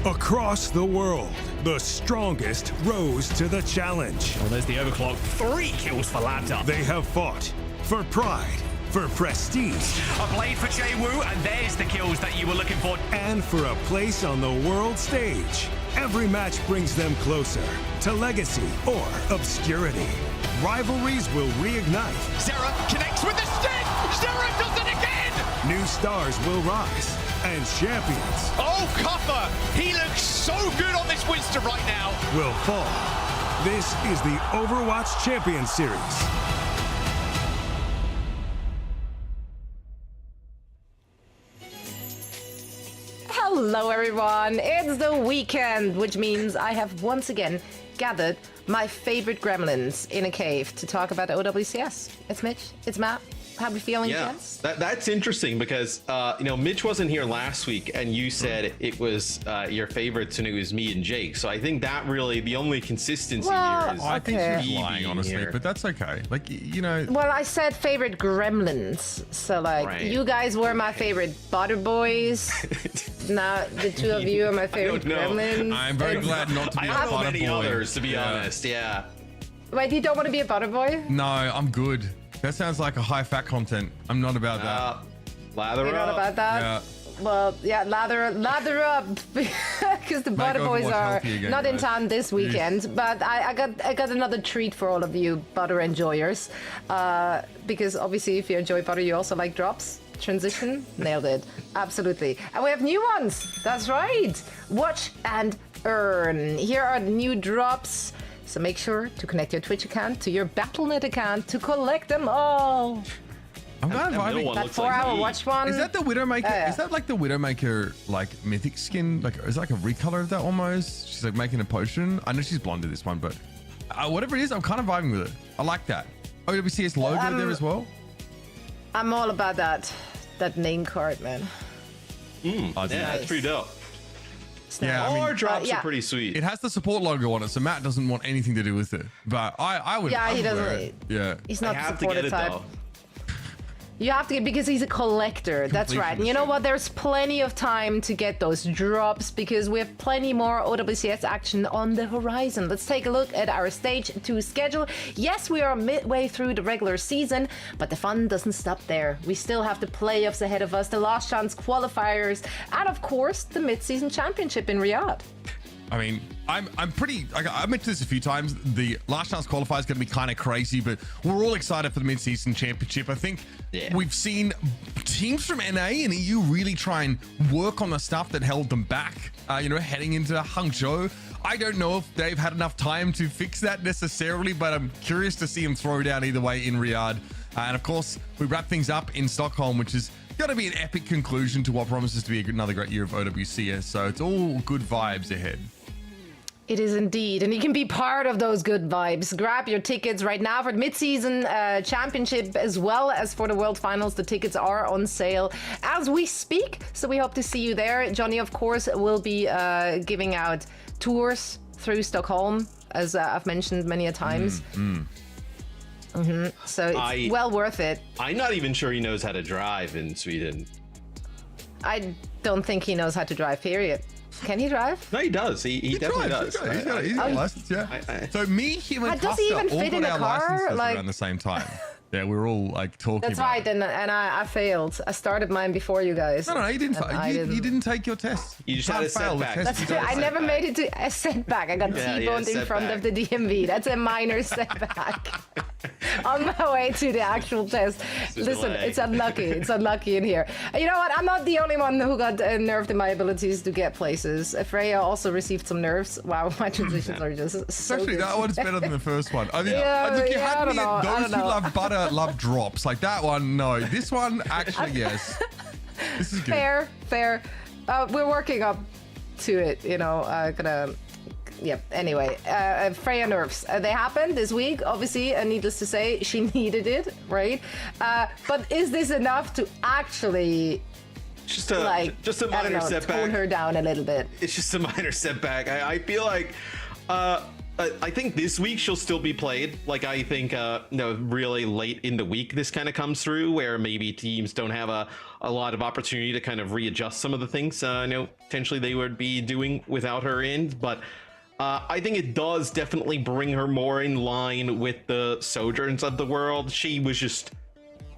Across the world, the strongest rose to the challenge. Well, there's the overclock. 3 kills for Laptop. They have fought for pride, for prestige, A blade for Jae-Woo, and there's the kills that you were looking for. and for a place on the world stage. Every match brings them closer to legacy or obscurity. Rivalries will reignite. Zera connects with the stick! Zera does it again! New stars will rise, and champions Oh, Cuffer! He looks so good on this Winston right now! will fall. This is the Overwatch Champions Series. Hello everyone, it's the weekend, which means I have once again gathered my favorite gremlins in a cave to talk about OWCS. It's Mitch, it's Matt. How are we feeling, Yeah, gents? that's interesting because Mitch wasn't here last week, and you said it was your favorites, and it was me and Jake. So I think that really the only consistency Well, here is. I think Okay. she's lying, being honestly, here. but that's okay. Like, you know, Well, I said favorite gremlins, so like Right. you guys were my favorite butter boys. Now the two of you are my favorite know. gremlins. I'm very And- glad not to be I a don't know butter many boy. others, to be Yeah. honest. Yeah. Wait, you don't want to be a butter boy? No, I'm good. That sounds like a high fat content. I'm not about that. Lather You're up. not about that? Yeah. Well, yeah, lather up, because the butter boys Overwatch are healthy again, not in guys. town this weekend. But I got another treat for all of you butter enjoyers, because obviously if you enjoy butter, you also like drops. Transition, nailed it, absolutely. And we have new ones. That's right. Watch and earn. Here are the new drops. So make sure to connect your Twitch account to your Battle.net account to collect them all. I'm kind of That middle vibing. one That looks like 4-hour me. watch one. Is that the Widowmaker? yeah. Is that like the Widowmaker, like mythic skin? Like, is it like a recolor of that almost? She's like making a potion. I know she's blonde in this one, but whatever it is, I'm kind of vibing with it. I like that. OWCS logo there as well. I'm all about that name card, man. Oh, Yeah, that's pretty dope. Yeah, I All mean, our drops yeah. are pretty sweet. it has the support logo on it, so Matt doesn't want anything to do with it. But I would. Yeah, I he would wear doesn't- it. Yeah. He's I not the have to supporter get it type. though. You have to get, because he's a collector. That's Complete right. And you know machine. what? There's plenty of time to get those drops because we have plenty more OWCS action on the horizon. Let's take a look at our Stage 2 schedule. Yes, we are midway through the regular season, but the fun doesn't stop there. We still have the playoffs ahead of us, the last chance qualifiers, and of course, the mid-season championship in Riyadh. I mean, I'm pretty. I mentioned this a few times. The last chance qualifier is going to be kind of crazy, but we're all excited for the mid-season championship. I think we've seen teams from NA and EU really try and work on the stuff that held them back. Heading into Hangzhou. I don't know if they've had enough time to fix that necessarily, but I'm curious to see them throw down either way in Riyadh. And of course, we wrap things up in Stockholm, which is going to be an epic conclusion to what promises to be another great year of OWCS. So it's all good vibes ahead. It is indeed, and you can be part of those good vibes. Grab your tickets right now for the mid-season championship as well as for the World Finals. The tickets are on sale as we speak, so we hope to see you there. Johnny, of course, will be giving out tours through Stockholm, as I've mentioned many a times. So it's well worth it. I'm not even sure he knows how to drive in Sweden. I don't think he knows how to drive, period. Can he drive? No, he does. He definitely drives, does. He's got a license, yeah. So me, him, and Does he Custer even all fit got in a our car? licenses Like- around the same time. Yeah, we were all like talking That's about right, it. and I failed. I started mine before you guys. No, you didn't. And I You didn't take your test. You just had can't a fail the setback. test. That's You true. got a I never setback. made it to a setback. I got Yeah, T-boned in front of the DMV. That's a minor setback. On my way to the actual test. Listen, delay. it's unlucky. It's unlucky in here. And you know what? I'm not the only one who got nerfed in my abilities to get places. Freya also received some nerfs. Wow, my transitions are just so Actually, good. that one's better than the first one. I mean, Yeah, look, you yeah, had I me don't know, at I those don't who know. love butter, love drops. Like that one, no. This one, actually, yes. This is good. Fair. We're working up to it, Yep. Anyway, Freya nerfs. They happened this week. Obviously, needless to say, she needed it, right? But is this enough to actually, Just a I don't minor know, setback. tone her down a little bit? It's just a minor setback. I feel like I think this week she'll still be played. Like I think, really late in the week this kind of comes through, where maybe teams don't have a lot of opportunity to kind of readjust some of the things. Potentially they would be doing without her in, but I think it does definitely bring her more in line with the Sojourns of the world. She was just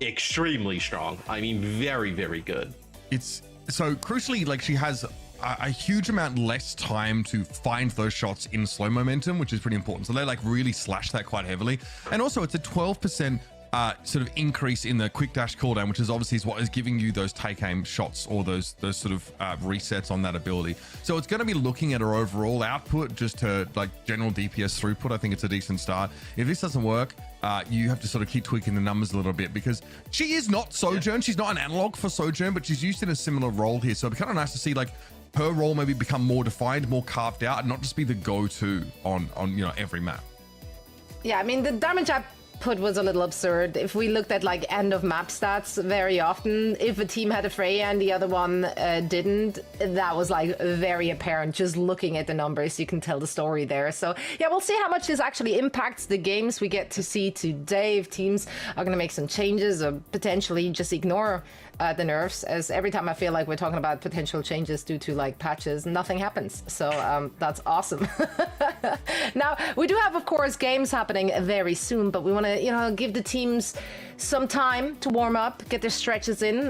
extremely strong. I mean, very, very good. It's so crucially, like she has a huge amount less time to find those shots in slow momentum, which is pretty important. So they like really slash that quite heavily. And also it's a 12% sort of increase in the quick dash cooldown, which is obviously what is giving you those take aim shots or those sort of resets on that ability. So it's going to be looking at her overall output, just her like general DPS throughput. I think it's a decent start. If this doesn't work, you have to sort of keep tweaking the numbers a little bit, because she is not Sojourn. She's not an analog for Sojourn, but she's used in a similar role here. So it'd be kind of nice to see like her role maybe become more defined, more carved out, and not just be the go-to on every map. Yeah, I mean, the damage output was a little absurd. If we looked at like end of map stats, very often, if a team had a Freya and the other one didn't, that was like very apparent. Just looking at the numbers, you can tell the story there. So yeah, we'll see how much this actually impacts the games we get to see today. If teams are going to make some changes or potentially just ignore the nerfs, as every time I feel like we're talking about potential changes due to like patches, nothing happens. So that's awesome. Now, we do have, of course, games happening very soon, but we want to, give the teams some time to warm up, get their stretches in,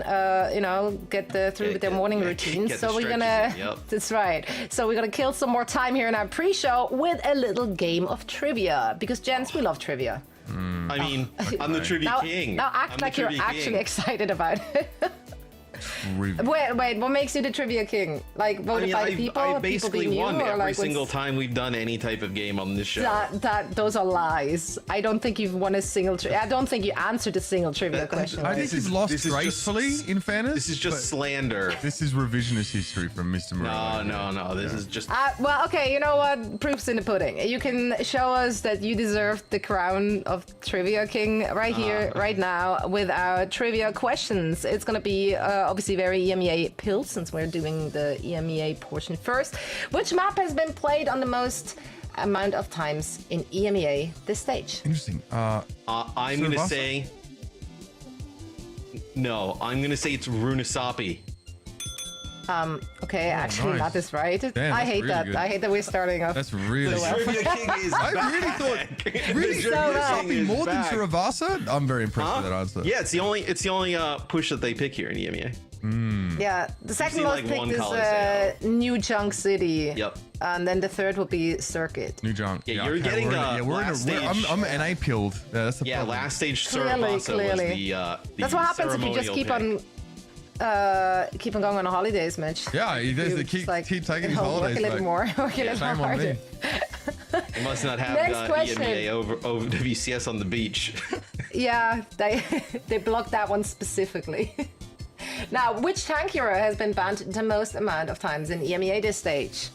get through with their morning routines. So we're gonna, that's right. So we're gonna kill some more time here in our pre-show with a little game of trivia, because gents, we love trivia. I mean, I'm the trivia king. Now act like you're actually excited about it. Wait, what makes you the trivia king? Like voted by the people? I basically won every like single time we've done any type of game on this show. Those are lies. I don't think you've won a single I don't think you answered a single trivia question. I think you've lost gracefully, in fairness. This is just slander. This is revisionist history from Mr. Morello. No. This is just... well, okay, you know what? Proof's in the pudding. You can show us that you deserve the crown of Trivia King right here, right now, with our trivia questions. It's going to be obviously very EMEA pilled, since we're doing the EMEA portion first. Which map has been played on the most amount of times in EMEA this stage? Interesting. I'm going to say... No, I'm going to say it's Runesapi. Okay, actually, nice. that is right. Damn, I hate really that. good. I hate that we're starting off. That's really well. Trivia King is I back. really thought really The Trivia King is more than back. Suravasa. I'm very impressed with that answer. Yeah, it's the only push that they pick here in EMEA. Yeah, the second seen, most like, picked one is Coliseum. New Junk City. Yep. And then the third will be Circuit. New junk. Yeah, you're getting last stage. I'm NA peeled. Yeah, that's the problem. Last stage Clearly. Suravasa was the That's what happens if you just keep ceremonial on going on holidays, Mitch. Yeah, he does. You They just, keep taking his holidays. Work a little back. more. Work a little Shame more on me. harder. pick. They must not have Next question. EMEA over OWCS on the beach. Yeah, they blocked that one specifically. Now, which tank hero has been banned the most amount of times in EMEA this stage?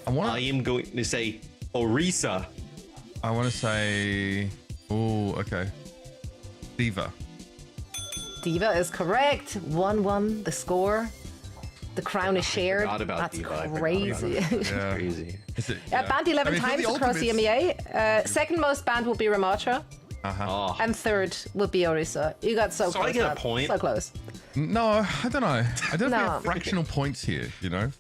I am going to say Orisa. I want to say. Oh, okay. Diva. Diva is correct. 1-1, the score. The crown is shared. forgot about That's Diva. I forgot crazy. about That's Yeah. crazy. Is it, Banned 11 I mean, for times the across the ultimates- EMEA. Second most banned will be Ramatra. Oh, And third will be Orisa. You got so So close. I get a Matt. point? So close. No, I don't know. I don't No. have fractional points here, you know?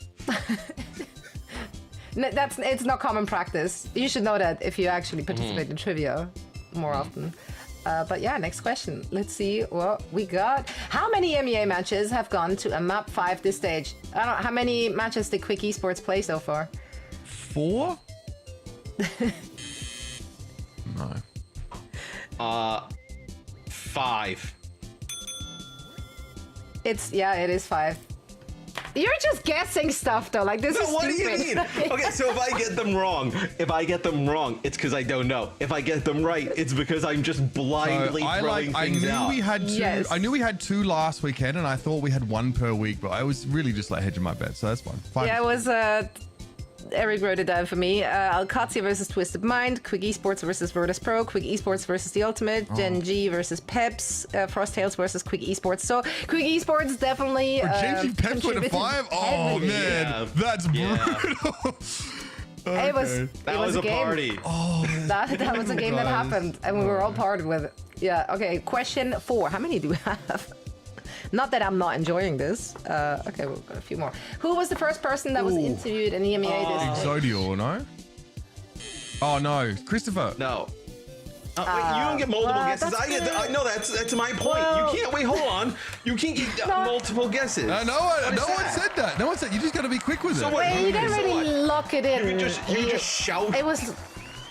It's not common practice. You should know that if you actually participate in trivia more often. But yeah, next question. Let's see what we got. How many EMEA matches have gone to a map 5 this stage? I don't know. How many matches did Quick Esports play so far? 4? No. 5. It is 5. You're just guessing stuff though. Like this is What do stupid. you mean? Okay, so if I get them wrong, it's because I don't know. If I get them right, it's because I'm just blindly throwing things out. We had 2. Yes. I knew we had 2 last weekend, and I thought we had 1 per week, but I was really just like hedging my bet, so that's fine. 5. Yeah, it was Eric wrote it down for me. Alcatia versus Twisted Mind, Quick Esports versus Virtus Pro, Quick Esports versus The Ultimate, Gen G versus Peps, Frost Tales versus Quick Esports. So Quick Esports definitely Gen G Peps went to 5? Oh heavily. man, Yeah. that's Yeah. brutal. It was. Okay. That was a game. party. That was a game that guys. happened, and we were all part with it. Yeah. Okay. Question 4. How many do we have? Not that I'm not enjoying this. Okay, we've got a few more. Who was the first person that was interviewed in EMEA this day? Exodio, no? Oh no, Christopher. No. Wait, you don't get multiple well, guesses. that's I get. good. No, that's my point. Well- You can't. Wait, hold on. You can't get multiple guesses. No one that? said that. No one said. You just got to be quick with So it. what- Wait, you didn't So really what? lock it in. You just shout It was.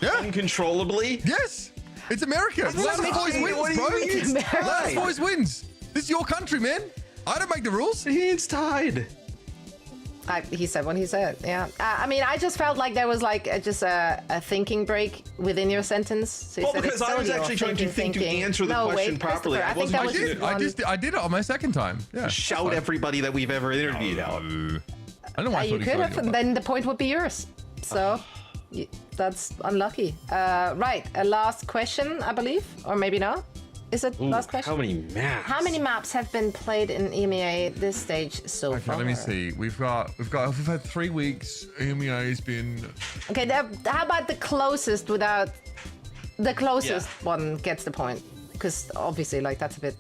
Yeah. uncontrollably. Yes. It's America. Last like voice Mitchie. wins, What do bro. you mean it's Last tied? voice wins. This is your country, man. I don't make the rules. It's tied. He said what he said. Yeah. I mean, I just felt like there was like just a thinking break within your sentence. So you Well, said because I was Exodio, actually trying to think to thinking. answer the No, question wait, properly. Christopher, I I think that was wasn't just one. I did it on my second time. Yeah. Shout everybody that we've ever interviewed out. I don't know why I You thought could have, Exodio. then the point would be yours. So that's unlucky. Right, a last question, I believe, or maybe not. Is it last question? How many maps? How many maps have been played in EMEA this stage so Okay, far? let me see. We've had 3 weeks. EMEA has been. Okay, how about the closest without the closest one gets the point? Because obviously, like that's a bit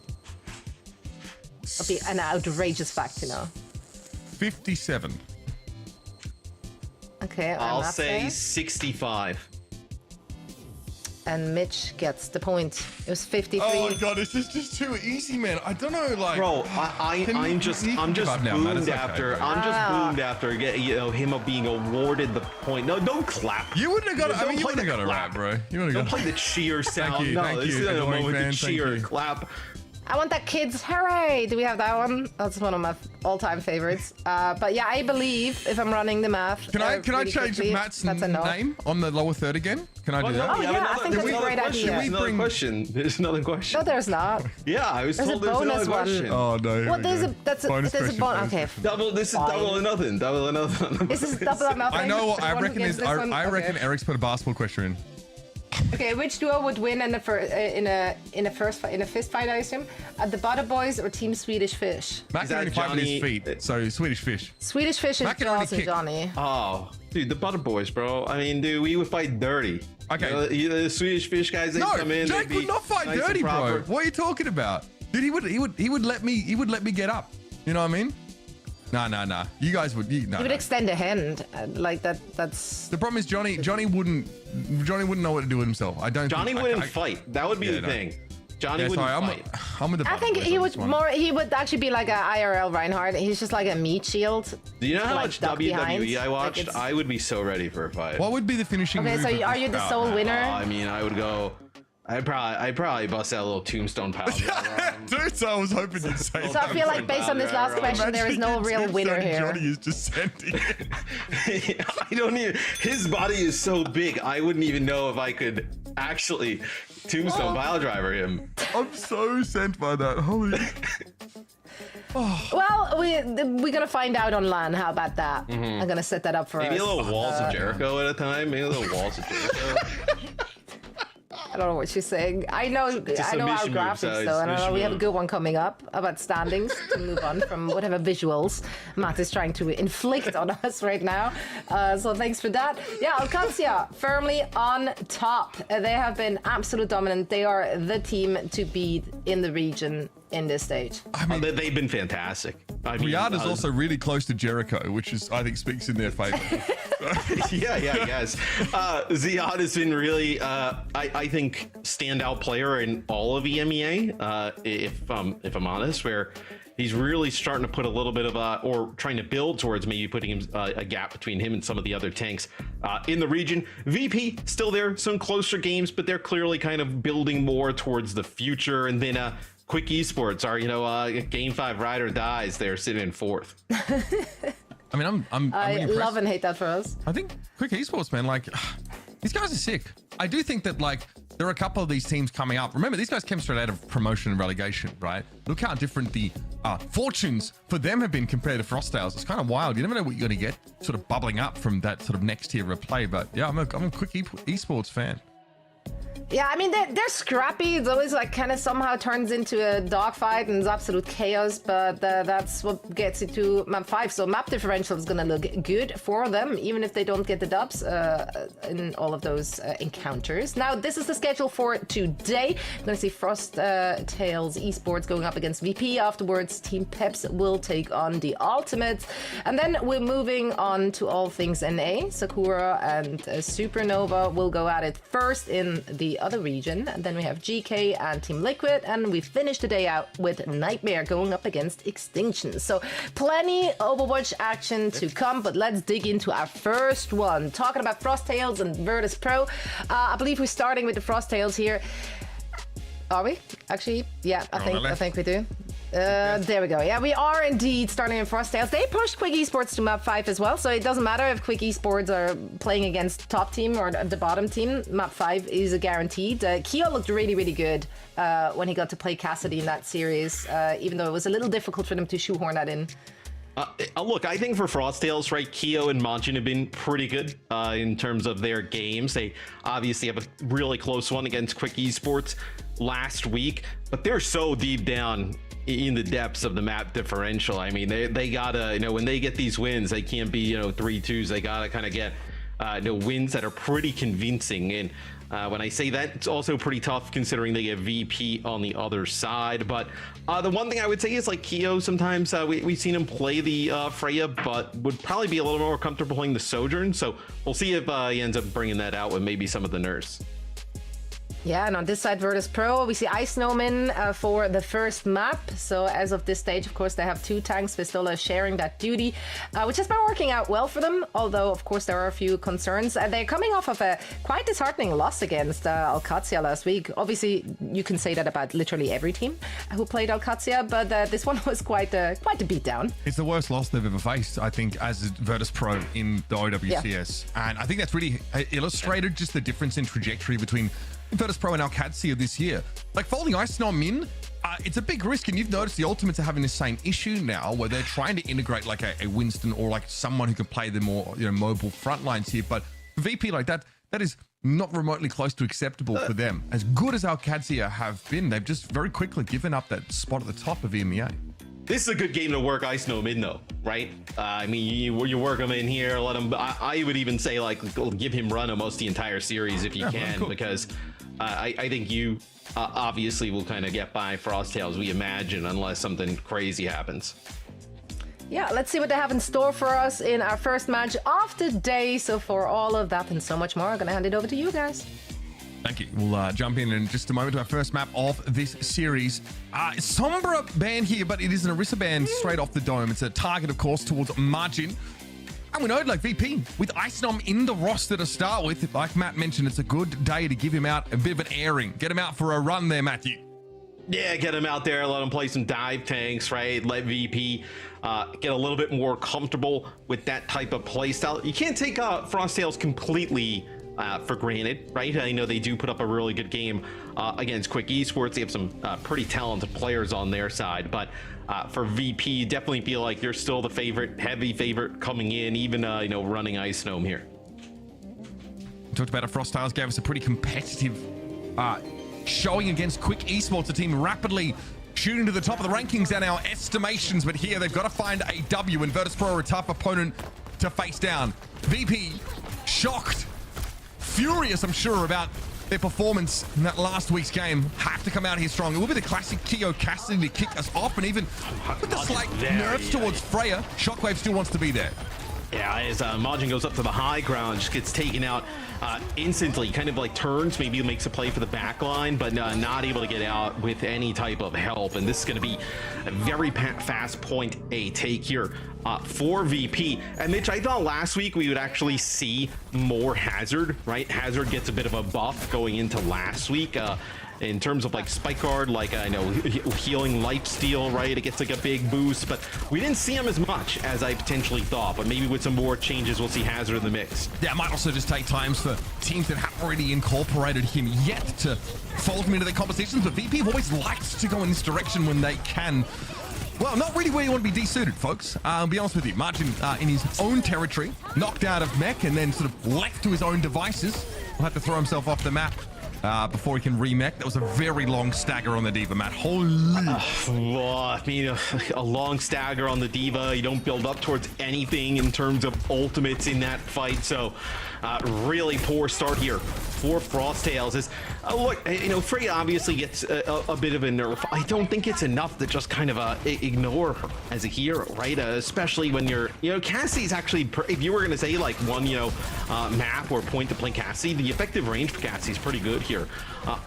an outrageous fact, you know. 57. Okay, I'll Matt's say there. 65. And Mitch gets the point. It was 53. Oh my god, this is just too easy, man. I don't know, like. Bro, Can I'm you- just you can give up now, man. It's boomed okay, after. bro. I'm just boomed after him being awarded the point. No, don't clap. You wouldn't have got it. I Don't mean, you play wouldn't have the got it right, clap. bro. You wouldn't Don't have got play the cheer sound. you, no, thank this you, is a adoring moment with fan, the thank cheer you. clap. I want that kids hooray. Do we have that one? That's one of my all-time favorites. But yeah, I believe if I'm running the math. Can I really change quickly, Matt's that's a no. name on the lower third again? Can I do that? Oh, yeah, I think that's a great idea. There's another bring- question. There's another question. No, there's not. Yeah, I was There's a told there's bonus another one. question. Oh no. here Well, we there's go. a there's a question, bonus. bonus Okay, question. This is Fine. double or nothing. Double or nothing. this is double or nothing. I know what The I one who reckon gets is. this one? I reckon Okay. Eric's put a basketball question in. Okay, which duo would win in a fist fight? I assume. The Butter Boys or Team Swedish Fish? Matt can only fight with his Johnny- feet, so Swedish Fish. Swedish Fish is Matt can only Jaws and kick. Johnny. Oh, dude, the Butter Boys, bro. I mean, dude, we would fight dirty. Okay. You know, the Swedish Fish guys, they No, come in. Jake they'd would be not fight nice and dirty, bro. proper. What are you talking about? Dude, he would let me get up. You know what I mean? Nah. You guys would. You would extend a hand like that. That's The problem is Johnny wouldn't know what to do with himself. I don't. Johnny think, wouldn't I, fight. That would be Yeah, the no. thing. Johnny Yeah, wouldn't sorry, fight. I'm with the. I Butter think Boys he on would this one. he would actually be like a IRL Reinhardt. He's just like a meat shield. Do you know how like, much duck WWE behind. I Like, watched? it's- I would be so ready for a fight. What would be the finishing Okay, move? so of are this you the bout, sole man? winner? I mean, I would go. I'd probably bust out a little tombstone power. Dude, so I was hoping you'd say So I feel like based on this last question, there is no real winner here. Johnny is just sending it. I don't even. His body is so big. I wouldn't even know if I could actually tombstone pile driver him. I'm so sent by that. Holy. Well, we're gonna find out on LAN. How about that? I'm gonna set that up for Maybe us. a little walls of Jericho at a time. Maybe a little walls of Jericho. I don't know what she's saying. I know our submission move, graphics so it's though, and I know submission we have a move. good one coming up about standings to move on from whatever visuals Matt is trying to inflict on us right now. So thanks for that. Yeah, Alcancia firmly on top. They have been absolute dominant. They are the team to beat in the region in this stage. I mean, They've been fantastic. I mean, Riyadh is also really close to Jericho, which is, I think, speaks in their favor. yes. Ziad has been really, I think, standout player in all of EMEA. If I'm honest, where he's really starting to put a little bit of or trying to build towards maybe putting him a gap between him and some of the other tanks in the region. VP still there, some closer games, but they're clearly kind of building more towards the future. And then Quick Esports are, Game 5 ride or dies. They're sitting in 4th. I mean, I'm I really impressed. love and hate that for us. I think Quick Esports, man, like, these guys are sick. I do think that, like, there are a couple of these teams coming up. Remember, these guys came straight out of promotion and relegation, right? Look how different the fortunes for them have been compared to Frostales. It's kind of wild. You never know what you're going to get sort of bubbling up from that sort of next tier of play. But yeah, I'm a Quick Esports fan. Yeah, I mean, they're scrappy. It's always like kind of somehow turns into a dogfight and it's absolute chaos, but that's what gets you to map 5. So map differential is going to look good for them, even if they don't get the dubs in all of those encounters. Now, this is the schedule for today. We're going to see Frost Tails Esports going up against VP. Afterwards, Team Peps will take on the Ultimates. And then we're moving on to all things NA. Sakura and Supernova will go at it first in the other region. And then we have GK and Team Liquid, and we finish the day out with Nightmare going up against Extinction. So plenty Overwatch action to come, but let's dig into our first one. Talking about Frost Tails and Virtus Pro. I believe we're starting with the Frost Tails here. Are we? Actually, yeah, I think we do. There we go. Yeah, we are indeed starting in Frost Tails. They pushed Quick Esports to map 5 as well, so it doesn't matter if Quick Esports are playing against top team or the bottom team. Map 5 is a guaranteed. Keo looked really, really good when he got to play Cassidy in that series, even though it was a little difficult for them to shoehorn that in. Look, I think for Frost Tails, right, Keo and Majin have been pretty good in terms of their games. They obviously have a really close one against Quick Esports last week, but they're so deep down in the depths of the map differential. I mean, they gotta, when they get these wins, they can't be, 3-2s. They gotta kind of get, wins that are pretty convincing. And when I say that, it's also pretty tough considering they get VP on the other side. But the one thing I would say is like Keo, sometimes we've seen him play the Freya, but would probably be a little more comfortable playing the Sojourn. So we'll see if he ends up bringing that out with maybe some of the Nurse. Yeah, and on this side, Virtus Pro, we see Ice Snowman for the first map. So as of this stage, of course, they have 2 tanks. Vistola sharing that duty, which has been working out well for them. Although, of course, there are a few concerns. They're coming off of a quite disheartening loss against OWCS last week. Obviously, you can say that about literally every team who played OWCS, but this one was quite a beatdown. It's the worst loss they've ever faced, I think, as Virtus Pro in the OWCS. Yeah. And I think that's really illustrated just the difference in trajectory between Virtus Pro and OWCS this year. Like folding Ice Snom, it's a big risk, and you've noticed the Ultimates are having the same issue now, where they're trying to integrate like a Winston or like someone who can play the more mobile front lines here. But for VP like that is not remotely close to acceptable for them. As good as OWCS have been, they've just very quickly given up that spot at the top of EMEA. This is a good game to work Ice Gnome in, though, right? I mean, you work him in here, let him. I would even say like give him run almost the entire series if you can, cool. Because I think you obviously will kind of get by Frost Tails, we imagine, unless something crazy happens. Yeah, let's see what they have in store for us in our first match of the day. So for all of that and so much more, I'm going to hand it over to you guys. Thank you. We'll jump in just a moment to our first map of this series. Sombra ban here, but it is an Orisa ban straight off the dome. It's a target, of course, towards Margin. And we know, like VP, with Icenom in the roster to start with, like Matt mentioned, it's a good day to give him out a bit of an airing. Get him out for a run there, Matthew. Yeah, get him out there, let him play some dive tanks, right? Let VP get a little bit more comfortable with that type of playstyle. You can't take Frost Tails completely for granted, right? I know they do put up a really good game against Quick Esports. They have some pretty talented players on their side, but for VP, definitely feel like they're still the favorite, heavy favorite coming in, even running Ice Gnome here. We talked about Frost Tails gave us a pretty competitive showing against Quick Esports, a team rapidly shooting to the top of the rankings and our estimations, but here they've got to find a W, and Virtus Pro are a tough opponent to face down. VP shocked, furious, I'm sure, about their performance in that last week's game. Have to come out here strong. It will be the classic Keo Cassidy to kick us off, and even with the slight nerfs towards Freya, Shockwave still wants to be there. Yeah, as Majin goes up to the high ground, just gets taken out instantly, kind of like turns, maybe makes a play for the back line, but not able to get out with any type of help. And this is going to be a very fast point A take here for VP. And Mitch, I thought last week we would actually see more Hazard, right? Hazard gets a bit of a buff going into last week. In terms of like Spike Guard, like I know healing Lifesteal, right? It gets like a big boost, but we didn't see him as much as I potentially thought. But maybe with some more changes, we'll see Hazard in the mix. Yeah, it might also just take times for teams that have already incorporated him yet to fold him into their compositions. But VP have always liked to go in this direction when they can. Well, not really where you want to be desuited, folks. I'll be honest with you. Margin in his own territory, knocked out of mech, and then sort of left to his own devices. Will have to throw himself off the map before he can remech. That was a very long stagger on the D.Va, Matt. Holy. Well, I mean, a long stagger on the D.Va. You don't build up towards anything in terms of ultimates in that fight. So really poor start here for Frosttails. Is look, you know, Freya obviously gets a bit of a nerf. I don't think it's enough to just kind of ignore her as a hero, right? Especially when you're, you know, Cassie's actually, if you were going to say like one, you know, map or point to play Cassie, the effective range for Cassie is pretty good here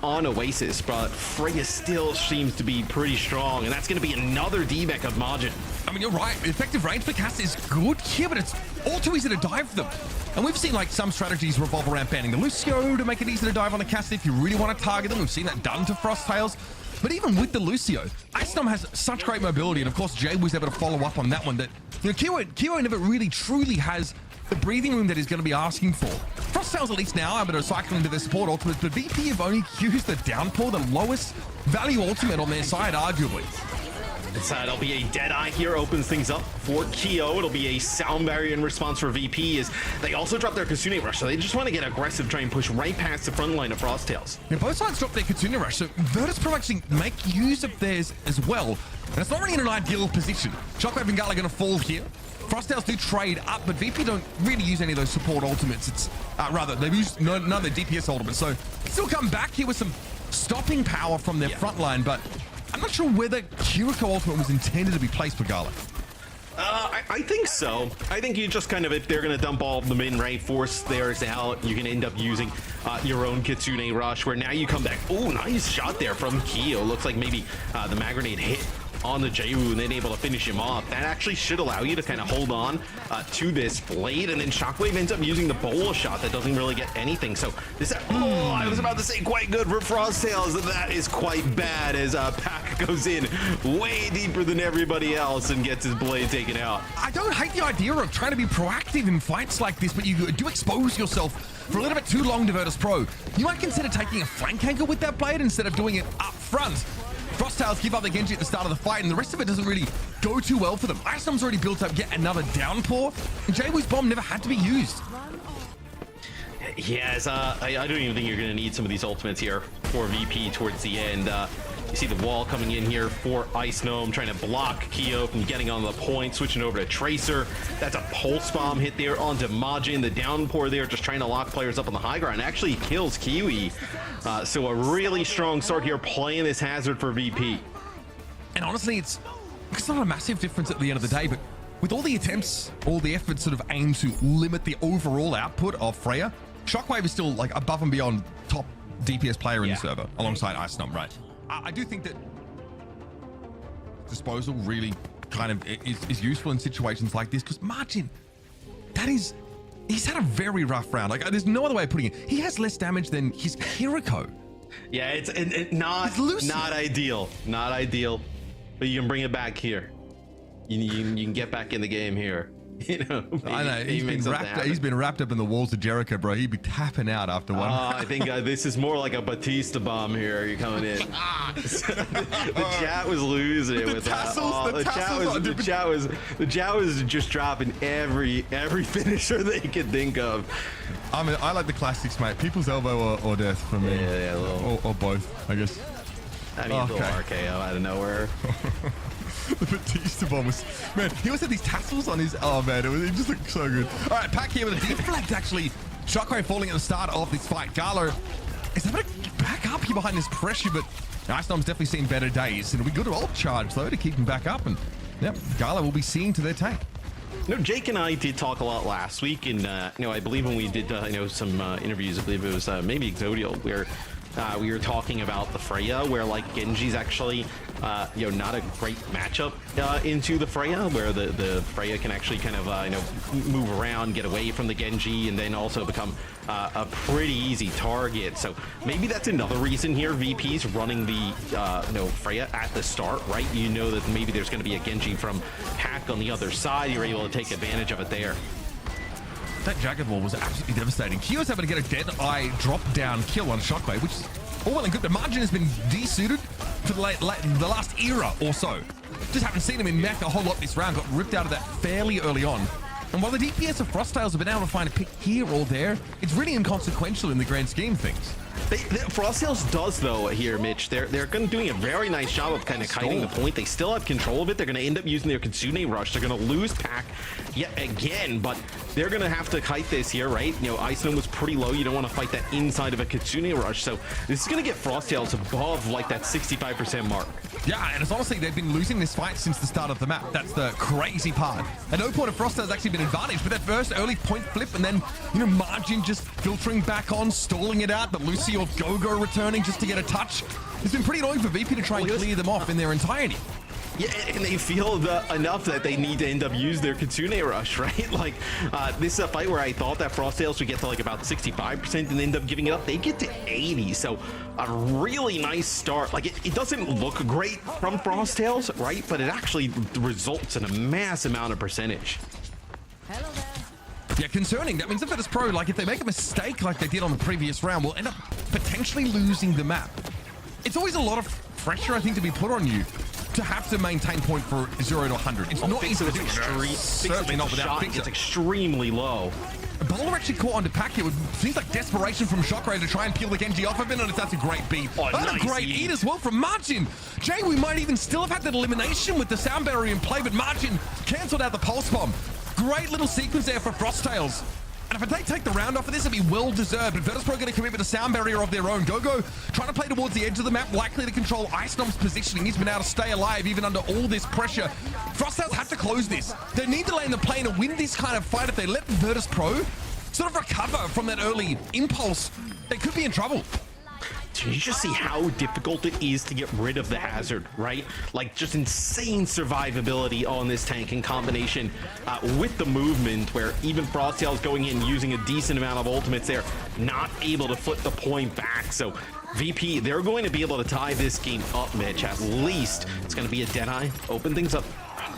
on Oasis, but Freya still seems to be pretty strong, and that's going to be another D-mech of Majin. I mean, you're right. The effective range for Cassie is good here, but it's all too easy to dive them. And we've seen like some strategies revolve around banning the Lucio to make it easy to dive on a Cassie if you really want to target them. We've seen that done to Frosttails. But even with the Lucio, Icenom has such great mobility, and of course Jay was able to follow up on that one. That, you know, Kyo never really truly has the breathing room that he's going to be asking for. Frosttails at least now able to cycle into their support ultimates, but VP have only used the downpour, the lowest value ultimate on their side, arguably. It'll be a Deadeye here, opens things up for Kyo. It'll be a sound barrier in response for VP as they also drop their Kitsune Rush, so they just want to get aggressive, try and push right past the front line of Frosttails. Yeah, both sides drop their Kitsune Rush, so Virtus Pro actually make use of theirs as well. And it's not really in an ideal position. Shockwave and Gala are going to fall here. Frosttails do trade up, but VP don't really use any of those support ultimates. It's rather, they've used none of their DPS ultimates, so still come back here with some stopping power from their front line, but I'm not sure whether Kiriko ultimate was intended to be placed for Gala. I think so. I think you just kind of, if they're going to dump all of them in, right, force theirs out, you can end up using your own Kitsune Rush, where now you come back. Oh, nice shot there from Kyo. Looks like maybe the mag grenade hit on the Jaiwu and then able to finish him off. That actually should allow you to kind of hold on to this blade, and then Shockwave ends up using the bola shot that doesn't really get anything. So this, oh, I was about to say quite good for Frosttails. That is quite bad as Pack goes in way deeper than everybody else and gets his blade taken out. I don't hate the idea of trying to be proactive in fights like this, but you do expose yourself for a little bit too long to Virtus Pro. You might consider taking a flank angle with that blade instead of doing it up front. Frosttails give up the Genji at the start of the fight, and the rest of it doesn't really go too well for them. Icenom's already built up yet another downpour, and Jaiwu's bomb never had to be used. Yes, I don't even think you're going to need some of these ultimates here for VP towards the end. You see the wall coming in here for Icenom, trying to block Kyo from getting on the point, switching over to Tracer. That's a pulse bomb hit there onto Majin. The downpour there, just trying to lock players up on the high ground. Actually kills Kiwi. So a really strong start here, playing this hazard for VP. And honestly, it's not a massive difference at the end of the day, but with all the attempts, all the efforts sort of aimed to limit the overall output of Freya, Shockwave is still like above and beyond top DPS player in the server alongside Icenom, right? I do think that disposal really kind of is useful in situations like this, because Majin, he's had a very rough round. Like, there's no other way of putting it. He has less damage than his Kiriko. Yeah, it's not ideal. Not ideal. But you can bring it back here. You can get back in the game here. You know, I know he's been wrapped up in the walls of Jericho, bro. He'd be tapping out after one. I think this is more like a Batista bomb here. You're coming in. The chat was losing it with that. The chat was just dropping every finisher they could think of. I mean, I like the classics, mate. People's elbow or death for me. Yeah, or both, I guess. I mean, a little RKO out of nowhere. The Batista bomb was, man, he always had these tassels on his, oh man, it just looked so good. All right, Pack here with a deflect, actually. Shockwave falling at the start of this fight. Gala is able to back up here behind this pressure, but Icenom's definitely seen better days. It'll be good to ult charge, though, to keep him back up, and yep, Gala will be seeing to their tank. No, Jake and I did talk a lot last week, and I believe when we did some interviews, I believe it was maybe Exodial, where we were talking about the Freya, where like Genji's actually not a great matchup into the Freya, where the Freya can actually kind of move around, get away from the Genji, and then also become a pretty easy target. So maybe that's another reason here VP's running the Freya at the start, right? You know that maybe there's going to be a Genji from Pack on the other side. You're able to take advantage of it there. That Jagged Wall was absolutely devastating. Kyo's able to get a Deadeye drop-down kill on Shockwave, which is all well and good. The Margin has been desuited for the last era or so. Just haven't seen him in mech a whole lot this round. Got ripped out of that fairly early on. And while the DPS of Frosttails have been able to find a pick here or there, it's really inconsequential in the grand scheme of things. Frosttails does though here, Mitch. They're doing a very nice job of kind of kiting the point. They still have control of it. They're going to end up using their Kitsune Rush. They're going to lose Pack yet again, but they're going to have to kite this here, right? You know, Ice Gnome was pretty low. You don't want to fight that inside of a Kitsune Rush, so this is going to get Frosttails above like that 65% mark. Yeah, and it's honestly, they've been losing this fight since the start of the map. That's the crazy part. At no point have Frosttails actually been advantaged, but that first early point flip and then, you know, Margin just filtering back on, stalling it out, but Lucy or Go-Go returning just to get a touch. It's been pretty annoying for VP to try and clear them off in their entirety. Yeah, and they feel enough that they need to end up use their Kitsune Rush, right? Like, this is a fight where I thought that Frosttails would get to like about 65% and end up giving it up. They get to 80, so a really nice start. Like, it doesn't look great from Frosttails, right? But it actually results in a mass amount of percentage. Hello there. Yeah, concerning. That means if it is pro, like if they make a mistake like they did on the previous round, we'll end up potentially losing the map. It's always a lot of pressure, I think, to be put on you to have to maintain point for 0 to 100. It's not easy to do. Certainly not without Fixer. It's extremely low. Bowler actually caught onto Pack here. It seems like desperation from Shockwave to try and peel the Genji off of it, and that's a great beat. Oh, and nice a great eat as well from Margin. Jay, we might even still have had that elimination with the sound barrier in play, but Margin cancelled out the pulse bomb. Great little sequence there for Frosttails. And if they take the round off of this, it'd be well deserved. But Virtus Pro going to commit with a sound barrier of their own. Go-Go trying to play towards the edge of the map, likely to control Ice Gnome's positioning. He's been able to stay alive even under all this pressure. Frosttails have to close this. They need to lay in the plane and win this kind of fight. If they let Virtus Pro sort of recover from that early impulse, they could be in trouble. Can you just see how difficult it is to get rid of the hazard, right? Like, just insane survivability on this tank in combination with the movement, where even Frosttails going in using a decent amount of ultimates there, not able to flip the point back. So VP, they're going to be able to tie this game up, Mitch. At least it's going to be a Deadeye, open things up.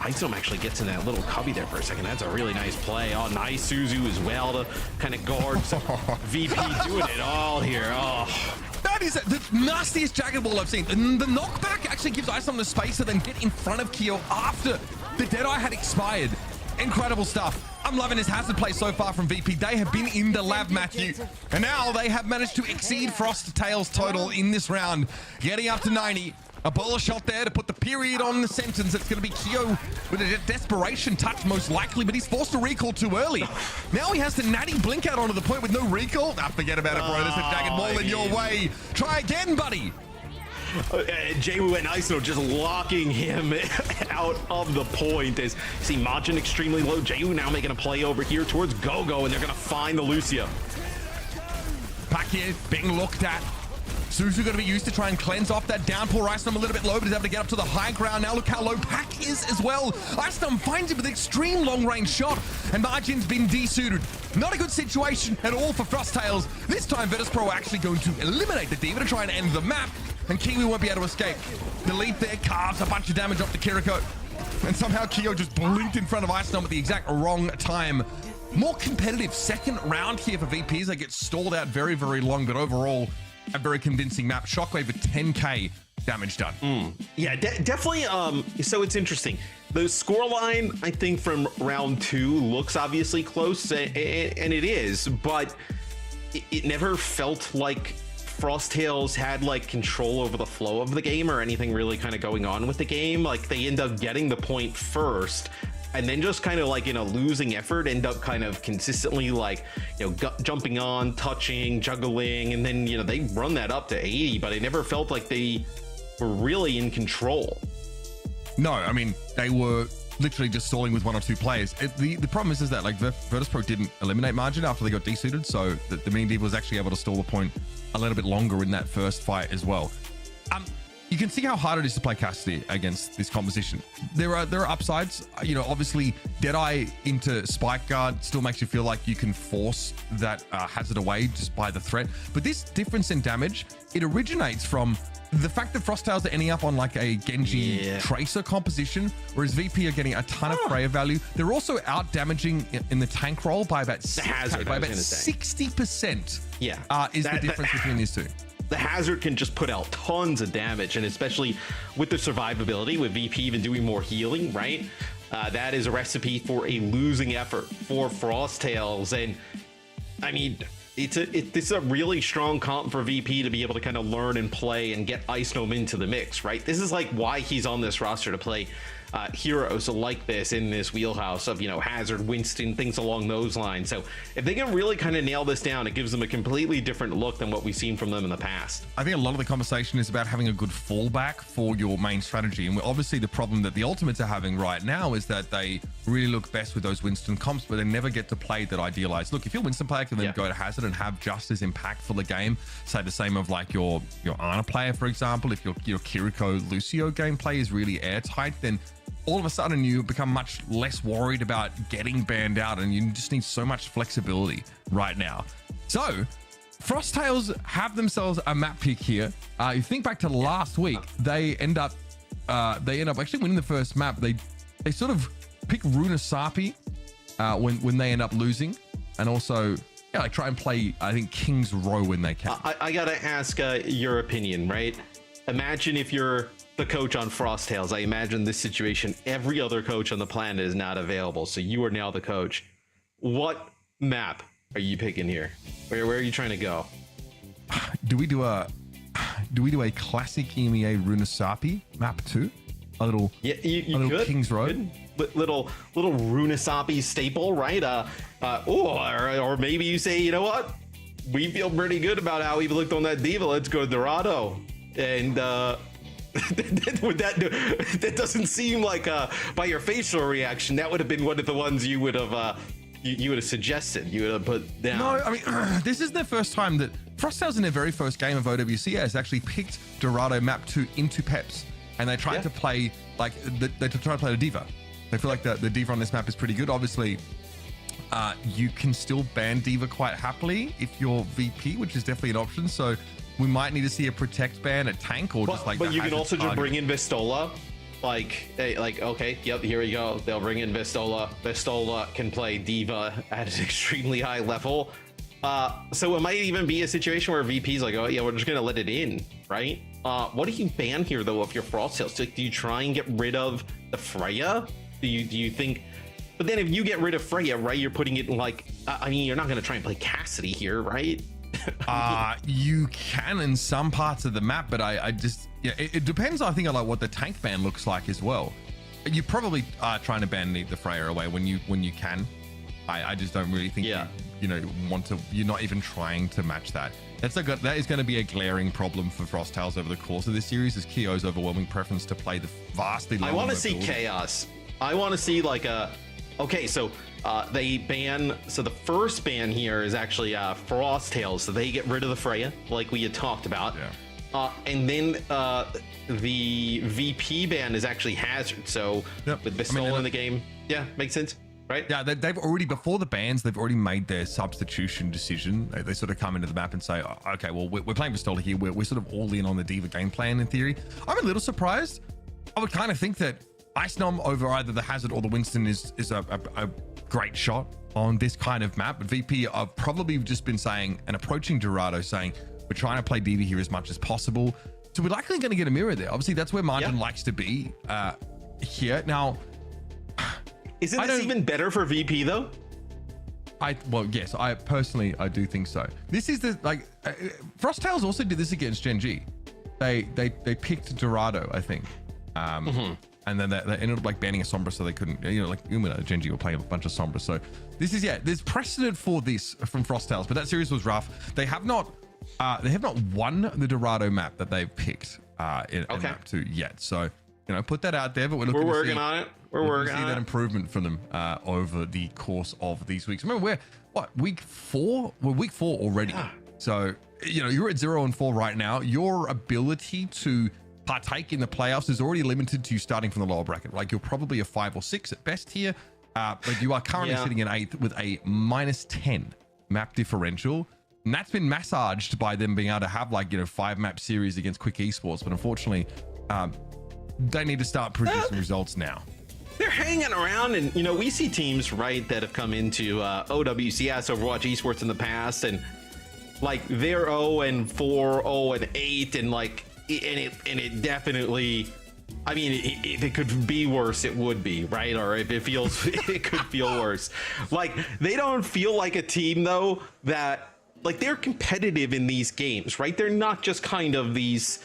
Ice Gnome actually gets in that little cubby there for a second. That's a really nice play. Oh, nice Suzu as well to kind of guard. VP doing it all here. Oh. That is the nastiest Jagged Ball I've seen. And the knockback actually gives Ice Gnome the space to then get in front of Kyo after the Deadeye had expired. Incredible stuff. I'm loving his hazard play so far from VP. They have been in the lab, Matthew. And now they have managed to exceed Frosttails' total in this round, getting up to 90. A bowler shot there to put the period on the sentence. It's going to be Kyo with a desperation touch most likely, but he's forced to recall too early. Now he has to natty blink out onto the point with no recall. Ah, forget about it, bro. There's a Jagged Ball in your way. Try again, buddy. Jaywu and Ice Gnome just locking him out of the point. As you see Majin extremely low. Jaywu now making a play over here towards Go-Go, and they're going to find the Lucia. Pack here being looked at. Suzu going to be used to try and cleanse off that downpour. Ice Gnome a little bit low, but he's able to get up to the high ground. Now look how low Pack is as well. Ice Gnome finds him with an extreme long-range shot, and Margin's been desuited. Not a good situation at all for Frosttails. This time, Virtus Pro are actually going to eliminate the Diva to try and end the map, and Kiwi won't be able to escape. Delete there, carves a bunch of damage off the Kiriko, and somehow Kyo just blinked in front of Ice Gnome at the exact wrong time. More competitive second round here for VPs. They get stalled out very, very long, but overall, a very convincing map. Shockwave with 10k damage done. Yeah, definitely. So it's interesting. The scoreline, I think, from round 2 looks obviously close, and it is, but it never felt like Frosttails had like control over the flow of the game or anything really kind of going on with the game. Like, they end up getting the point first, and then just kind of like in a losing effort end up kind of consistently like, you know, jumping on, touching, juggling, and then, you know, they run that up to 80, but it never felt like they were really in control. No, I mean, they were literally just stalling with 1 or 2 players. The problem is that like Virtus Pro didn't eliminate Margin after they got desuited, so the Mini Diva was actually able to stall the point a little bit longer in that first fight as well. You can see how hard it is to play Cassidy against this composition. There are upsides. You know, obviously Deadeye into Spike Guard still makes you feel like you can force that hazard away just by the threat. But this difference in damage, it originates from the fact that Frosttails are ending up on like a Genji Tracer composition, whereas VP are getting a ton of Freya value. They're also out damaging in the tank roll by about 60%. Yeah, is the difference between these two. The hazard can just put out tons of damage, and especially with the survivability, with VP even doing more healing, right? That is a recipe for a losing effort for Frosttails. And I mean, this is a really strong comp for VP to be able to kind of learn and play and get Ice Gnome into the mix, right? This is like why he's on this roster, to play heroes like this in this wheelhouse of, you know, Hazard, Winston, things along those lines. So if they can really kind of nail this down, it gives them a completely different look than what we've seen from them in the past. I think a lot of the conversation is about having a good fallback for your main strategy. And obviously the problem that the Ultimates are having right now is that they really look best with those Winston comps, but they never get to play that idealized look. If you're Winston player, can then go to Hazard and have just as impactful a game, say the same of like your Ana player, for example. If your Kiriko Lucio gameplay is really airtight, then all of a sudden you become much less worried about getting banned out, and you just need so much flexibility right now. So Frosttails have themselves a map pick here. You think back to last week, they end up actually winning the first map. They sort of pick Runasapi when they end up losing, and also like try and play, I think, King's Row when they can. I gotta ask your opinion, right? Imagine if you're the coach on Frosttails. I imagine this situation, every other coach on the planet is not available, so you are now the coach. What map are you picking here? Where are you trying to go? Do we do a classic EMEA Runasapi map 2? A little King's Road, little Runasapi staple, right? Or maybe you say, you know what, we feel pretty good about how we've looked on that diva. Let's go Dorado. And that doesn't seem like by your facial reaction that would have been one of the ones you would have suggested, you would have put down. No, I mean, this is the first time that Frosttails in their very first game of OWCS actually picked Dorado map 2 into Peps, and they tried to play like they try to play the diva. They feel like the diva on this map is pretty good. Obviously, you can still ban diva quite happily if you're VP, which is definitely an option. So we might need to see a protect ban, a tank, or just like. But you can also just bring in Vistola. Okay, yep, here we go. They'll bring in Vistola. Vistola can play diva at an extremely high level. So it might even be a situation where VP's like, oh yeah, we're just gonna let it in, right? What do you ban here though if you're Frosttails? Do you try and get rid of the Freya? Do you think? But then if you get rid of Freya, right, you're putting it in like, I mean, you're not gonna try and play Cassidy here, right? You can in some parts of the map, but I just, it depends. I think on like what the tank ban looks like as well. You probably are trying to ban the Freya away when you can. I just don't really think you're not even trying to match that. That is going to be a glaring problem for Frosttails over the course of this series, is Kyo's overwhelming preference to play the vastly. I want to see chaos. I want to see like a. Okay, so they ban. So the first ban here is actually Frosttails, so they get rid of the Freya, like we had talked about. Yeah. And then the VP ban is actually Hazard. So with Vistola in the game, makes sense. Right? Yeah, they've already, before the bans, they've already made their substitution decision. They sort of come into the map and say, oh, okay, well, we're playing Vistola here. We're sort of all in on the diva game plan in theory. I'm a little surprised. I would kind of think that Ice Gnome over either the Hazard or the Winston is a great shot on this kind of map. But VP have probably just been saying and approaching Dorado saying, we're trying to play diva here as much as possible. So we're likely going to get a mirror there. Obviously, that's where Margin likes to be here. Now, isn't this even better for VP though? Well, yes, I personally do think so. This is Frosttails also did this against Gen G. They picked Dorado, I think, and then they ended up like banning a Sombra, so they couldn't. Like Gen G were playing a bunch of Sombra. So this is there's precedent for this from Frosttails, but that series was rough. They have not won the Dorado map that they've picked in map 2 yet. So put that out there. But we're working on it. We're working on that improvement from them over the course of these weeks. Remember, week 4? We're week 4 already. Yeah. So, you're at 0-4 right now. Your ability to partake in the playoffs is already limited to you starting from the lower bracket. Like, you're probably a 5 or 6 at best here. But you are currently sitting in 8th with a -10 map differential. And that's been massaged by them being able to have 5 map series against Quick Esports. But unfortunately, they need to start producing results now. They're hanging around, and we see teams, right, that have come into OWCS, Overwatch Esports in the past, and they're 0-4, 0-8, and it definitely, I mean, if it could be worse, it would be, right? Or if it feels, it could feel worse. They don't feel like a team though that like they're competitive in these games, right? They're not just kind of these,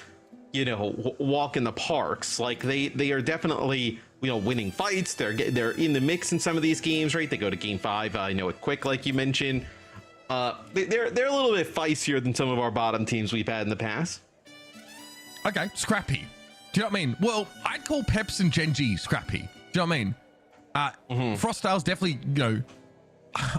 you know, walk in the parks. Like they are definitely, you know, winning fights. They're in the mix in some of these games, right? They go to game 5, I know it quick, like you mentioned. They're a little bit feistier than some of our bottom teams we've had in the past. Okay, scrappy. Do you know what I mean? Well, I'd call Peps and Genji scrappy. Do you know what I mean? Frostale's definitely, you know,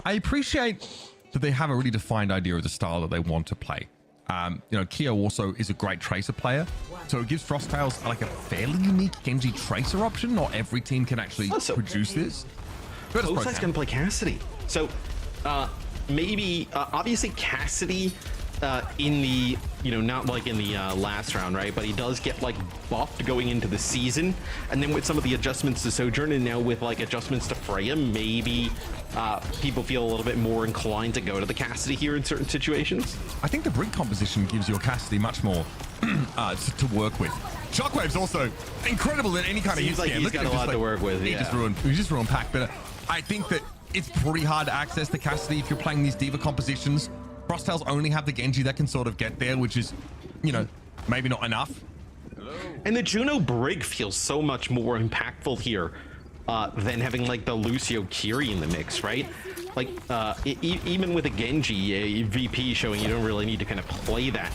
I appreciate that they have a really defined idea of the style that they want to play. You know, Kyo also is a great tracer player, so it gives Frostales like a fairly unique Genji tracer option. Not every team can actually produce this. OWCS gonna play Cassidy, so maybe obviously Cassidy in the, you know, not like in the last round, right, but he does get like buffed going into the season, and then with some of the adjustments to Sojourn and now with like adjustments to Freya, maybe people feel a little bit more inclined to go to the Cassidy here in certain situations. I think the Brig composition gives your Cassidy much more to work with. Shockwave's also incredible in any kind of use. Like he's got a lot to work with. He just ruined Pack, but I think that it's pretty hard to access the Cassidy if you're playing these diva compositions. Frostales only have the Genji that can sort of get there, which is, you know, maybe not enough. And the Juno Brig feels so much more impactful here than having like the Lucio Kiri in the mix, right? Like even with a Genji, a VP showing you don't really need to kind of play that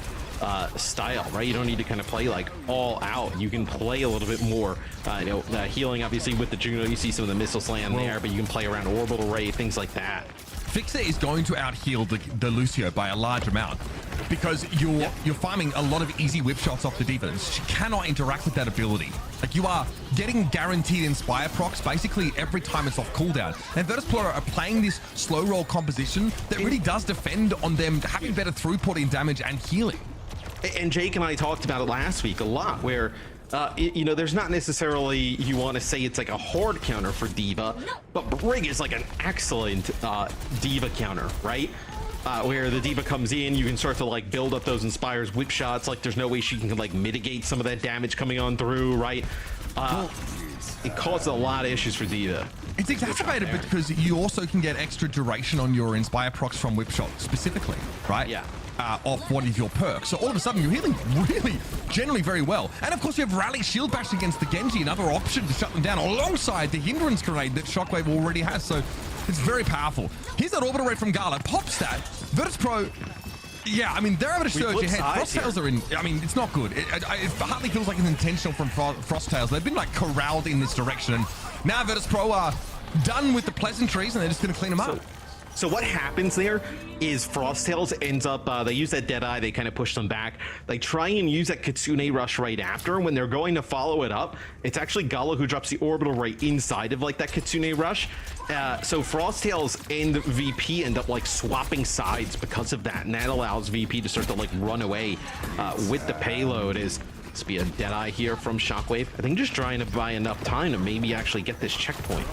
style, right? You don't need to kind of play like all out. You can play a little bit more, you know, healing obviously with the Juno. You see some of the missile slam there, but you can play around orbital ray, things like that. Fixer is going to out-heal the Lucio by a large amount because you're farming a lot of easy whip shots off the diva. She cannot interact with that ability. Like, you are getting guaranteed Inspire procs basically every time it's off cooldown. And Virtus.pro are playing this slow roll composition that really does defend on them having better throughput in damage and healing. And Jake and I talked about it last week a lot, where you know, there's not necessarily, you want to say it's like a hard counter for Diva, but Brig is like an excellent Diva counter, right? Where the Diva comes in, you can start to like build up those Inspires whip shots. Like there's no way she can like mitigate some of that damage coming on through, right? It causes a lot of issues for Diva. It's exacerbated because you also can get extra duration on your Inspire procs from whip shot specifically, right? Yeah. Off one of your perks. So all of a sudden you're healing really generally very well. And of course you have Rally Shield Bash against the Genji, another option to shut them down alongside the hindrance grenade that Shockwave already has. So it's very powerful. Here's that orbital ray from Gala. Pops that. Virtus.pro, yeah, I mean, they're able to surge ahead. Frostales are in, I mean, it's not good. It hardly feels like it's intentional from Frostales. They've been like corralled in this direction. And now Virtus.pro are done with the pleasantries and they're just going to clean them up. So what happens there is Frostales ends up, they use that Deadeye, they kind of push them back. They try and use that Kitsune Rush right after. When they're going to follow it up, it's actually Gala who drops the orbital right inside of like that Kitsune Rush. So Frostales and VP end up like swapping sides because of that. And that allows VP to start to like run away with the payload. This be a Deadeye here from Shockwave. I think just trying to buy enough time to maybe actually get this checkpoint.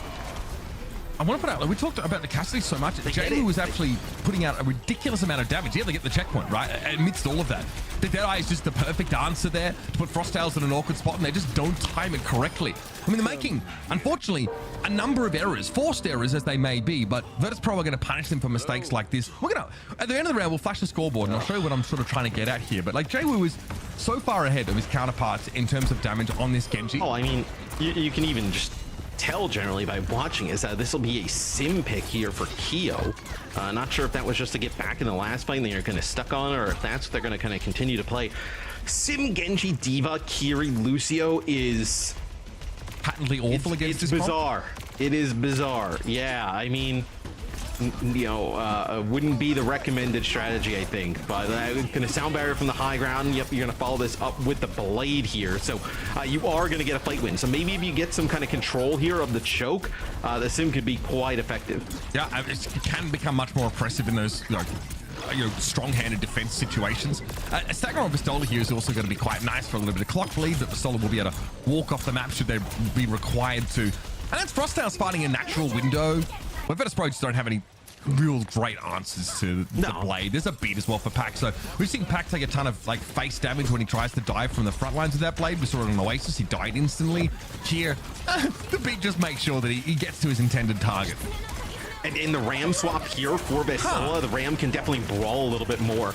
I want to put out, like, we talked about the Cassidy so much. Jamie was actually putting out a ridiculous amount of damage. Yeah, they get the checkpoint, right? Amidst all of that. The Deadeye is just the perfect answer there to put Frostales in an awkward spot, and they just don't time it correctly. I mean, they're making, unfortunately, a number of errors, forced errors as they may be, but Virtus.pro are going to punish them for mistakes like this. We're going to, at the end of the round, we'll flash the scoreboard, and I'll show you what I'm sort of trying to get at here. But, like, Jwoo is so far ahead of his counterparts in terms of damage on this Genji. Oh, I mean, you can even just tell generally by watching is that this will be a sim pick here for Kyo. Not sure if that was just to get back in the last fight and they're going to stuck on, or if that's what they're going to kind of continue to play. Sim Genji Diva Kiri Lucio is patently awful against this bizarre. It is bizarre. Yeah, I mean, you know, wouldn't be the recommended strategy, I think, but it's going to sound barrier from the high ground. Yep, you're going to follow this up with the blade here, so you are going to get a fight win. So maybe if you get some kind of control here of the choke, the sim could be quite effective. Yeah, it can become much more oppressive in those, you know, strong-handed defense situations. Sakura on Pistola here is also going to be quite nice for a little bit of clock bleed, but Pistola will be able to walk off the map should they be required to. And that's Frostales finding a natural window. Well, Virtus.pro just don't have any real great answers to the blade. There's a beat as well for Pac. So we've seen Pac take a ton of like face damage when he tries to dive from the front lines of that blade. We saw it on Oasis. He died instantly. Here, the beat just makes sure that he gets to his intended target. And in the Ram swap here for Vestola, the Ram can definitely brawl a little bit more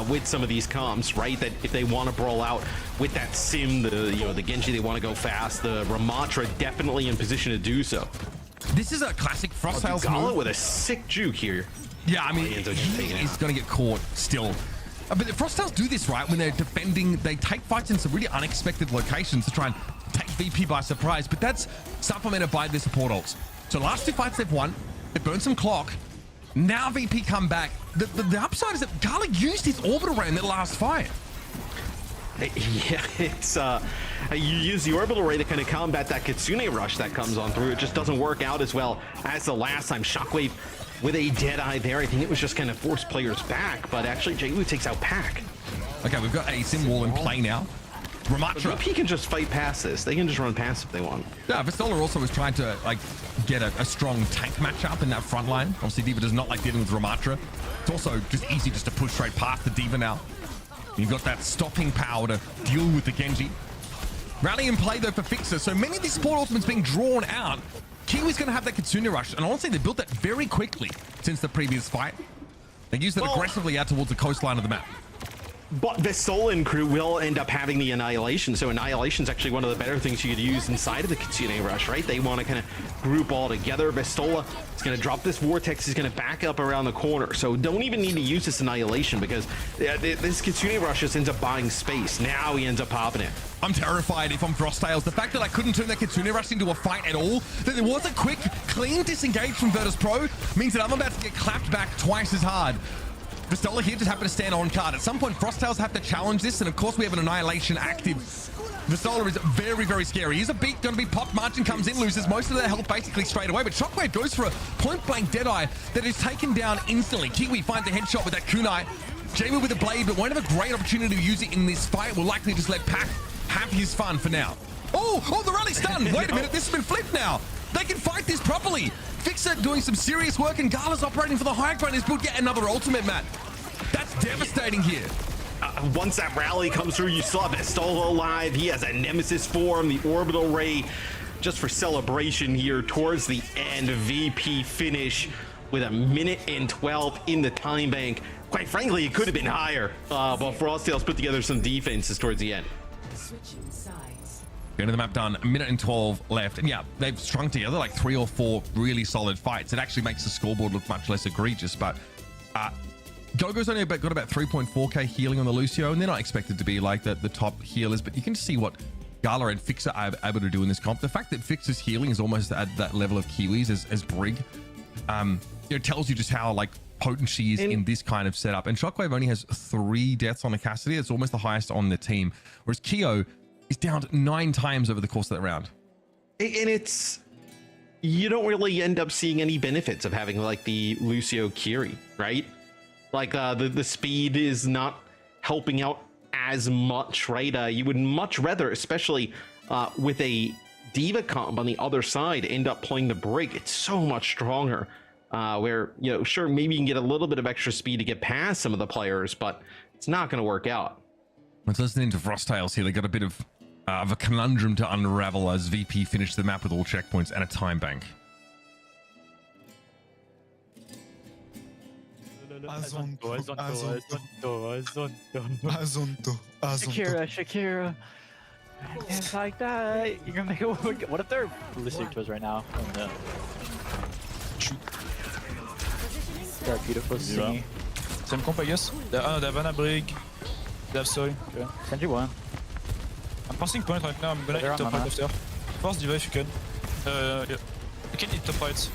with some of these comps, right? That if they want to brawl out with that Sim, the Genji, they want to go fast. The Ramatra definitely in position to do so. This is a classic Frostales Gala move. with a sick juke here. Yeah, I mean, he is going to get caught still. But the Frostales do this, right? When they're defending, they take fights in some really unexpected locations to try and take VP by surprise. But that's supplemented by the support ults. So last 2 fights they've won. They burned some clock. Now VP come back. The upside is that Gala used his orbital ray in the last fight. Yeah, it's you use the orbital ray to kind of combat that Kitsune rush that comes on through. It just doesn't work out as well as the last time. Shockwave with a dead eye there. I think it was just kind of forced players back, but actually Jaywu takes out Pack. Okay, we've got a Sim wall in play now. Ramatra. VP can just fight past this. They can just run past if they want. Yeah, Vestola also was trying to like get a strong tank matchup in that front line. Obviously, D.Va does not like dealing with Ramatra. It's also just easy just to push straight past the D.Va now. You've got that stopping power to deal with the Genji. Rally in play though for Fixer. So many of these support ultimates being drawn out. Kiwi's going to have that Kitsune rush, and honestly, they built that very quickly since the previous fight. They used it aggressively out towards the coastline of the map. But Vestola and crew will end up having the Annihilation, so Annihilation is actually one of the better things you could use inside of the Kitsune Rush, right? They want to kind of group all together. Vestola is going to drop this Vortex, he's going to back up around the corner, so don't even need to use this Annihilation because this Kitsune Rush just ends up buying space. Now he ends up popping it. I'm terrified if I'm Frostales. The fact that I couldn't turn that Kitsune Rush into a fight at all, that there was a quick, clean disengage from Virtus Pro, means that I'm about to get clapped back twice as hard. Vestola here just happened to stand on card. At some point, Frostales have to challenge this, and of course we have an Annihilation active. Vestola is very, very scary. He's a beat, going to be popped. Margin comes in, loses most of their health basically straight away, but Shockwave goes for a point-blank Deadeye that is taken down instantly. Kiwi finds a headshot with that kunai. Jamie with a blade, but won't have a great opportunity to use it in this fight. Will likely just let Pac have his fun for now. Oh, the rally's done. Wait a minute, this has been flipped now. They can fight this properly. Fixer doing some serious work, and Gala's operating for the high ground. He's built yet another ultimate, Matt. That's devastating here. Once that rally comes through, you still have Vestola alive. He has a Nemesis form, the Orbital Ray, just for celebration here towards the end. VP finish with 1:12 in the time bank. Quite frankly, it could have been higher, but Frostales put together some defenses towards the end. End of the map done, 1:12 left. And yeah, they've strung together like 3 or 4 really solid fights. It actually makes the scoreboard look much less egregious, but Gogo's only got about 3.4k healing on the Lucio, and they're not expected to be like the top healers, but you can see what Gala and Fixer are able to do in this comp. The fact that Fixer's healing is almost at that level of Kiwi's as Brig, it tells you just how like potent she is in this kind of setup. And Shockwave only has 3 deaths on the Cassidy. It's almost the highest on the team, whereas Keo is downed 9 times over the course of that round. And it's, you don't really end up seeing any benefits of having like the Lucio Kiri, right? Like the speed is not helping out as much, right? You would much rather, especially with a D.Va comp on the other side, end up playing the Brig. It's so much stronger. Where, sure, maybe you can get a little bit of extra speed to get past some of the players, but it's not going to work out. Let's listen into Frostales here. They got a bit of a conundrum to unravel as VP finished the map with all checkpoints and a time bank. Shakira. It's like that. You're gonna make it work. What if they're listening to us right now? They're beautiful singing. Same comp, I guess. They have Anna Brig. They have Soy. Okay. Send you one. I'm passing point right now. I'm gonna hit top right after. Force D.Va if you can. Yeah. You can hit top right.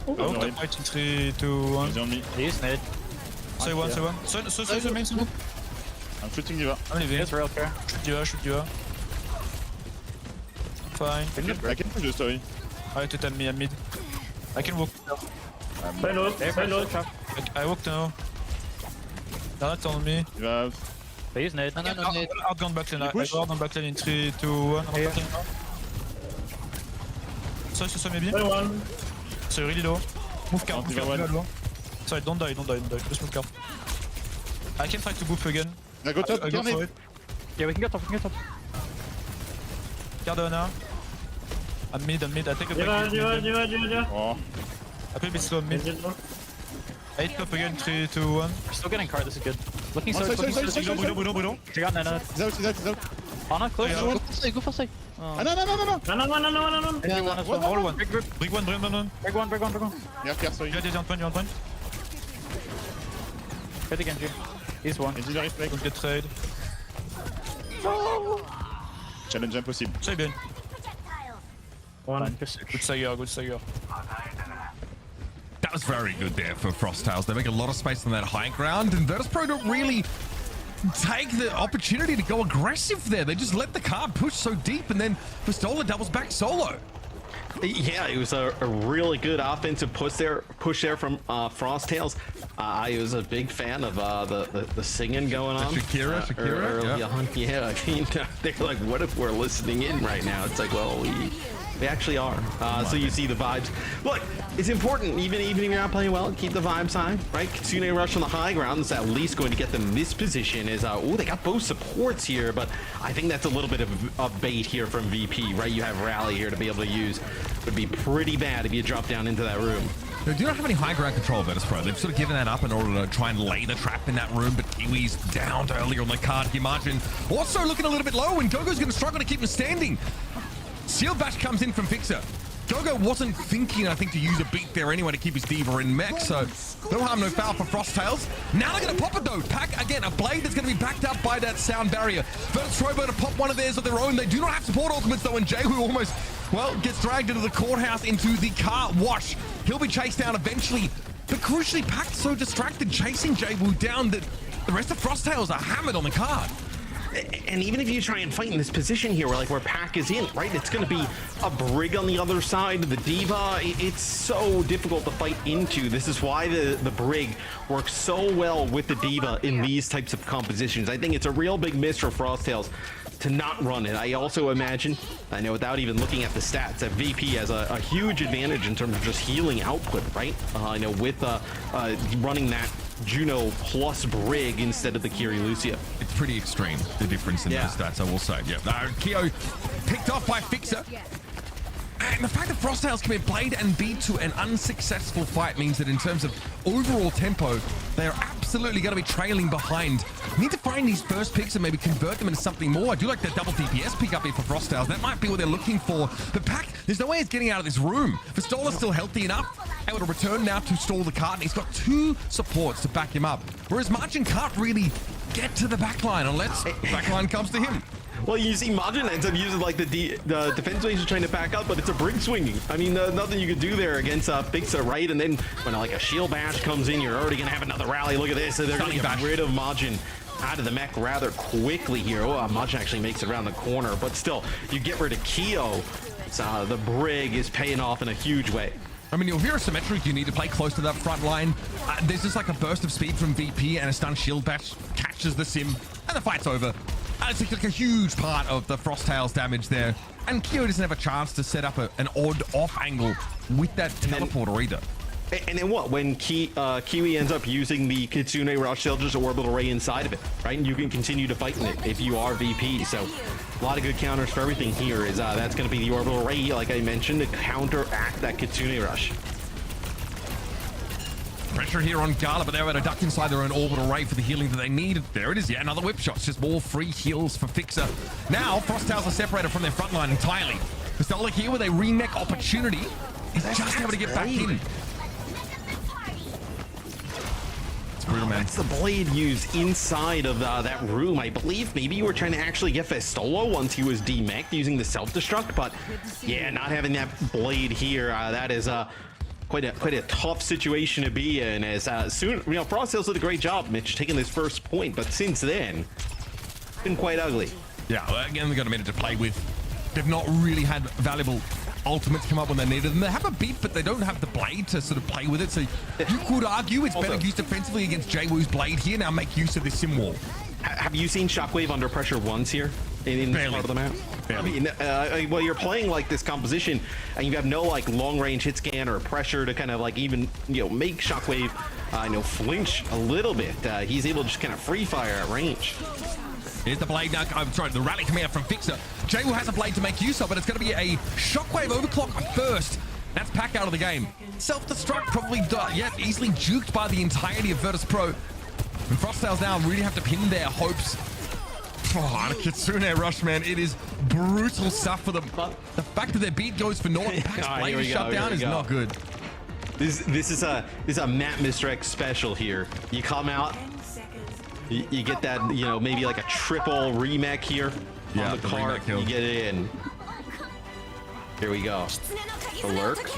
Oh, top right in 3, 2, 1. He's mid. Soy one. Soy the main solo. I'm shooting D.Va. I'm leaving. It's real care. Shoot D.Va. Fine. I can push the story. Alright, to me, I'm mid. I can walk now. I walk now. They're not on me. D.Va. He's nade. No, outbound backline. I go outbound backline in 3, 2, 1. Sorry, maybe. So really low. Move card, low. Sorry, don't die. Just move card. I can try to boop again. I go top, I go for it. Yeah, we can get top. Card now. I'm mid. I take a break. Oh. Apple bit slow mid. 8 top again, 3, 2, 1. We're still getting card, this is good. Looking so, sorry, looking sorry, so. sorry, Bruno. I got Nana. He's out. Ana, close. Yeah. Go for side. Ah, no. Yeah, What? all one. Big group. Break one. Break one. Yeah, Pierre, sorry. You're on point. Get the Genji. He's one. Vas-y, j'arrive, mec. Don't get trade. Challenge impossible. C'est bien. One. Good Saga. That was very good there for Frosttails. They make a lot of space on that high ground, and Virtus.pro don't really take the opportunity to go aggressive there. They just let the card push so deep, and then Pistola doubles back solo. Yeah, it was a really good offensive push there from Frosttails. I was a big fan of the singing going on. Shakira, early on. Yeah, I mean, they're like, what if we're listening in right now? It's like, well, we actually are. So you see the vibes. Look, it's important, even if you're not playing well, keep the vibes high, right? Kitsune Rush on the high ground is at least going to get them this position. They got both supports here, but I think that's a little bit of a bait here from VP, right? You have Rally here to be able to use. Would be pretty bad if you drop down into that room. They do not have any high ground control of Virtus.pro. They've sort of given that up in order to try and lay the trap in that room, but Kiwi's down earlier on the card here. Margin also looking a little bit low, and Gogo's going to struggle to keep him standing. Shield Bash comes in from Fixer. Gogo wasn't thinking, I think, to use a beat there anyway to keep his Diva in mech, so no harm, no foul for Frosttails. Now they're going to pop it though. Pack, again, a blade that's going to be backed up by that sound barrier. Virtus.pro to pop one of theirs of their own. They do not have support ultimates though, and Jehu almost, well, gets dragged into the courthouse into the car wash. He'll be chased down eventually, but crucially, Pack so distracted chasing Jehu down that the rest of Frosttails are hammered on the card. And even if you try and fight in this position here, where Pack is in, right? It's going to be a Brig on the other side of the Diva. It's so difficult to fight into. This is why the Brig works so well with the Diva in these types of compositions. I think it's a real big miss for Frosttails to not run it. I also imagine, I know without even looking at the stats, that VP has a huge advantage in terms of just healing output, right? I know with running that Juno plus Brig instead of the Kiri Lucia. It's pretty extreme, the difference in those stats, I will say. Yeah, Kyo picked off by Fixer. And the fact that Frosttails can be played and beat to an unsuccessful fight means that in terms of overall tempo, they are absolutely going to be trailing behind. Need to find these first picks and maybe convert them into something more. I do like that double DPS pick up here for Frosttails. That might be what they're looking for. But Pack, there's no way he's getting out of this room. Pistola's still healthy enough, able to return now to stall the cart, and he's got 2 supports to back him up. Whereas Margin can't really get to the backline unless the backline comes to him. Well, you see, Margin ends up using like the defense base is trying to back up, but it's a Brig swinging. I mean, nothing you could do there against Fixer, right? And then when like a shield bash comes in, you're already gonna have another rally. Look at this, so they're gonna get rid of Margin out of the mech rather quickly here. Oh, Margin actually makes it around the corner, but still, you get rid of Kyo. So the Brig is paying off in a huge way. I mean, you're very symmetric. You need to play close to that front line. There's just like a burst of speed from VP, and a stun shield bash catches the sim, and the fight's over. And it's like a huge part of the Frosttails damage there. And Kyo doesn't have a chance to set up an odd off angle with that teleporter either. And then what? When Kiwi ends up using the Kitsune Rush, they'll just orbital ray inside of it, right? And you can continue to fight in it if you are VP. So a lot of good counters for everything here. That's going to be the orbital ray, like I mentioned, to counteract that Kitsune Rush. Pressure here on Gala, but they're able to duck inside their own orbital ray for the healing that they need. There it is, yeah, another whip shot. It's just more free heals for Fixer. Now, Frosttails are separated from their front line entirely. Pistola here with a remake opportunity. He's just able to get back in. It's brutal, man. That's the blade used inside of that room. I believe maybe you were trying to actually get Festola once he was demeched using the self-destruct, but yeah, not having that blade here, that is quite a tough situation to be in. As soon, Frosttails did a great job, Mitch, taking this first point, but since then, it's been quite ugly. Yeah, well, again, they've got a minute to play with. They've not really had valuable ultimates come up when they needed them. They have a beat, but they don't have the blade to sort of play with it. So you could argue it's better used defensively against Jwoo's blade here. Now make use of this sim wall. Have you seen Shockwave under pressure once here in this part of the map? Barely. I mean, well, you're playing like this composition, and you have no like long range hit scan or pressure to kind of like even make Shockwave flinch a little bit. He's able to just kind of free fire at range. Here's the blade now. I'm sorry, the rally coming out from Fixer. Jwoo has a blade to make use of, but it's going to be a Shockwave overclock first. That's Pack out of the game. Self-destruct probably easily juked by the entirety of Virtus Pro. And Frosttails now really have to pin their hopes. Oh, and a Kitsune rush, man. It is brutal stuff for them. The fact that their beat goes for naught, Pack's blade shut down is not good. This is a Matt Mr. X special here. You come out, you get that, you know, maybe like a triple remake here on the cart. You get it in. Here we go. The lurk.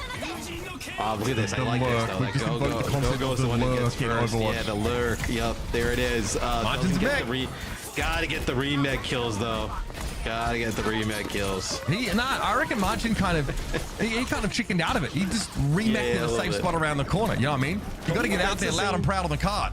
Oh, look at this. I like this though. Like, go is the one that gets first. Yeah, the lurk. Yep, there it is. Gotta get the remake kills though. Gotta get the remake kills. I reckon Margin kind of he kind of chickened out of it. He just remake in a safe spot around the corner. You know what I mean? You got to get out there loud and proud on the cart.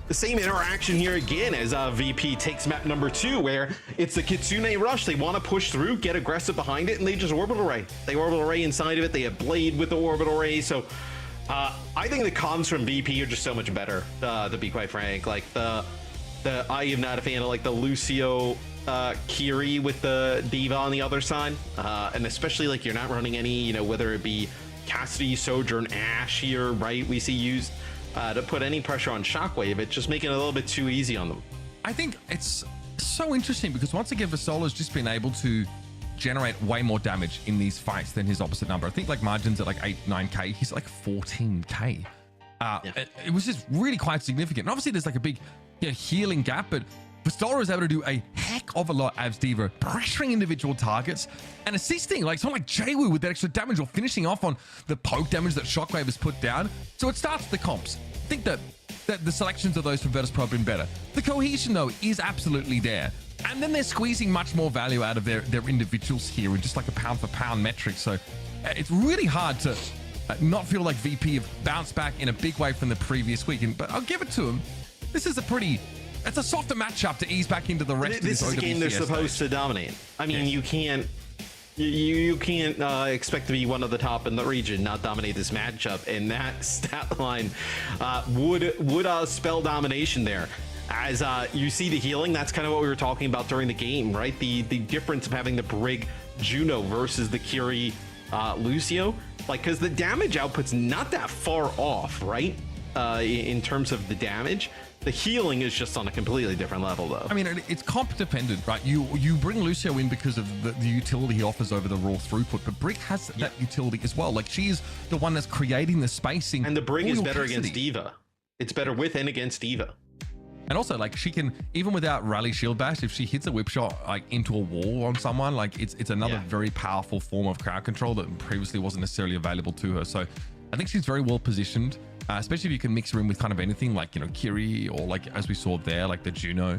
The same interaction here again as VP takes map number 2, where it's the Kitsune rush. They want to push through, get aggressive behind it, and they just orbital array. They orbital array inside of it. They have Blade with the orbital array. So I think the cons from VP are just so much better, to be quite frank. Like I am not a fan of like the Lucio Kiri with the Diva on the other side, and especially like you're not running any, you know, whether it be Cassidy, Sojourn, Ashe here, right? We see used to put any pressure on Shockwave. It's just making it a little bit too easy on them. I think it's so interesting because once again, Vasola's just been able to generate way more damage in these fights than his opposite number. I think like Margin's at like 8-9k. He's at like 14k. It was just really quite significant. And obviously there's like a big healing gap, but Vastola is able to do a heck of a lot as Diva, pressuring individual targets and assisting like someone like Jwoo with that extra damage or finishing off on the poke damage that Shockwave has put down. So it starts the comps. I think that the selections of those from Virtus Pro have been better. The cohesion though is absolutely there. And then they're squeezing much more value out of their individuals here in just like a pound for pound metric. So it's really hard to not feel like VP have bounced back in a big way from the previous weekend, but I'll give it to them. This is it's a softer matchup to ease back into the rest of this is a game they're supposed to dominate. I mean, you can't expect to be one of the top in the region, not dominate this matchup, and that stat line would spell domination there. As you see the healing, that's kind of what we were talking about during the game, right? The difference of having the Brig Juno versus the Kiri Lucio, like, because the damage output's not that far off, right? In terms of the damage. The healing is just on a completely different level, though. I mean, it's comp dependent, right? You bring Lucio in because of the utility he offers over the raw throughput, but Brig has that utility as well. Like, she's the one that's creating the spacing. And the Brig is better against Diva. It's better with and against Diva. And also, like, she can, even without Rally Shield Bash, if she hits a whip shot like into a wall on someone, like it's another very powerful form of crowd control that previously wasn't necessarily available to her. So I think she's very well positioned. Especially if you can mix her in with kind of anything like, you know, Kiri or like, as we saw there, like the Juno,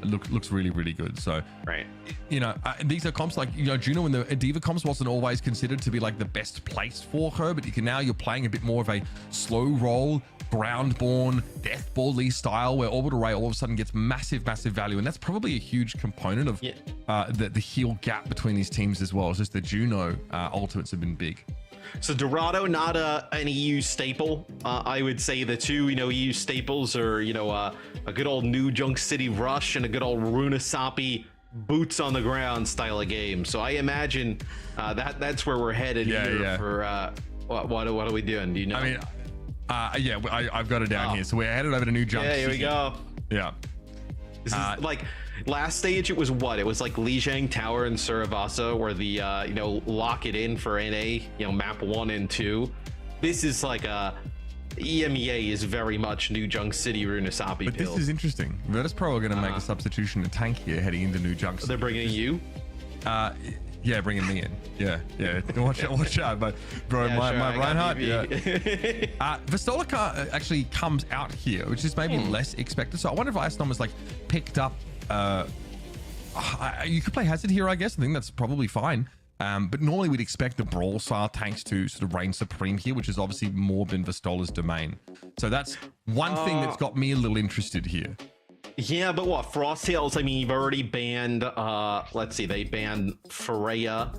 looks really, really good. So, right. You know, these are comps like, you know, Juno and the Diva comps wasn't always considered to be like the best place for her, but you're playing a bit more of a slow roll, ground-born, death ball-y style where Orbital Ray all of a sudden gets massive value. And that's probably a huge component of the heal gap between these teams as well. It's just the Juno ultimates have been big. So Dorado, not an EU staple. I would say the two, you know, EU staples are, you know, a good old New Junk City Rush and a good old Runasapi boots on the ground style of game. So I imagine that's where we're headed for what are we doing? Do you know? I mean, I've got it down here. So we're headed over to New Junk City. Here we go. Yeah. This is like last stage. It was what? It was like Lijiang Tower and Suravasa, where the you know, lock it in for NA. You know, map 1 and 2. This is like EMEA is very much New Junk City Runasapi. But this is interesting. Virtus Pro are going to make a substitution to tank here heading into New Junk City. They're bringing you. Yeah, bringing me in. Yeah. Watch out, but bro, my Reinhardt. Vistolica actually comes out here, which is maybe less expected. So I wonder if Icenom was like picked up. You could play Hazard here, I guess. I think that's probably fine. But normally we'd expect the brawl style tanks to sort of reign supreme here, which has obviously more been Vistola's domain. So that's one thing that's got me a little interested here. Yeah, but what, Frosttails? I mean, you've already banned, let's see, they banned Freya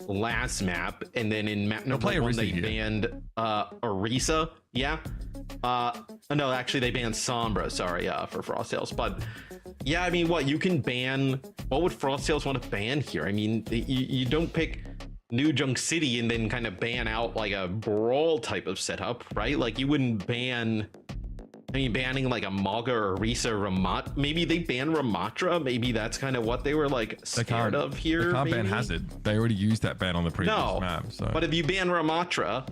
last map, and then in map number 1 they banned Orisa. Yeah. No, actually they banned Sombra, sorry, for Frosttails. But yeah, I mean, what, you can ban, what would Frosttails want to ban here? I mean, you don't pick New Junk City and then kind of ban out like a brawl type of setup, right? Like you wouldn't ban, I mean, banning like a Maga or Risa Ramat. Maybe they ban Ramatra. Maybe that's kind of what they were like scared of here. They can't maybe? ban Hazard. They already used that ban on the previous map. So. But if you ban Ramatra,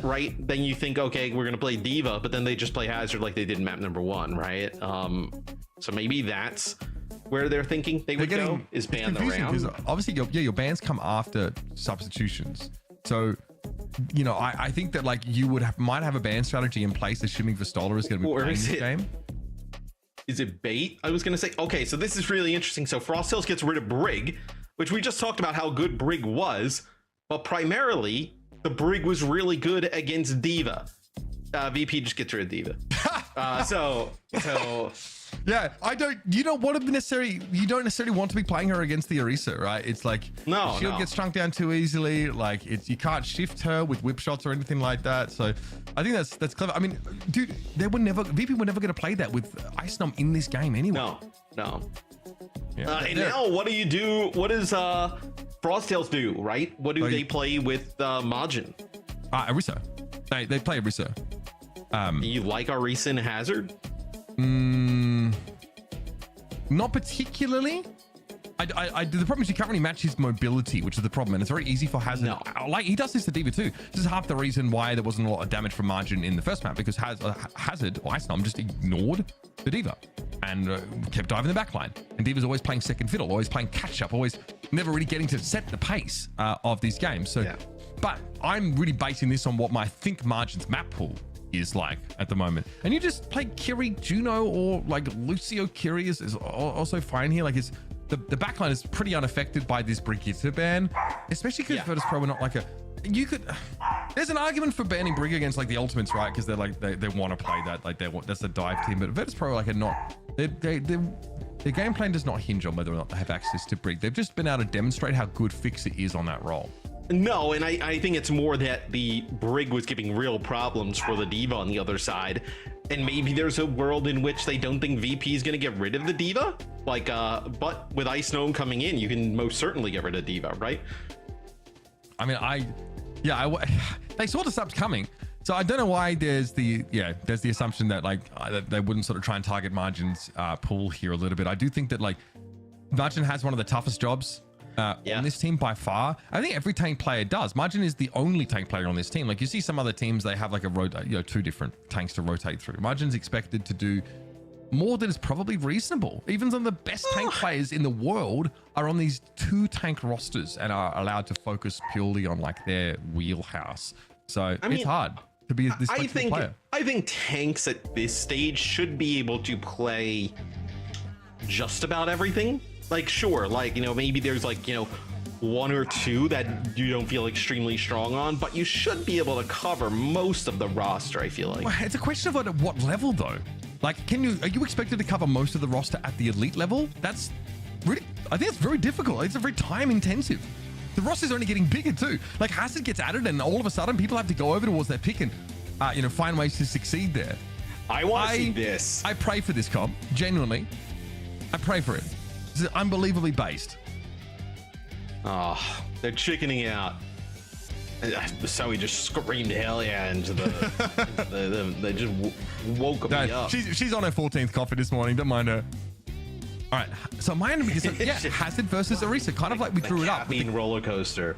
right, then you think, okay, we're gonna play Diva, but then they just play Hazard like they did in map number 1, right? So maybe that's where they're thinking they would go, is ban the round. Obviously, your bans come after substitutions. So, you know, I think that like you might have a ban strategy in place, assuming Vistola is going to be playing this game. Is it bait? I was going to say, okay, so this is really interesting. So Frosttails gets rid of Brig, which we just talked about how good Brig was, but primarily the Brig was really good against Diva. VP just gets rid of Diva. So yeah, you don't necessarily want to be playing her against the Orisa, right? It's like the shield gets shrunk down too easily. Like you can't shift her with whip shots or anything like that. So I think that's clever. I mean, dude, VP were never going to play that with Ice Nom in this game anyway. No. Yeah. And now what do you do? What does Frosttails do, right? What do they play with Majin? Orisa. They play Orisa. You like Orisa and Hazard? Not particularly. The problem is you can't really match his mobility, which is the problem, and it's very easy for Hazard. Like he does this to Diva too. This is half the reason why there wasn't a lot of damage from Margin in the first map, because Hazard or Ice Nom just ignored the Diva and kept diving the backline. And Diva's always playing second fiddle, always playing catch up, always never really getting to set the pace of these games. So, but I'm really basing this on what I think Margin's map pool is like at the moment, and you just play Kiri Juno or like Lucio Kiri is also fine here. Like it's the backline is pretty unaffected by this Brigitte ban, especially because Virtus Pro are not like there's an argument for banning Brig against like the Ultimates, right? Because they're like they want to play that, like that's a dive team, but Virtus Pro like are not, their game plan does not hinge on whether or not they have access to Brig. They've just been able to demonstrate how good Fixer is on that role. No, and I think it's more that the Brig was giving real problems for the Diva on the other side, and maybe there's a world in which they don't think VP is going to get rid of the Diva. Like, but with Ice Gnome coming in, you can most certainly get rid of Diva, right? I mean, they saw the subs coming, so I don't know why there's the assumption that like they wouldn't sort of try and target Margin's pool here a little bit. I do think that like Margin has one of the toughest jobs on this team by far. I think every tank player does. Margin is the only tank player on this team. Like you see some other teams, they have like a two different tanks to rotate through. Margin's expected to do more than is probably reasonable. Even some of the best tank players in the world are on these 2 tank rosters and are allowed to focus purely on like their wheelhouse. So it's hard to be this flexible player. I think tanks at this stage should be able to play just about everything. Like, sure, like, you know, maybe there's like, you know, 1 or 2 that you don't feel extremely strong on, but you should be able to cover most of the roster, I feel like. Well, it's a question of at what level though. Like, are you expected to cover most of the roster at the elite level? That's really, I think it's very difficult. It's very time intensive. The roster's only getting bigger too. Like Hazard gets added and all of a sudden people have to go over towards their pick and, you know, find ways to succeed there. I want to see this. I pray for this comp, genuinely. I pray for it. This is unbelievably based. Oh, they're chickening out. So he just screamed hell yeah into they just woke me up. She's on her 14th coffee this morning. Don't mind her. All right. So my enemy is Hazard versus Orisa, kind of like we drew it up. Caffeine roller coaster.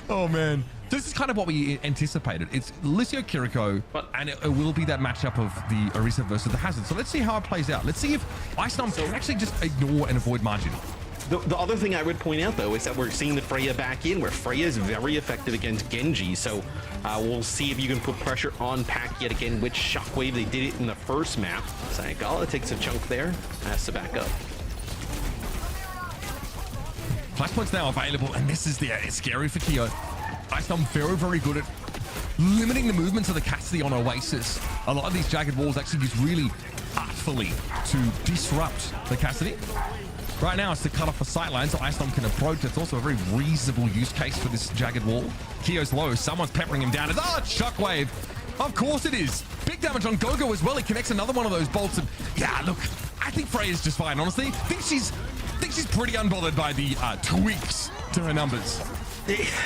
Oh man. This is kind of what we anticipated. It's Lucio Kiriko, and it will be that matchup of the Orisa versus the Hazard. So let's see how it plays out. Let's see if Ice Nom can actually just ignore and avoid Margin. The other thing I would point out, though, is that we're seeing the Freya back in, where Freya is very effective against Genji. So we'll see if you can put pressure on Pac yet again with Shockwave. They did it in the first map. Sayagala takes a chunk there, has to back up. Flashpoint's now available, and this is it's scary for Keo. Ice Nom very, very good at limiting the movements of the Cassidy on Oasis. A lot of these jagged walls actually used really artfully to disrupt the Cassidy. Right now, it's to cut off the sightline so Ice Nom can approach. It's also a very reasonable use case for this jagged wall. Keo's low. Someone's peppering him down. It's Shockwave. Of course it is. Big damage on Gogo as well. He connects another one of those bolts. And yeah, look, I think Freya's just fine, honestly. I think she's pretty unbothered by the tweaks to her numbers.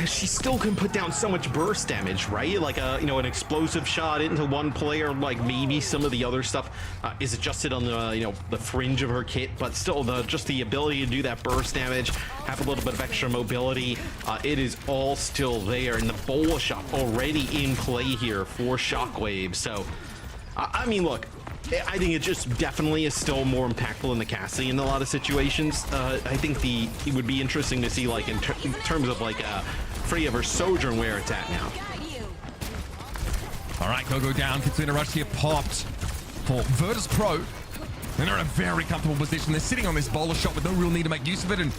She still can put down so much burst damage, right? Like an explosive shot into one player, like maybe some of the other stuff is adjusted on the the fringe of her kit, but still just the ability to do that burst damage, have a little bit of extra mobility, it is all still there. And the bola shot already in play here for Shockwave. So I mean, look, I think it just definitely is still more impactful in the Cassidy in a lot of situations. I think it would be interesting to see, like, in terms of, like, Freya versus Sojourn where it's at now. All right, go down. Kitsune Rush here popped for Virtus Pro. And they're in a very comfortable position. They're sitting on this bowler shot with no real need to make use of it. And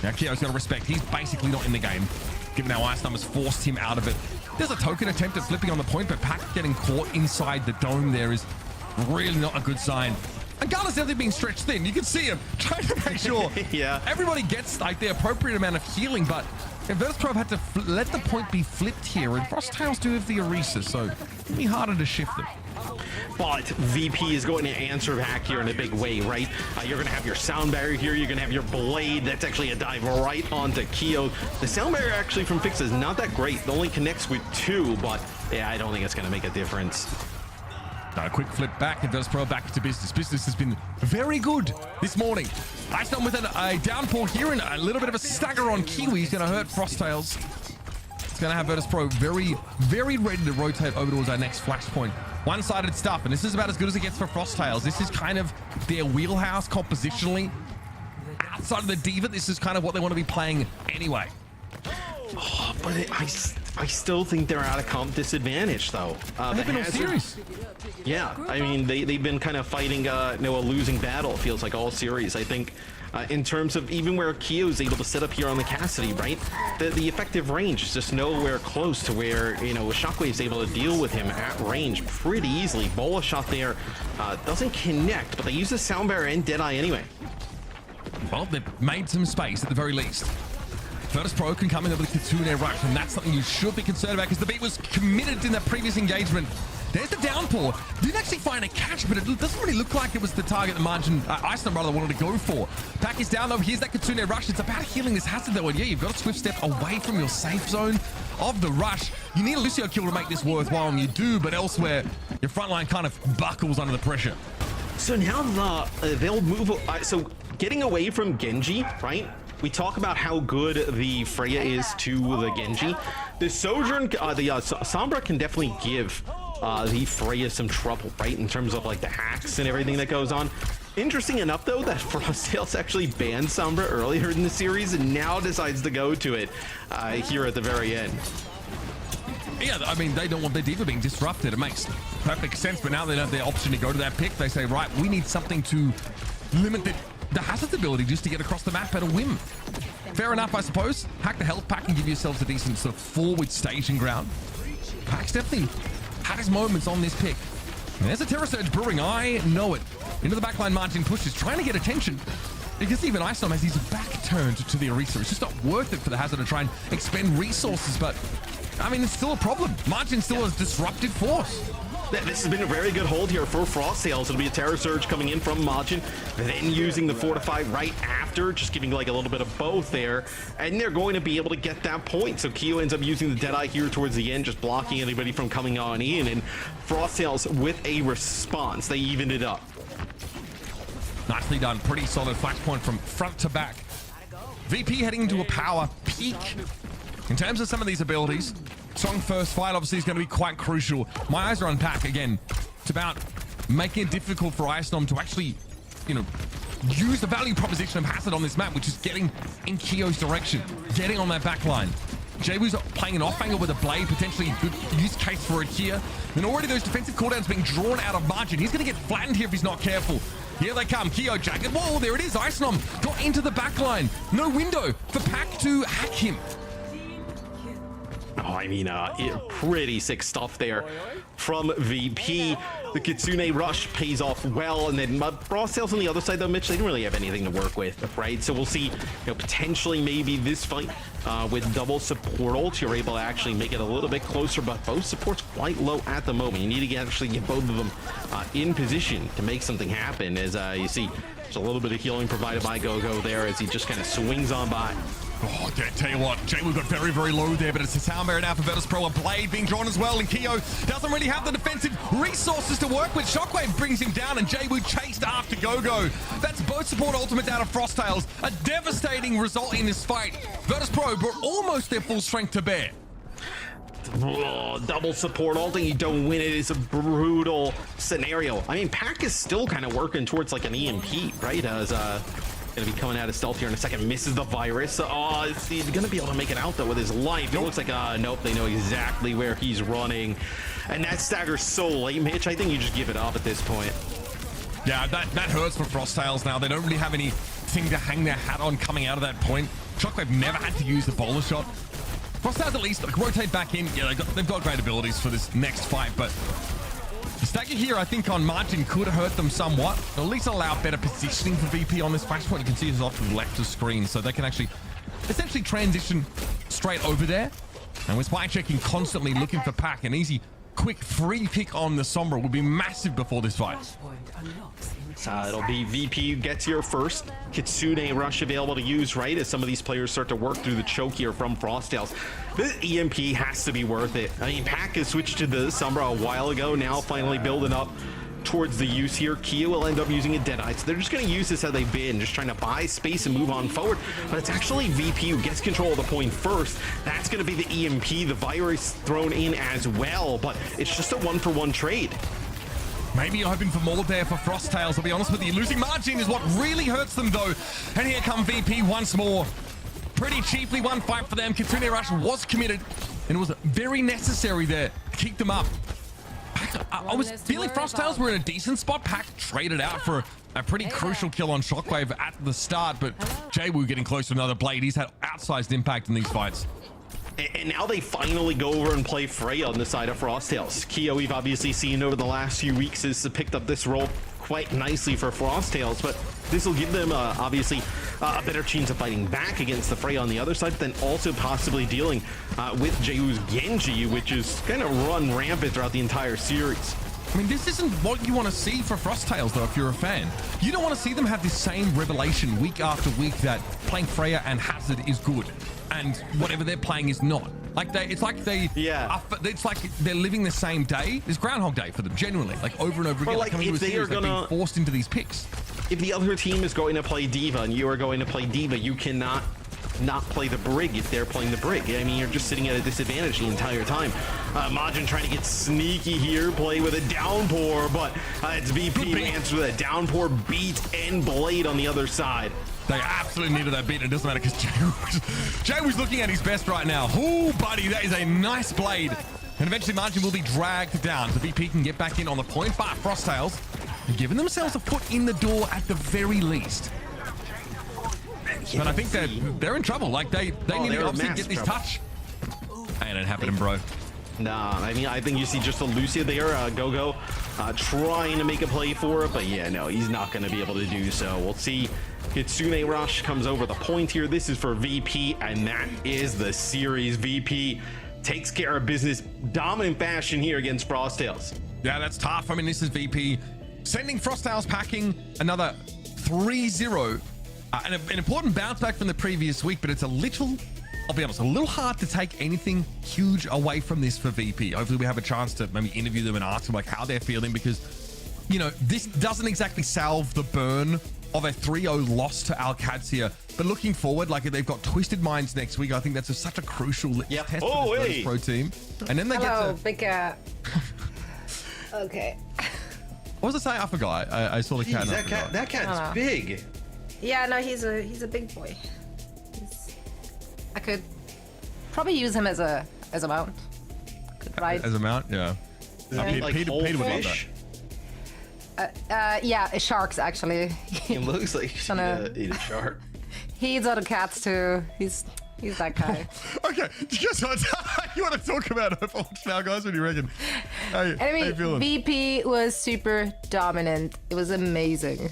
now Kyo's got to respect. He's basically not in the game, given how Ice Numbers forced him out of it. There's a token attempt at flipping on the point, but Pac getting caught inside the dome there is really not a good sign. And Gala's definitely being stretched thin. You can see him trying to make sure everybody gets like the appropriate amount of healing, but Virtus Pro had to let the point be flipped here, and Frost Tails do have the Orisa, so it'll be harder to shift them. But VP is going to answer back here in a big way, right? You're going to have your sound barrier here. You're going to have your blade. That's actually a dive right onto Kyo. The sound barrier actually from Fix is not that great. It only connects with 2, but yeah, I don't think it's going to make a difference. A quick flip back, and Virtus Pro back to business. Business has been very good this morning. Ice Storm with a downpour here and a little bit of a stagger on Kiwi. He's going to hurt Frost Tails. It's going to have Virtus Pro very, very ready to rotate over towards our next flashpoint. One-sided stuff, and this is about as good as it gets for Frost Tails. This is kind of their wheelhouse compositionally. Outside of the Diva, this is kind of what they want to be playing anyway. Oh, but I still think they're at a comp disadvantage, though. They've been all series. Yeah, I mean, they've been kind of fighting a losing battle, it feels like, all series. I think in terms of even where Kyo's able to sit up here on the Cassidy, right? The effective range is just nowhere close to where, Shockwave's able to deal with him at range pretty easily. Bola shot there doesn't connect, but they use the sound barrier and Deadeye anyway. Well, they've made some space at the very least. Virtus Pro can come in with a Kitsune Rush, and that's something you should be concerned about because the beat was committed in that previous engagement. There's the downpour. Didn't actually find a catch, but it doesn't really look like it was the target the margin Ice rather wanted to go for. Pack is down though. Here's that Kitsune Rush. It's about healing this hazard though, and yeah, you've got a swift step away from your safe zone of the rush. You need a Lucio kill to make this worthwhile, and you do, but elsewhere, your front line kind of buckles under the pressure. So now they'll move. So getting away from Genji, right? We talk about how good the Freya is to the Genji. The Sojourn, the Sombra can definitely give the Freya some trouble, right? In terms of like the hacks and everything that goes on. Interesting enough, though, that Frost Tails actually banned Sombra earlier in the series and now decides to go to it here at the very end. Yeah, I mean, they don't want their Diva being disrupted. It makes perfect sense, but now they have the option to go to that pick. They say, right, we need something to limit the hazard's ability just to get across the map at a whim. Fair enough, I suppose. Hack the health pack and give yourselves a decent sort of forward staging ground. Pack's definitely had his moments on this pick. And there's a Terror Surge brewing, I know it. Into the backline margin pushes, trying to get attention. Because even Icestorm has his back turned to the Orisa. It's just not worth it for the hazard to try and expend resources, but I mean, it's still a problem. Margin still a disruptive force. This has been a very good hold here for Frost Tails. It'll be a Terror Surge coming in from Majin, then using the Fortify right after, just giving like a little bit of both there, and they're going to be able to get that point. So Kyo ends up using the Deadeye here towards the end, just blocking anybody from coming on in, and Frost Tails with a response. They evened it up. Nicely done. Pretty solid flashpoint from front to back. VP heading into a power peak. In terms of some of these abilities, strong first fight obviously is going to be quite crucial. My eyes are on Pack again. It's about making it difficult for Icestorm to actually, use the value proposition of Hazard on this map, which is getting in Kyo's direction, getting on that back line. Jaewoo's playing an off angle with a blade, potentially a good use case for it here. And already those defensive cooldowns being drawn out of margin. He's going to get flattened here if he's not careful. Here they come, Kyo jagged. Whoa, there it is. Icestorm got into the back line. No window for Pack to hack him. Oh, I mean, pretty sick stuff there from VP. The Kitsune Rush pays off well, and then Frost Tails on the other side, though, Mitch, they didn't really have anything to work with, right? So we'll see, potentially maybe this fight with double support ult, you're able to actually make it a little bit closer, but both supports quite low at the moment. You need to actually get both of them in position to make something happen, as you see, there's a little bit of healing provided by Gogo there as he just kind of swings on by. Oh, tell you what, Jay, we've got very, very low there, but it's a sound barrier now for Virtus Pro. A blade being drawn as well, and Keo doesn't really have the defensive resources to work with. Shockwave brings him down, and Jay Wu chased after Gogo. That's both support ultimate down of Frosttails. A devastating result in this fight. Virtus Pro brought almost their full strength to bear. Oh, double support ulting, you don't win it is a brutal scenario. I mean, Pack is still kind of working towards like an EMP, right? As gonna be coming out of stealth here in a second, misses the virus. Oh, he's gonna be able to make it out though with his life. It looks like nope, they know exactly where he's running, and that stagger's so late, Mitch. I think you just give it up at this point. Yeah, that hurts for Frosttails now. They don't really have anything to hang their hat on coming out of that point. Shockwave never had to use the bowler shot. Frosttails at least like, rotate back in. Yeah, they've got great abilities for this next fight, but the stagger here, I think, on margin could hurt them somewhat. At least allow better positioning for VP on this flashpoint. You can see it's off to the left of screen, so they can actually essentially transition straight over there. And with spy checking constantly looking for Pack, an easy, quick free pick on the Sombra would be massive before this fight. It'll be VP who gets here first. Kitsune Rush available to use, right, as some of these players start to work through the choke here from Frosttails. The EMP has to be worth it. I mean, Pack has switched to the Sombra a while ago, now finally building up towards the use here. Kia will end up using a Deadeye, so they're just going to use this how they've been, just trying to buy space and move on forward. But it's actually VP who gets control of the point first. That's going to be the EMP, the virus thrown in as well, but it's just a one-for-one trade. Maybe you're hoping for more there for Frosttails. I'll be honest with you. Losing margin is what really hurts them, though. And here come VP once more. Pretty cheaply, one fight for them. Kitsune Rush was committed, and it was very necessary there to keep them up. I was feeling Frosttails were in a decent spot. Pack traded out for a pretty crucial kill on Shockwave at the start, but Jay Wu getting close to another blade. He's had outsized impact in these fights. And now they finally go over and play Freya on the side of Frosttails. Keo, we've obviously seen over the last few weeks, has picked up this role quite nicely for Frosttails, but this will give them obviously a better chance of fighting back against the Freya on the other side, but then also possibly dealing with Jeyu's Genji, which is kind of run rampant throughout the entire series. I mean, this isn't what you want to see for Frosttails, though, if you're a fan. You don't want to see them have this same revelation week after week that playing Freya and Hazard is good, and whatever they're playing is not. Like it's like they're living the same day. It's Groundhog Day for them, genuinely, like over and over again. Like coming to a series, they're being forced into these picks. If the other team is going to play Diva and you are going to play Diva, you cannot not play the Brig if they're playing the Brig. I mean, you're just sitting at a disadvantage the entire time. Majin trying to get sneaky here, play with a downpour, but it's VP who answers with a downpour, beat, and blade on the other side. They absolutely needed that beat, and it doesn't matter because Jay was looking at his best right now. Oh, buddy, that is a nice blade. And eventually Margin will be dragged down. So VP can get back in on the point, but Frosttails have given themselves a foot in the door at the very least. But I think they're in trouble. Like they need to obviously get this touch. Ain't it happening, bro. Nah, I mean, I think you see just a Lucia there, Gogo trying to make a play for it, but yeah, no, he's not going to be able to do so. We'll see. Kitsune Rush comes over the point here. This is for VP, and that is the series. VP takes care of business, dominant fashion here against Frosttails. Yeah, that's tough. I mean, this is VP sending Frosttails packing another 3-0. An important bounce back from the previous week, but it's a little, I'll be honest, a little hard to take anything huge away from this for VP. Hopefully we have a chance to maybe interview them and ask them like how they're feeling, because, you know, this doesn't exactly salve the burn of a 3-0 loss to Alcadzia. But looking forward, like they've got Twisted Minds next week. I think that's such a crucial test for this pro team. And then they get to... big cat. Okay. What was I saying? I forgot. I saw the cat. That cat's big. Yeah, no, he's a big boy. I could probably use him as a mount. Could ride. As a mount, yeah. Peter would love that. Yeah, sharks actually. He looks like he's gonna eat a shark. He eats other cats too. He's that guy. Okay, guess what? You want to talk about Overwatch now, guys? What do you reckon? Hey, I mean, how you feeling? VP was super dominant. It was amazing.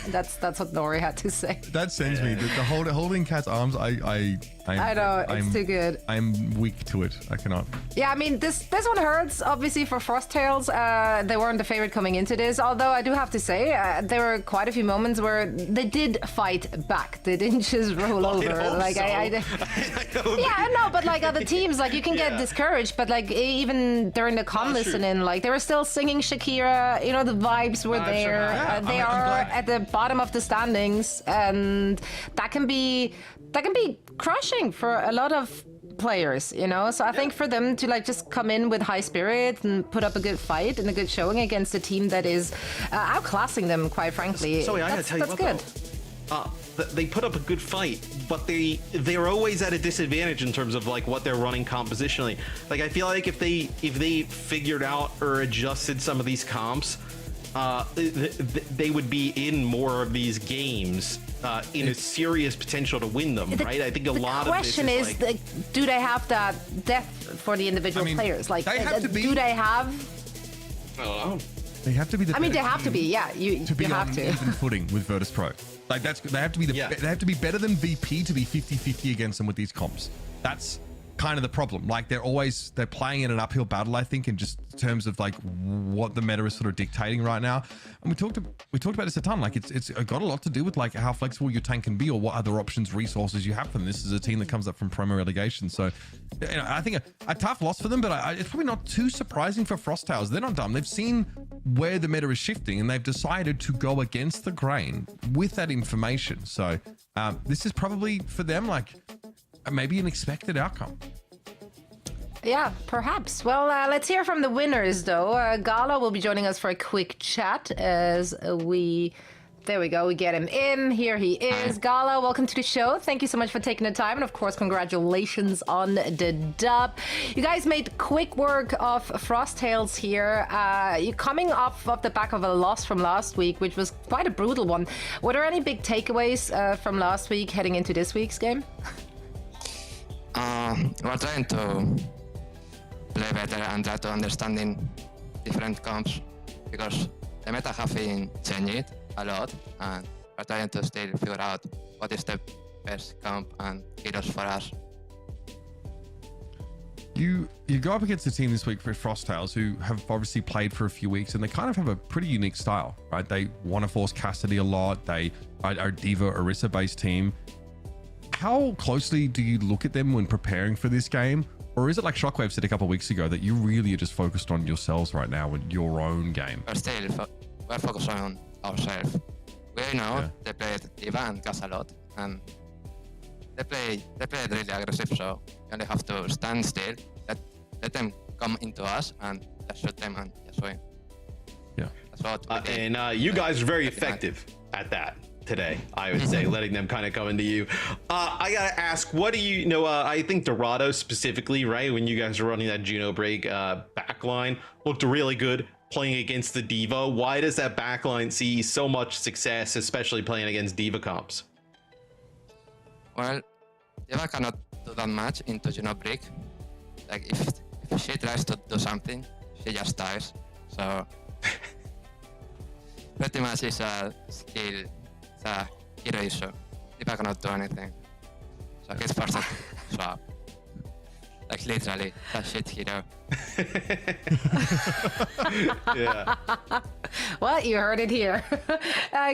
That's what Nori had to say. That sends me. The holding Cat's arms, I I know, it's too good. I'm weak to it. I cannot. Yeah, I mean, this one hurts, obviously, for Frosttails. They weren't the favorite coming into this, although I do have to say, there were quite a few moments where they did fight back. They didn't just roll over. Like, I know, but like other teams, like you can get discouraged, but like even during the con listening, like they were still singing Shakira, you know, the vibes were there. Yeah, they are at the bottom of the standings, and that can be crushing for a lot of players, you know. So I think for them to like just come in with high spirit and put up a good fight and a good showing against a team that is outclassing them, quite frankly, I gotta tell you that's what, good. They put up a good fight, but they're always at a disadvantage in terms of like what they're running compositionally. Like I feel like if they figured out or adjusted some of these comps, they would be in more of these games in a serious potential to win them, right? I think a lot of this is the question is, do they have that depth for the individual players? Like, they have to be, do they have? I don't know. They have to be. I mean, they have to be. Yeah, you be have on to. even footing with Virtus Pro. Like they have to be they have to be better than VP to be 50-50 against them with these comps. That's kind of the problem. Like they're playing in an uphill battle, I think, in just terms of like what the meta is sort of dictating right now. And we talked about this a ton. Like it's got a lot to do with like how flexible your tank can be or what other options, resources you have for them. This is a team that comes up from promo relegation, so you know, I think a tough loss for them, but it's probably not too surprising for Frosttails. They're not dumb. They've seen where the meta is shifting and they've decided to go against the grain with that information. So this is probably for them like maybe an expected outcome. Yeah, perhaps. Well, let's hear from the winners, though. Gala will be joining us for a quick chat as we... There we go. We get him in. Here he is. Gala, welcome to the show. Thank you so much for taking the time. And, of course, congratulations on the dub. You guys made quick work of Frosttails here. You're coming off of the back of a loss from last week, which was quite a brutal one. Were there any big takeaways from last week heading into this week's game? We're trying to play better and try to understanding different comps because the meta have been changed a lot and we're trying to still figure out what is the best comp and heroes for us. You go up against a team this week for Frosttails who have obviously played for a few weeks and they kind of have a pretty unique style, right? They want to force Cassidy a lot. They are a Diva Orisa based team. How closely do you look at them when preparing for this game? Or is it like Shockwave said a couple of weeks ago that you really are just focused on yourselves right now with your own game? We're focused on ourselves. We know they play Diva and Cass a lot, and they play really aggressive, so you only have to stand still, let them come into us, and just shoot them and just win. Yeah. That's what we did. And you guys are very effective at that today, I would say, letting them kind of come into you. I gotta ask, what do you know? I think Dorado specifically, right? When you guys are running that Juno break backline, looked really good playing against the Diva. Why does that backline see so much success, especially playing against Diva comps? Well, Diva cannot do that much into Juno break. Like if she tries to do something, she just dies. So pretty much it's a skill. It's a hero issue. Diva cannot do anything. So he's forced to swap. Like literally, that shit hero. Yeah. Well, you heard it here.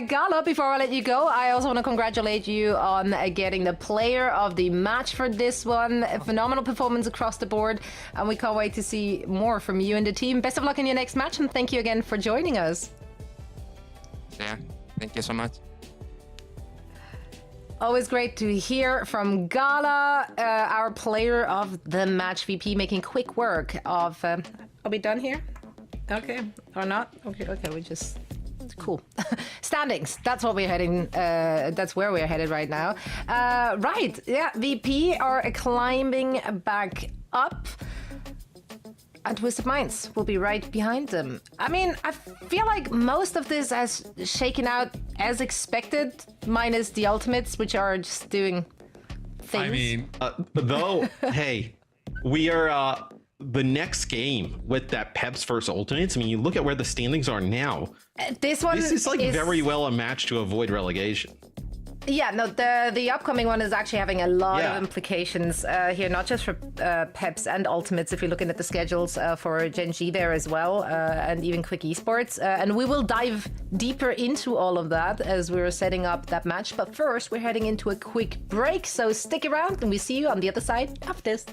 Gala, before I let you go, I also want to congratulate you on getting the player of the match for this one. A phenomenal performance across the board, and we can't wait to see more from you and the team. Best of luck in your next match, and thank you again for joining us. Yeah, thank you so much. Always great to hear from Gala, our player of the match, VP, making quick work of... are we done here? Okay, or not? Okay, we just... Cool. Standings, that's what we're heading, that's where we're headed right now. Right, yeah, VP are climbing back up. And Twisted Minds will be right behind them. I mean, I feel like most of this has shaken out as expected, minus the ultimates, which are just doing things. I mean, though, hey, we are the next game with that Peps versus ultimates. I mean, you look at where the standings are now. This one is like very well a match to avoid relegation. Yeah, no, the upcoming one is actually having a lot of implications here, not just for Peps and Ultimates, if you're looking at the schedules for Gen G there as well, and even Quick Esports. And we will dive deeper into all of that as we're setting up that match. But first, we're heading into a quick break, so stick around and we see you on the other side of this.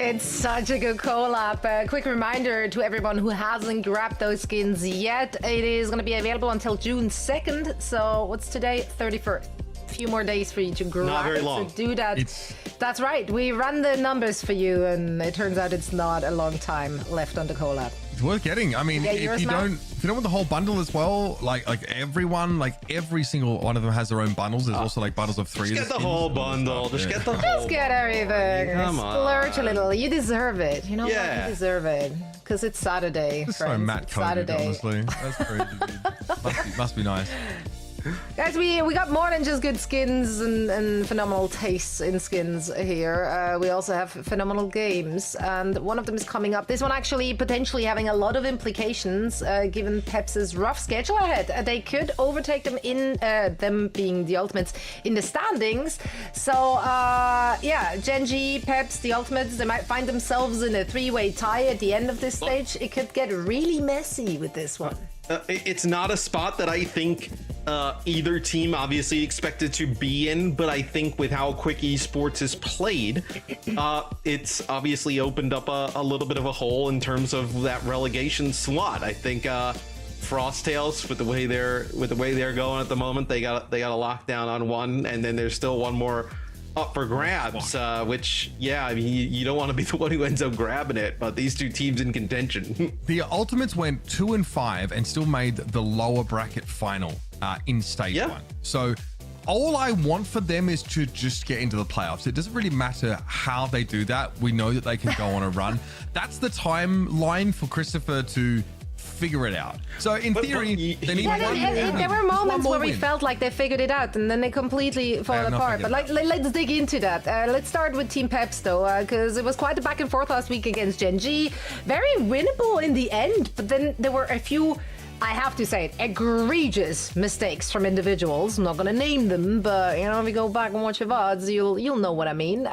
It's such a good collab. Quick reminder to everyone who hasn't grabbed those skins yet. It is going to be available until June 2nd. So what's today? 31st. A few more days for you to grab Not very it. long. So do that. That's right. We ran the numbers for you, and it turns out it's not a long time left on the collab. It's worth getting. I mean, if you don't want the whole bundle as well, like everyone, like every single one of them has their own bundles. There's also like bundles of 3. Just get the whole bundle. Just get the whole. Just get everything. Come on. Splurge a little. You deserve it. You know what? You deserve it. Because it's Saturday. It's so Matt Cody, honestly. That's crazy, dude. Must be nice. Guys, we got more than just good skins and phenomenal tastes in skins here. We also have phenomenal games, and one of them is coming up. This one actually potentially having a lot of implications given Peps' rough schedule ahead. They could overtake them in them being the Ultimates in the standings. So yeah, Genji, Peps, the Ultimates, they might find themselves in a 3-way tie at the end of this stage. It could get really messy with this one. It's not a spot that I think either team obviously expected to be in, but I think with how quick Esports is played, it's obviously opened up a little bit of a hole in terms of that relegation slot. I think Frosttails, with the way they're going at the moment, they got a lockdown on one, and then there's still one more up for grabs, which, yeah, I mean, you don't want to be the one who ends up grabbing it, but these two teams in contention. The Ultimates went 2-5 and still made the lower bracket final in stage 1. So all I want for them is to just get into the playoffs. It doesn't really matter how they do that. We know that they can go on a run. That's the timeline for Christopher to figure it out. So in theory, they need one more win. There were moments where we felt like they figured it out, and then they completely fall apart. But let's dig into that. Let's start with Team Peps though, because it was quite a back and forth last week against Genji. Very winnable in the end, but then there were a few, I have to say it, egregious mistakes from individuals. I'm not going to name them, but you know, if you go back and watch the VODs, you'll know what I mean.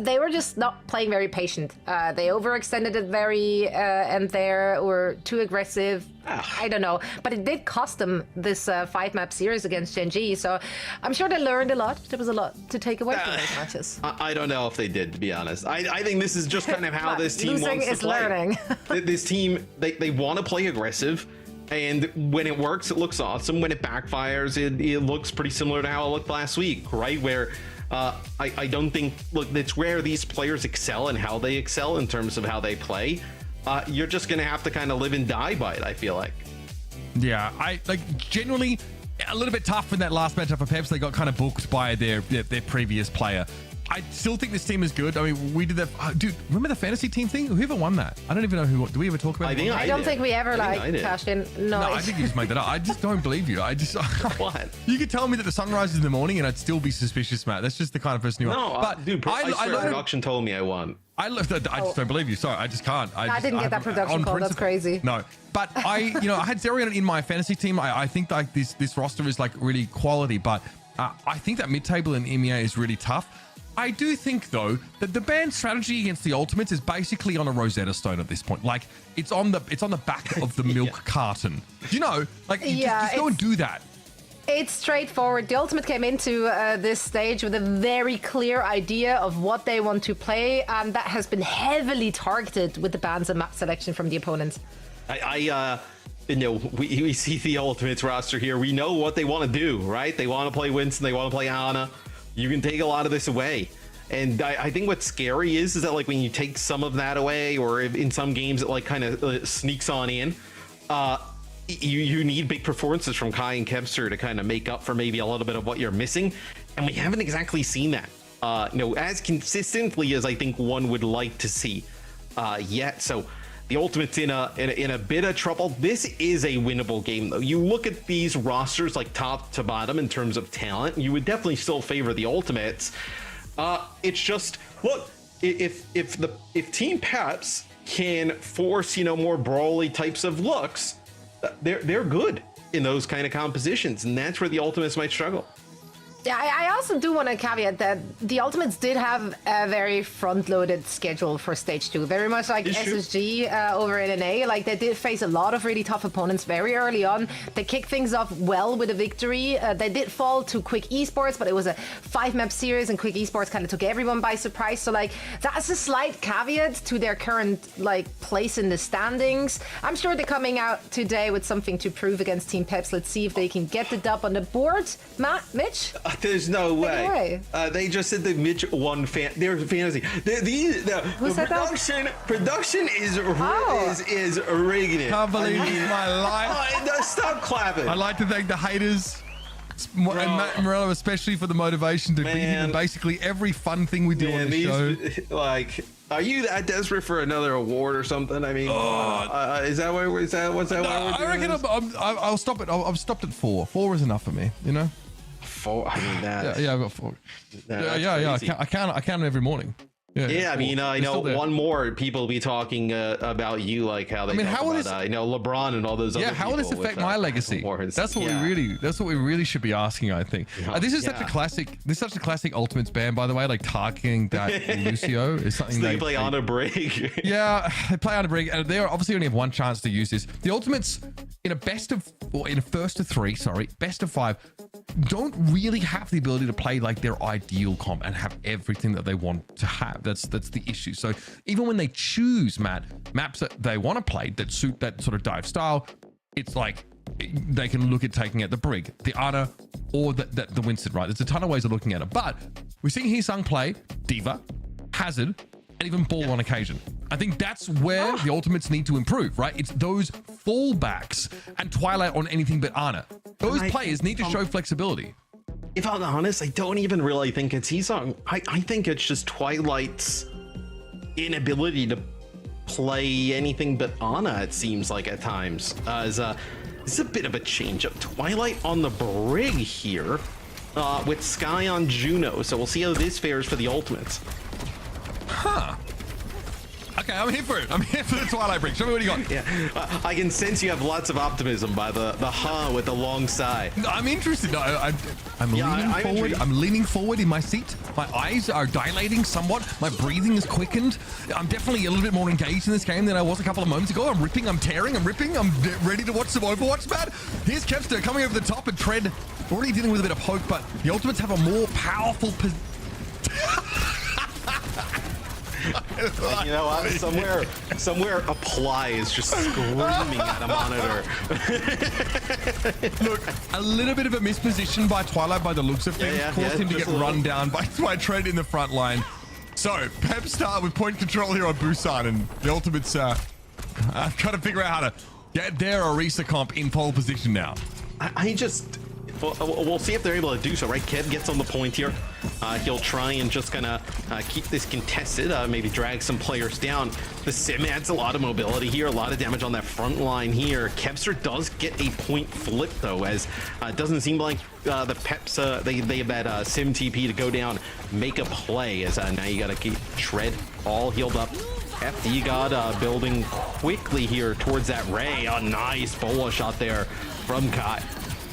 They were just not playing very patient. They overextended it and there were too aggressive. I don't know, but it did cost them this 5-map series against Genji. So I'm sure they learned a lot. There was a lot to take away from those matches. I don't know if they did, to be honest. I think this is just kind of how this team wants to play. Learning. This team, they want to play aggressive. And when it works, it looks awesome. When it backfires, it looks pretty similar to how it looked last week, right? Where I don't think, look, it's where these players excel and how they excel in terms of how they play. You're just going to have to kind of live and die by it, I feel like. Yeah, I like genuinely a little bit tough in that last matchup for Peps. They got kind of booked by their previous player. I still think this team is good. I mean, we did that. Dude, remember the fantasy team thing? Whoever won that? I don't even know who. Do we ever talk about it? I don't think we ever cashed in. No, I think you just made that up. I just don't believe you. What? You could tell me that the sun rises in the morning and I'd still be suspicious, Matt. That's just the kind of person you are. No, but dude, I swear production told me I won. I just don't believe you. Sorry, I just can't. I didn't get that production call. That's crazy. No, but I had Zerion in my fantasy team. I think like this roster is like really quality, but I think that mid-table in EMEA is really tough. I do think though that the ban strategy against the Ultimates is basically on a Rosetta Stone at this point. Like it's on the back of the milk carton. You know, like just go and do that. It's straightforward. The Ultimate came into this stage with a very clear idea of what they want to play, and that has been heavily targeted with the bans and map selection from the opponents. You know, we see the Ultimates roster here. We know what they want to do, right? They want to play Winston. They want to play Ana. You can take a lot of this away. And I think what's scary is that like when you take some of that away, or in some games it like kind of sneaks on in, you need big performances from Kai and Kevster to kind of make up for maybe a little bit of what you're missing. And we haven't exactly seen that, you know, as consistently as I think one would like to see yet. So the Ultimate's in a bit of trouble. This is a winnable game, though. You look at these rosters, like top to bottom, in terms of talent, you would definitely still favor the Ultimates. It's just, look, if Team Peps can force, you know, more brawly types of looks, they're good in those kind of compositions, and that's where the Ultimates might struggle. Yeah, I also do want to caveat that the Ultimates did have a very front-loaded schedule for Stage 2, very much like SSG over in NA. Like, they did face a lot of really tough opponents very early on. They kicked things off well with a victory. They did fall to Quick Esports, but it was a 5-map series, and Quick Esports kind of took everyone by surprise. So, like, that's a slight caveat to their current, like, place in the standings. I'm sure they're coming out today with something to prove against Team Peps. Let's see if they can get the dub on the board. Mitch? There's no way. They just said the Mitch won their fantasy. The production is rigging it. Can't believe my life. Stop clapping. I'd like to thank the haters and Matt and Morello especially for the motivation to be here in basically every fun thing we do on the show. Like, are you that desperate for another award or something? I mean, is that why? What's that? Why I reckon I'll stop it. I've stopped at 4. 4 is enough for me. You know. 4. I mean that. Yeah, I've got 4. Yeah. I count every morning. Yeah, I mean, one more people will be talking about you, like how they talk about, LeBron and all those other people. How will this affect my legacy? That's what we really should be asking, I think. This is such a classic. This is such a classic Ultimates ban, by the way. Like targeting that Lucio is something they play on a break. Yeah, they play on a break, and they obviously only have one chance to use this. The Ultimates in a best of 5, don't really have the ability to play like their ideal comp and have everything that they want to have. That's the issue. So even when they choose maps that they want to play that suit that sort of dive style, it's like they can look at taking out the Brig, the Ana, or the Winston, right? There's a ton of ways of looking at it. But we're seeing Hee-Sung play Diva, Hazard, and even Ball on occasion. I think that's where the Ultimates need to improve, right? It's those fallbacks and Twilight on anything but Ana. Those players need to show flexibility. If I'm honest, I don't even really think it's Hee-Sung. I think it's just Twilight's inability to play anything but Ana, it seems like at times. This is a bit of a change up. Twilight on the Brig here with Sky on Juno. So we'll see how this fares for the Ultimates. Huh. Okay, I'm here for it. I'm here for the Twilight Brig. Show me what you got. Yeah, I can sense you have lots of optimism by the with the long sigh. I'm interested. I'm leaning forward. Intrigued. I'm leaning forward in my seat. My eyes are dilating somewhat. My breathing is quickened. I'm definitely a little bit more engaged in this game than I was a couple of moments ago. I'm ripping. I'm tearing. I'm ripping. I'm ready to watch some Overwatch, man. Here's Kepster coming over the top and Tread already dealing with a bit of poke, but the Ultimates have a more powerful you know what? Somewhere Apply is just screaming at a monitor. Look, a little bit of a misposition by Twilight by the looks of things caused him to get run down by Trent in the front line. So, Peps start with point control here on Busan, and the Ultimates trying to figure out how to get their Orisa comp in pole position now. We'll see if they're able to do so, right? Kev gets on the point here. He'll try and just kind of keep this contested, maybe drag some players down. The Sim adds a lot of mobility here, a lot of damage on that front line here. Kevster does get a point flip, though, as it doesn't seem like the Peps, they have that Sim TP to go down, make a play, as now you got to keep Tread all healed up. FD God building quickly here towards that Ray. A nice bola shot there from Kai.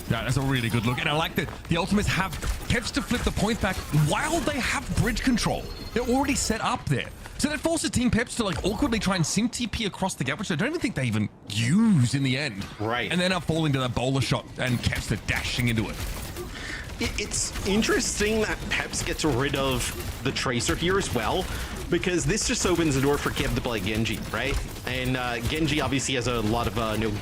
Yeah, that's a really good look. And I like that the Ultimates have Peps to flip the point back while they have bridge control. They're already set up there. So that forces Team Peps to like awkwardly try and sim TP across the gap, which I don't even think they even use in the end. Right. And then I fall into that bowler shot and Kepster dashing into it. It's interesting that Peps gets rid of the Tracer here as well, because this just opens the door for Kev to play Genji, right? And Genji obviously has a lot of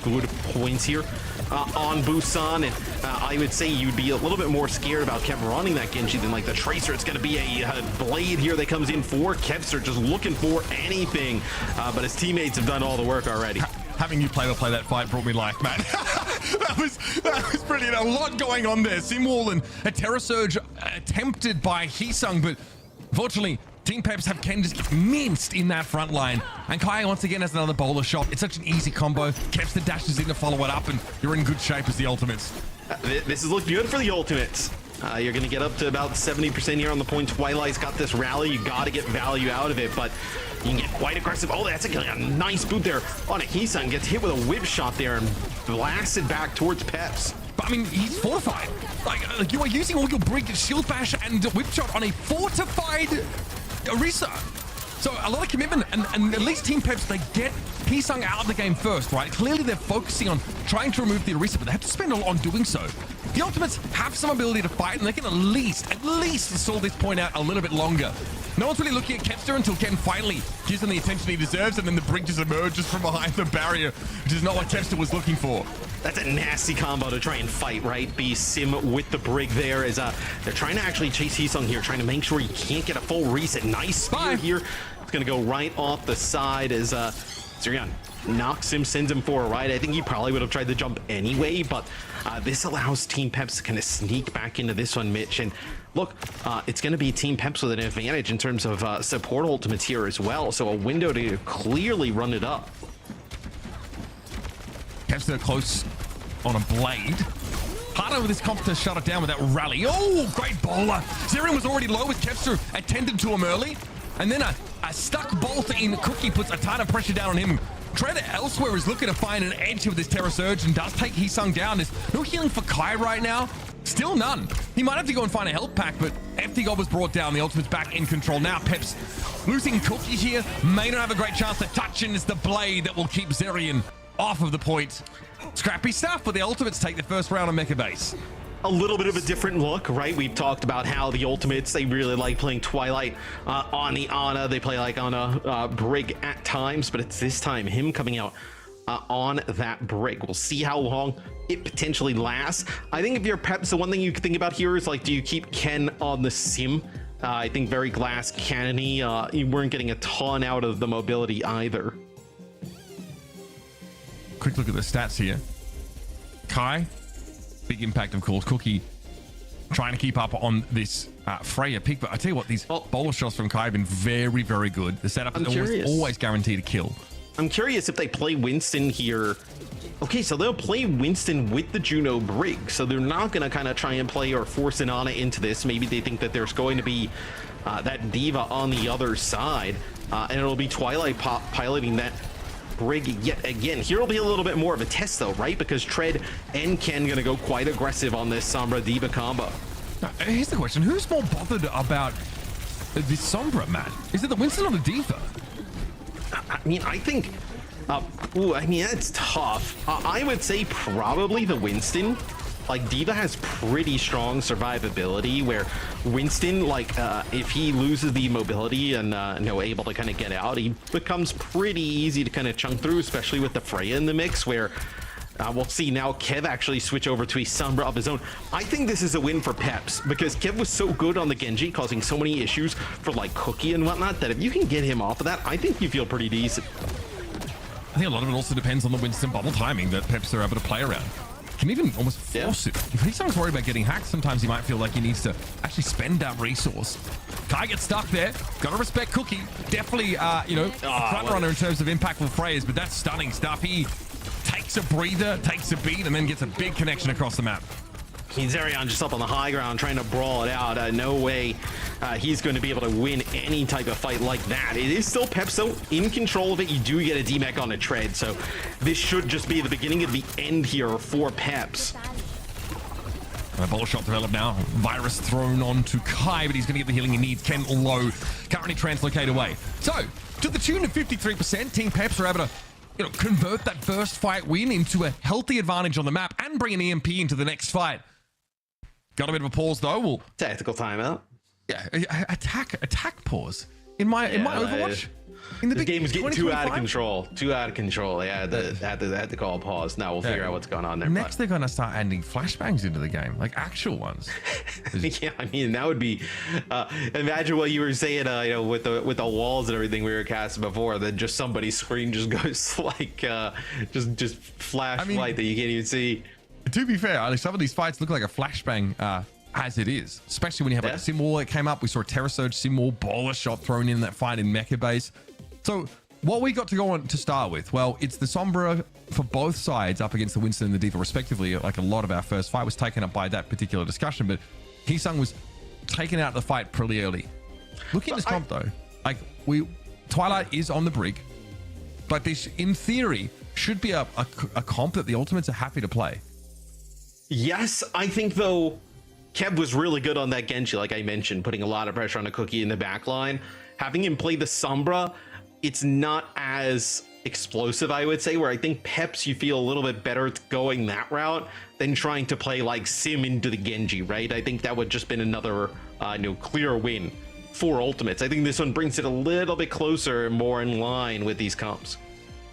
good points here on Busan, and I would say you'd be a little bit more scared about Kev running that Genji than like the Tracer. It's going to be a blade here that comes in for Kepster, just looking for anything, but his teammates have done all the work already. Having you play that fight brought me life, man. that was brilliant. A lot going on there. Simwall and a Terror Surge attempted by Hee-Sung, but unfortunately, Team Peps have Ken just get minced in that front line. And Kai once again has another bowler shot. It's such an easy combo. Kepster dashes in to follow it up, and you're in good shape as the Ultimates. This is looking good for the Ultimates. You're going to get up to about 70% here on the point. Twilight's got this rally. You got to get value out of it, but you can get quite aggressive. Oh, that's a nice boot there on a Hee-Sung. Gets hit with a whip shot there and blasted back towards Peps. I mean, he's fortified. Like you are using all your Brig, Shield Bash, and Whip Shot on a fortified Orisa. So a lot of commitment, and at least Team Peps, they get Hisung out of the game first, right? Clearly they're focusing on trying to remove the Orisa, but they have to spend a lot on doing so. The Ultimates have some ability to fight, and they can at least stall this point out a little bit longer. No one's really looking at Kepster until Ken finally gives him the attention he deserves, and then the Brig just emerges from behind the barrier, which is not what Kepster was looking for. That's a nasty combo to try and fight, right? Be Sim with the Brig there as they're trying to actually chase Hisung here, trying to make sure he can't get a full reset. Nice spear here. It's going to go right off the side as Zerion knocks him, sends him for a ride. I think he probably would have tried the jump anyway, but this allows Team Peps to kind of sneak back into this one, Mitch. And look, it's going to be Team Peps with an advantage in terms of support ultimates here as well. So a window to clearly run it up. Kepster close on a blade. Harder with this comp to shut it down with that rally. Oh, great bowler. Zerion was already low with Kepster attended to him early. And then a stuck bolt in Cookie puts a ton of pressure down on him. Treader elsewhere is looking to find an edge with this Terror Surge and does take Hisung down. There's no healing for Kai right now. Still none. He might have to go and find a health pack, but FT God was brought down. The Ultimate's back in control. Now Peps losing Cookie here. May not have a great chance to touch in. It's the blade that will keep Zerion off of the point. Scrappy stuff, but the Ultimates take the first round on Mecha Base. A little bit of a different look, right? We've talked about how the Ultimates, they really like playing Twilight on the Ana. They play like on a Brig at times, but it's this time him coming out on that Brig. We'll see how long it potentially lasts. I think if you're Peps, the one thing you can think about here is like, do you keep Ken on the Sim? I think very glass cannony. You weren't getting a ton out of the mobility either. Quick look at the stats here. Kai, big impact, of course. Cookie trying to keep up on this Freya pick, but I tell you what, these bowler shots from Kai have been very, very good. The setup is always guaranteed a kill. I'm curious if they play Winston here. Okay, so they'll play Winston with the Juno Brig, so they're not going to kind of try and play or force an Ana into this. Maybe they think that there's going to be that Diva on the other side, and it'll be Twilight piloting that Brig yet again. Here will be a little bit more of a test though, right? Because Tread and Ken gonna go quite aggressive on this Sombra Diva combo. Now, here's the question: who's more bothered about this Sombra, Matt? Is it the Winston or the Diva? I mean, I think. I mean, it's tough. I would say probably the Winston. Like, Diva has pretty strong survivability, where Winston, like, if he loses the mobility and, able to kind of get out, he becomes pretty easy to kind of chunk through, especially with the Freya in the mix, where we'll see now Kev actually switch over to a Sombra of his own. I think this is a win for Peps, because Kev was so good on the Genji, causing so many issues for, like, Cookie and whatnot, that if you can get him off of that, I think you feel pretty decent. I think a lot of it also depends on the Winston bubble timing that Peps are able to play around. Can even almost force it. If he's always worried about getting hacked, sometimes he might feel like he needs to actually spend that resource. Kai gets stuck there. Gotta respect Cookie. Definitely, front runner in terms of impactful frays, but that's stunning stuff. He takes a breather, takes a beat, and then gets a big connection across the map. I mean, Zerion just up on the high ground trying to brawl it out. No way he's going to be able to win any type of fight like that. It is still Peps, though, in control of it. You do get a DMAC on a Tread, so this should just be the beginning of the end here for Peps. A ball shot developed now. Virus thrown onto Kai, but he's going to get the healing he needs. Ken low. Currently translocate away. So, to the tune of 53%, Team Peps are able to convert that first fight win into a healthy advantage on the map and bring an EMP into the next fight. Got a bit of a pause though. We'll tactical timeout. Yeah, attack pause. In my Overwatch. The game is getting too out of control. Yeah, had to call a pause. Now we'll figure out what's going on there. Next, they're gonna start adding flashbangs into the game, like actual ones. Yeah, I mean that would be. Imagine what you were saying, with the walls and everything we were casting before. Then just somebody's screen just goes like just flash light that you can't even see. To be fair, some of these fights look like a flashbang as it is, especially when you have like a sim wall that came up. We saw a Terror Surge sim wall, bowler shot thrown in that fight in Mecha Base. So what we got to go on to start with, well, it's the Sombra for both sides up against the Winston and the Diva respectively. Like a lot of our first fight was taken up by that particular discussion, but Hisung was taken out of the fight pretty early. Looking at this comp though, like Twilight is on the Brig, but this in theory should be a comp that the Ultimates are happy to play. Yes, I think though Kev was really good on that Genji, like I mentioned, putting a lot of pressure on a Cookie in the back line. Having him play the Sombra, it's not as explosive, I would say, where I think Peps, you feel a little bit better going that route than trying to play like Sim into the Genji, right? I think that would just been another clear win for Ultimates. I think this one brings it a little bit closer and more in line with these comps.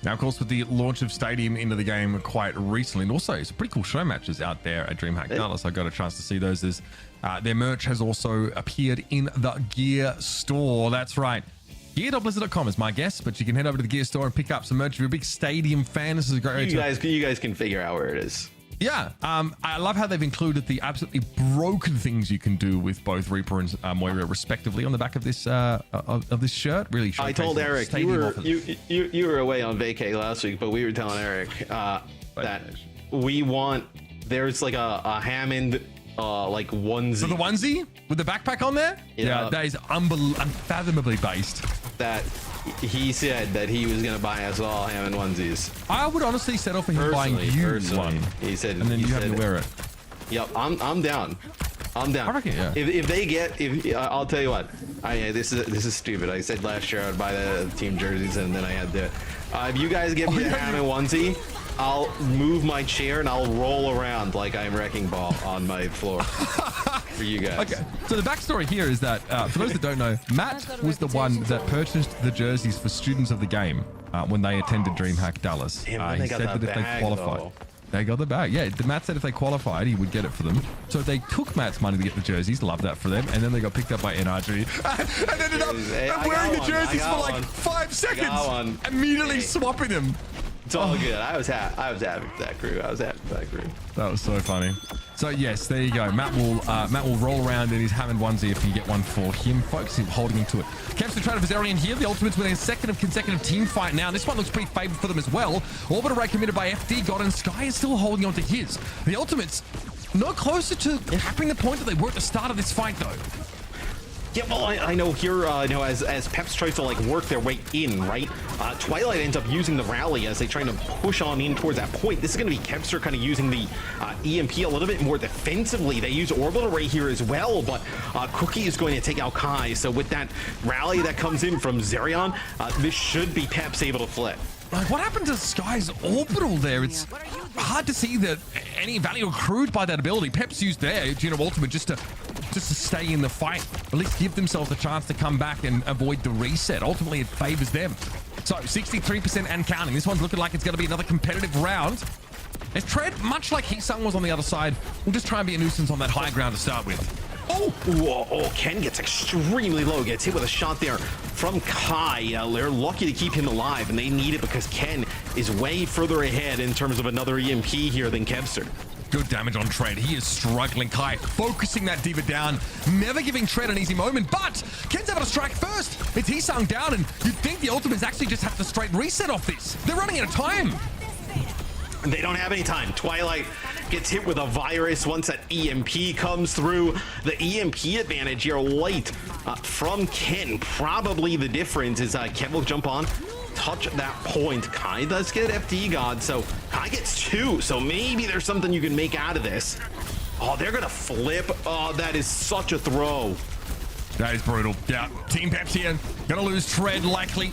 Now, of course, with the launch of Stadium into the game quite recently, and also some pretty cool show matches out there at DreamHack Dallas. I got a chance to see those. Their merch has also appeared in the Gear Store. That's right. Gear.blizzard.com is my guess, but you can head over to the Gear Store and pick up some merch. If you're a big Stadium fan, this is a great way to... You guys can figure out where it is. Yeah, I love how they've included the absolutely broken things you can do with both Reaper and Moira, respectively, on the back of this shirt. Really, I told Eric you were away on vacay last week, but we were telling Eric that we want there's like a Hammond like onesie. So the onesie with the backpack on there? Yeah, that is unfathomably based. That he said that he was going to buy us all Hammond onesies. I would honestly settle for him buying you one. He said, and then you have to wear it. Yep, I'm down. I'm down. I reckon, yeah. If they get, I'll tell you what. This is stupid. I said last year I'd buy the team jerseys, and then I had to. If you guys give me the Hammond onesie, I'll move my chair and I'll roll around like I'm wrecking ball on my floor for you guys. Okay, so the backstory here is that for those that don't know, Matt was the one that purchased the jerseys for students of the game when they attended DreamHack Dallas. He said that if they qualified, they got the bag. Yeah, Matt said if they qualified, he would get it for them. So they took Matt's money to get the jerseys. Love that for them. And then they got picked up by NRG and ended up wearing the jerseys for like 5 seconds, immediately swapping them. It's all good. I was happy for that crew. That was so funny. So yes, there you go. Matt will roll around in his Hammond onesie if you get one for him. Folks, holding him to it. Keps the trade of Azarian here. The Ultimates winning a second of consecutive team fight now. This one looks pretty favored for them as well. Orbit array committed by FD. God, and Sky is still holding on to his. The Ultimates no closer to capping the point that they were at the start of this fight, though. Yeah, well, I know here, as Peps tries to like work their way in, right? Twilight ends up using the rally as they try to push on in towards that point. This is going to be Kepster kind of using the EMP a little bit more defensively. They use Orbital Array here as well, but Cookie is going to take out Kai. So with that rally that comes in from Zerion, this should be Peps able to flip. Like, what happened to Sky's orbital there? It's hard to see that any value accrued by that ability. Peps used their ultimate just to stay in the fight, at least give themselves a chance to come back and avoid the reset. Ultimately, it favors them. So 63% and counting. This one's looking like it's going to be another competitive round. As Tread, much like Heesung was on the other side, will just try and be a nuisance on that high ground to start with. Ken gets extremely low, gets hit with a shot there from Kai. They're lucky to keep him alive, and they need it because Ken is way further ahead in terms of another EMP here than Kevster. Good damage on Tread. He is struggling. Kai focusing that diva down, never giving Tread an easy moment, but Ken's able to strike first. It's Heesung down, and you'd think the Ultimates actually just have to straight reset off this. They're running out of time. They don't have any time. Twilight gets hit with a virus once that EMP comes through. The EMP advantage here late from Ken. Probably the difference is Ken will jump on, touch that point. Kai does get FD God, so Kai gets 2. So maybe there's something you can make out of this. Oh, they're gonna flip. Oh, that is such a throw. That is brutal. Yeah, Team Peps here. Gonna lose Tread likely.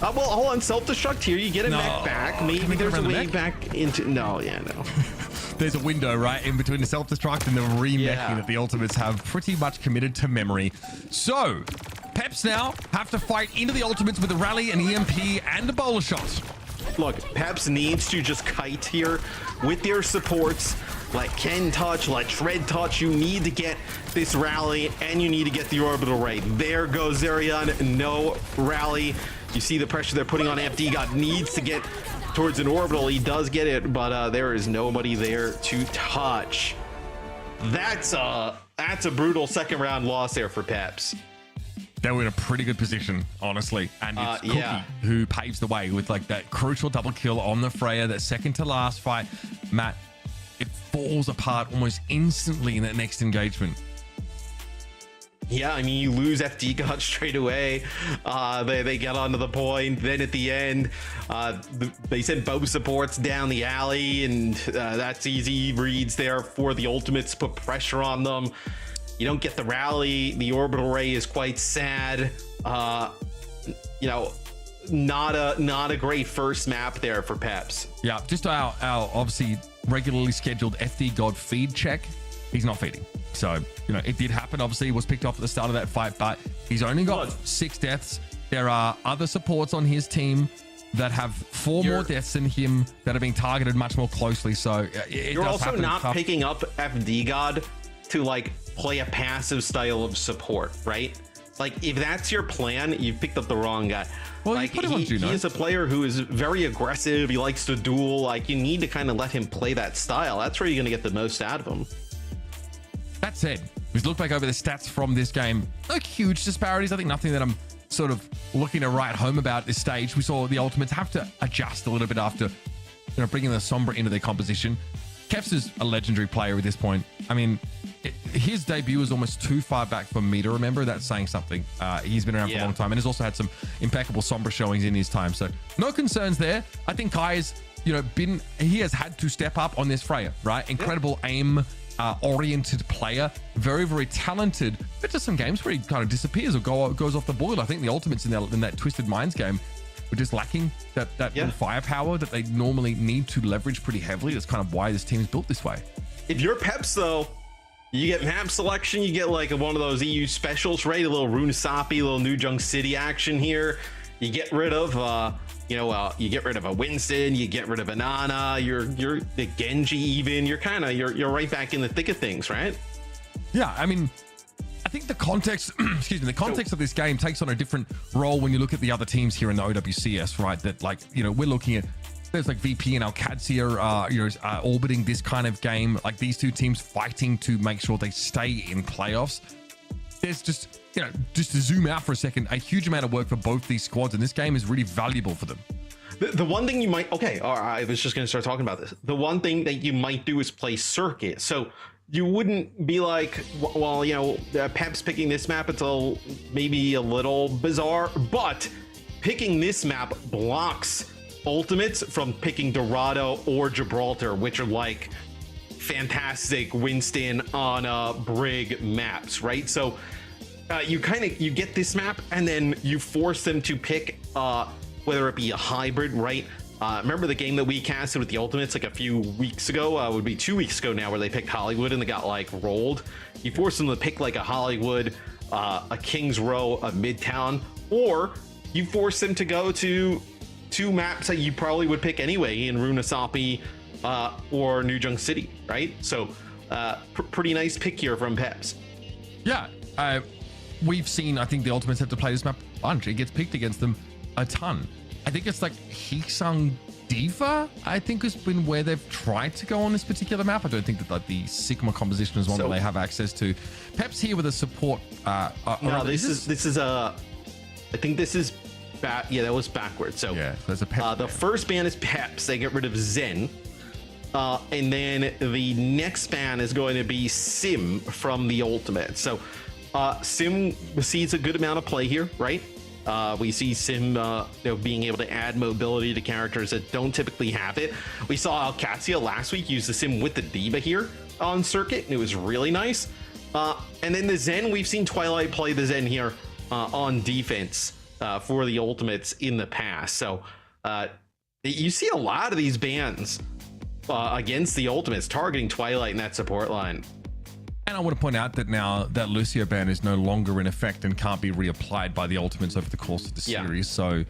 Well, hold on, self-destruct here. You get a mech back. Maybe there's a way back into... No. There's a window, right, in between the self-destruct and the remeching that the Ultimates have pretty much committed to memory. So, Peps now have to fight into the Ultimates with a rally, an EMP, and a bowler shot. Look, Peps needs to just kite here with their supports. Let Ken touch, let Tread touch. You need to get this rally, and you need to get the orbital ray. There goes Zerion. No rally. You see the pressure they're putting on FD. God needs to get towards an orbital. He does get it, but there is nobody there to touch. That's a brutal second round loss there for Peps. They were in a pretty good position, honestly. And it's Cookie who paves the way with like that crucial double kill on the Freya, that second to last fight. Matt, it falls apart almost instantly in that next engagement. Yeah, I mean, you lose FD God straight away. They get onto the point. Then at the end, they send both supports down the alley, and that's easy reads there for the ultimates, put pressure on them. You don't get the rally. The orbital ray is quite sad. You know, not a great first map there for Peps. Yeah, just our obviously regularly scheduled FD God feed check. He's not feeding. So, you know, it did happen. Obviously, he was picked off at the start of that fight, but he's only got 6 deaths. There are other supports on his team that have 4 more deaths than him that are being targeted much more closely. So you're also not picking up FD God to like play a passive style of support, right? Like, if that's your plan, you've picked up the wrong guy. Well, like, he is a player who is very aggressive. He likes to duel. Like, you need to kind of let him play that style. That's where you're going to get the most out of him. That said, we've looked back over the stats from this game. No huge disparities. I think nothing that I'm sort of looking to write home about this stage. We saw the Ultimates have to adjust a little bit after, you know, bringing the Sombra into their composition. Peps is a legendary player at this point. I mean, his debut was almost too far back for me to remember. That's saying something. He's been around for a long time and has also had some impeccable Sombra showings in his time. So no concerns there. I think Kai has, you know, he has had to step up on this Freya, right? Incredible aim oriented player, very, very talented, but just some games where he kind of disappears or goes off the boil. I think the Ultimates in that Twisted Minds game were just lacking that firepower that they normally need to leverage pretty heavily. That's kind of why this team is built this way. If you're Peps, though, you get map selection, you get like one of those EU specials, right? A little Runesapi, a little New Junk City action here. You get rid of you get rid of a Winston, you get rid of a Nana, you're the Genji even. You're right back in the thick of things, right? Yeah, I mean, I think the context, the context of this game takes on a different role when you look at the other teams here in the OWCS, right? That, like, you know, we're looking at, there's like VP and Alcadzia orbiting this kind of game, like these two teams fighting to make sure they stay in playoffs. There's just, you know, just to zoom out for a second, a huge amount of work for both these squads, and this game is really valuable for them. The one thing you might, I was just going to start talking about this. The one thing that you might do is play circuit. So you wouldn't be like, well, you know, Peps picking this map, it's maybe a little bizarre, but picking this map blocks Ultimates from picking Dorado or Gibraltar, which are like fantastic Winston on Brig maps, right? So you get this map and then you force them to pick whether it be a hybrid, right? Remember the game that we casted with the Ultimates like a few weeks ago? Would be 2 weeks ago now, where they picked Hollywood and they got like rolled. You force them to pick like a Hollywood, a Kings Row, a Midtown, or you force them to go to 2 maps that you probably would pick anyway in Runesapi or New Junk City, right? So pretty nice pick here from Peps. Yeah, we've seen, I think the Ultimates have to play this map a bunch. It gets picked against them a ton. I think it's like Hisang Diva, I think, has been where they've tried to go on this particular map. I don't think that like the Sigma composition is one that they have access to. Peps here with a support. No, this is I think this is yeah, that was backwards. So yeah, there's a Peps the first ban is Peps. They get rid of Zen. And then the next ban is going to be Sim from the Ultimate. So Sim sees a good amount of play here, right? We see Sim being able to add mobility to characters that don't typically have it. We saw Alcadzia last week use the Sim with the Diva here on circuit, and it was really nice. And then the Zen, we've seen Twilight play the Zen here on defense for the Ultimates in the past. So you see a lot of these bans against the Ultimates targeting Twilight in that support line. And I want to point out that now that Lucio ban is no longer in effect and can't be reapplied by the Ultimates over the course of the series. So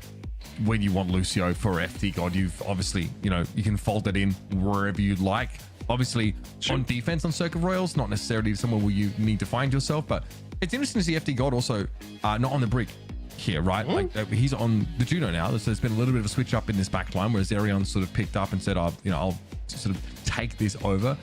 when you want Lucio for FD God, you've obviously, you know, you can fold that in wherever you'd like. Obviously on defense on Circuit Royals, not necessarily somewhere where you need to find yourself, but it's interesting to see FD God also not on the Brig here, right? Like he's on the Juno now. So there's been a little bit of a switch up in this back line, whereas Arion sort of picked up and said, I'll sort of take this over.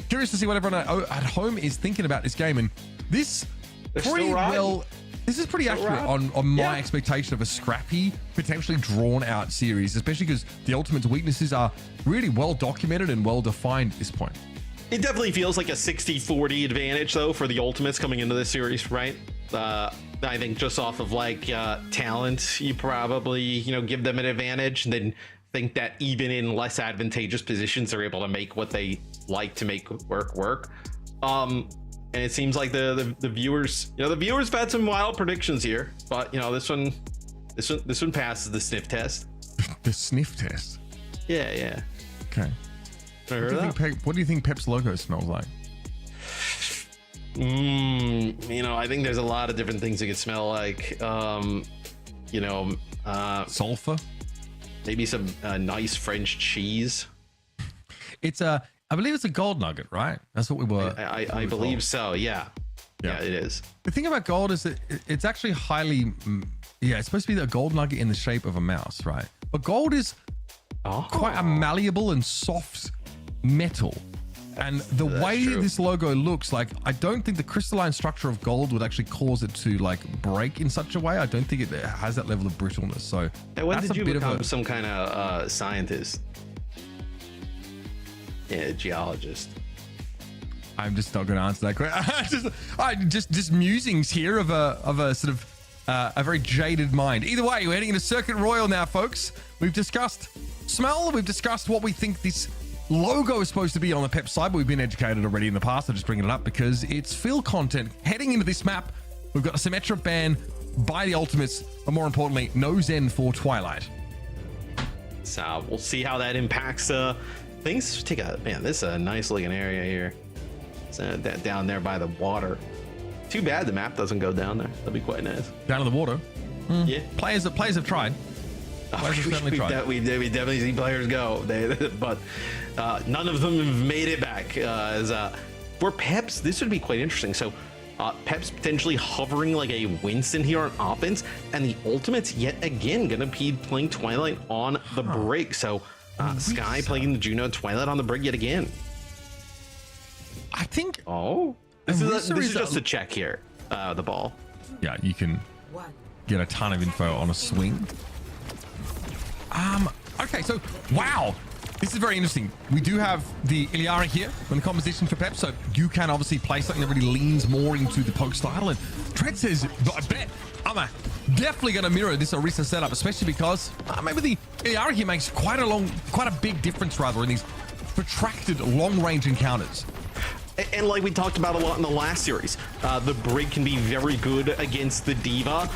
Curious to see what everyone at home is thinking about this game, and this is pretty accurate on my expectation of a scrappy, potentially drawn out series, especially because the Ultimate's weaknesses are really well documented and well defined at this point. It definitely feels like a 60-40 advantage though for the Ultimates coming into this series, right? I think just off of like talent, you probably give them an advantage, and then think that even in less advantageous positions, they're able to make what they like to make work. And it seems like the viewers, the viewers have had some wild predictions here, but this one passes the sniff test. The sniff test. Yeah. Okay. What do you think Peps logo smells like? I think there's a lot of different things it could smell like. Sulfur. Maybe some nice French cheese. I believe it's a gold nugget, right? That's what we were. I believe so. Yeah, it is. The thing about gold is that it's actually highly. It's supposed to be a gold nugget in the shape of a mouse, right? But gold is quite a malleable and soft metal. And the way this logo looks, like, I don't think the crystalline structure of gold would actually cause it to like break in such a way. I don't think it has that level of brittleness. So when did you become some kind of scientist? Yeah, geologist. I'm just not going to answer that question. just musings here of a sort of a very jaded mind. Either way, we're heading into Circuit Royal now, folks. We've discussed smell. We've discussed what we think this logo is supposed to be on the Pep side, but we've been educated already in the past. I'm just bringing it up because it's fill content. Heading into this map, we've got a symmetric ban by the Ultimates, but more importantly, no Zen for Twilight. So we'll see how that impacts things. This is a nice looking area here. It's down there by the water. Too bad the map doesn't go down there. That'd be quite nice. Down in the water. Yeah. Players have tried. We've definitely seen players go, but none of them have made it back. For Peps, this would be quite interesting. So Peps potentially hovering like a Winston here on offense, and the Ultimates yet again going to be playing Twilight on the break. So Sky playing the Juno, Twilight on the break yet again. I think. This is just a check here. The ball. Yeah, you can get a ton of info on a swing. Okay, so wow, this is very interesting. We do have the Iliara here in the composition for Pep, so you can obviously play something that really leans more into the poke style. And Tread says, I bet I'm definitely going to mirror this Orisa setup, especially because maybe the Iliara here makes quite a big difference rather in these protracted long-range encounters. And like we talked about a lot in the last series, the Brig can be very good against the Diva,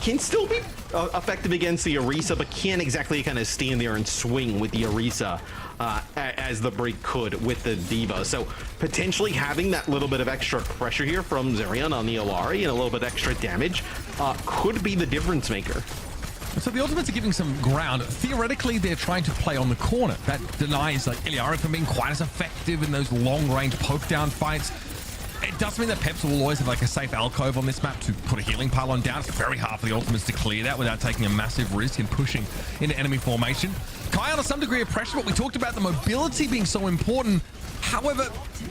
can still be effective against the Orisa, but can't exactly kind of stand there and swing with the Orisa as the Brig could with the Diva. So potentially having that little bit of extra pressure here from Zerion on the Alari and a little bit extra damage could be the difference maker. So the Ultimates are giving some ground. Theoretically, they're trying to play on the corner. That denies like Iliara from being quite as effective in those long-range poke-down fights. It does mean that Peps will always have like a safe alcove on this map to put a healing pylon down. It's very hard for the Ultimates to clear that without taking a massive risk and pushing into enemy formation. Kai under some degree of pressure, but we talked about the mobility being so important. However,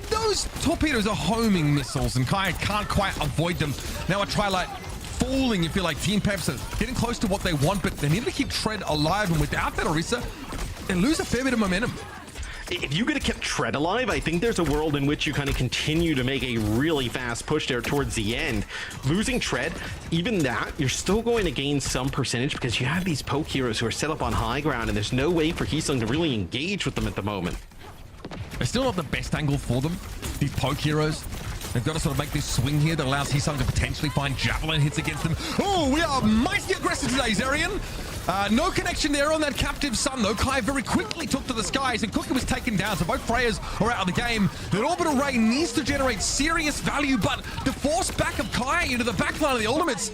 those torpedoes are homing missiles, and Kai can't quite avoid them. Now a Twilight falling, you feel like Team Peps are getting close to what they want, but they need to keep Tread alive, and without that Orisa, they lose a fair bit of momentum. If you could have kept Tread alive, I think there's a world in which you kind of continue to make a really fast push there towards the end. Losing Tread, even that, you're still going to gain some percentage because you have these poke heroes who are set up on high ground, and there's no way for Heesung to really engage with them at the moment. It's still not the best angle for them, these poke heroes. They've got to sort of make this swing here that allows Heesung to potentially find javelin hits against them. Oh, we are mighty aggressive today, Zerion. No connection there on that captive sun, though. Kai very quickly took to the skies, and Cookie was taken down, so both Freyas are out of the game. That orbital ray needs to generate serious value, but the force back of Kai into the backline of the Ultimates.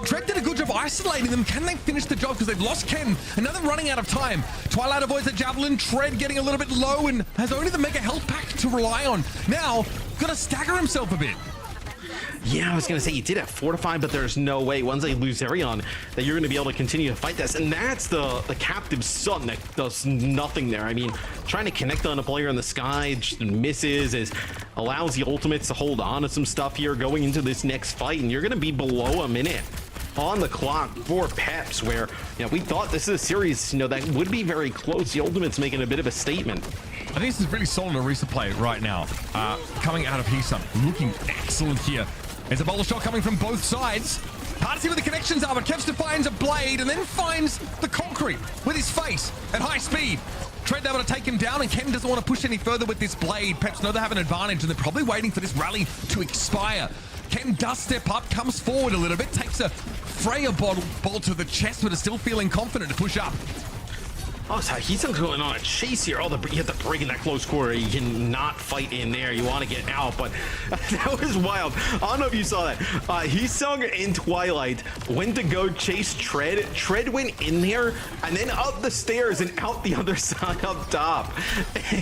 Tread did a good job isolating them. Can they finish the job? Because they've lost Ken. And now they're running out of time. Twilight avoids the javelin. Tread getting a little bit low and has only the mega health pack to rely on. Now, got to stagger himself a bit. Yeah, I was going to say, you did have Fortify, but there's no way, once they lose Zerion, that you're going to be able to continue to fight this. And that's the captive sun that does nothing there. I mean, trying to connect on a player in the sky just misses, allows the Ultimates to hold on to some stuff here going into this next fight, and you're going to be below a minute on the clock for Peps, where we thought this is a series that would be very close. The Ultimates making a bit of a statement. I think this is really solid Orisa play right now. Coming out of Heesung, looking excellent here. There's a bowl shot coming from both sides. Hard to see where the connections are, but Kevster finds a blade and then finds the concrete with his face at high speed. Tread able to take him down, and Ken doesn't want to push any further with this blade. Peps know they have an advantage, and they're probably waiting for this rally to expire. Ken does step up, comes forward a little bit, takes a Freya ball to the chest, but is still feeling confident to push up. Oh, so he's going on a chase here. Oh, you have to break in that close quarter. You cannot fight in there. You want to get out, but that was wild. I don't know if you saw that. Heesung in Twilight went to go chase Tread. Tread went in there and then up the stairs and out the other side up top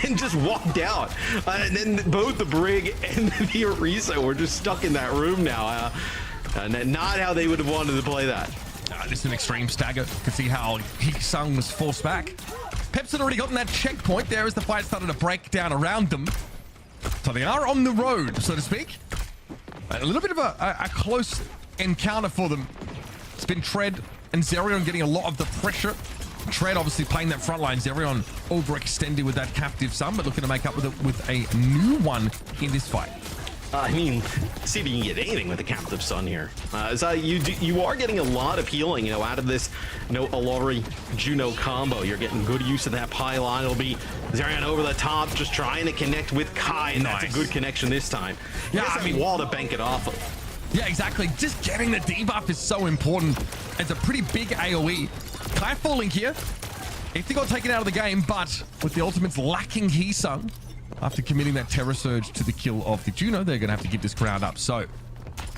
and just walked out. And then both the Brig and the Orisa were just stuck in that room now. And not how they would have wanted to play that. This is an extreme stagger. You can see how Heesung was forced back. Peps had already gotten that checkpoint there as the fight started to break down around them. So they are on the road, so to speak. A little bit of a close encounter for them. It's been Tread and Zerion getting a lot of the pressure. Tread obviously playing that front line. Zerion overextended with that captive son, but looking to make up with it with a new one in this fight. I mean, see if you can get anything with the captive son here. So you are getting a lot of healing, out of this, Alori Juno combo. You're getting good use of that pylon. It'll be Zerion over the top, just trying to connect with Kai, and that's a good connection this time. Yeah, I mean, wall to bank it off of. Yeah, exactly. Just getting the debuff is so important. It's a pretty big AoE. Kai falling here. If they got taken out of the game, but with the ultimates lacking Heesung, after committing that Terror Surge to the kill of the Juno, they're going to have to give this crowd up. So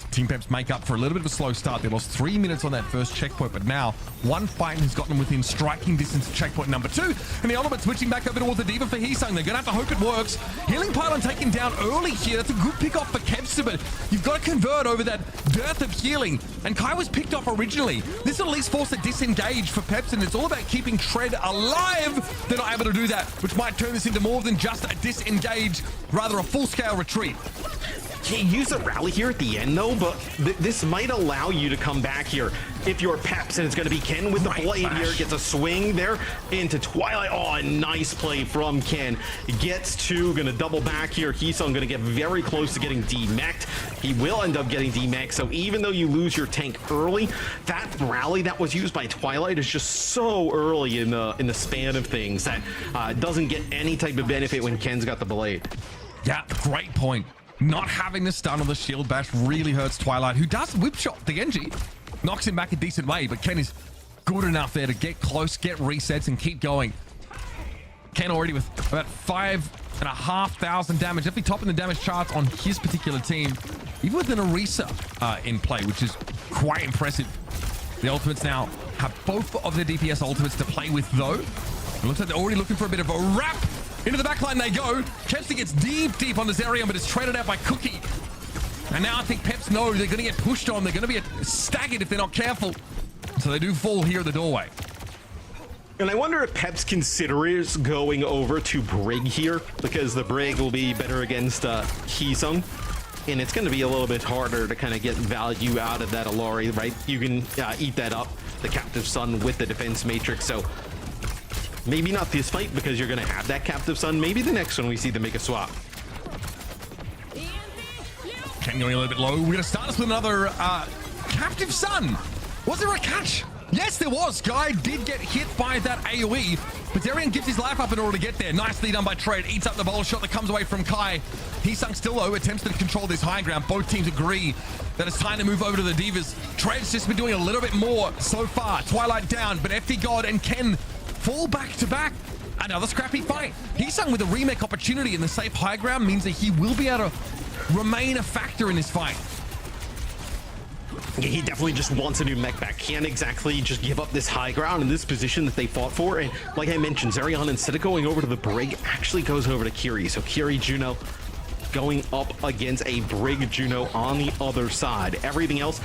Team Peps make up for a little bit of a slow start. They lost 3 minutes on that first checkpoint, but now one fight has gotten them within striking distance of checkpoint number 2. And the ultimate switching back over towards the Diva for Heesung. They're going to have to hope it works. Healing Pylon taken down early here. That's a good pick off for Kevster, but you've got to convert over that dearth of healing. And Kai was picked off originally. This will at least force a disengage for Peps, and it's all about keeping Tread alive. They're not able to do that, which might turn this into more than just a disengage, rather a full-scale retreat. You use a rally here at the end, though, but this might allow you to come back here if you're Peps, and it's going to be Ken with the blade here. Gets a swing there into Twilight. Oh, a nice play from Ken. Gets two, going to double back here. Heesung going to get very close to getting demech'd. He will end up getting demech'd, so even though you lose your tank early, that rally that was used by Twilight is just so early in the span of things that doesn't get any type of benefit when Ken's got the blade. Yeah, great point. Not having the stun on the shield bash really hurts Twilight, who does whip shot the Genji. Knocks him back a decent way, but Ken is good enough there to get close, get resets, and keep going. Ken already with about 5,500 damage, definitely topping the damage charts on his particular team, even with an Orisa in play, which is quite impressive. The ultimates now have both of their DPS ultimates to play with, though. It looks like they're already looking for a bit of a wrap. Into the backline they go. Kevster gets deep on the Zerion, but it's traded out by Cookie. And now I think Peps know they're going to get pushed on. They're going to be staggered if they're not careful. So they do fall here at the doorway. And I wonder if Peps considers going over to Brig here, because the Brig will be better against Heesung. And it's going to be a little bit harder to kind of get value out of that Alori, right? You can eat that up, the Captive Son with the Defense Matrix. So maybe not this fight because you're going to have that Captive Son. Maybe the next one we see them make a swap. Ken going a little bit low. We're going to start us with another Captive Son. Was there a catch? Yes, there was. Guy did get hit by that AoE, but Zerion gives his life up in order to get there. Nicely done by Tread. Eats up the bowl shot that comes away from Kai. Heesung still low, attempts to control this high ground. Both teams agree that it's time to move over to the Divas. Tread's just been doing a little bit more so far. Twilight down, but FD God and Ken fall back to back. Another scrappy fight. Heesung with a remake opportunity in the safe high ground means that he will be able to remain a factor in this fight. Yeah, he definitely just wants a new mech back. Can't exactly just give up this high ground in this position that they fought for. And like I mentioned, Zerion, instead of going over to the Brig, actually goes over to Kiri. So Kiri Juno going up against a Brig Juno on the other side. Everything else,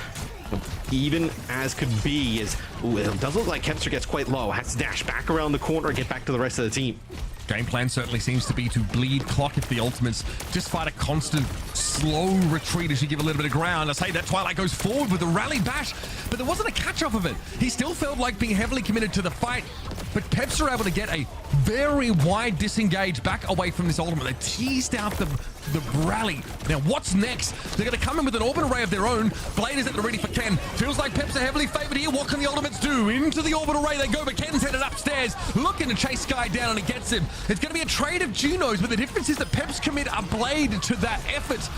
even as could be, is it does look like Kevster gets quite low. Has to dash back around the corner and get back to the rest of the team. Game plan certainly seems to be to bleed clock if the ultimates just fight a constant slow retreat as you give a little bit of ground. I say that Twilight goes forward with a rally bash, but there wasn't a catch off of it. He still felt like being heavily committed to the fight. but Peps are able to get a very wide disengage back away from this ultimate. They teased out the rally. Now, what's next? They're going to come in with an Orb Array of their own. Blade is at the ready for Ken. Feels like Peps are heavily favored here. What can the ultimates do? Into the Orb Array they go, but Ken's headed upstairs, looking to chase Sky down, and he gets him. It's going to be a trade of Junos, but the difference is that Peps commit a Blade to that effort.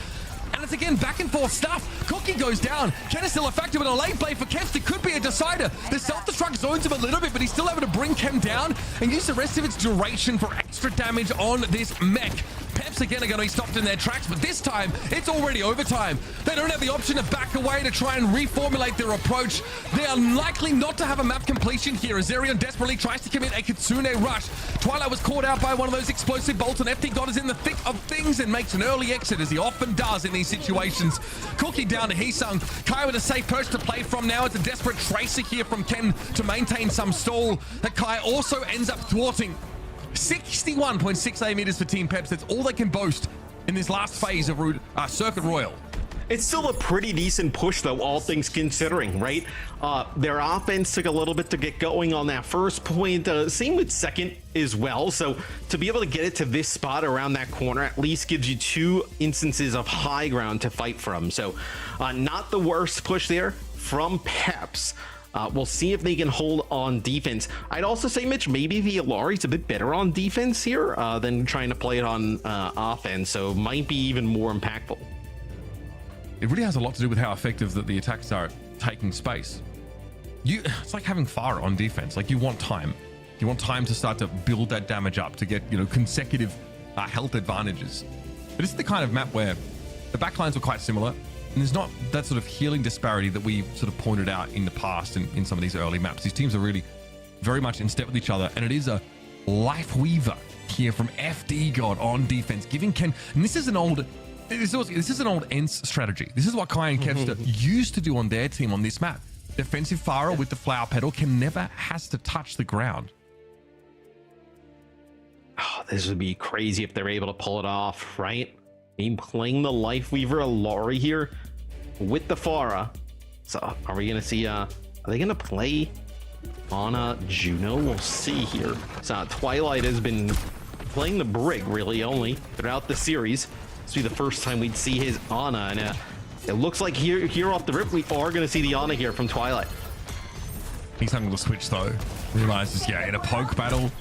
And it's again back and forth stuff. Cookie goes down. Ken is still effective with a late blade for Keps. It could be a decider. The self-destruct zones him a little bit, but he's still able to bring Kem down and use the rest of its duration for extra damage on this mech. Peps again are going to be stopped in their tracks, but this time it's already overtime. They don't have the option to back away to try and reformulate their approach. They are likely not to have a map completion here as Zerion desperately tries to commit a Kitsune rush. Twilight was caught out by one of those explosive bolts, and FT God is in the thick of things and makes an early exit, as he often does in these situations. Cookie down to Heesung. Kai with a safe perch to play from now. It's a desperate tracer here from Ken to maintain some stall that Kai also ends up thwarting. 61.68 meters for Team Peps. That's all they can boast in this last phase of Circuit Royal. It's still a pretty decent push, though, all things considering, right? Their offense took a little bit to get going on that first point. Same with second as well. So to be able to get it to this spot around that corner at least gives you 2 instances of high ground to fight from. So not the worst push there from Peps. We'll see if they can hold on defense. I'd also say, Mitch, maybe the Alari's a bit better on defense here than trying to play it on offense, so might be even more impactful. It really has a lot to do with how effective that the attacks are at taking space. It's like having fire on defense. Like, you want time. You want time to start to build that damage up to get, consecutive health advantages. But this is the kind of map where the backlines were quite similar, and there's not that sort of healing disparity that we sort of pointed out in the past in some of these early maps. These teams are really very much in step with each other, and it is a Life Weaver here from FD God on defense, giving Ken, and this is an old ENCE strategy. This is what Kai and Kevster used to do on their team on this map. Defensive Pharah with the flower petal. Ken never has to touch the ground. Oh, this would be crazy if they're able to pull it off, right? Playing the Life Weaver Alari here with the Pharah. So are we gonna see are they gonna play on a Juno? We'll see here. So Twilight has been playing the Brig really only throughout the series. This will be the first time we'd see his Ana, and it looks like here off the rip we are gonna see the Ana here from Twilight. He's unable to switch though. Realizes, in a poke battle,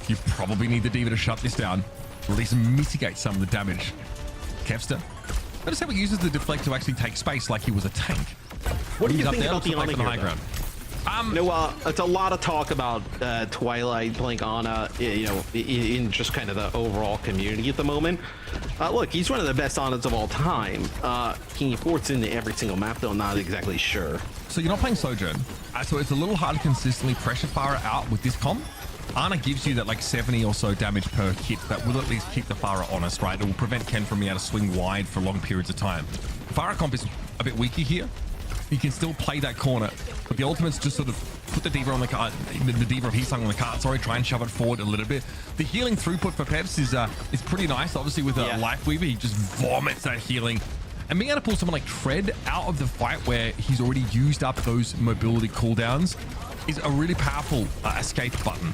you probably need the Diva to shut this down, or at least mitigate some of the damage. Kevster. Notice how he uses the deflect to actually take space like he was a tank. What do you think about the Ana high ground? It's a lot of talk about Twilight playing Ana, in just kind of the overall community at the moment. Look, he's one of the best Anas of all time. Can he force into every single map, though? Not exactly sure. So you're not playing Sojourn, so it's a little hard to consistently pressure Pharah out with this comp. Ana gives you that like 70 or so damage per hit that will at least keep the Pharah honest, right? It will prevent Ken from being able to swing wide for long periods of time. Pharah comp is a bit weaker here. He can still play that corner, but the ultimates just sort of put the Diva on the cart, the Diva of Heesung on the cart, try and shove it forward a little bit. The healing throughput for Peps is pretty nice. Obviously with a Life Weaver, he just vomits that healing. And being able to pull someone like Tread out of the fight where he's already used up those mobility cooldowns is a really powerful escape button.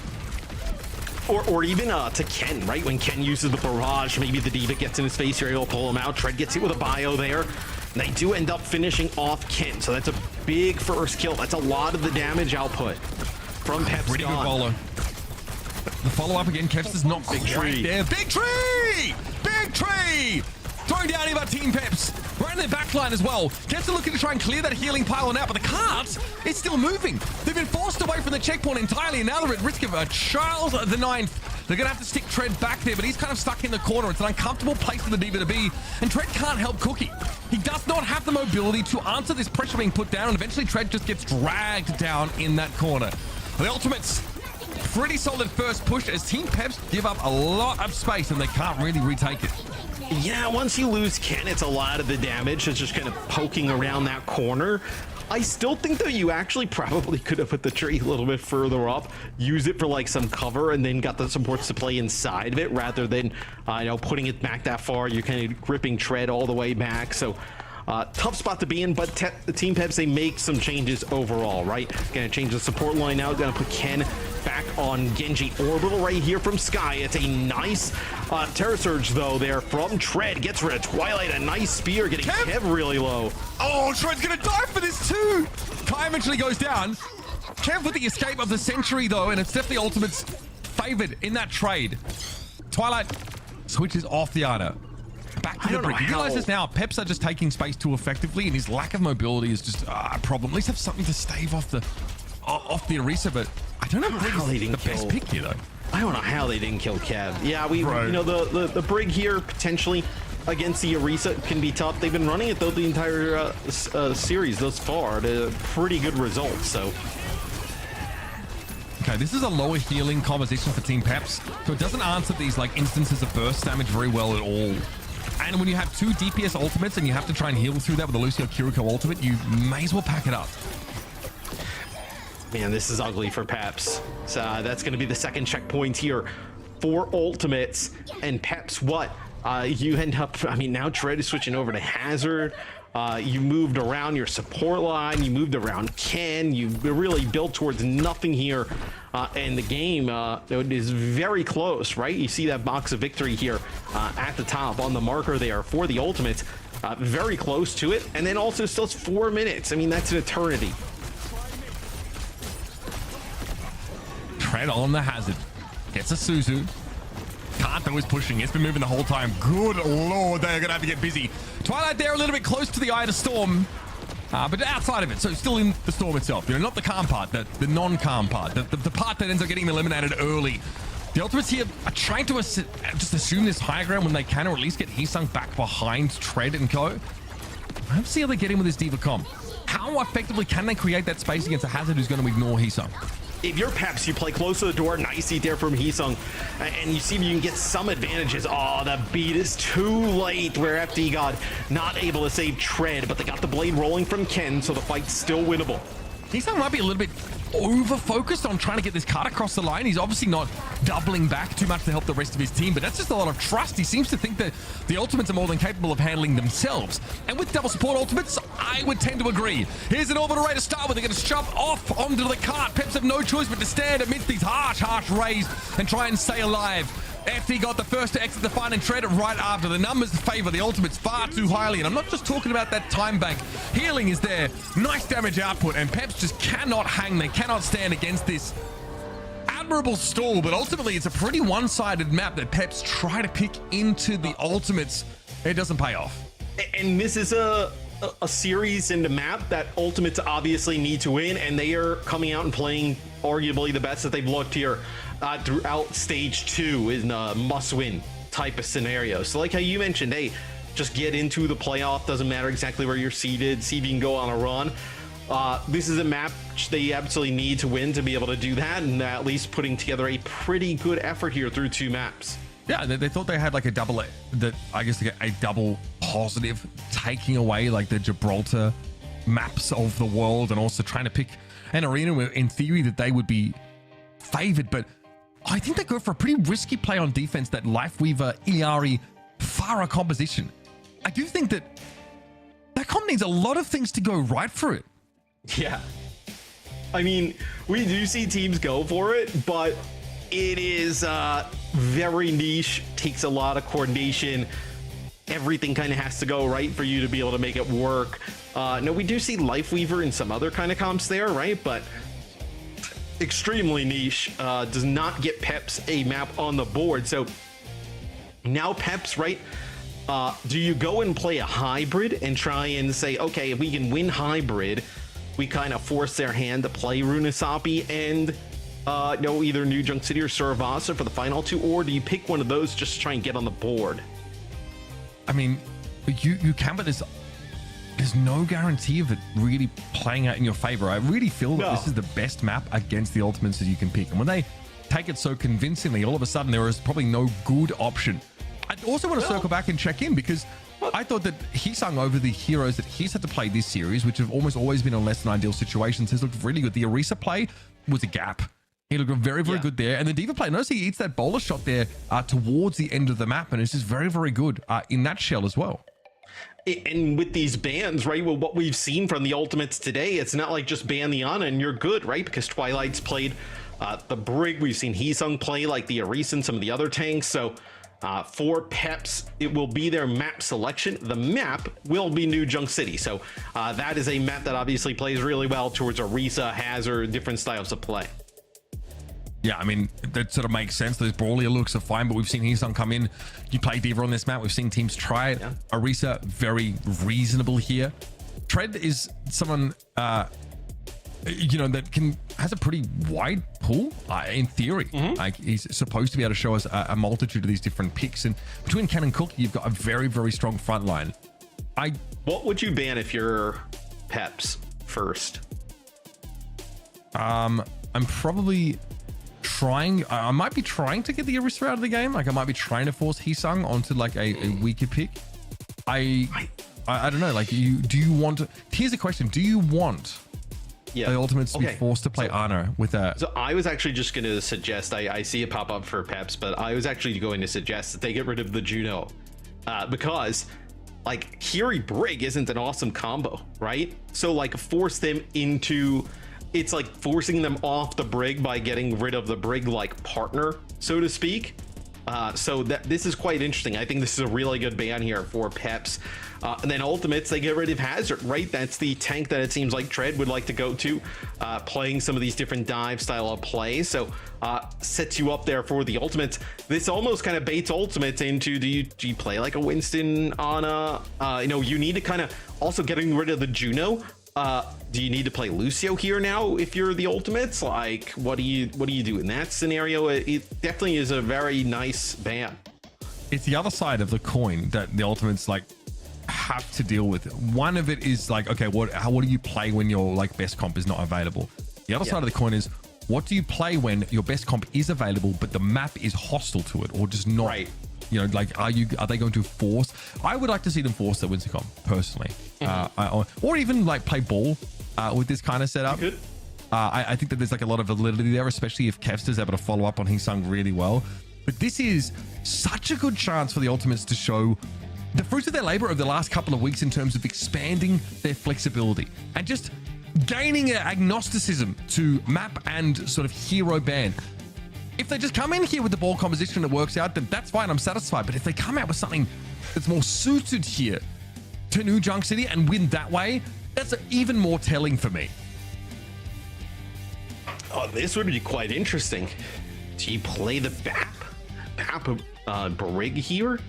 Or even to Ken, right? When Ken uses the barrage, maybe the Diva gets in his face, you're able to pull him out. Tread gets hit with a bio there. And they do end up finishing off Ken, so that's a big first kill. That's a lot of the damage output from Peps. Pretty good bowler. The follow-up again, Kevs is not Big quite tree. there. Big tree! Big tree! Throwing down here by Team Peps. Right in their backline as well. Kevs are looking to try and clear that healing pylon out, but the cart is still moving. They've been forced away from the checkpoint entirely, and now they're at risk of a Charles the Ninth. They're going to have to stick Tread back there, but he's kind of stuck in the corner. It's an uncomfortable place for the Diva to be, and Tread can't help Cookie. He does not have the mobility to answer this pressure being put down, and eventually Tread just gets dragged down in that corner. The ultimates, pretty solid first push as Team Peps give up a lot of space, and they can't really retake it. Yeah, once you lose Ken, it's a lot of the damage. It's just kind of poking around that corner. I still think that you actually probably could have put the tree a little bit further up, use it for like some cover, and then got the supports to play inside of it rather than putting it back that far. You're kind of gripping Tread all the way back. So tough spot to be in, but the Team Peps, they make some changes overall, right? Gonna change the support line now, gonna put Ken back on Genji Orbital right here from Sky. It's a nice Terror Surge, though, there from Tread. Gets rid of Twilight. A nice spear, getting Kev really low. Oh, Tread's going to die for this, too. Kai eventually goes down. Kev with the escape of the century, though, and it's definitely Ultimate's favored in that trade. Twilight switches off the Ana. Back to the brick. You realize this now. Peps are just taking space too effectively, and his lack of mobility is just a problem. At least have something to stave off the Orisa, but I don't know how they didn't the best pick here, though. I don't know how they didn't kill Kev. Yeah, you know, the Brig here potentially against the Orisa can be tough. They've been running it, though, the entire series thus far to pretty good results, so... Okay, this is a lower healing composition for Team Peps, so it doesn't answer these like instances of burst damage very well at all. And when you have 2 DPS ultimates and you have to try and heal through that with a Lucio Kiriko ultimate, you may as well pack it up. Man, this is ugly for Peps. So that's going to be the second checkpoint here for ultimates. And Peps, what? You end up, I mean, now Tread is switching over to Hazard. You moved around your support line. You moved around Ken. You really built towards nothing here. And the game it is very close, right? You see that box of victory here at the top on the marker there for the ultimates. Very close to it. And then also still 4 minutes. I mean, that's an eternity. Tread on the Hazard. Gets a Suzu. Kanto is pushing. It's been moving the whole time. Good lord, they're going to have to get busy. Twilight there a little bit close to the eye of the storm. But outside of it, so still in the storm itself. You know, not the calm part, the non-calm part. The part that ends up getting eliminated early. The Ultimates here are trying to just assume this high ground when they can, or at least get Heesung back behind Tread and co. Let's see how they get in with this Diva comp. How effectively can they create that space against a Hazard who's going to ignore Heesung? If you're Peps, you play close to the door. Nice seat there from Heesung, and you see if you can get some advantages. Oh, the beat is too late where FD got not able to save Tread, but they got the blade rolling from Ken, so the fight's still winnable. Heesung might be a little bit over-focused on trying to get this card across the line. He's obviously not doubling back too much to help the rest of his team, but that's just a lot of trust. He seems to think that the ultimates are more than capable of handling themselves. And with double support ultimates, I would tend to agree. Here's an orbital ray to start with. They're going to shove off onto the cart. Peps have no choice but to stand amidst these harsh rays and try and stay alive. FD got the first to exit the fight and Tread right after. The numbers favor the ultimates far too highly, and I'm not just talking about that time bank. Healing is there, nice damage output, and Peps just cannot hang. They cannot stand against this admirable stall, but ultimately it's a pretty one-sided map that Peps try to pick into the ultimates. It doesn't pay off. And this is a series and a map that ultimates obviously need to win, and they are coming out and playing arguably the best that they've looked here throughout stage 2 in a must-win type of scenario. So like how you mentioned, hey, just get into the playoff. Doesn't matter exactly where you're seated. See if you can go on a run. This is a map they absolutely need to win to be able to do that, and at least putting together a pretty good effort here through 2 maps. Yeah, they thought they had like a double, I guess a double positive, taking away like the Gibraltar maps of the world and also trying to pick an arena where in theory that they would be favored. But I think they go for a pretty risky play on defense, that Lifeweaver, Iari, Farah composition. I do think that comp needs a lot of things to go right for it. Yeah. I mean, we do see teams go for it, but it is very niche, takes a lot of coordination. Everything kind of has to go right for you to be able to make it work. No, we do see Lifeweaver in some other kind of comps there, right? But extremely niche, does not get Peps a map on the board. So now Peps, right? Do you go and play a hybrid and try and say, okay, if we can win hybrid, we kind of force their hand to play Runasapi and either New Junk City or Suravasa for the final 2, or do you pick one of those just to try and get on the board? I mean, you can, but there's no guarantee of it really playing out in your favor. I really feel that this is the best map against the ultimates that you can pick. And when they take it so convincingly, all of a sudden there is probably no good option. I also want to circle back and check in, because I thought that Heesung, over the heroes that he's had to play this series, which have almost always been in less than ideal situations, has looked really good. The Orisa play was a gap. He looked very, very good there. And the Diva play, notice he eats that bowler shot there towards the end of the map, and it's just very, very good in that shell as well. And with these bans, right, well, what we've seen from the ultimates today, it's not like just ban the Ana and you're good, right? Because Twilight's played the Brig. We've seen Heesung play like the Orisa and some of the other tanks. So for Peps, it will be their map selection. The map will be New Junk City. So that is a map that obviously plays really well towards Orisa, Hazard, different styles of play. Yeah, I mean, that sort of makes sense. Those brawlier looks are fine, but we've seen Heesung come in. You play D.Va on this map. We've seen teams try it. Yeah. Orisa, very reasonable here. Tread is someone, you know, that has a pretty wide pool in theory. Like, he's supposed to be able to show us a multitude of these different picks. And between Ken and Cook, you've got a very, very strong front line. What would you ban if you're Peps first? I'm probably I might be trying to get the Orisa out of the game. Like, I might be trying to force Heesung onto like a weaker pick. I don't know. Like, here's a question. Do you want the Ultimates to be forced to play Ana with a... So I was actually just going to suggest, I see it pop up for Peps, but I was actually going to suggest that they get rid of the Juno. Because like Kiri Brig isn't an awesome combo, right? So like force them into... It's like forcing them off the Brig by getting rid of the Brig like partner, so to speak. So this is quite interesting. I think this is a really good ban here for Peps. And then Ultimates, they get rid of Hazard, right? That's the tank that it seems like Tread would like to go to, playing some of these different dive style of plays. So sets you up there for the Ultimates. This almost kind of baits Ultimates into, do you play like a Winston on you know, you need to kind of also getting rid of the Juno. Do you need to play Lucio here now if you're the Ultimates? Like, what do you do in that scenario? It definitely is a very nice ban. It's the other side of the coin that the Ultimates like have to deal with. One of it is like, okay, what do you play when your like best comp is not available? The other side of the coin is, what do you play when your best comp is available but the map is hostile to it or just not? Right. You know, like, are they going to force? I would like to see them force the Winston comp personally, or even like play ball with this kind of setup. I think that there's like a lot of validity there, especially if Kevster's able to follow up on Heesung really well. But this is such a good chance for the Ultimates to show the fruits of their labor over the last couple of weeks in terms of expanding their flexibility and just gaining an agnosticism to map and sort of hero ban. If they just come in here with the ball composition that works out, then that's fine. I'm satisfied. But if they come out with something that's more suited here to New Junk City and win that way, that's even more telling for me. Oh, this would be quite interesting. Do you play the BAP Brig here?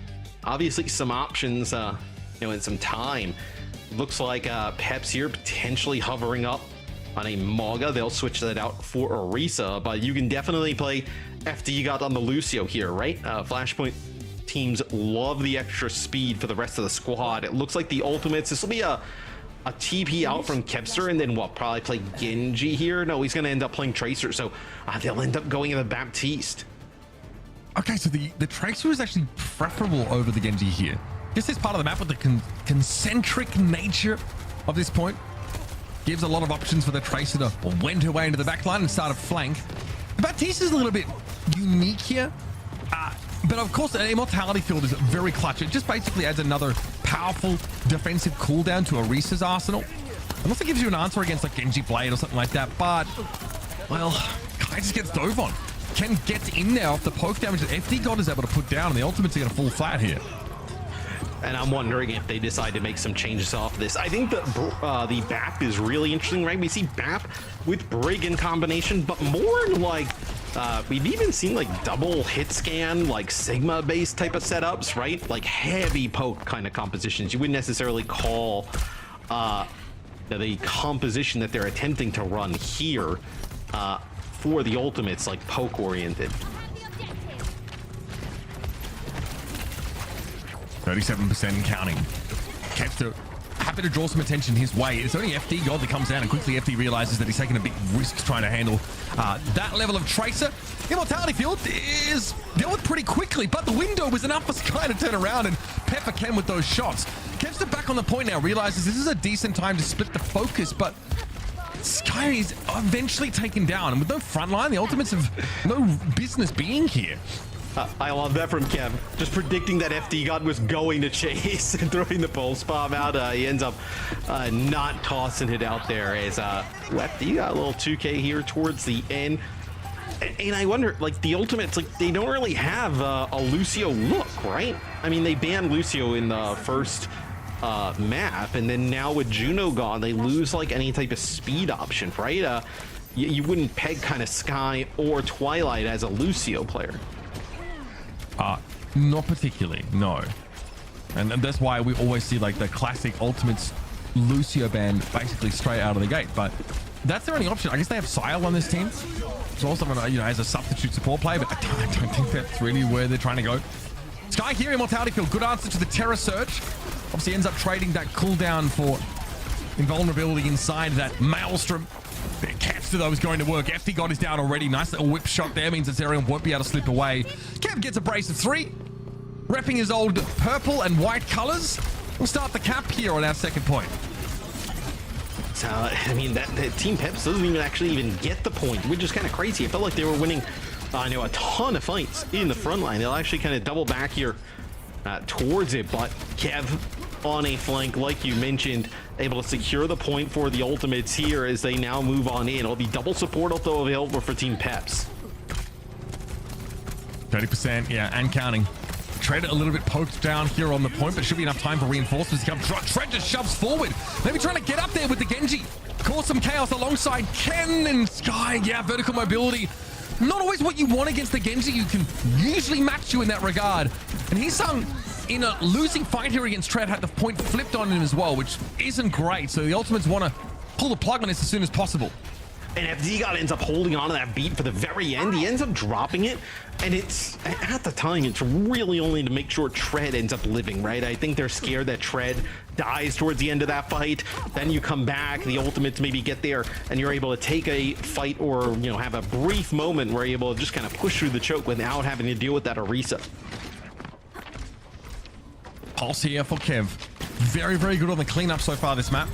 Obviously, some options, you know, and some time. Looks like Peps here potentially hovering up on a Maga. They'll switch that out for Orisa, but you can definitely play FD got on the Lucio here, right? Flashpoint teams love the extra speed for the rest of the squad. It looks like the Ultimates, this will be a TP out from Kepster, and then what, probably play Genji here? No, he's going to end up playing Tracer, so they'll end up going in the Baptiste. Okay, so the Tracer is actually preferable over the Genji here. This is part of the map with the concentric nature of this point. Gives a lot of options for the Tracer to wend her way into the back line and start a flank. The Baptiste is a little bit unique here. But of course, an Immortality Field is very clutch. It just basically adds another powerful defensive cooldown to Orisa's arsenal. It also gives you an answer against like Genji Blade or something like that. But, well, Kai just gets dove on. Ken gets in there off the poke damage that FD God is able to put down, and the Ultimates are going to fall flat here. And I'm wondering if they decide to make some changes off this. I think that the BAP is really interesting, right? We see BAP with Brig in combination, but more like we've even seen like double hit scan, like Sigma based type of setups, right? Like heavy poke kind of compositions. You wouldn't necessarily call the composition that they're attempting to run here for the Ultimates like poke oriented. 37% and counting. Kevster happy to draw some attention his way. It's only FD God that comes down, and quickly FD realizes that he's taking a big risk trying to handle that level of Tracer. Immortality Field is dealt with pretty quickly, but the window was enough for Sky to turn around and pepper Ken with those shots. Kevster back on the point now, realizes this is a decent time to split the focus, but Sky is eventually taken down, and with no front line, the Ultimates have no business being here. I love that from Kev. Just predicting that FD God was going to chase and throwing the pulse bomb out. He ends up not tossing it out there as FD got a little 2K here towards the end. And I wonder, like, the Ultimates, like, they don't really have a Lucio look, right? I mean, they banned Lucio in the first map, and then now with Juno gone, they lose, like, any type of speed option, right? You wouldn't peg kind of Sky or Twilight as a Lucio player. Not particularly, no. And that's why we always see, like, the classic Ultimates Lucio ban basically straight out of the gate. But that's their only option. I guess they have Sile on this team. It's also, you know, as a substitute support player, but I don't think that's really where they're trying to go. Sky here, Immortality Field. Good answer to the Terror Surge. Obviously ends up trading that cooldown for invulnerability inside that Maelstrom. Kevster, though, is going to work. FD God is down already. Nice little whip shot there. Means that Zerion won't be able to slip away. Kev gets a brace of 3. Repping his old purple and white colors. We'll start the cap here on our second point. So, I mean, that Team Peps doesn't even get the point, which is kind of crazy. I felt like they were winning, I know, a ton of fights in the front line. They'll actually kind of double back here towards it, but Kev on a flank, like you mentioned, able to secure the point for the Ultimates here as they now move on in. It'll be double support also available for Team Peps. 30%, yeah, and counting. Tread a little bit poked down here on the point, but should be enough time for reinforcements to come. Tread just shoves forward. Maybe trying to get up there with the Genji. Cause some chaos alongside Ken and Sky. Yeah, vertical mobility. Not always what you want against the Genji. You can usually match you in that regard. And Heesung, in a losing fight here against Tread, had the point flipped on him as well, which isn't great. So the Ultimates want to pull the plug on this as soon as possible. And FD God ends up holding on to that beat for the very end. He ends up dropping it. And it's, at the time, it's really only to make sure Tread ends up living, right? I think they're scared that Tread dies towards the end of that fight. Then you come back, the Ultimates maybe get there, and you're able to take a fight or, you know, have a brief moment where you're able to just kind of push through the choke without having to deal with that Orisa. Pulse here for Kev. Very, very good on the cleanup so far this map.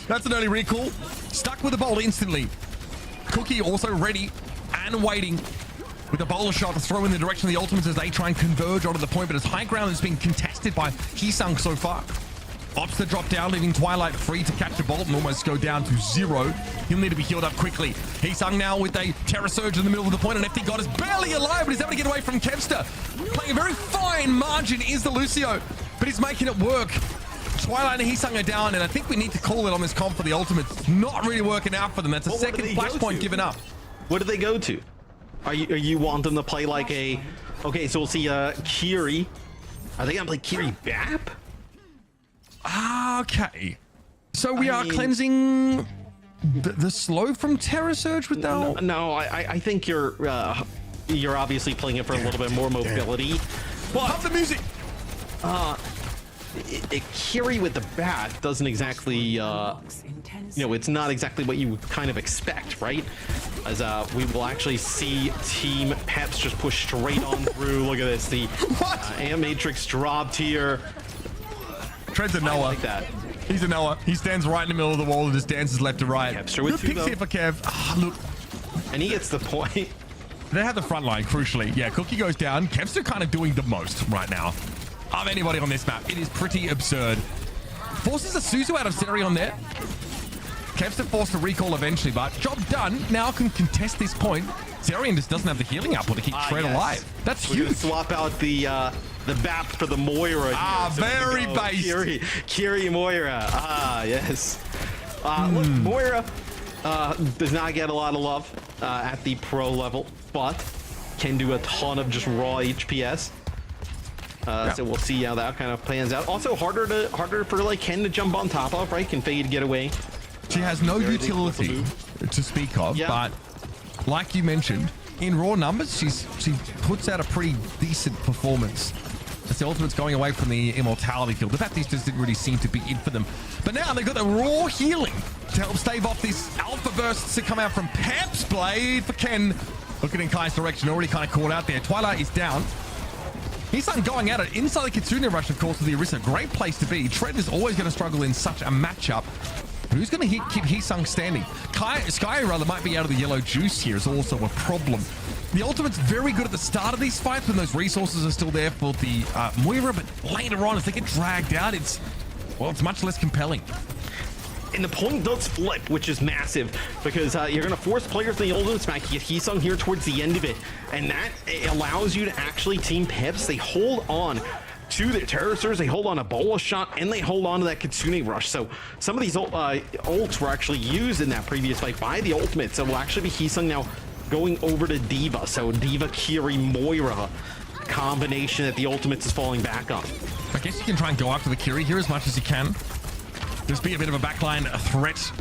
That's an early recall. Stuck with the bolt instantly. Cookie also ready and waiting with a bowler shot to throw in the direction of the Ultimates as they try and converge onto the point, but it's high ground that's being contested by Heesung so far. Opts to drop down, leaving Twilight free to catch a bolt and almost go down to 0. He'll need to be healed up quickly. Heesung now with a Terror Surge in the middle of the point, and FD God is barely alive, but he's able to get away from Kevster. Playing a very fine margin is the Lucio, but he's making it work. Twilight and Heesung are down, and I think we need to call it on this comp for the Ultimates. Not really working out for them. That's a second flashpoint given up. What do they go to? Are you want them to play like a... Okay, so we'll see Kiri. Are they gonna play Kiri Bap? Okay. So we are cleansing the slow from Terror Surge with that? No, I think you're obviously playing it for a little bit more mobility. Well, have the music! Kiri with the bat doesn't exactly, you know, it's not exactly what you would kind of expect, right? As we will actually see Team Peps just push straight on through. Look at this, the Amp Matrix dropped here. Tread's a Noah. Like that. He's a Noah. He stands right in the middle of the wall and just dances left to right. Kevster with Good picks here for Kev. Look. And he gets the point. They have the front line, crucially. Yeah, Cookie goes down. Kevster kind of doing the most right now of anybody on this map. It is pretty absurd. Forces a Suzu out of Zerion there. Kevster forced to recall eventually, but job done. Now can contest this point. Zerion just doesn't have the healing output to keep Tread alive. That's We're huge. gonna swap out the BAP for the Moira. So very based. Kiri Moira. Yes. Look, Moira does not get a lot of love at the pro level, but can do a ton of just raw HPS. So we'll see how that kind of plans out. Also harder for like Ken to jump on top of, right? Can fade get away. She has no utility to speak of, but like you mentioned, in raw numbers, she puts out a pretty decent performance. As the Ultimate's going away from the Immortality Field. The Baptistas just didn't really seem to be in for them. But now they've got the raw healing to help stave off these alpha bursts that come out from Peps. Blade for Ken. Looking in Kai's direction, already kind of caught out there. Twilight is down. He's going at it inside the Kitsune Rush, of course, with the Orisa. Great place to be. Tread is always going to struggle in such a matchup. But who's going to keep Heesung standing? Sky rather might be out of the yellow juice here is also a problem. The Ultimate's very good at the start of these fights when those resources are still there for the Moira, but later on, as they get dragged out, it's much less compelling. And the point does flip, which is massive, because you're going to force players in the ultimate smack. You get Heesung here towards the end of it, and that allows you to actually team Peps. They hold on to their terracers, they hold on a bola shot, and they hold on to that Kitsune rush. So some of these ults were actually used in that previous fight by the ultimate. So will actually be Heesung now going over to D.Va. So D.Va, Kiri, Moira combination that the ultimates is falling back on. I guess you can try and go after the Kiri here as much as you can. Just be a bit of a backline threat.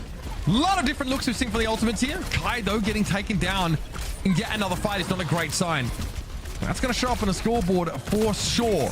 A lot of different looks we've seen for the ultimates here. Kai, though, getting taken down in yet another fight is not a great sign. That's going to show up on the scoreboard for sure.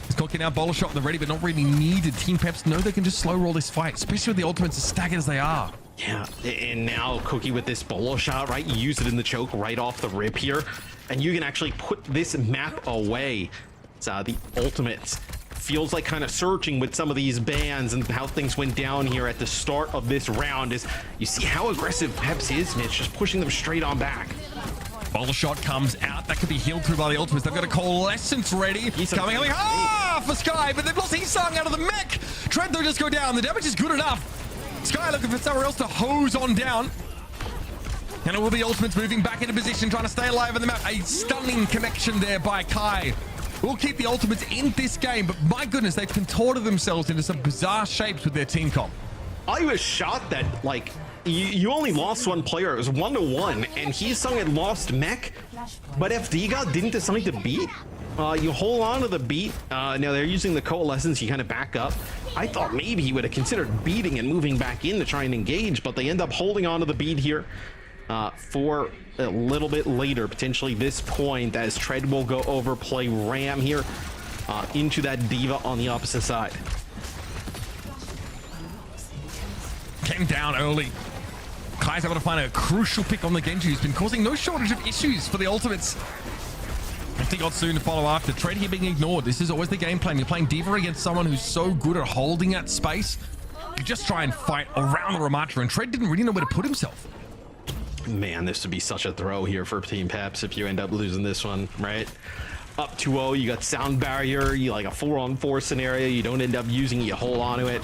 He's cooking out bola shot on the ready, but not really needed. Team Peps know they can just slow roll this fight, especially with the ultimates as staggered as they are. Yeah, and now Cookie with this bola shot, right? You use it in the choke right off the rip here, and you can actually put this map away. It's the ultimates. Feels like kind of searching with some of these bans and how things went down here at the start of this round. Is you see how aggressive Peps is, Mitch, just pushing them straight on back. Bola shot comes out. That could be healed through by the ultimates. They've got a coalescence ready. Coming for Sky, but they've lost Heesung out of the mech. Tread, though, just go down. The damage is good enough. Sky looking for somewhere else to hose on down. And it will be ultimates moving back into position, trying to stay alive on the map. A stunning connection there by Kai. We'll keep the ultimates in this game, but my goodness, they've contorted themselves into some bizarre shapes with their team comp. I was shocked that, like, you only lost one player. It was 1-1, and Heesung had lost mech, but FD didn't decide to beat. You hold on to the beat. Now they're using the coalescence. You kind of back up. I thought maybe he would have considered beating and moving back in to try and engage, but they end up holding on to the beat here for a little bit later, potentially this point, as Tread will go over, play Ram here into that D.Va on the opposite side. Came down early. Kai's able to find a crucial pick on the Genji, who's been causing no shortage of issues for the ultimates. I think I'll soon to follow after. Tread here being ignored. This is always the game plan. You're playing D.Va against someone who's so good at holding that space. You just try and fight around the Ramatra, and Tread didn't really know where to put himself. Man, this would be such a throw here for Team Peps if you end up losing this one, right? Up 2-0, you got sound barrier, you like a 4-on-4 scenario, you don't end up using it, you hold on to it.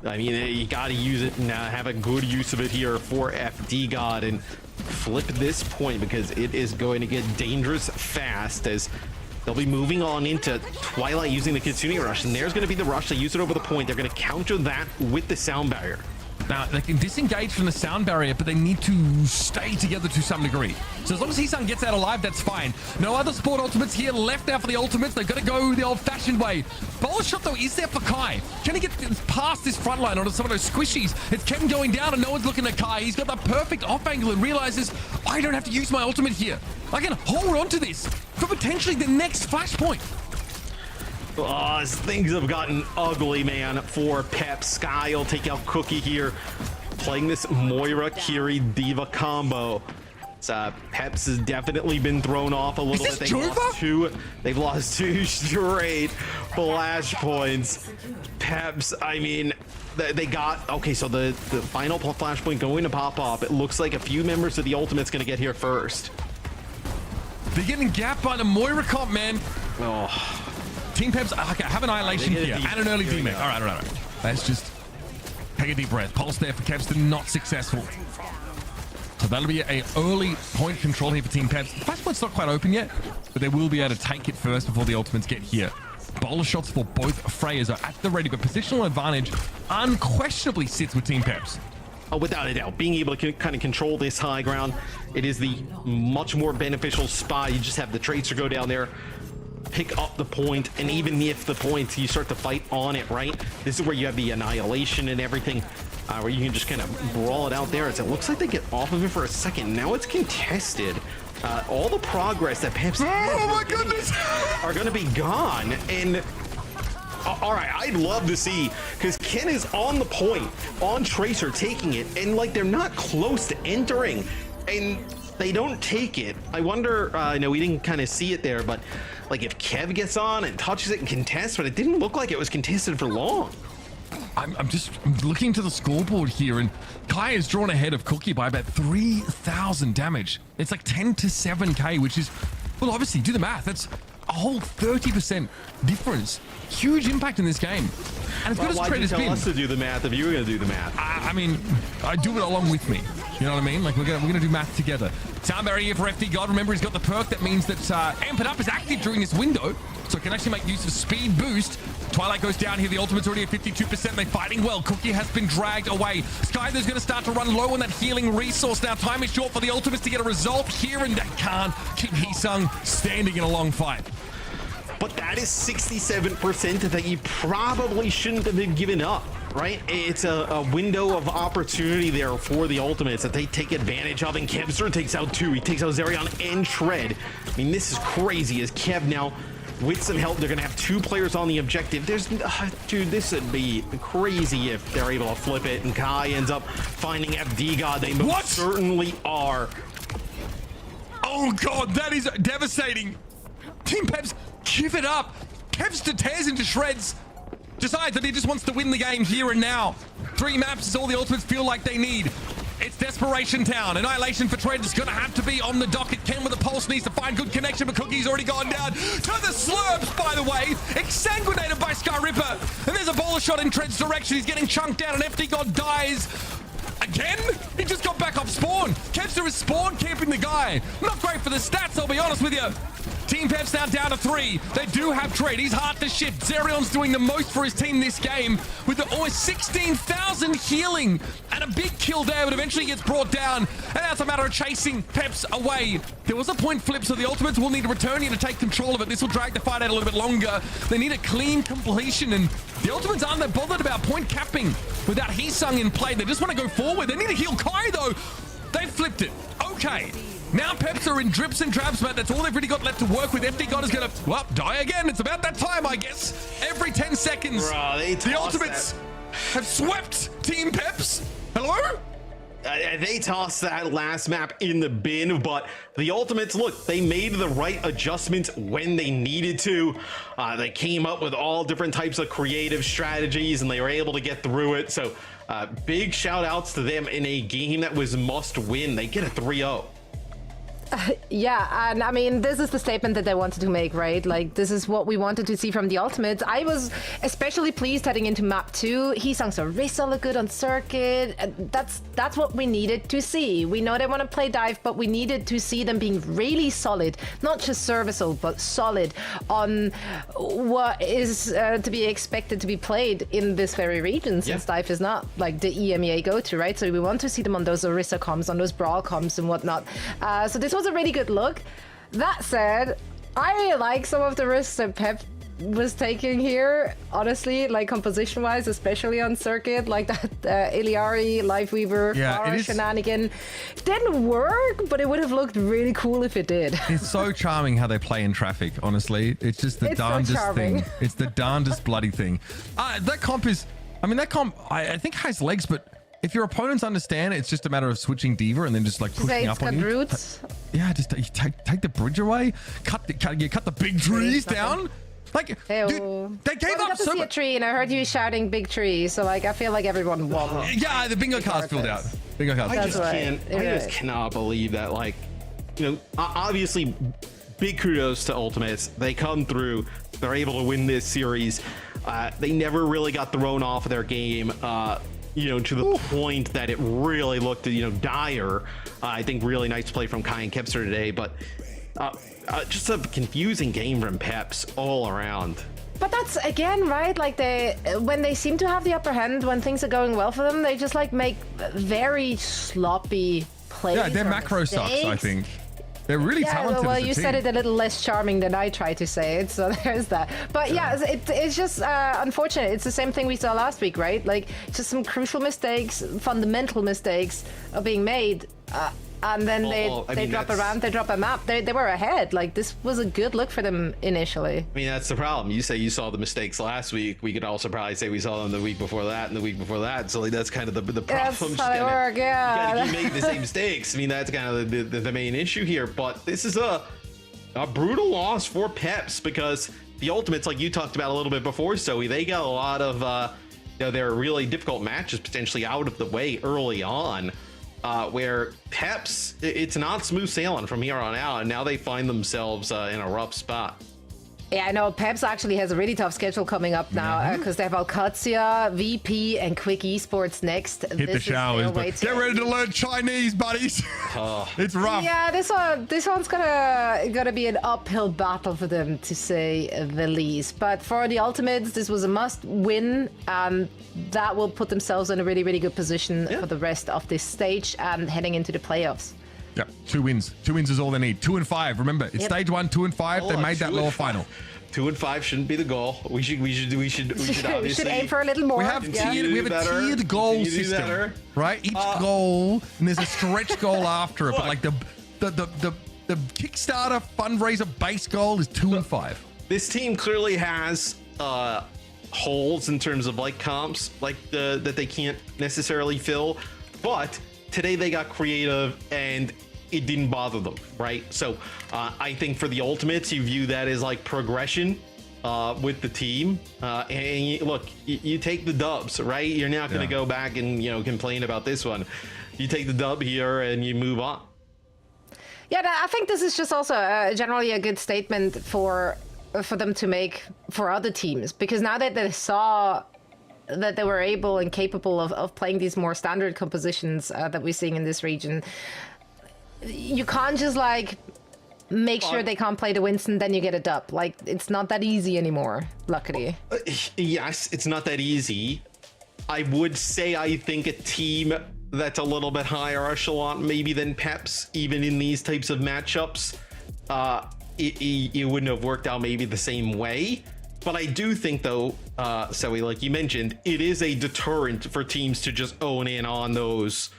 I mean, you got to use it and have a good use of it here for FD God and flip this point, because it is going to get dangerous fast as they'll be moving on into Twilight using the Kitsune rush, and there's going to be the rush. They use it over the point. They're going to counter that with the sound barrier. Now, they can disengage from the sound barrier, but they need to stay together to some degree. So as long as Heesung gets out alive, that's fine. No other support ultimates here left out for the ultimates. They've got to go the old-fashioned way. Bola shot, though, is there for Kai. Can he get past this front line onto some of those squishies? It's Ken going down, and no one's looking at Kai. He's got the perfect off angle and realizes, I don't have to use my ultimate here. I can hold on to this for potentially the next flashpoint. Oh, things have gotten ugly, man, for Peps. Sky will take out Cookie here, playing this Moira Kiri D.Va combo. Peps has definitely been thrown off a little bit. They've lost two straight flashpoints. Peps, I mean, they got, okay, so the final flashpoint going to pop off. It looks like a few members of the Ultimate's going to get here first. They're getting gapped by the Moira comp, man. Oh. Team Peps, okay, have annihilation here and an early D-Mech. All right. Let's just take a deep breath. Pulse there for Peps, not successful. So that'll be a early point control here for Team Peps. The flashpoint's not quite open yet, but they will be able to take it first before the ultimates get here. Bola shots for both Freyas are at the ready, but positional advantage unquestionably sits with Team Peps. Oh, without a doubt, being able to kind of control this high ground, it is the much more beneficial spot. You just have the Tracer go down there, pick up the point, and even if the points, you start to fight on it, right? This is where you have the annihilation and everything, where you can just kind of brawl it out there. As it looks like they get off of it for a second. Now it's contested. All the progress that Peps are going to be gone. And all right, I'd love to see, because Ken is on the point, on Tracer, taking it, and like they're not close to entering, and they don't take it. I wonder, I know we didn't kind of see it there, but like if Kev gets on and touches it and contests, but it didn't look like it was contested for long. I'm just looking to the scoreboard here, and Kai is drawn ahead of Cookie by about 3,000 damage. It's like 10 to 7k, which is Well, obviously, do the math. That's a whole 30% difference. Huge impact in this game. And as good as why'd Tread you has tell been, us to do the math if you were going to do the math? I mean, I do it along with me. You know what I mean? Like, we're gonna do math together. Sound barrier here for FD God. Remember, he's got the perk that means that Amp It Up is active during this window, so it can actually make use of speed boost. Twilight goes down here. The ultimate's already at 52%. They're fighting well. Cookie has been dragged away. Skyther's going to start to run low on that healing resource. Now, time is short for the ultimates to get a result here, and they can't keep Heesung standing in a long fight. But that is 67% that you probably shouldn't have been given up, right? It's a window of opportunity there for the ultimates that they take advantage of, and Kevster takes out 2. He takes out Zerion and Tread. I mean, this is crazy as Kev now, with some help, they're going to have 2 players on the objective. There's, dude, this would be crazy if they're able to flip it and Kai ends up finding FD God. They most certainly are. Oh, God, that is devastating. Team Peps, give it up. Kevster tears into shreds. Decides that he just wants to win the game here and now. 3 maps is all the ultimates feel like they need. It's Desperation Town. Annihilation for Tread is going to have to be on the docket. Ken with a pulse needs to find good connection, but Cookie's already gone down to the slurps, by the way. Exsanguinated by Sky Ripper. And there's a bowler shot in Tread's direction. He's getting chunked down, and FD God dies. Again? He just got back off spawn. Kevster is spawn camping the guy. Not great for the stats, I'll be honest with you. Team Peps now down to 3. They do have Tread. He's hard to shift. Zerion's doing the most for his team this game with almost 16,000 healing and a big kill there, but eventually gets brought down. And now it's a matter of chasing Peps away. There was a point flip, so the ultimates will need to return here to take control of it. This will drag the fight out a little bit longer. They need a clean completion, and the ultimates aren't that bothered about point capping without Heesung in play. They just want to go forward. They need to heal Kai, though. They flipped it. Okay. Now Peps are in drips and drabs, but that's all they've really got left to work with. FD God is going to, well, die again. It's about that time, I guess. Every 10 seconds, Bro, the ultimates have swept Team Peps. Hello? They tossed that last map in the bin, but the ultimates, look, they made the right adjustments when they needed to. They came up with all different types of creative strategies, and they were able to get through it. So big shout outs to them in a game that was must win. They get a 3-0. Yeah, and I mean, this is the statement that they wanted to make, right? Like, this is what we wanted to see from the Ultimates. I was especially pleased heading into map 2. Heesung's Orisa look good on circuit. That's what we needed to see. We know they want to play dive, but we needed to see them being really solid, not just serviceable, but solid on what is to be expected to be played in this very region, since dive is not like the EMEA go-to, right? So we want to see them on those Orisa comps, on those Brawl comps and whatnot. So this was a really good look. That said, I really like some of the risks that Pep was taking here, honestly, like composition wise, especially on circuit, like that Iliari, Lifeweaver, shenanigan. Didn't work, but it would have looked really cool if it did. It's so charming how they play in traffic, honestly. It's just the darndest thing. It's the darndest bloody thing. That comp is, I mean, that comp, I think has legs, but if your opponents understand, it's just a matter of switching Diva and then just like pushing up on you. Roots. Yeah, just take the bridge away, cut the big trees down. Like, dude, they gave up so much. A tree, and I heard you shouting "big tree," so like I feel like everyone won. Yeah, the bingo card's filled out. Bingo cards. I just cannot believe that. Like, you know, obviously, big kudos to Ultimates. They come through. They're able to win this series. They never really got thrown off of their game. You know, to the point that it really looked, you know, dire. I think really nice play from Kai and Kevster today, but just a confusing game from Peps all around. But that's again, right? Like when they seem to have the upper hand, when things are going well for them, they just like make very sloppy plays. Yeah, their macro sucks, I think. They're really talented. Well, as a you team. said it a little less charming than I tried to say it, so there's that. But yeah, it's just unfortunate. It's the same thing we saw last week, right? Like just some crucial mistakes, fundamental mistakes are being made. And then they drop around, they drop a map. They were ahead. Like, this was a good look for them initially. I mean, that's the problem. You say you saw the mistakes last week. We could also probably say we saw them the week before that and the week before that. So, like, that's kind of the problem. That's how they work, yeah. You gotta keep making the same mistakes. I mean, that's kind of the main issue here. But this is a brutal loss for Peps because the Ultimates, like you talked about a little bit before, Zoe, they got a lot of, you know, their really difficult matches potentially out of the way early on. where Peps, it's not smooth sailing from here on out, and now they find themselves in a rough spot. Yeah, I know. Peps actually has a really tough schedule coming up now because they have Alcatia, VP, and Quick Esports next. Hit the showers, but get ready to learn Chinese, buddies. It's rough. Yeah, this one's gonna be an uphill battle for them, to say the least. But for the Ultimates, this was a must-win, and that will put themselves in a really, really good position for the rest of this stage and heading into the playoffs. Yep, 2 wins. 2 wins is all they need. 2 and 5. Remember, it's stage 1, 2 and 5. They made that lower final. 2 and 5 shouldn't be the goal. We should obviously we should aim for a little more. We have a tiered goal system, right? Each goal, and there's a stretch goal after it. But like the Kickstarter fundraiser base goal is 2 and 5. This team clearly has holes in terms of like comps, like that they can't necessarily fill, but today they got creative and it didn't bother them, right? So I think for the Ultimates, you view that as like progression with the team. And look, you take the dubs, right? You're not going to go back and complain about this one. You take the dub here and you move on. Yeah, I think this is just also generally a good statement for them to make for other teams, because now that they saw that they were able and capable of playing these more standard compositions that we're seeing in this region, you can't just like make sure they can't play the Winston, then you get a dub. Like, it's not that easy anymore, luckily. Yes, it's not that easy. I would say I think a team that's a little bit higher echelon maybe than Peps, even in these types of matchups, it wouldn't have worked out maybe the same way. But I do think, though, Zoe, like you mentioned, it is a deterrent for teams to just own in on those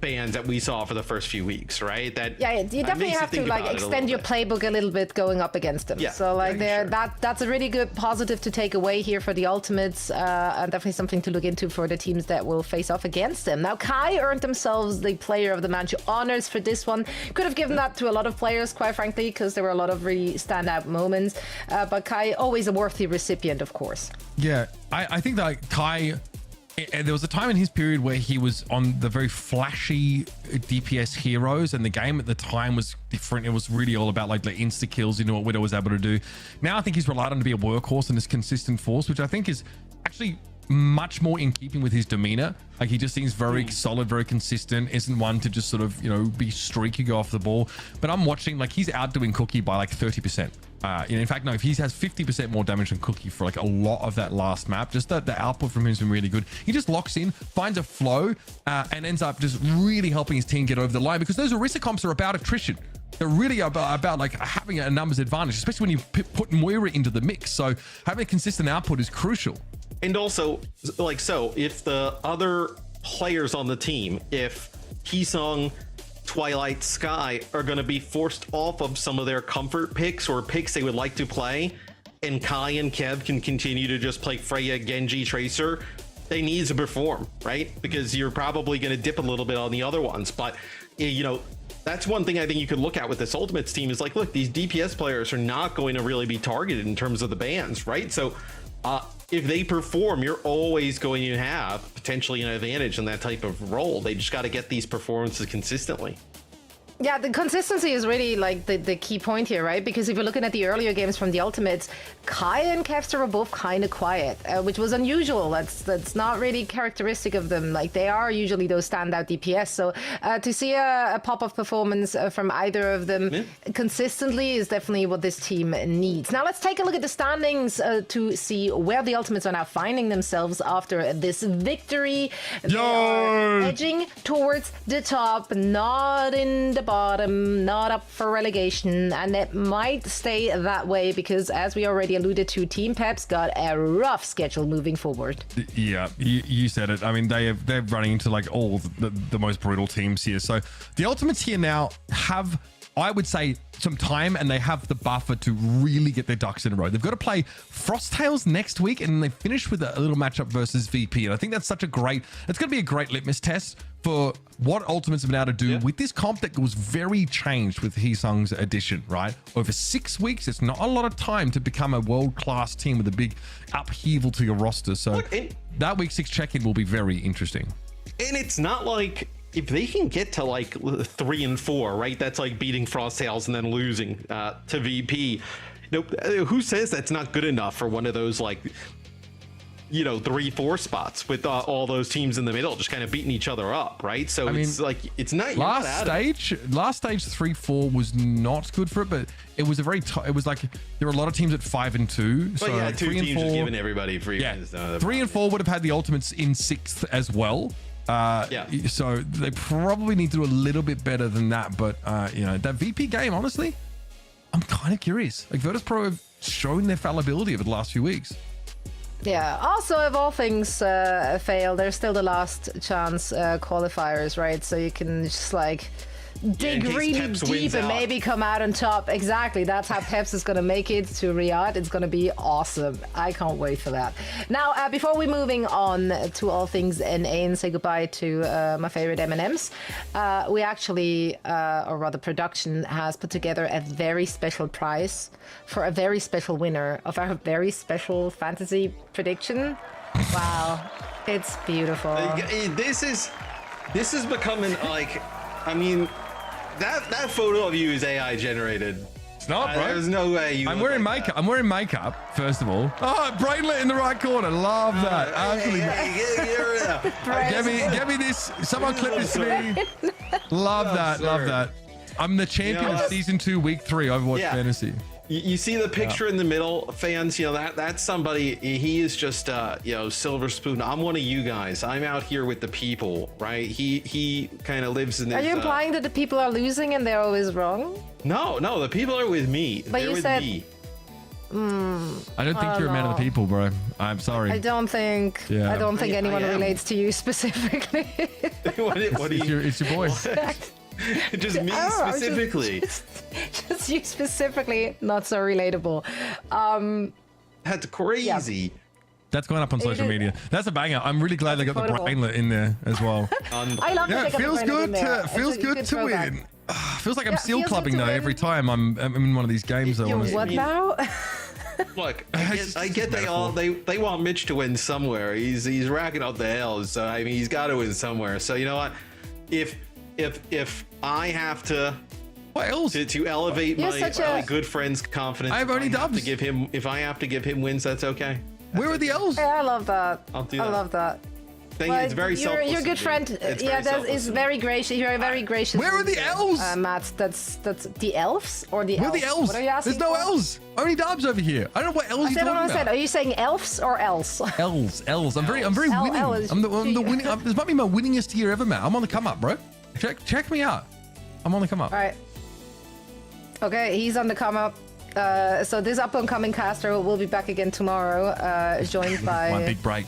bans that we saw for the first few weeks, right? That you definitely have to like extend your playbook a little bit going up against them. So like that's a really good positive to take away here for the Ultimates, and definitely something to look into for the teams that will face off against them. Now, Kai earned themselves the Player of the Match honors for this one. Could have given that to a lot of players, quite frankly, because there were a lot of really standout moments. But Kai, always a worthy recipient, of course. Yeah, I think that Kai, there was a time in his period where he was on the very flashy DPS heroes, and the game at the time was different. It was really all about like the insta kills, what Widow was able to do. Now I think he's relied on to be a workhorse and this consistent force, which I think is actually much more in keeping with his demeanor. Like, he just seems very solid, very consistent, isn't one to just sort of be streaky, go off the ball. But I'm watching, like, he's outdoing Cookie by like 30%. In fact, no, if he has 50% more damage than Cookie for like a lot of that last map, just the output from him has been really good. He just locks in, finds a flow, and ends up just really helping his team get over the line, because those Orisa comps are about attrition. They're really about like having a numbers advantage, especially when you put Moira into the mix. So having a consistent output is crucial. And also, like, so if the other players on the team, if Heesung, Twilight, Sky are going to be forced off of some of their comfort picks or picks they would like to play, and Kai and Kev can continue to just play Freya, Genji, Tracer, they need to perform, right? Because you're probably going to dip a little bit on the other ones. But, that's one thing I think you could look at with this Ultimates team is like, look, these DPS players are not going to really be targeted in terms of the bans, right? So if they perform, you're always going to have potentially an advantage in that type of role. They just got to get these performances consistently. Yeah, the consistency is really like the key point here, right? Because if you're looking at the earlier games from the Ultimates, Kai and Kevster were both kind of quiet, which was unusual. That's not really characteristic of them. Like, they are usually those standout DPS. So to see a pop-off performance from either of them consistently is definitely what this team needs. Now let's take a look at the standings to see where the Ultimates are now finding themselves after this victory. They are edging towards the top, not in the bottom, not up for relegation, and it might stay that way because, as we already alluded to, Team Peps got a rough schedule moving forward. Yeah, you said it. I mean, they're running into like all the most brutal teams here. So the Ultimates here now have, I would say, some time, and they have the buffer to really get their ducks in a row. They've got to play Frosttails next week, and they finish with a little matchup versus VP. And I think that's it's going to be a great litmus test for what Ultimates have been able to do with this comp that was very changed with Heesung's addition, right? Over 6 weeks, it's not a lot of time to become a world-class team with a big upheaval to your roster. So that week 6 check-in will be very interesting. And it's not like if they can get to like 3 and 4, right? That's like beating Frost Tales and then losing to VP. Who says that's not good enough for one of those like 3-4 spots with all those teams in the middle just kind of beating each other up, right? So it's like it's not last stage 3-4 was not good for it, but it was a very it was like there were a lot of teams at 5 and 2. So yeah, 2 3 and teams 4 just giving everybody free wins. 3 and 4 would have had the ultimates in 6th as well. So they probably need to do a little bit better than that. But that VP game, honestly, I'm kind of curious. Like Virtus Pro have shown their fallibility over the last few weeks. Yeah. Also, if all things fail, there's still the last chance qualifiers, right? So you can just like dig really Peps deep and maybe come out on top. Exactly. That's how Peps is going to make it to Riyadh. It's going to be awesome. I can't wait for that. Now, before we moving on to all things NA and say goodbye to my favorite M&Ms, we actually, or rather production, has put together a very special prize for a very special winner of our very special fantasy prediction. Wow. It's beautiful. This is becoming like, I mean, that photo of you is AI generated. It's not, bro. There's no way you. I'm wearing makeup. I'm wearing makeup. First of all. Oh, brainlet in the right corner. Love that. Absolutely. Get me this. Someone clip this to me. Love that. Sir. Love that. I'm the champion of season 2, week 3 Overwatch Fantasy. You see the picture in the middle, fans. That's somebody. He is just silver spoon. I'm one of you guys. I'm out here with the people, right? He kind of lives in this. Are you implying that the people are losing and they're always wrong? No, the people are with me. But They're you with said. me. I don't think you're a man of the people, bro. I'm sorry. I don't think. Yeah. I don't think anyone relates to you specifically. what do you? It's your boy. Just me specifically. Just you specifically, not so relatable. That's crazy. Yeah. That's going up on social media. That's a banger. I'm really glad they got the brainlet in there as well. I love that. It feels good to win. Feels like I'm seal clubbing though every time I'm in one of these games. What now? Look, I get they want Mitch to win somewhere. He's racking up the L's, so I mean he's got to win somewhere. So you know what? If I have to to elevate my good friend's confidence, I have only dubs. If I have to give him wins, that's okay. Where are the L's? Yeah, I love that. I'll do that. I love that. It's very selfless. You're a good friend. That is very gracious. You're a very gracious. Where are the L's? Matt, that's the elves or the Where elves? are the L's? What are you asking? There's no L's. Only dubs over here. I don't know what L's you're talking about. Are you saying elves or else? L's. I'm very winning. I'm the winning. This might be my winningest year ever, man. I'm on the come up, bro. Check me out. I'm on the come up. All right. Okay, he's on the come up. So this up-and-coming caster will be back again tomorrow, joined by one big break.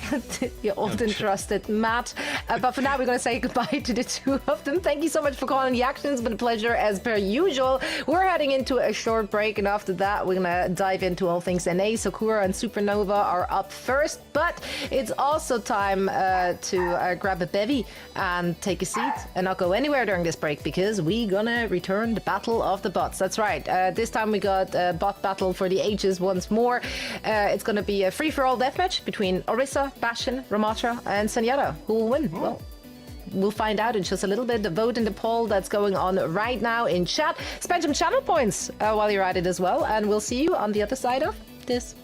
your old and trusted Matt. But for now, we're going to say goodbye to the two of them. Thank you so much for calling the action. It's been a pleasure as per usual. We're heading into a short break, and after that, we're going to dive into all things NA. Sakura and Supernova are up first, but it's also time to grab a bevy and take a seat and not go anywhere during this break, because we're going to return the Battle of the Bots. That's right. This time we got bot battle for the ages once more. It's going to be a free-for-all deathmatch between Orisa, Bastion, Ramatra, and Senyatta. Who will win? Well, we'll find out in just a little bit. Vote in the poll that's going on right now in chat. Spend some channel points while you're at it as well, and we'll see you on the other side of this.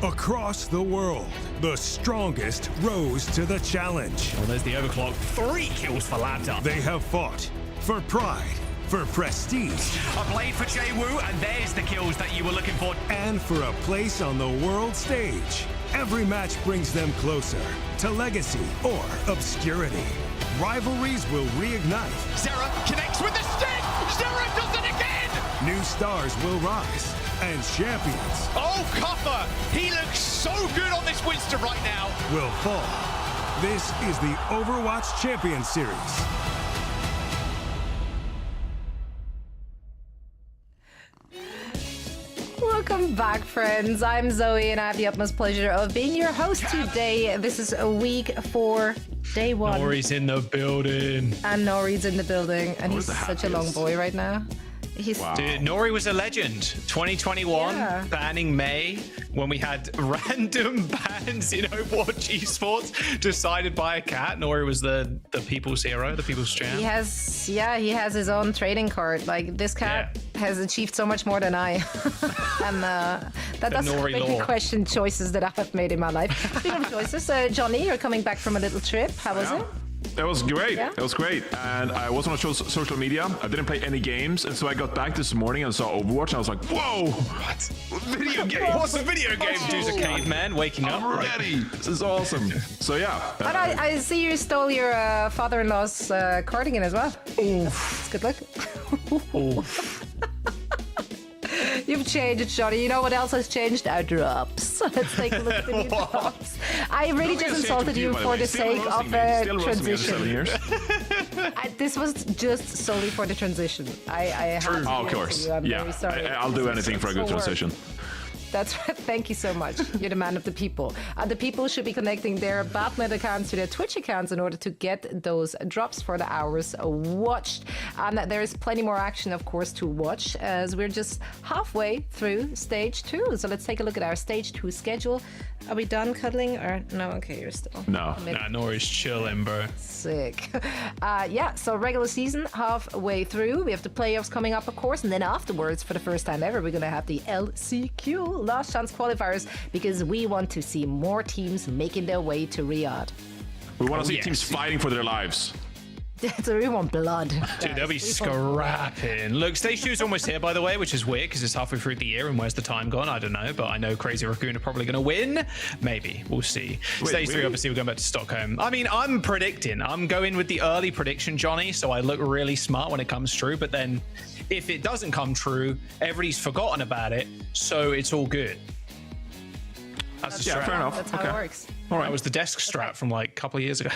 Across the world, the strongest rose to the challenge. Well, there's the overclock. 3 kills for Lambda. They have fought for pride, for prestige, A blade for Jay-Woo, and there's the kills that you were looking for. and for a place on the world stage. Every match brings them closer to legacy or obscurity. Rivalries will reignite. Zera connects with the stick. Zera does it again. New stars will rise, and champions Oh, Copper. He looks so good on this Winston right now. will fall. This is the Overwatch Champions Series. Welcome back, friends. I'm Zoe, and I have the utmost pleasure of being your host today. This is a week 4, day 1. Nori's in the building. And Nori's in the building, and he's such a long boy right now. He's Dude, Nori was a legend. 2021, Yeah. banning May, when we had random bans in Overwatch Esports decided by a cat. Nori was the people's hero, the people's champ. He has his own trading card. Like, this cat has achieved so much more than I. And that does Nori make me lore. question choices that I have made in my life. Speaking of choices, Johnny, you're coming back from a little trip. How was it? That was great. Yeah. That was great. And I was on social media. I didn't play any games. And so I got back this morning and saw Overwatch. And I was like, whoa. What? Video game. What's a video game? Dude's a caveman waking up. I'm ready. This is awesome. So yeah. But I see you stole your father-in-law's cardigan as well. Oof. Good luck. You've changed, Johnny. You know what else has changed? Our drops. Let's take a look at the new drops. I really just insulted you for the sake of transition. This was just solely for the transition. I have to Oh, of give it course. to you. I'm Yeah. very sorry. I'll do anything for a good transition. That's right. Thank you so much. You're the man of the people. The people should be connecting their Batman accounts to their Twitch accounts in order to get those drops for the hours watched. And there is plenty more action, of course, to watch as we're just halfway through stage 2. So let's take a look at our stage 2 schedule. Are we done cuddling or no? Okay, you're still. No. Nah, Nori's chilling, bro. Sick. Yeah, so regular season halfway through. We have the playoffs coming up, of course, and then afterwards, for the first time ever, we're going to have the LCQ, last chance qualifiers, because we want to see more teams making their way to Riyadh. We want to see yes. teams fighting for their lives. So we want blood. Dude, they'll be scrapping. Look, stage 2 is almost here, by the way, which is weird because it's halfway through the year and where's the time gone? I don't know, but I know Crazy Raccoon are probably going to win. Maybe. We'll see. Stage 3, obviously, we're going back to Stockholm. I mean, I'm predicting. I'm going with the early prediction, Johnny, so I look really smart when it comes true, but then if it doesn't come true, everybody's forgotten about it, so it's all good. That's the strat. Fair enough. That's how it works. All right. That was the desk strat from like a couple of years ago.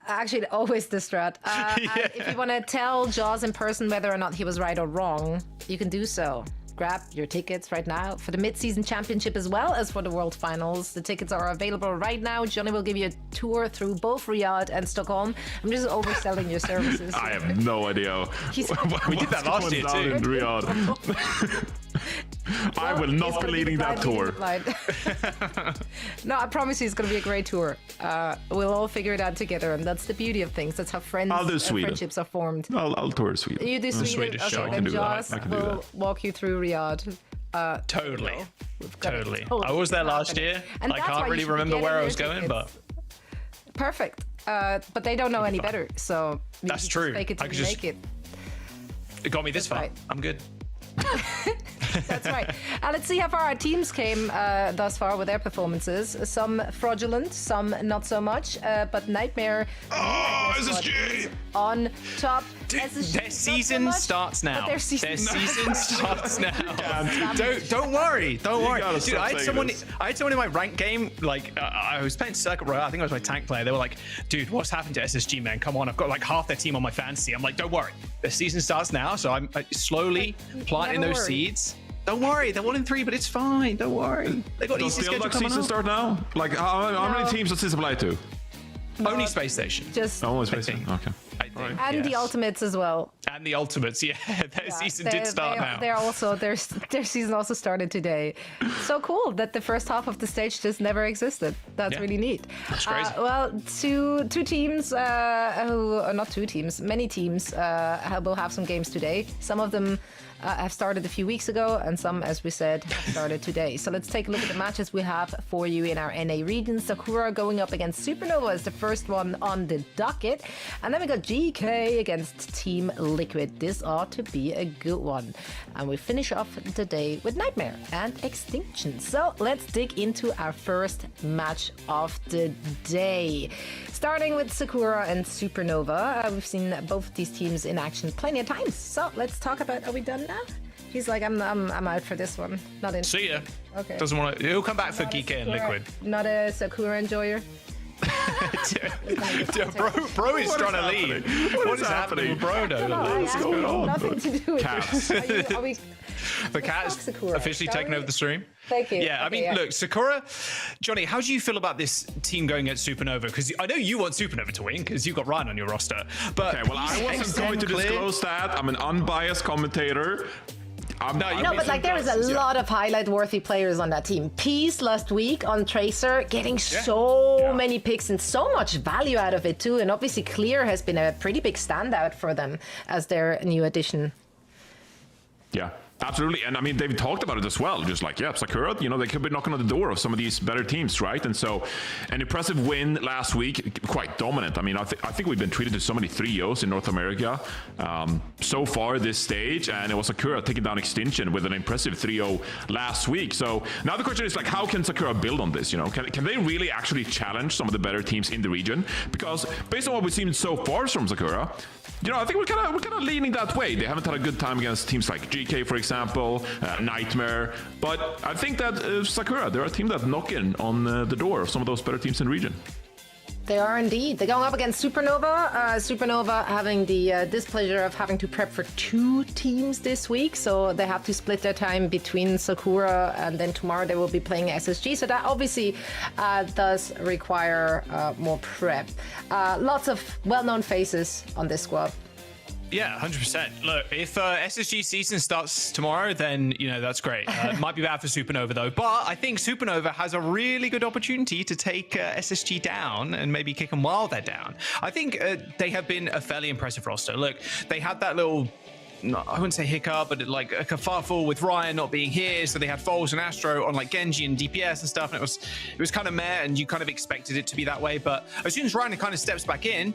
Actually, always the strat. And if you want to tell Jaws in person whether or not he was right or wrong, you can do so. Grab your tickets right now for the mid-season championship as well as for the World Finals. The tickets are available right now. Johnny will give you a tour through both Riyadh and Stockholm. I'm just overselling your services. I have no idea. We did that last year too. In Riyadh. I will not be leading that tour. No, I promise you it's going to be a great tour. We'll all figure it out together, and that's the beauty of things. That's how friendships are formed. I'll tour Sweden. You do Sweden? Swedish Okay, show. I then can do that. Joss I can do will walk you through Riyadh. Totally. We've got it Totally. I was there last year. And I that's why can't you really should be remember getting where I your was going, but tickets. Perfect. But they don't know any better, so you That's just true. Fake it I till could you just- make it. it got me this far. right. I'm good. That's right. Let's see how far our teams came thus far with their performances. Some fraudulent, some not so much. But Nightmare SSG! on top. Dude, SSG, their not so season much, starts now. but their season starts now. Don't worry. Don't worry. gotta Dude, stop I had saying someone in my rank game, like I was playing Sakura, I think I was my tank player. They were like, dude, what's happened to SSG, man? Come on, I've got like half their team on my fantasy. I'm like, don't worry. The season starts now, so I'm slowly planting never those worry. seeds. Don't worry, they're 1-3, but it's fine. Don't worry. They got Does easy the schedule Eldox coming season up. start now? Like, how many No. teams does this apply to? Only Space Station. Just Only I Space think. Station. Okay. I think, and the yes. Ultimates as well. And the Ultimates, yeah. Their season did start now. They're also their season also started today. So cool that the first half of the stage just never existed. That's Yeah. really neat. That's crazy. Well, two teams who not two teams, many teams will have some games today. Some of them have started a few weeks ago, and some, as we said, have started today. So let's take a look at the matches we have for you in our NA region. Sakura going up against Supernova is the first one on the docket. And then we got GK against Team Liquid. This ought to be a good one. And we finish off the day with Nightmare and Extinction. So let's dig into our first match of the day. Starting with Sakura and Supernova. We've seen both these teams in action plenty of times. So let's talk about, are we done now? He's like, I'm out for this one. Not in. See ya. Okay. Doesn't want to. He'll come back for GK and Liquid. Not a Sakura enjoyer. bro is trying to leave. What is happening with bro? What's going on? Nothing to do with Cats. Are we the cat's officially taken over the stream. Thank you. Yeah, okay, I mean, look, Sakura, Johnny, how do you feel about this team going at Supernova? Because I know you want Supernova to win because you've got Ryan on your roster. But okay, well, I wasn't going to disclose that. I'm an unbiased commentator. No, but like there is a lot of highlight-worthy players on that team. Peace last week on Tracer, getting so many picks and so much value out of it too. And obviously Clear has been a pretty big standout for them as their new addition. Yeah. Absolutely, and I mean they've talked about it as well. Just like Sakura, you know, they could be knocking on the door of some of these better teams, right? And so, an impressive win last week, quite dominant. I mean, I think we've been treated to so many 3-0s in North America so far this stage, and it was Sakura taking down Extinction with an impressive 3-0 last week. So now the question is like, how can Sakura build on this? You know, can they really actually challenge some of the better teams in the region? Because based on what we've seen so far from Sakura, you know, I think we're kind of leaning that way. They haven't had a good time against teams like GK, for example, Nightmare. But I think that Sakura, they're a team that knock in on the door of some of those better teams in the region. They are indeed. They're going up against Supernova. Supernova having the displeasure of having to prep for 2 teams this week. So they have to split their time between Sakura and then tomorrow they will be playing SSG. So that obviously does require more prep. Lots of well-known faces on this squad. Yeah, 100%. Look, if SSG season starts tomorrow, then, you know, that's great. It might be bad for Supernova, though. But I think Supernova has a really good opportunity to take SSG down and maybe kick them while they're down. I think they have been a fairly impressive roster. Look, they had that little... No, I wouldn't say hiccup, but like a kerfuffle with Ryan not being here, so they had Foles and Astro on like Genji and DPS and stuff, and it was kind of meh, and you kind of expected it to be that way. But as soon as Ryan kind of steps back in,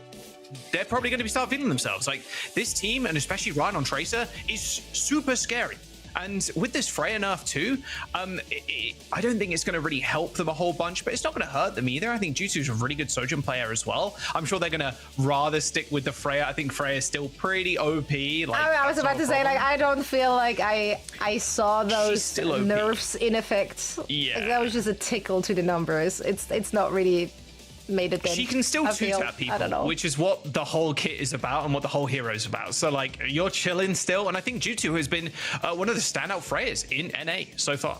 they're probably going to start feeling themselves. Like this team, and especially Ryan on Tracer, is super scary. And with this Freya nerf too, I don't think it's going to really help them a whole bunch, but it's not going to hurt them either. I think Jutsu's a really good Sojourn player as well. I'm sure they're going to rather stick with the Freya. I think Freya is still pretty OP. Like, I was about to say, like, I don't feel like I saw those nerfs in effect. Yeah. Like, that was just a tickle to the numbers. It's not really... made it. She can still two-tap people, which is what the whole kit is about and what the whole hero is about. So, like, you're chilling still, and I think Jutsu has been one of the standout Freyas in NA so far.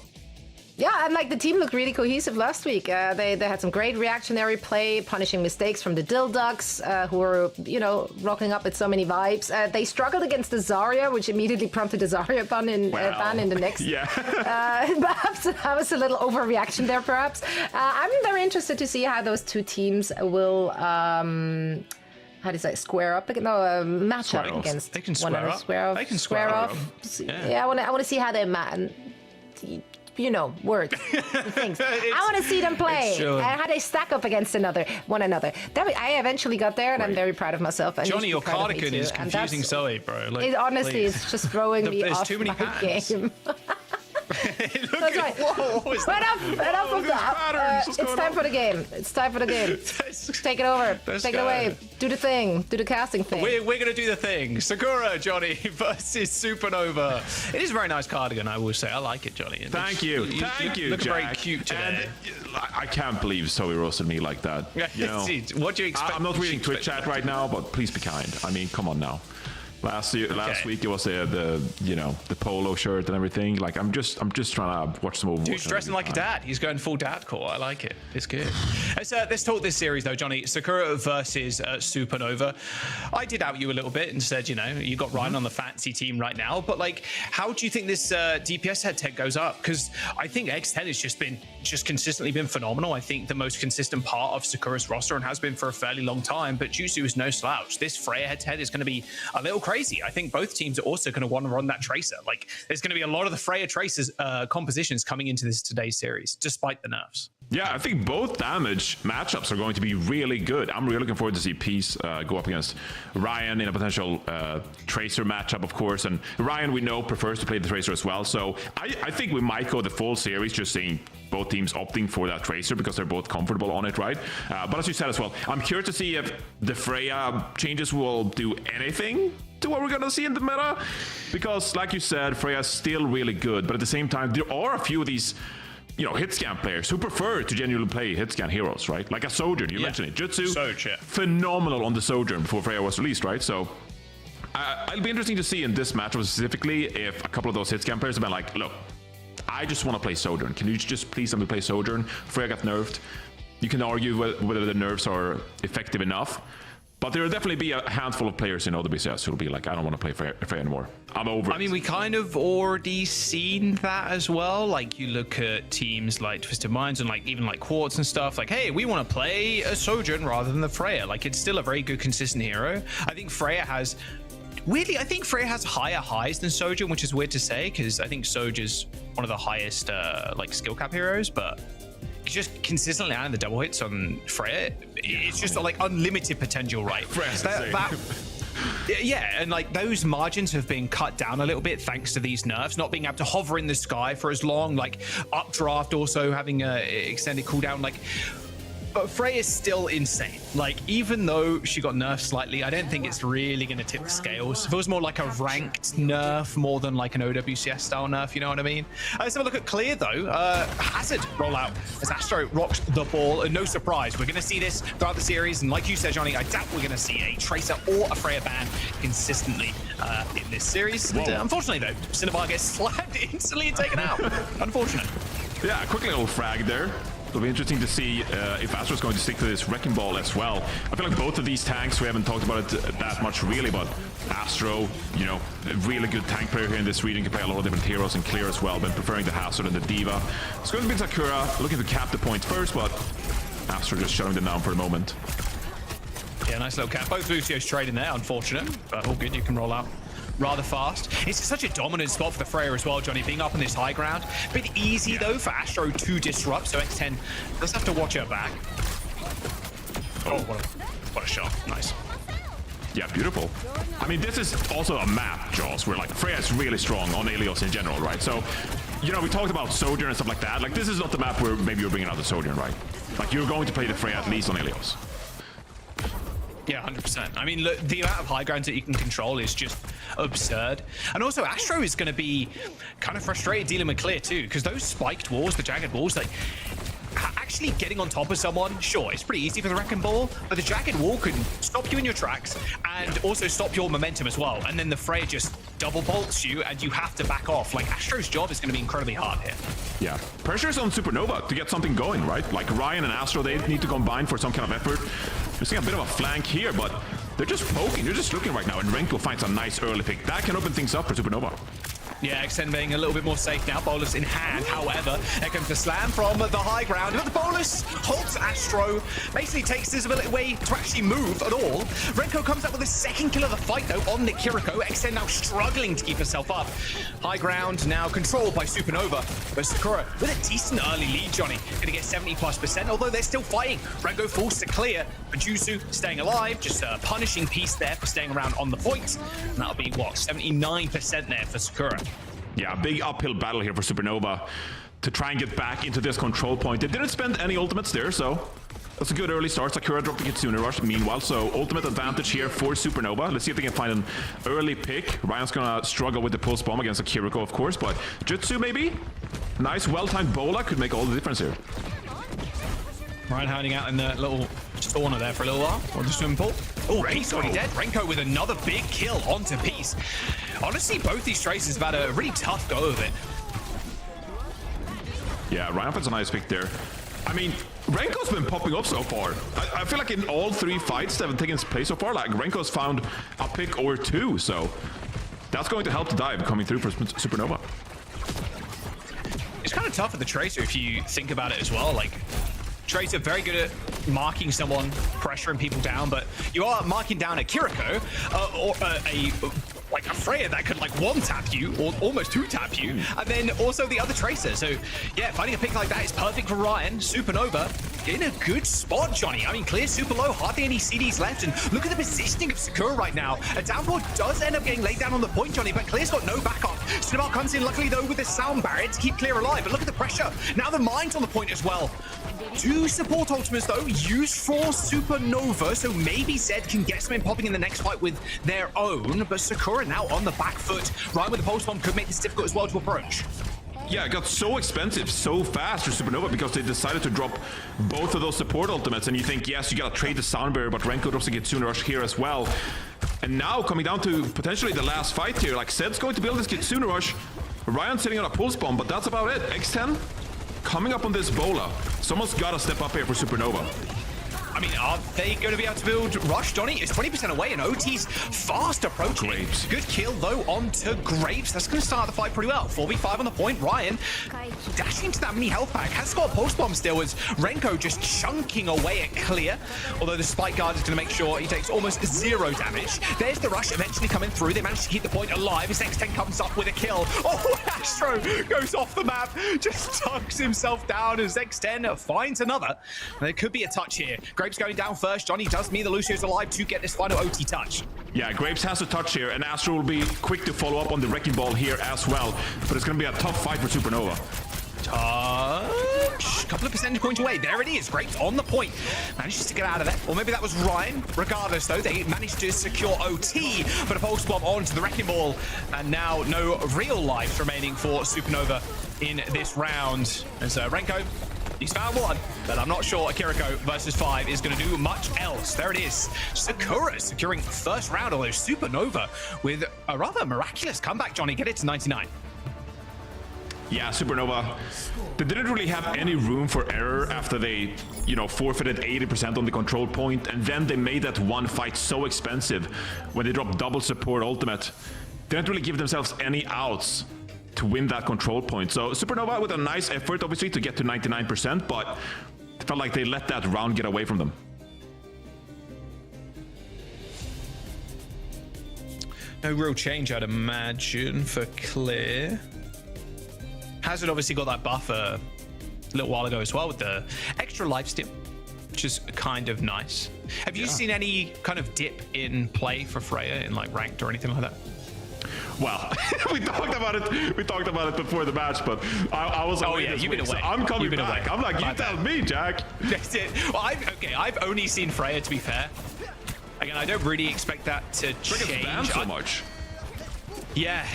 Yeah, and like the team looked really cohesive last week. They had some great reactionary play, punishing mistakes from the Dilducks, who were, you know, rocking up with so many vibes. They struggled against the Zarya, which immediately prompted the Zarya ban in the next. Yeah. Perhaps that was a little overreaction there, perhaps. I'm very interested to see how those two teams will... how do you say, square up? No, match up against they can one another. They can square off. Yeah, I want to see how they you know, words, things. I want to see them play and how they stack up against one another. I eventually got there, and I'm very proud of myself. And Johnny, your cardigan is confusing Zoe, bro. Like, it honestly is just throwing me off too many my game. That's right. Whoa, enough of that. It's time for the game. It's time for the game. Take it over. Take it away. Do the thing. Do the casting thing. We're going to do the thing. Sakura, Johnny, versus Supernova. It is a very nice cardigan, I will say. I like it, Johnny. Thank you. Thank you, look Jack. very cute today. And I can't believe Zoe roasted me like that. You know, what do you expect? I'm not reading Twitch chat right now, but please be kind. I mean, come on now. Last week it was the polo shirt and everything. Like I'm just trying to watch some Overwatch. Dude's dressing like a dad. He's going full dad core. I like it. It's good. Let's talk this series though, Johnny. Sakura versus Supernova. I did out you a little bit and said, you know, you got Ryan on the fancy team right now, but like, how do you think this DPS head-to-head goes up? Because I think X10 has just consistently been phenomenal. I think the most consistent part of Sakura's roster and has been for a fairly long time. But Jutsu is no slouch. This Freya head-to-head is going to be a little crazy crazy. I think both teams are also going to want to run that Tracer. Like, there's going to be a lot of the Freya Tracers compositions coming into today's series, despite the nerfs. Yeah, I think both damage matchups are going to be really good. I'm really looking forward to see Peace go up against Ryan in a potential Tracer matchup, of course. And Ryan, we know, prefers to play the Tracer as well. So I think we might go the full series just seeing both teams opting for that Tracer because they're both comfortable on it, right? But as you said as well, I'm curious to see if the Freya changes will do anything to what we're going to see in the meta. Because, like you said, Freya's still really good. But at the same time, there are a few of these hit scan players who prefer to genuinely play hit scan heroes, right? Like a Sojourn, you mentioned it. Jutsu, phenomenal on the Sojourn before Freya was released, right? So it'll be interesting to see in this matchup specifically if a couple of those hit scan players have been like, look, I just want to play Sojourn. Can you just please let me play Sojourn? Freya got nerfed. You can argue whether the nerfs are effective enough. But there will definitely be a handful of players in OWCS who'll be like, I don't want to play Freya anymore. I'm over it. I mean, we kind of already seen that as well. Like, you look at teams like Twisted Minds and even Quartz and stuff. Like, hey, we want to play a Sojourn rather than the Freya. Like, it's still a very good, consistent hero. I think Freya has... Weirdly, I think Freya has higher highs than Sojourn, which is weird to say, because I think Sojourn's one of the highest skill cap heroes, but... just consistently landing the double hits on Freya, it's just unlimited potential, right? Yeah, and those margins have been cut down a little bit thanks to these nerfs, not being able to hover in the sky for as long, updraft also having a extended cooldown, but Freya's still insane. Even though she got nerfed slightly, I don't think it's really going to tip the scales. It feels more like a ranked nerf more than an OWCS style nerf, you know what I mean? Let's have a look at Clear, though. Hazard rollout as Astro rocks the ball. And no surprise, we're going to see this throughout the series. And like you said, Johnny, I doubt we're going to see a Tracer or a Freya ban consistently in this series. And, unfortunately, though, Cinnabar gets slammed instantly and taken out. Unfortunate. Yeah, quick little frag there. It'll be interesting to see if Astro's going to stick to this Wrecking Ball as well. I feel like both of these tanks, we haven't talked about it that much really, but Astro, a really good tank player here in this region, can play a lot of different heroes and Clear as well, but preferring the Hazard and the Diva. It's going to be Sakura looking to cap the point first, but Astro just shutting them down for the moment. Yeah, nice little cap. Both Lucio's trading there, unfortunate, but all good, you can roll out rather fast. It's such a dominant spot for the Freya as well, Johnny, being up on this high ground. A bit easy, though, for Astro to disrupt, so X10 does have to watch her back. Oh, what a shot. Nice. Yeah, beautiful. I mean, this is also a map, Jaws, where Freya's really strong on Ilios in general, right? So, we talked about Sojourn and stuff like that. This is not the map where maybe you're bringing out the Sojourn, right? You're going to play the Freya at least on Ilios. Yeah, 100%. I mean, look, the amount of high grounds that you can control is just absurd. And also, Astro is going to be kind of frustrated dealing with Clear, too, because those spiked walls, the jagged walls, actually getting on top of someone, sure, it's pretty easy for the Wrecking Ball, but the jagged wall can stop you in your tracks and also stop your momentum as well. And then the Freya just double bolts you and you have to back off. Astro's job is going to be incredibly hard here. Yeah, pressure's on Supernova to get something going, right? Ryan and Astro, they need to combine for some kind of effort. We're seeing a bit of a flank here, but they're just poking, they're just looking right now, and Renko finds a nice early pick. That can open things up for Supernova. Yeah, X10 being a little bit more safe now. Bolus in hand, however. There comes the slam from the high ground. But the Bolus holds Astro. Basically takes his ability away to actually move at all. Renko comes up with a second kill of the fight, though, on Nick Kiriko. X10 now struggling to keep herself up. High ground now controlled by Supernova. But Sakura with a decent early lead, Johnny. Going to get 70+%, although they're still fighting. Renko forced to clear. But Jusu staying alive. Just a punishing piece there for staying around on the point. And that'll be, 79% there for Sakura. Yeah, big uphill battle here for Supernova to try and get back into this control point. They didn't spend any ultimates there, so that's a good early start. Sakura dropped the Kitsune Rush meanwhile, so ultimate advantage here for Supernova. Let's see if they can find an early pick. Ryan's gonna struggle with the pulse bomb against Kiriko, of course, but Jutsu maybe? Nice, well-timed Bola could make all the difference here. Ryan hiding out in the little spawner there for a little while, or the swimming pool. Oh, Peace already dead. Renko with another big kill onto Peace. Honestly, both these Tracers have had a really tough go of it. Yeah, Ryan finds a nice pick there. I mean, Renko's been popping up so far. I feel like in all three fights that have taken place so far, Renko's found a pick or two, so that's going to help the dive coming through for Supernova. It's kind of tough for the Tracer if you think about it as well. Tracer very good at marking someone, pressuring people down, but you are marking down a Kiriko or like a Freya that could like one tap you or almost two tap you, and then also the other Tracer. So yeah, finding a pick like that is perfect for Ryan. Supernova in a good spot, Johnny. I mean, clear super low, hardly any CDs left, and look at the positioning of Sakura right now. A downpour does end up getting laid down on the point, Johnny, but Clear's got no backup. Cinnabar comes in, luckily though, with the sound barrier to keep Clear alive, but look at the pressure. Now the mine's on the point as well. 2 support ultimates though, used for Supernova, so maybe Zed can get something popping in the next fight with their own, but Sakura now on the back foot. Ryan with the pulse bomb could make this difficult as well to approach. Yeah, it got so expensive so fast for Supernova because they decided to drop both of those support ultimates, and you think, yes, you gotta trade the sound barrier, but Renko drops a Kitsune Rush here as well. And now coming down to potentially the last fight here, like Zed's going to build this Kitsune Rush, Ryan sitting on a pulse bomb, but that's about it. X10 coming up on this Bola. Someone's gotta step up here for Supernova. I mean, are they going to be able to build Rush? Johnny is 20% away, and OT's fast approaching. Grapes. Good kill, though, onto Grapes. That's going to start the fight pretty well. 4v5 on the point. Ryan dashing into that mini health pack. Has got a pulse bomb still, as Renko just chunking away at Clear. Although the spike guard is going to make sure he takes almost 0 damage. There's the Rush eventually coming through. They managed to keep the point alive. His X10 comes up with a kill. Oh, Astro goes off the map. Just tucks himself down as X10 finds another. And there could be a touch here. Grapes going down first. Johnny does mean the Lucio's alive to get this final OT touch. Yeah, Grapes has a touch here, and Astro will be quick to follow up on the Wrecking Ball here as well. But it's going to be a tough fight for Supernova. Touch. Couple of percentage points away. There it is. Grapes on the point. Manages to get out of there. Or maybe that was Ryan. Regardless, though, they managed to secure OT, but a pulse bomb onto the Wrecking Ball. And now no real life remaining for Supernova in this round. And so Renko, he's found one, but I'm not sure Kiriko versus 5 is going to do much else. There it is. Sakura securing first round, although Supernova with a rather miraculous comeback, Johnny, get it to 99. Yeah, Supernova, they didn't really have any room for error after they, forfeited 80% on the control point, and then they made that one fight so expensive when they dropped double support ultimate. They didn't really give themselves any outs to win that control point. So Supernova with a nice effort, obviously, to get to 99%, but it felt like they let that round get away from them. No real change, I'd imagine, for Clear. Hazard obviously got that buff a little while ago as well with the extra lifesteal, which is kind of nice. Have you seen any kind of dip in play for Freya in like ranked or anything like that? Well, we talked about it. We talked about it before the match, but I was away. Oh yeah, you've been away. So I'm coming back. Away. I'm like, you tell me, Jack. That's it. Well, I've only seen Freya, to be fair. Again, I don't really expect that to change. Banned so much. Yeah,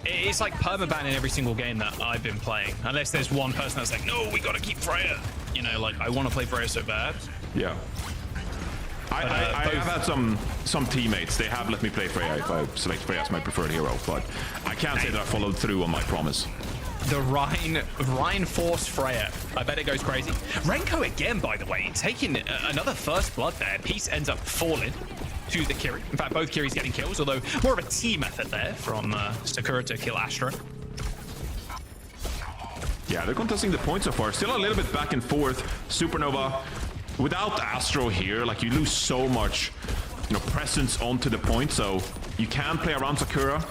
it's like permaban in every single game that I've been playing. Unless there's one person that's like, no, we gotta keep Freya. Like I want to play Freya so bad. Yeah. I have had some teammates. They have let me play Freya if I select Freya as my preferred hero, but I can't say that I followed through on my promise. The Rhine Force Freya. I bet it goes crazy. Renko again, by the way, taking another first blood there. Peace ends up falling to the Kiri. In fact, both Kiris getting kills, although more of a team effort there from Sakura to kill Astro. Yeah, they're contesting the point so far. Still a little bit back and forth. Supernova, without Astro here, like you lose so much, presence onto the point, so you can play around Sakura.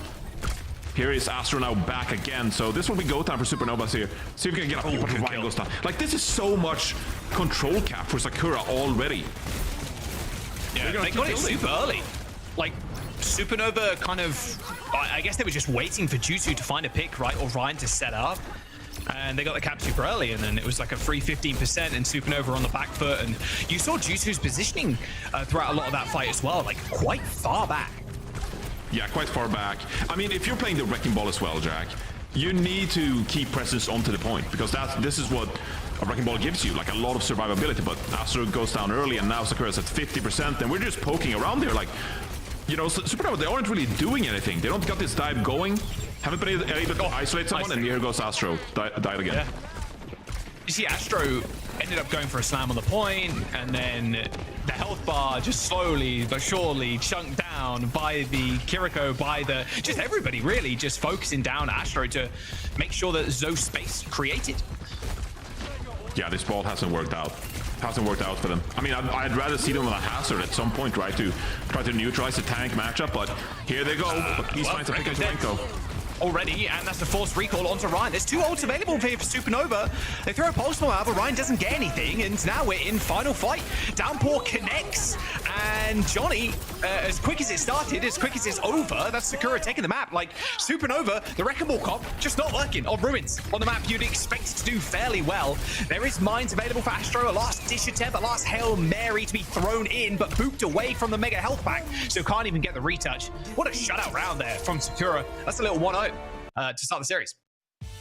Here is Astro now back again, so this will be go time for Supernovas here. See if we can get a peep of Ryan goes down. Like, this is so much control cap for Sakura already. Yeah, they got it super early. Like, Supernova kind of, I guess they were just waiting for Jutsu to find a pick, right, or Ryan to set up. And they got the cap super early, and then it was like a free 15%, and Supernova on the back foot. And you saw Jutsu's positioning throughout a lot of that fight as well, like quite far back. Yeah, quite far back. I mean, if you're playing the Wrecking Ball as well, Jack, you need to keep presence onto the point, because this is what a Wrecking Ball gives you, like a lot of survivability. But Astro goes down early, and now Sakura's at 50%, and we're just poking around there, like, Supernova, they aren't really doing anything. They don't got this dive going. Haven't been able to isolate someone, and here goes Astro. Died again. Yeah. You see, Astro ended up going for a slam on the point, and then the health bar just slowly but surely chunked down by the Kiriko, by just everybody really just focusing down Astro to make sure that there's no space created. Yeah, this ball hasn't worked out. hasn't worked out for them. I mean, I'd rather see them on a hazard at some point, right, to try to neutralize the tank matchup, but here they go. But he's trying to pick up Renko. Already, and that's a forced recall onto Ryan. There's 2 ults available here for Supernova. They throw a pulse bomb out, but Ryan doesn't get anything, and now we're in final fight. Downpour connects, and Johnny, as quick as it started, as quick as it's over, that's Sakura taking the map. Like, Supernova, the Wrecking Ball comp, just not working. On Ruins, on the map, you'd expect it to do fairly well. There is mines available for Astro, a last dish attempt, a last Hail Mary to be thrown in, but booped away from the Mega Health Pack, so can't even get the retouch. What a shutout round there from Sakura. That's a little 1-0. To start the series.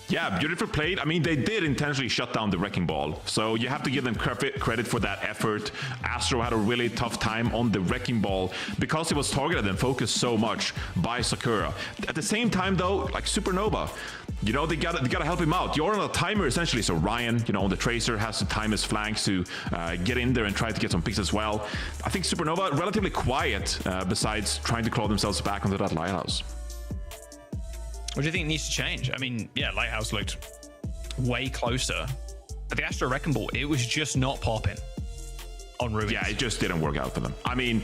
Yeah, beautiful played. I mean, they did intentionally shut down the Wrecking Ball, so you have to give them credit for that effort. Astro had a really tough time on the Wrecking Ball because it was targeted and focused so much by Sakura. At the same time, though, like Supernova, you know, they gotta help him out. You're on a timer essentially, so Ryan, you know, on the Tracer has to time his flanks to get in there and try to get some picks as well. I think Supernova relatively quiet besides trying to claw themselves back onto that Lighthouse. What do you think needs to change? I mean, yeah, Lighthouse looked way closer. But the Astro Wrecking Ball, it was just not popping on Ruins. Yeah, it just didn't work out for them. I mean,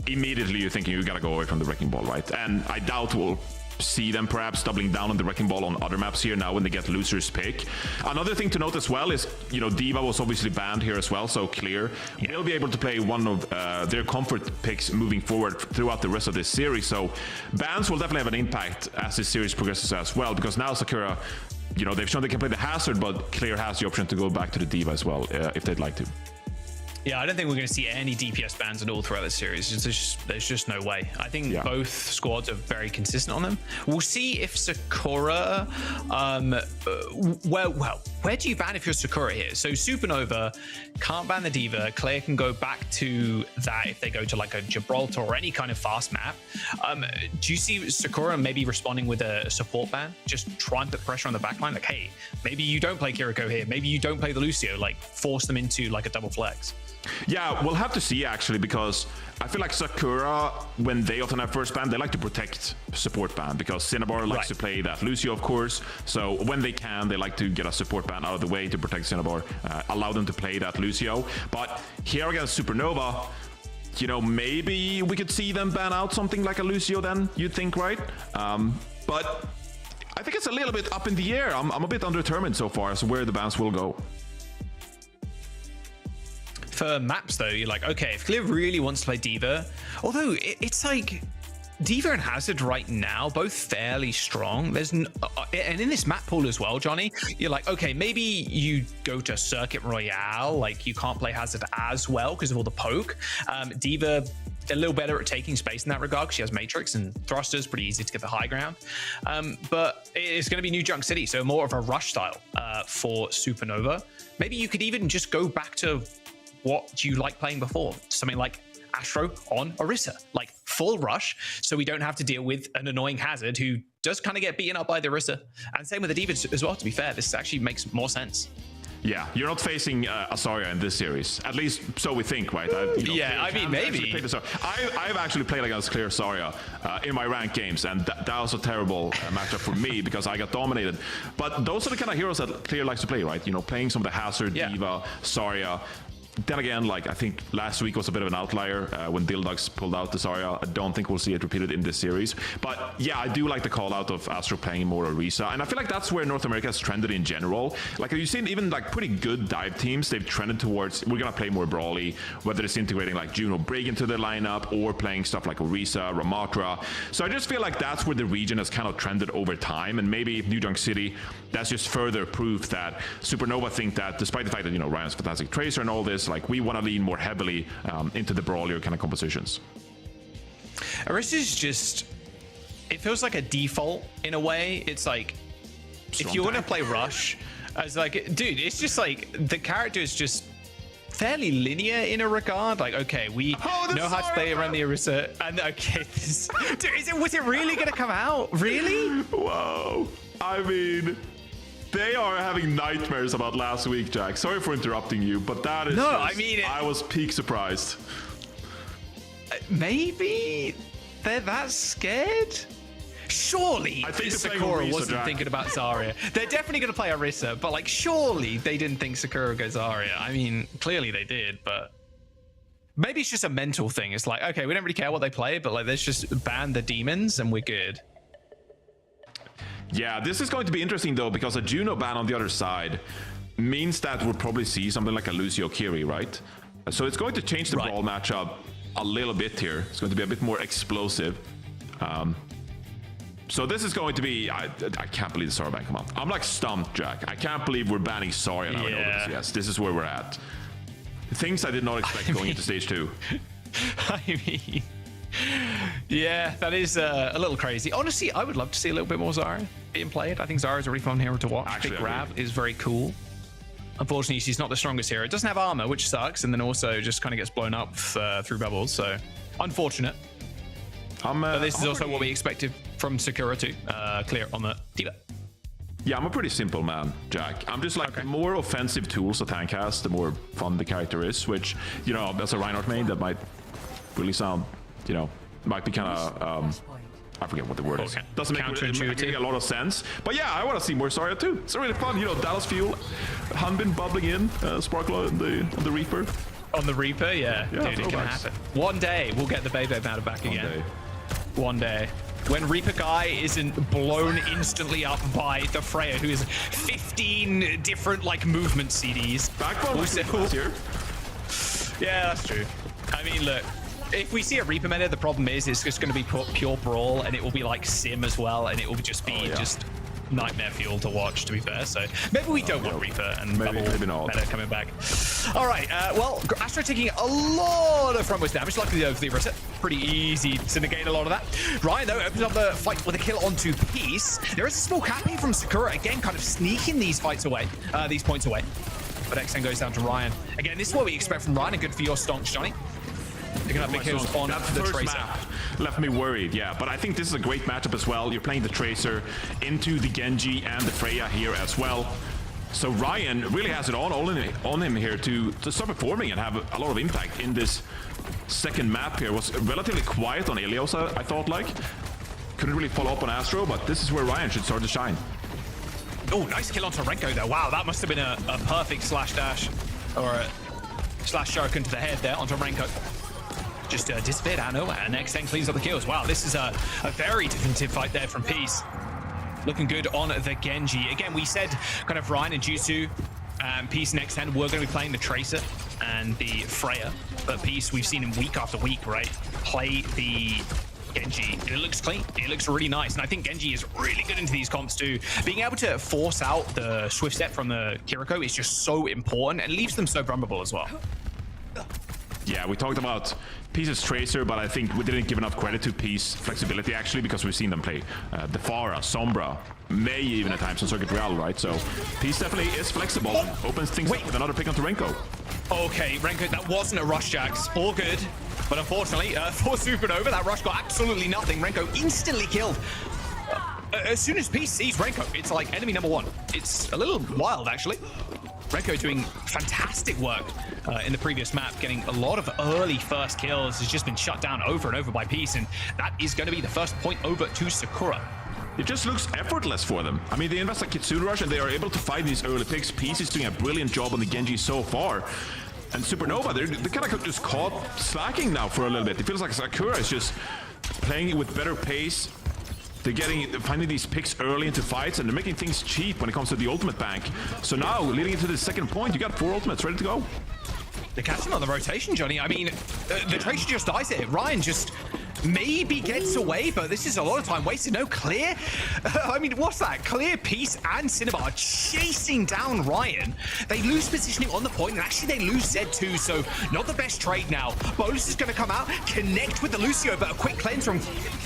immediately you're thinking you gotta go away from the Wrecking Ball, right? And I doubt we'll see them perhaps doubling down on the Wrecking Ball on other maps here now when they get Loser's Pick. Another thing to note as well is, you know, D.Va was obviously banned here as well, so Clear will be able to play one of their comfort picks moving forward throughout the rest of this series. So bans will definitely have an impact as this series progresses as well, because now Sakura, you know, they've shown they can play the Hazard, but Clear has the option to go back to the D.Va as well if they'd like to. Yeah, I don't think we're going to see any DPS bans at all throughout this series. There's just no way. I think both squads are very consistent on them. We'll see if Sakura, where do you ban if you're Sakura here? So Supernova can't ban the D.Va. Claire can go back to that if they go to like a Gibraltar or any kind of fast map. Do you see Sakura maybe responding with a support ban? Just try and put pressure on the backline. Like, hey, maybe you don't play Kiriko here. Maybe you don't play the Lucio. Like, force them into like a double flex. Yeah, we'll have to see actually, because I feel like Sakura, when they often have first ban, they like to protect support ban, because Cinnabar likes to play that Lucio, of course. So when they can, they like to get a support ban out of the way to protect Cinnabar, allow them to play that Lucio. But here against Supernova, you know, maybe we could see them ban out something like a Lucio then, you'd think, right? But I think it's a little bit up in the air. I'm a bit undetermined so far as to where the bans will go. For maps though, you're like, okay, if Clear really wants to play D.Va, although it's like D.Va and Hazard right now, both fairly strong. There's and in this map pool as well, Johnny, you're like, okay, maybe you go to Circuit Royale, like you can't play Hazard as well because of all the poke. D.Va a little better at taking space in that regard because she has Matrix and Thrusters, pretty easy to get the high ground. But it's going to be New Junk City, so more of a rush style for Supernova. Maybe you could even just go back to what you like playing before, something like Astro on Orisa, like full rush, so we don't have to deal with an annoying Hazard who does kind of get beaten up by the Orisa. And same with the D.Va as well, to be fair. This actually makes more sense. Yeah, you're not facing Asaria in this series. At least so we think, right? Yeah, I mean, maybe. I've actually played against Clear Asaria in my ranked games, and that was a terrible matchup for me because I got dominated. But those are the kind of heroes that Clear likes to play, right? You know, playing some of the Hazard, D.Va, Asaria. Then again, like I think last week was a bit of an outlier when Dildogs pulled out the Zarya. I don't think we'll see it repeated in this series. But yeah, I do like the call out of Astro playing more Orisa. And I feel like that's where North America has trended in general. Like you've seen even like pretty good dive teams, they've trended towards, we're going to play more brawly, whether it's integrating like Juno Brig into their lineup or playing stuff like Orisa, Ramatra. So I just feel like that's where the region has kind of trended over time. And maybe New Junk City, that's just further proof that Supernova think that despite the fact that, you know, Ryan's fantastic Tracer and all this, like we want to lean more heavily into the brawlier kind of compositions. Orisa's just, it feels like a default in a way. It's like, if you want to play Rush, I was like, dude, it's just like the character is just fairly linear in a regard. Like, okay, we know how to play around the Orisa, and okay, dude, was it really going to come out? Really? Whoa. I mean, they are having nightmares about last week, Jack. Sorry for interrupting you, but that is no, just, I mean, I was peak surprised. Maybe they're that scared? surely I think they're playing Sakura Orisa, wasn't Jack. thinking about Zarya. They're definitely going to play Orisa, but like, surely they didn't think Sakura would go Zarya. I mean, clearly they did, but maybe it's just a mental thing. It's like, okay, we don't really care what they play, but like, let's just ban the demons and we're good. Yeah, this is going to be interesting though, because a Juno ban on the other side means that we'll probably see something like a Lucio Kiri, right? So it's going to change the brawl matchup a little bit here. It's going to be a bit more explosive. So this is going to be, I can't believe the Zarya ban, come on. I'm like stumped, Jack. I can't believe we're banning Zarya now in OWCS. This is where we're at. Things I did not expect going into stage 2. I mean, yeah, that is a little crazy. Honestly, I would love to see a little bit more Zarya being played. I think Zarya is a really fun hero to watch. Actually, Big grab is very cool. Unfortunately, she's not the strongest hero. It doesn't have armor, which sucks, and then also just kind of gets blown up through bubbles. So, unfortunate. But this is also what we expected from Sakura too. Clear on the D.Va. Yeah, I'm a pretty simple man, Jack. I'm just like, the more offensive tools a tank has, the more fun the character is, which, you know, as a Reinhardt main, that might really sound, you know, might be kind of, I forget what the word is. Doesn't make a lot of sense. But yeah, I want to see more Zarya too. It's really fun. You know, Dallas Fuel, Hanbin bubbling in, Sparkler on the Reaper. On the Reaper, yeah. Dude, it can happen. One day, we'll get the Bebe banner back again. One day. When Reaper Guy isn't blown instantly up by the Freya, who is 15 different, like, movement CDs. Backbone was here. Yeah, that's true. I mean, look, if we see a Reaper meta, the problem is it's just going to be pure brawl, and it will be like Sim as well, and it will just be just nightmare fuel to watch, to be fair. So maybe we don't want Reaper and maybe not. meta coming back. All right, well, Astro taking a lot of frontwards damage. Luckily, though, for the reset, pretty easy to negate a lot of that. Ryan, though, opens up the fight with a kill onto Peace. There is a small capping from Sakura, again, kind of sneaking these fights away, these points away. But XN goes down to Ryan. Again, this is what we expect from Ryan, and good for your stonks, Johnny. They're gonna have big kills on that the first Tracer. map left me worried, yeah. But I think this is a great matchup as well. You're playing the Tracer into the Genji and the Freya here as well. So Ryan really has it on him here to start performing and have a lot of impact in this second map here. Was relatively quiet on Ilios, I thought, like. Couldn't really follow up on Astro, but this is where Ryan should start to shine. Oh, nice kill onto Renko there. Wow, that must have been a perfect slash dash or a slash shuriken to the head there onto Renko. Just disappeared, Anno, and XN cleans up the kills. Wow, this is a very definitive fight there from Peace. Looking good on the Genji. Again, we said kind of Ryan and Jutsu, Peace and XN were going to be playing the Tracer and the Freya. But Peace, we've seen him week after week, right? Play the Genji. It looks clean. It looks really nice. And I think Genji is really good into these comps too. Being able to force out the Swift Step from the Kiriko is just so important and leaves them so vulnerable as well. Yeah, we talked about Peace's Tracer, but I think we didn't give enough credit to Peace flexibility, actually, because we've seen them play the Pharah, Sombra, May even at times on Circuit Real, right? So Peace definitely is flexible and opens things up with another pick onto Renko. Okay, Renko, that wasn't a rush, Jax. All good. But unfortunately, for Supernova, that rush got absolutely nothing. Renko instantly killed. As soon as Peace sees Renko, it's like enemy number one. It's a little wild, actually. Renko doing fantastic work in the previous map, getting a lot of early first kills. Has just been shut down over and over by Peace, and that is going to be the first point over to Sakura. It just looks effortless for them. I mean, they invest a Kitsune Rush, and they are able to find these early picks. Peace is doing a brilliant job on the Genji so far. And Supernova, they're kind of just caught slacking now for a little bit. It feels like Sakura is just playing it with better pace. They're finding these picks early into fights, and they're making things cheap when it comes to the ultimate bank. So now, leading into the second point, you got 4 ultimates ready to go. They're catching on the rotation, Johnny. I mean, the Tracer just dies here. Ryan just maybe gets away, but this is a lot of time wasted. No clear. I mean, what's that? Clear, Peace, and Cinnabar chasing down Ryan. They lose positioning on the point, and actually they lose Z2, so not the best trade now. Bolus is going to come out, connect with the Lucio, but a quick cleanse from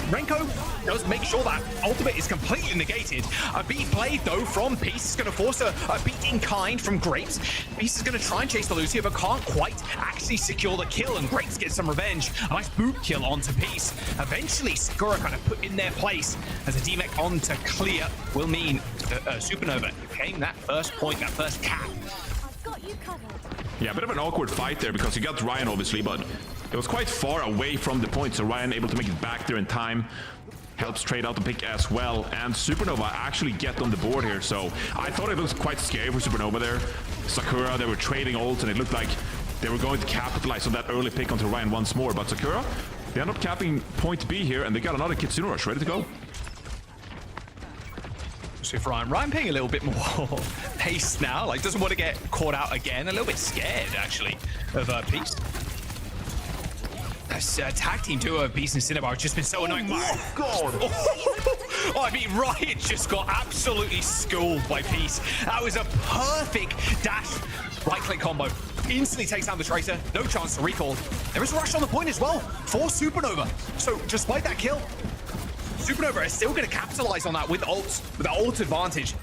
Renko does make sure that ultimate is completely negated. A beat blade, though, from Peace is going to force a beat in kind from Grapes. Peace is going to try and chase the Lucio, but can't quite actually secure the kill, and Grapes gets some revenge. A nice boot kill onto Peace. Eventually, Sakura kind of put in their place as a DMEC onto clear will mean Supernova came that first point, that first cap. Yeah, a bit of an awkward fight there because you got Ryan, obviously, but it was quite far away from the point, so Ryan able to make it back there in time. helps trade out the pick as well. And Supernova actually get on the board here. So I thought it looked quite scary for Supernova there. Sakura, they were trading ults, and it looked like they were going to capitalize on that early pick onto Ryan once more. But Sakura, they end up capping point B here, and they got another Kitsune Rush ready to go. So if Ryan paying a little bit more pace now, like doesn't want to get caught out again, a little bit scared actually of Peace. This tag team duo of Beast and Cinnabar has just been so annoying. Oh god! Oh, I mean, Riot just got absolutely schooled by Peace. That was a perfect dash right-click combo. Instantly takes down the Tracer. No chance to recall. There is a rush on the point as well for Supernova. So despite that kill, Supernova is still going to capitalize on that with ults, with that ult advantage.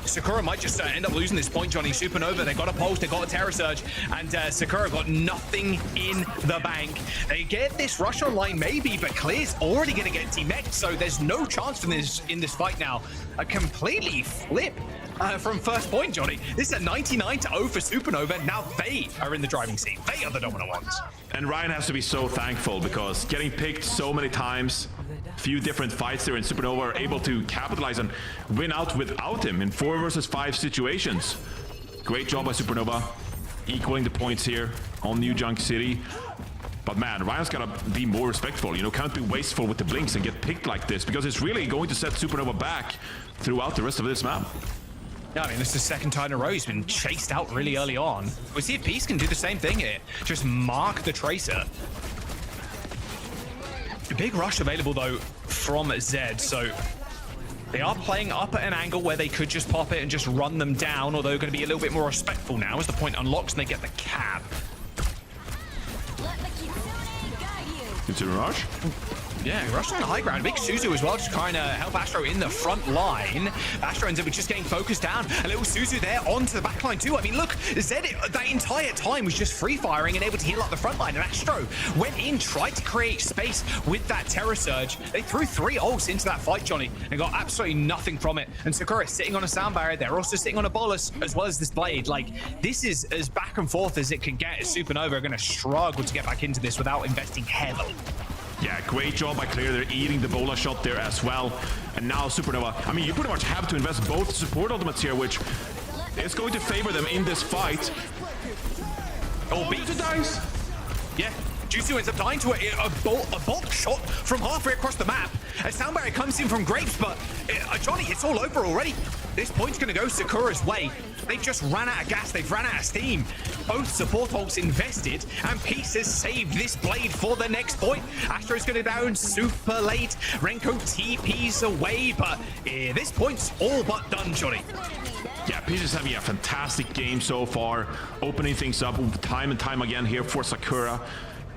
Sakura might just end up losing this point, Johnny. Supernova, they got a pulse, they got a Terror Surge, and Sakura got nothing in the bank. They get this rush online maybe, but Clear's already going to get team-mech'd, so there's no chance for this in this fight now. A completely flip from first point, Johnny. This is a 99-0 for Supernova. Now they are in the driving seat. They are the dominant ones. And Ryan has to be so thankful because getting picked so many times, few different fights there, and Supernova are able to capitalize and win out without him in 4 versus 5 situations. Great job by Supernova, equaling the points here on New Junk City. But man, Ryan's gotta be more respectful, you know, can't be wasteful with the blinks and get picked like this, because it's really going to set Supernova back throughout the rest of this map. Yeah, I mean, this is the second time in a row he's been chased out really early on. We'll see if Peace can do the same thing here. Just mark the Tracer. A big rush available, though, from Zed, so they are playing up at an angle where they could just pop it and just run them down, although going to be a little bit more respectful now as the point unlocks and they get the cap. It's a rush. Yeah, rush on the high ground. Big Suzu as well, just trying to help Astro in the front line. Astro ends up just getting focused down. A little Suzu there onto the back line too. I mean, look, Zed that entire time was just free firing and able to heal up the front line. And Astro went in, tried to create space with that Terror Surge. They threw 3 ults into that fight, Johnny, and got absolutely nothing from it. And Sakura sitting on a sound barrier. They're also sitting on a bolus as well as this blade. Like, this is as back and forth as it can get. Supernova are going to struggle to get back into this without investing heavily. Yeah, great job by Clear. They're eating the bola shot there as well. And now Supernova, I mean, you pretty much have to invest both support ultimates here, which is going to favor them in this fight. Oh, Jutsu dies. Yeah, Jutsu ends up dying to a bulk shot from halfway across the map. A sound barrier comes in from Grapes, but Johnny, it's all over already. This point's going to go Sakura's way. They just ran out of gas. They've ran out of steam. Both support ults invested, and Peace has saved this blade for the next point. Astro's going to down super late. Renko TP's away, but this point's all but done, Johnny. Yeah, Peace is having a fantastic game so far, opening things up time and time again here for Sakura.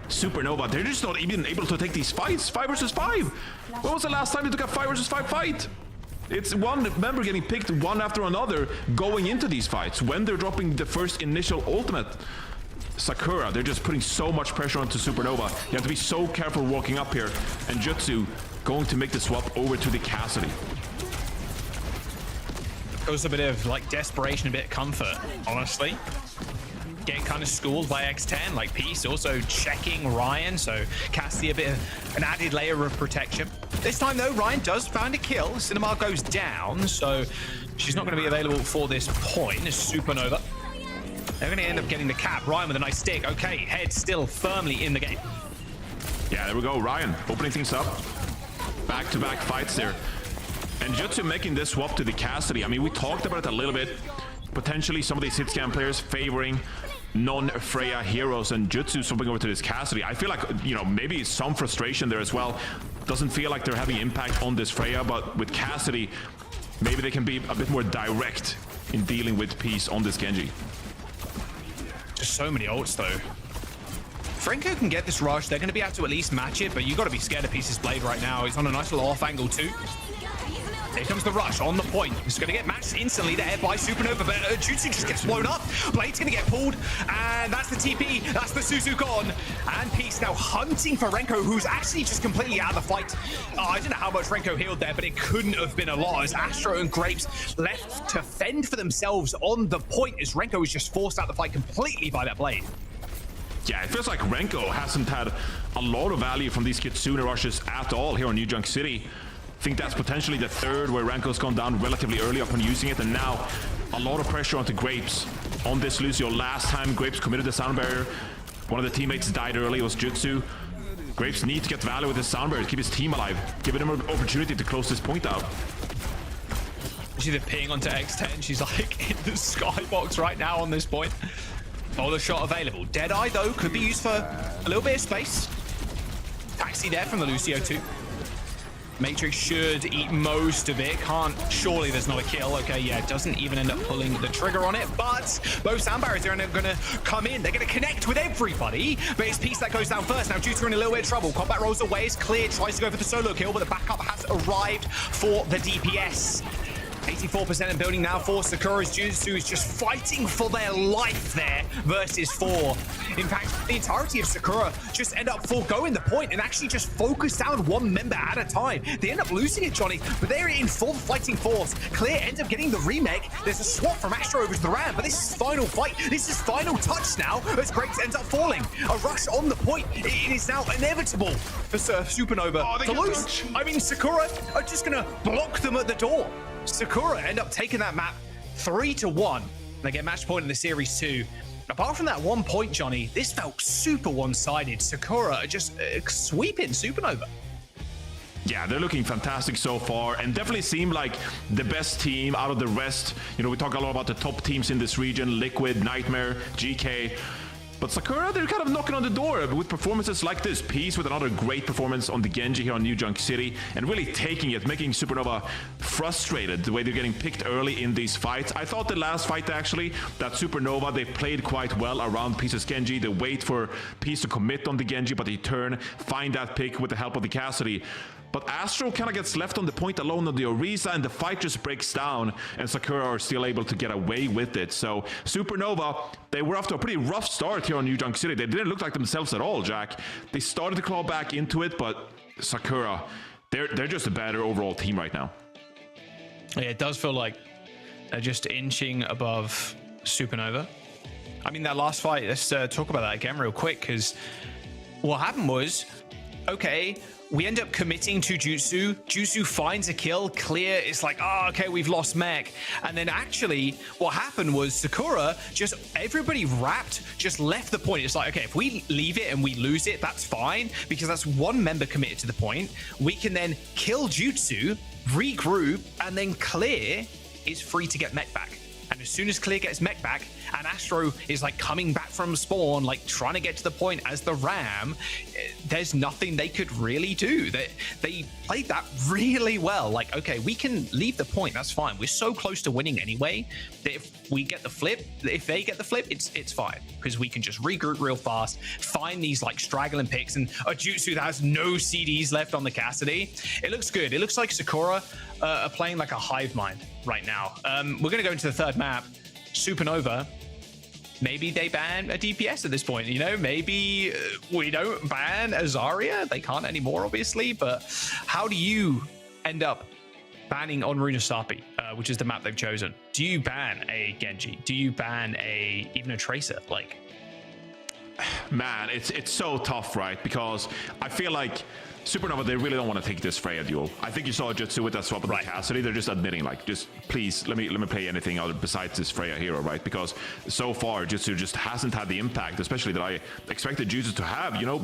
Supernova, they're just not even able to take these fights. 5 versus 5. When was the last time they took a 5 versus 5 fight? It's one member getting picked one after another going into these fights when they're dropping the first initial ultimate. Sakura, they're just putting so much pressure onto Supernova. You have to be so careful walking up here. And Jutsu going to make the swap over to the Cassidy. Goes a bit of like desperation, a bit of comfort, honestly. Getting kind of schooled by X10, like Peace also checking Ryan, so Cassidy a bit of an added layer of protection. This time though, Ryan does find a kill. Cinema goes down, so she's not going to be available for this point. Supernova, they're going to end up getting the cap. Ryan with a nice stick. Okay, head still firmly in the game. Yeah, there we go. Ryan opening things up. Back-to-back fights there. And Jutsu making this swap to the Cassidy. I mean, we talked about it a little bit. Potentially some of these hitscan players favoring non-Freya heroes and Jutsu swapping over to this Cassidy. I feel like, you know, maybe some frustration there as well. Doesn't feel like they're having impact on this Freya, but with Cassidy, maybe they can be a bit more direct in dealing with Peace on this Genji. Just so many ults though. Franco can get this rush. They're going to be able to at least match it, but you got to be scared of Peace's blade right now. He's on a nice little off angle too. Here comes the rush on the point. It's going to get matched instantly there by Supernova, but Jutsu just gets blown up. Blade's going to get pulled, and that's the TP. That's the Suzu gone. And Peace now hunting for Renko, who's actually just completely out of the fight. I don't know how much Renko healed there, but it couldn't have been a lot as Astro and Grapes left to fend for themselves on the point as Renko was just forced out of the fight completely by that blade. Yeah, it feels like Renko hasn't had a lot of value from these Kitsune rushes at all here on New Junk City. think that's potentially the third where Ranko's gone down relatively early upon using it, and now a lot of pressure onto Grapes on this Lucio. Last time Grapes committed the sound barrier, one of the teammates died early. It was Jutsu. Grapes need to get value with his sound barrier to keep his team alive, giving him an opportunity to close this point out. You see the ping onto X10. She's like in the skybox right now on this point. Bowler shot available. Deadeye, though, could be used for a little bit of space. Taxi there from the Lucio, too. Matrix should eat most of it. Can't. Surely there's not a kill. Okay, yeah, doesn't even end up pulling the trigger on it. But both sound barriers are going to come in. They're going to connect with everybody. But it's Peace that goes down first. Now, Juicer in a little bit of trouble. Combat rolls away. It's clear. Tries to go for the solo kill, but the backup has arrived for the DPS. 84% in building now for Sakura's Jutsu is just fighting for their life there versus 4. In fact, the entirety of Sakura just end up foregoing the point and actually just focus down one member at a time. They end up losing it, Johnny, but they're in full fighting force. Clear ends up getting the remake. There's a swap from Astro over to the Ram, but this is final fight. This is final touch now as Grapes ends up falling. A rush on the point. It is now inevitable for Supernova to lose. I mean, Sakura are just going to block them at the door. Sakura end up taking that map 3-1. They get match point in the series 2. Apart from that 1 point, Johnny, this felt super one-sided. Sakura are just sweeping Supernova. Yeah, they're looking fantastic so far and definitely seem like the best team out of the rest. You know, we talk a lot about the top teams in this region, Liquid, Nightmare, GK. But Sakura, they're kind of knocking on the door with performances like this. Peace with another great performance on the Genji here on New Junk City and really taking it, making Supernova frustrated the way they're getting picked early in these fights. I thought the last fight actually, that Supernova, they played quite well around Peace's Genji. They wait for Peace to commit on the Genji, but they turn, find that pick with the help of the Cassidy. But Astro kind of gets left on the point alone on the Orisa, and the fight just breaks down, and Sakura are still able to get away with it. So Supernova, they were off to a pretty rough start here on New Junk City. They didn't look like themselves at all, Jack. They started to claw back into it, but Sakura, they're just a better overall team right now. Yeah, it does feel like they're just inching above Supernova. I mean, that last fight, let's talk about that again real quick, because what happened was, okay, we end up committing to Jutsu. Jutsu finds a kill. Clear is like, oh, okay, we've lost mech. And then actually what happened was Sakura, just everybody wrapped, just left the point. It's like, okay, if we leave it and we lose it, that's fine, because that's one member committed to the point. We can then kill Jutsu, regroup, and then Clear is free to get mech back. And as soon as Clear gets mech back, and Astro is like coming back from spawn, like trying to get to the point as the Ram, there's nothing they could really do. They played that really well. Like, okay, we can leave the point, that's fine. We're so close to winning anyway, that if we get the flip, if they get the flip, it's fine. Because we can just regroup real fast, find these like straggling picks, and a Jutsu that has no CDs left on the Cassidy. It looks good. It looks like Sakura are playing like a hive mind right now. We're going to go into the third map, Supernova. Maybe they ban a DPS at this point, you know? Maybe we don't ban Azaria. They can't anymore, obviously. But how do you end up banning on Runasapi, which is the map they've chosen? Do you ban a Genji? Do you ban even a Tracer? Like, man, it's so tough, right? Because I feel like Supernova, they really don't want to take this Freya duel. I think you saw Jutsu with that swap with Cassidy. They're just admitting, like, just please let me play anything other besides this Freya hero, right? Because so far Jutsu just hasn't had the impact, especially that I expected Jutsu to have. You know,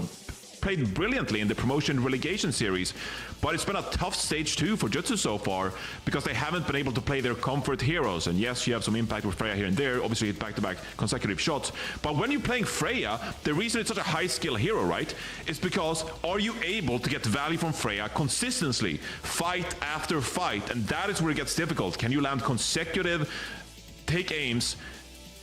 played brilliantly in the promotion relegation series, but it's been a tough stage 2 for Jutsu so far because they haven't been able to play their comfort heroes. And yes, you have some impact with Freya here and there, obviously hit back-to-back consecutive shots, but when you're playing Freya, the reason it's such a high skill hero, right, is because are you able to get value from Freya consistently, fight after fight? And that is where it gets difficult. Can you land consecutive take aims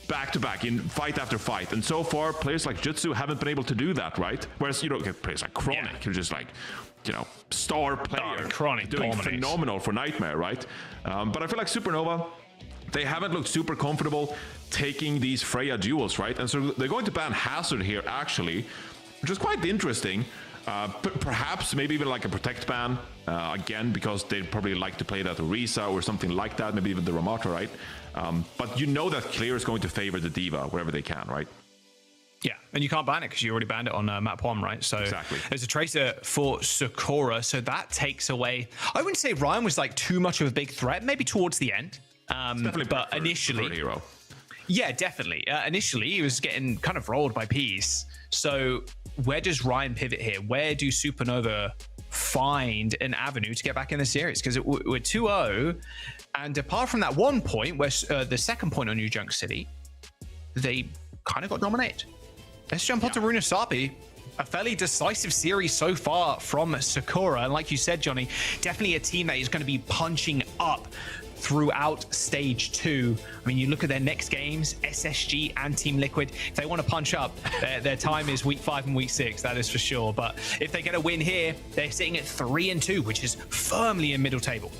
back to back in fight after fight? And so far players like Jutsu haven't been able to do that, right? Whereas, you know, players like Chronic, who's just like, you know, star player, Chronic doing dominates. phenomenal for Nightmare, right? But I feel like Supernova, they haven't looked super comfortable taking these Freya duels, right? And so they're going to ban Hazard here actually, which is quite interesting. Perhaps maybe even like a protect ban again, because they'd probably like to play that Orisa or something like that, maybe even the Ramata, right? But you know that Clear is going to favor the Diva wherever they can, right? Yeah, and you can't ban it because you already banned it on map 1, right? So exactly. There's a tracer for Sakura, so that takes away... I wouldn't say Ryan was like too much of a big threat, maybe towards the end. But initially... hero. Yeah, definitely. Initially, he was getting kind of rolled by Peace. So where does Ryan pivot here? Where do Supernova find an avenue to get back in the series? Because we're 2-0, and apart from that one point, where the second point on New Junk City, they kind of got dominated. Let's jump onto Runa Sapi. A fairly decisive series so far from Sakura. And like you said, Johnny, definitely a team that is going to be punching up throughout stage 2. I mean, you look at their next games, SSG and Team Liquid. If they want to punch up, their time is week 5 and week 6, that is for sure. But if they get a win here, they're sitting at 3-2, which is firmly in middle table.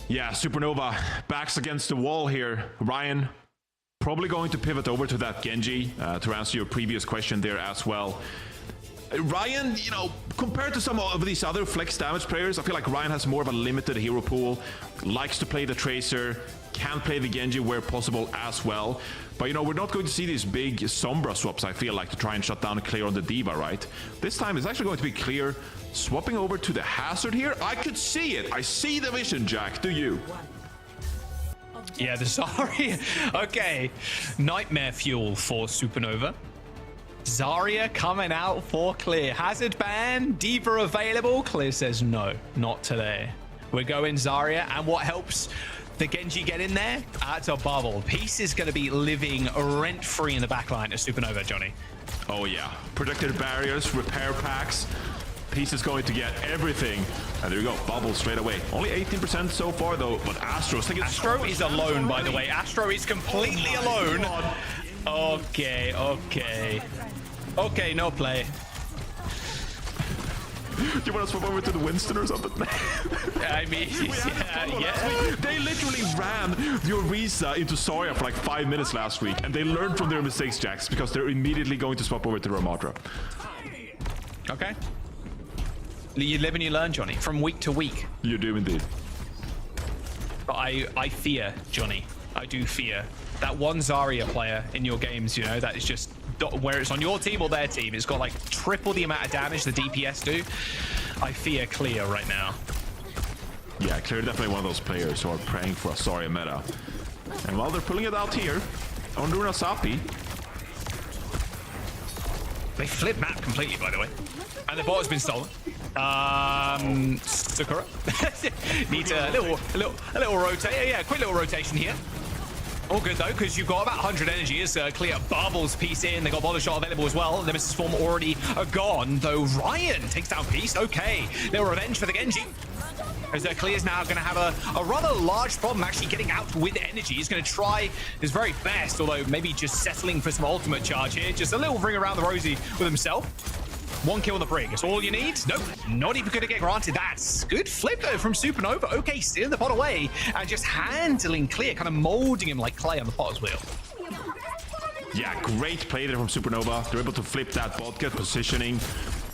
Yeah, Supernova backs against the wall here. Ryan probably going to pivot over to that Genji to answer your previous question there as well. Ryan, you know, compared to some of these other flex damage players, I feel like Ryan has more of a limited hero pool, likes to play the Tracer, can play the Genji where possible as well. But, you know, we're not going to see these big Sombra swaps, I feel like, to try and shut down Clear on the D.Va, right? This time it's actually going to be Clear swapping over to the Hazard here. I could see it. I see the vision, Jack. Do you? Yeah, the Zarya. Okay. Nightmare fuel for Supernova. Zarya coming out for Clear. Hazard ban, D.Va available. Clear says no, not today. We're going Zarya, and what helps the Genji get in there? That's a bubble. Peace is going to be living rent-free in the backline of Supernova, Johnny. Oh yeah, protected barriers, repair packs. Peace is going to get everything. And there you go, bubble straight away. Only 18% so far though, but Astro is alone, by the way. Astro is completely alone. Okay. Okay, no play. Do you want to swap over to the Winston or something? I mean, yeah. They literally ran the Orisa into Zarya for like 5 minutes last week, and they learned from their mistakes, Jax, because they're immediately going to swap over to Ramatra. Okay. You live and you learn, Johnny, from week to week. You do indeed. But I fear, Johnny. I do fear that one Zarya player in your games, you know, that is just where it's on your team or their team. It's got like triple the amount of damage the DPS do. I fear Clear right now. Yeah, Clear definitely one of those players who are praying for a Zarya meta. And while they're pulling it out here on Runa Sapi. They flip map completely, by the way. And the bot has been stolen. Sakura needs a little rotate. Yeah, quick little rotation here. All good though, because you've got about 100 energy as Clear bubbles Peace in. They got bottle shot available as well. Nemesis form already gone, though Ryan takes down Peace. Okay, little revenge for the Genji. As Clear's now going to have a rather large problem actually getting out with energy. He's going to try his very best, although maybe just settling for some ultimate charge here. Just a little ring around the rosy with himself. 1 kill on the brig. It's all you need. Nope, not even going to get granted. That's good flip though from Supernova. Okay, stealing the pot away and just handling Clear, kind of molding him like clay on the potter's wheel. Yeah, great play there from Supernova. They're able to flip that bot, get positioning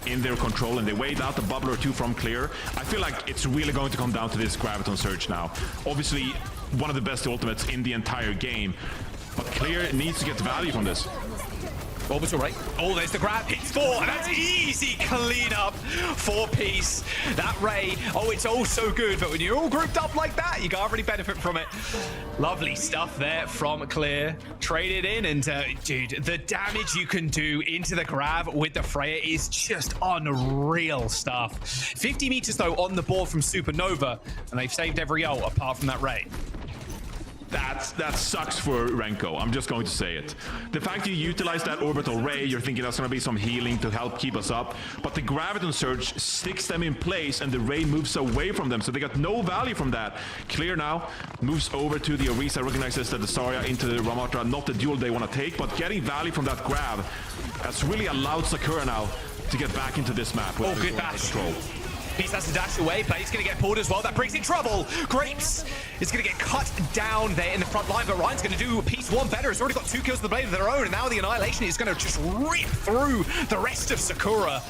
in their control, and they wait out a bubble or two from Clear. I feel like it's really going to come down to this Graviton Surge now. Obviously, one of the best ultimates in the entire game, but Clear needs to get value from this. Orbital right. Oh, there's the grab. Hits 4, and that's easy cleanup for Peace. That Ray, oh, it's all so good, but when you're all grouped up like that, you can't really benefit from it. Lovely stuff there from Clear. Traded in, and dude, the damage you can do into the grab with the Freya is just unreal stuff. 50 meters, though, on the board from Supernova, and they've saved every ult apart from that Ray. That sucks for Renko. I'm just going to say it. The fact you utilize that orbital ray, you're thinking that's going to be some healing to help keep us up, but the Graviton Surge sticks them in place and the ray moves away from them, so they got no value from that. Clear now moves over to the Orisa, recognizes that the Zarya into the Ramatra, not the duel they want to take, but getting value from that grab has really allowed Sakura now to get back into this map with good control. Peace has to dash away, but he's going to get pulled as well. That brings in trouble. Grapes is going to get cut down there in the front line, but Ryan's going to do Peace one better. He's already got 2 kills to the blade of their own, and now the Annihilation is going to just rip through the rest of Sakura.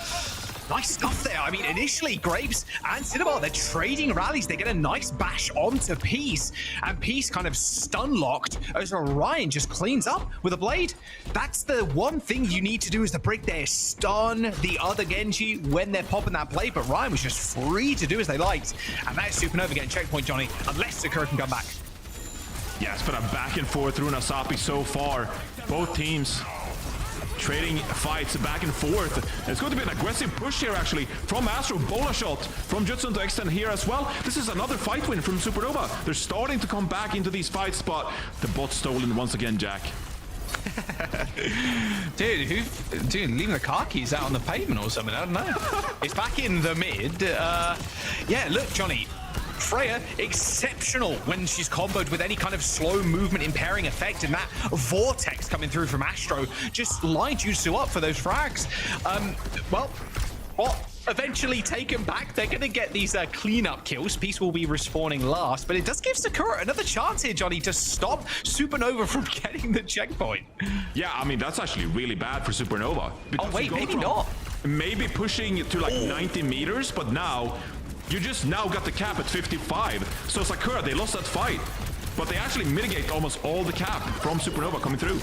Nice stuff there. I mean, initially, Grapes and Cinnabar, they're trading rallies. They get a nice bash onto Peace, and Peace kind of stun-locked as Orion just cleans up with a blade. That's the one thing you need to do as the Brig there. Stun the other Genji when they're popping that blade, but Ryan was just free to do as they liked. And that is Supernova getting checkpoint, Johnny, unless Sakura can come back. Yeah, it's been a back and forth through Nasapi so far. Both teams trading fights back and forth. It's going to be an aggressive push here, actually, from Astro. Bola shot from Jutsun to extend here as well. This is another fight win from Supernova. They're starting to come back into these fights, but the bot's stolen once again, Jack. Dude, leaving the car keys out on the pavement or something? I don't know. It's back in the mid. Yeah, look, Johnny. Freya, exceptional when she's comboed with any kind of slow movement impairing effect, and that vortex coming through from Astro just lined Jutsu up for those frags. Well, eventually taken back. They're going to get these cleanup kills. Peace will be respawning last, but it does give Sakura another chance here, Johnny, to stop Supernova from getting the checkpoint. Yeah, I mean, that's actually really bad for Supernova. Oh, wait, maybe not. Maybe pushing to like 90 meters, but now you just now got the cap at 55. So Sakura, they lost that fight, but they actually mitigate almost all the cap from Supernova coming through.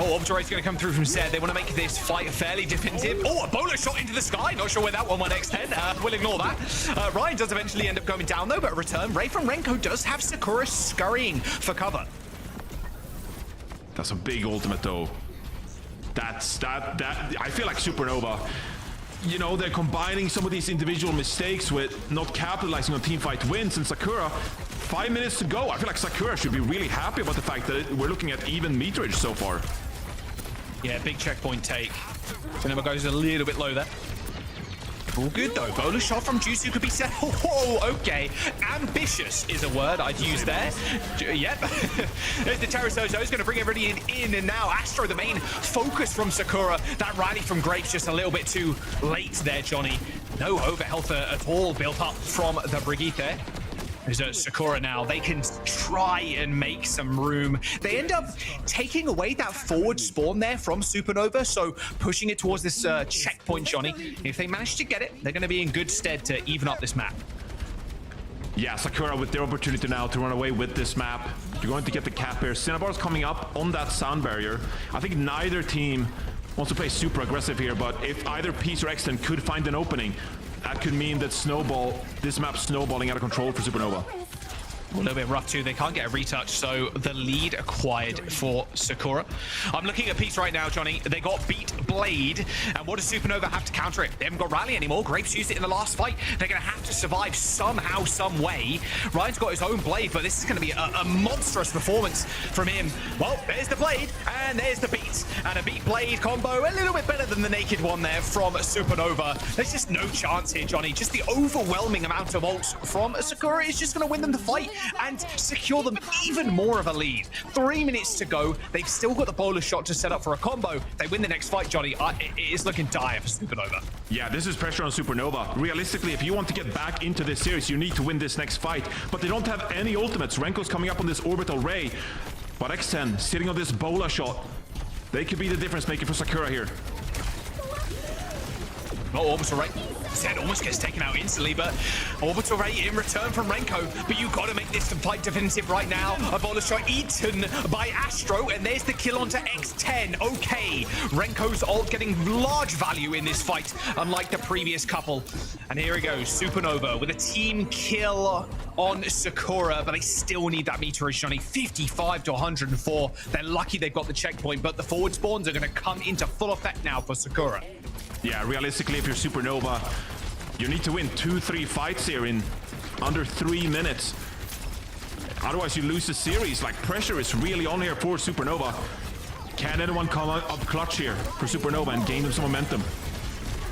Oh, Observate's going to come through from Zed. They want to make this fight fairly definitive. Oh, a bowler shot into the sky. Not sure where that one went X10. We'll ignore that. Ryan does eventually end up going down, though, but a return. Ray from Renko does have Sakura scurrying for cover. That's a big ultimate, though. That I feel like Supernova, you know, they're combining some of these individual mistakes with not capitalizing on teamfight wins, and Sakura, 5 minutes to go. I feel like Sakura should be really happy about the fact that we're looking at even meterage so far. Yeah, big checkpoint take. Cinema goes a little bit low there. All good though. Bowler shot from Jutsu could be set. Oh, okay. Ambitious is a word I'd use there. Yep. There's the Terrasozo. He's going to bring everybody in, and now Astro, the main focus from Sakura. That rally from Grapes just a little bit too late there, Johnny. No overhealth at all built up from the Brigitte there. There's Sakura now. They can try and make some room. They end up taking away that forward spawn there from Supernova, so pushing it towards this checkpoint, Johnny. If they manage to get it, they're going to be in good stead to even up this map. Yeah, Sakura with their opportunity now to run away with this map. You're going to get the cap here. Cinnabar's coming up on that sound barrier. I think neither team wants to play super aggressive here, but if either Peace or Exton could find an opening, that could mean that this map's snowballing out of control for Supernova. A little bit rough too. They can't get a retouch, so the lead acquired for Sakura. I'm looking at Peace right now, Johnny. They got beat Blade, and what does Supernova have to counter it? They haven't got Rally anymore. Grapes used it in the last fight. They're going to have to survive somehow, some way. Ryan's got his own Blade, but this is going to be a monstrous performance from him. Well, there's the Blade, and there's the beat. And a beat Blade combo, a little bit better than the naked one there from Supernova. There's just no chance here, Johnny. Just the overwhelming amount of ults from Sakura is just going to win them the fight and secure them even more of a lead. 3 minutes to go. They've still got the bowler shot to set up for a combo. They win the next fight, Johnny. It is looking dire for Supernova. Yeah, this is pressure on Supernova. Realistically, if you want to get back into this series, you need to win this next fight. But they don't have any ultimates. Renko's coming up on this orbital ray. But X10 sitting on this bowler shot. They could be the difference maker for Sakura here. Oh, Orbital Ray. Zed almost gets taken out instantly, but Orbital Ray in return from Renko. But you got to make this fight defensive right now. A bowler shot eaten by Astro, and there's the kill onto X10. Okay, Renko's ult getting large value in this fight, unlike the previous couple. And here he goes, Supernova with a team kill on Sakura, but they still need that meterage, Johnny. 55 to 104. They're lucky they've got the checkpoint, but the forward spawns are going to come into full effect now for Sakura. Yeah, realistically, if you're Supernova, you need to win 2-3 fights here in under 3 minutes. Otherwise, you lose the series. Like, pressure is really on here for Supernova. Can anyone come up clutch here for Supernova and gain them some momentum?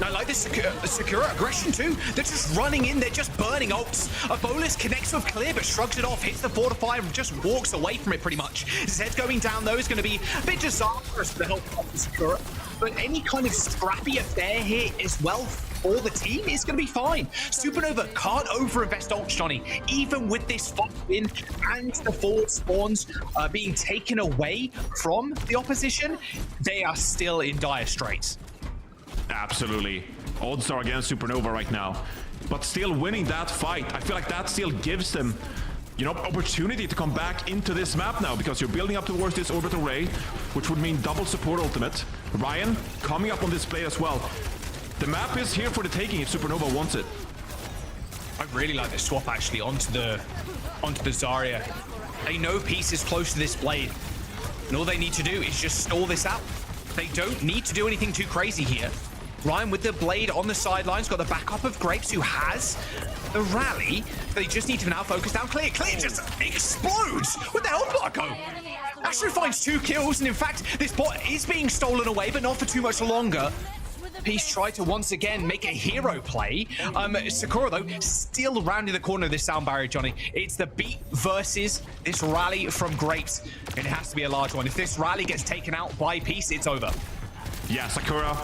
I like this Sakura aggression too. They're just running in, they're just burning ults. A Bolus connects with Clear, but shrugs it off, hits the fortifier, and just walks away from it pretty much. Zed going down though is going to be a bit disastrous for the help of Sakura. But any kind of scrappy affair here as well for the team is going to be fine. Supernova can't overinvest ults, Johnny. Even with this fight win and the forward spawns being taken away from the opposition, they are still in dire straits. Absolutely. odds are against Supernova right now. But still winning that fight, I feel like that still gives them, you know, opportunity to come back into this map now, because you're building up towards this orbital ray, which would mean double support ultimate. Ryan coming up on this play as well. The map is here for the taking if Supernova wants it. I really like the swap actually onto the Zarya. They know Peace is close to this blade, and all they need to do is just stall this out. They don't need to do anything too crazy here. Ryan with the blade on the sidelines, got the backup of Grapes, who has the rally. They just need to now focus down Clear. Clear just explodes with the health bar go. Astro finds 2 kills, and in fact, this bot is being stolen away, but not for too much longer. Peace tried to once again make a hero play. Sakura, though, still rounding the corner of this sound barrier, Johnny. It's the beat versus this rally from Grapes, and it has to be a large one. If this rally gets taken out by Peace, it's over. Yeah, Sakura,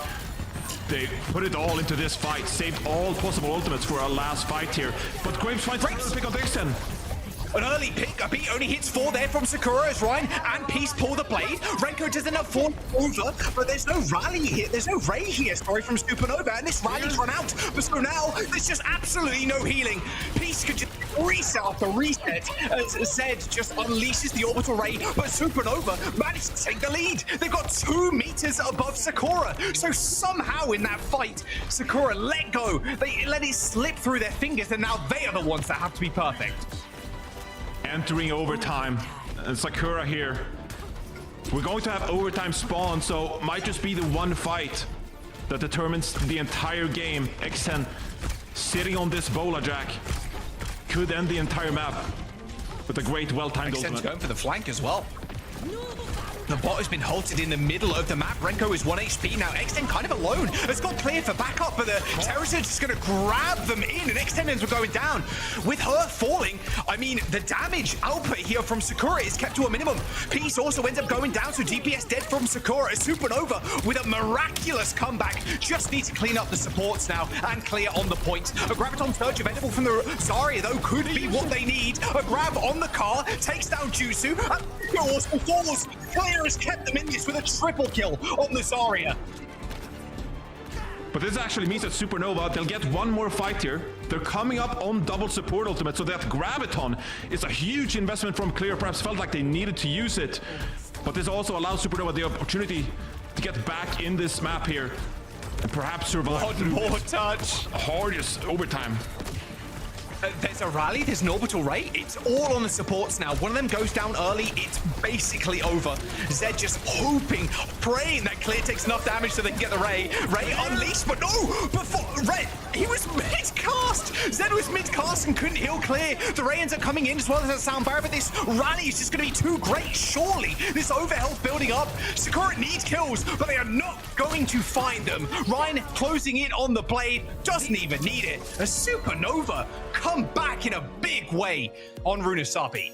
they put it all into this fight, saved all possible ultimates for our last fight here. But Grapes finds the pick on Dixon. An early pick, a beat only hits 4 there from Sakura as Ryan and Peace pull the blade. Renko doesn't have 4 over, but there's no rally here. There's no Ray here, sorry, from Supernova, and this rally's run out. But so now, there's just absolutely no healing. Peace could just reset after reset as Zed just unleashes the orbital ray, but Supernova managed to take the lead. They've got 2 meters above Sakura. So somehow in that fight, Sakura let go. They let it slip through their fingers, and now they are the ones that have to be perfect. Entering overtime, and Sakura here. We're going to have overtime spawn, so might just be the one fight that determines the entire game. X10 sitting on this Bola Jack could end the entire map with a great well-timed ultimate. Going for the flank as well. The bot has been halted in the middle of the map. Renko is 1 HP now. X10 kind of alone. It's got Clear for backup, but the Terrorist is just going to grab them in, and X10 ends up going down. With her falling, I mean, the damage output here from Sakura is kept to a minimum. Peace also ends up going down, so DPS dead from Sakura. Supernova with a miraculous comeback. Just need to clean up the supports now, and Clear on the point. A Graviton Surge available from the Zarya, though, could be what they need. A grab on the car, takes down Jusu, and also falls. Clear has kept them in this with a triple kill on the Zarya. But this actually means that Supernova, they'll get one more fight here. They're coming up on double support ultimate, so that Graviton is a huge investment from Clear. Perhaps felt like they needed to use it. But this also allows Supernova the opportunity to get back in this map here and perhaps survive. One more touch. Hardest overtime. There's a rally, there's an orbital ray. It's all on the supports now. One of them goes down early, it's basically over. Zed just hoping, praying that Clear takes enough damage so they can get the ray. Ray unleashed, but no! Before Ray, he was mid-cast! Zed was mid-cast and couldn't heal Clear. The ray ends up coming in as well as that sound barrier, but this rally is just going to be too great, surely. This overhealth building up. Sakura needs kills, but they are not going to find them. Ryan closing in on the blade, doesn't even need it. A Supernova come back in a big way on Runasapi.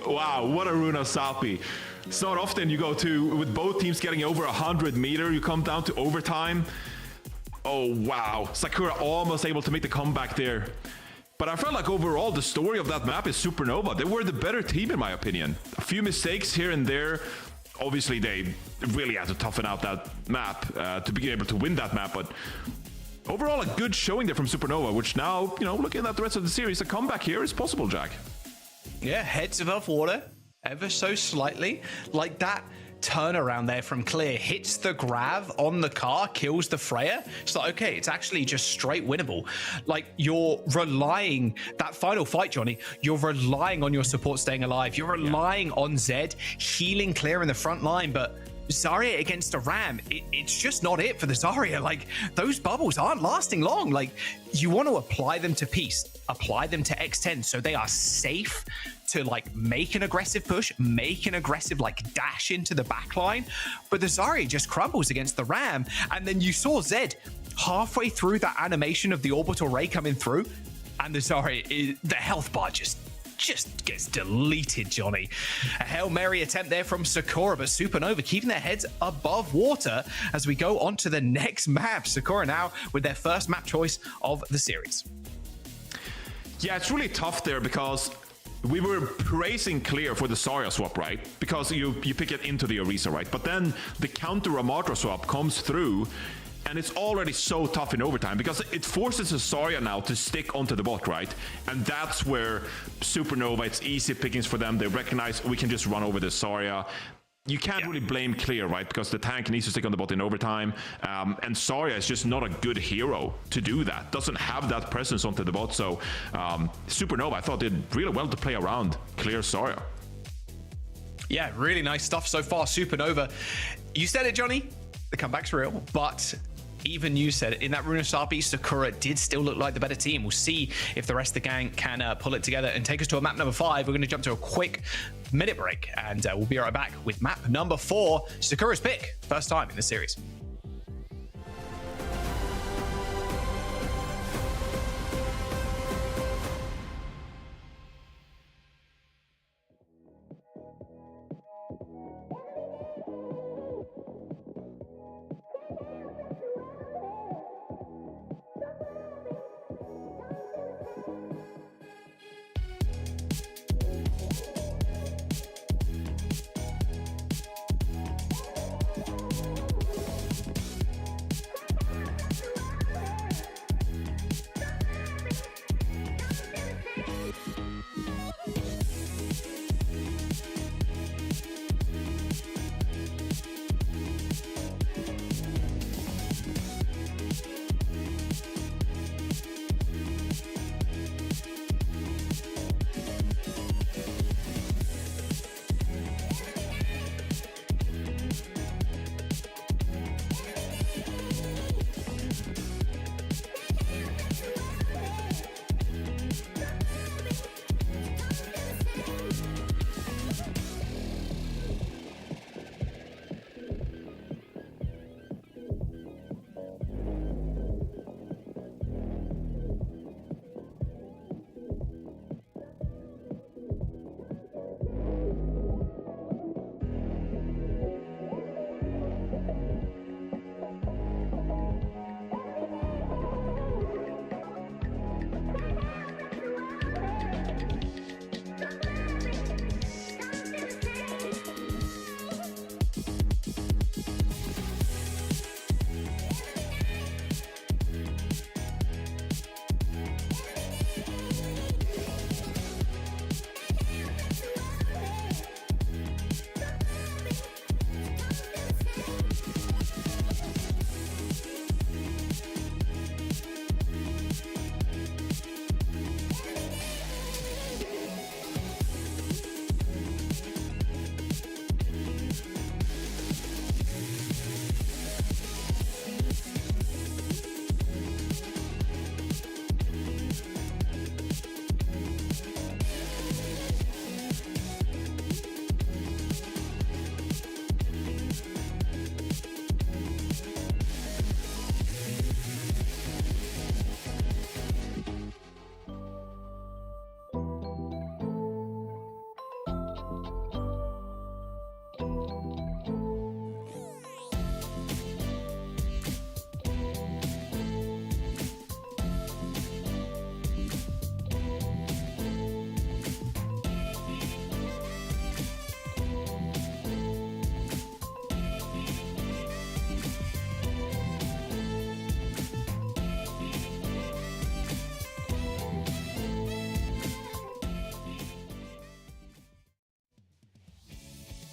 Wow, what a Runasapi. It's not often you go to, with both teams getting over 100 meter, you come down to overtime. Oh, wow. Sakura almost able to make the comeback there. But I felt like overall, the story of that map is Supernova. They were the better team, in my opinion. A few mistakes here and there. Obviously, they really had to toughen out that map to be able to win that map, but overall, a good showing there from Supernova, which now, you know, looking at the rest of the series, a comeback here is possible, Jack. Yeah, heads above water, ever so slightly. Like that turnaround there from Clear hits the grav on the car, kills the Freya. It's like, okay, it's actually just straight winnable. Like, you're relying, that final fight, Johnny, you're relying on your support staying alive. You're relying on Zed healing Clear in the front line, but Zarya against a Ram, it's just not it for the Zarya. Like, those bubbles aren't lasting long. Like, you want to apply them to Peace, apply them to X10 so they are safe to, like, make an aggressive push, make an aggressive, like, dash into the backline. But the Zarya just crumbles against the Ram. And then you saw Zed halfway through that animation of the orbital ray coming through, and the Zarya, the health bar just gets deleted, Johnny. A Hail Mary attempt there from Sakura, but Supernova keeping their heads above water as we go on to the next map. Sakura now with their first map choice of the series. Yeah, it's really tough there because we were praising Clear for the Zarya swap, right? Because you pick it into the Orisa, right? But then the counter Ramatra swap comes through And it's already so tough in overtime because it forces a Zarya now to stick onto the bot, right? And that's where Supernova, it's easy pickings for them. They recognize we can just run over the Zarya. You can't really blame Clear, right? Because the tank needs to stick on the bot in overtime. And Zarya is just not a good hero to do that. Doesn't have that presence onto the bot. So Supernova, I thought, did really well to play around Clear Zarya. Yeah, really nice stuff so far. Supernova, you said it, Johnny. The comeback's real, but even you said it. In that Runasapi, Sakura did still look like the better team. We'll see if the rest of the gang can pull it together and take us to a map number 5. We're going to jump to a quick minute break, and we'll be right back with map number 4, Sakura's pick. First time in the series.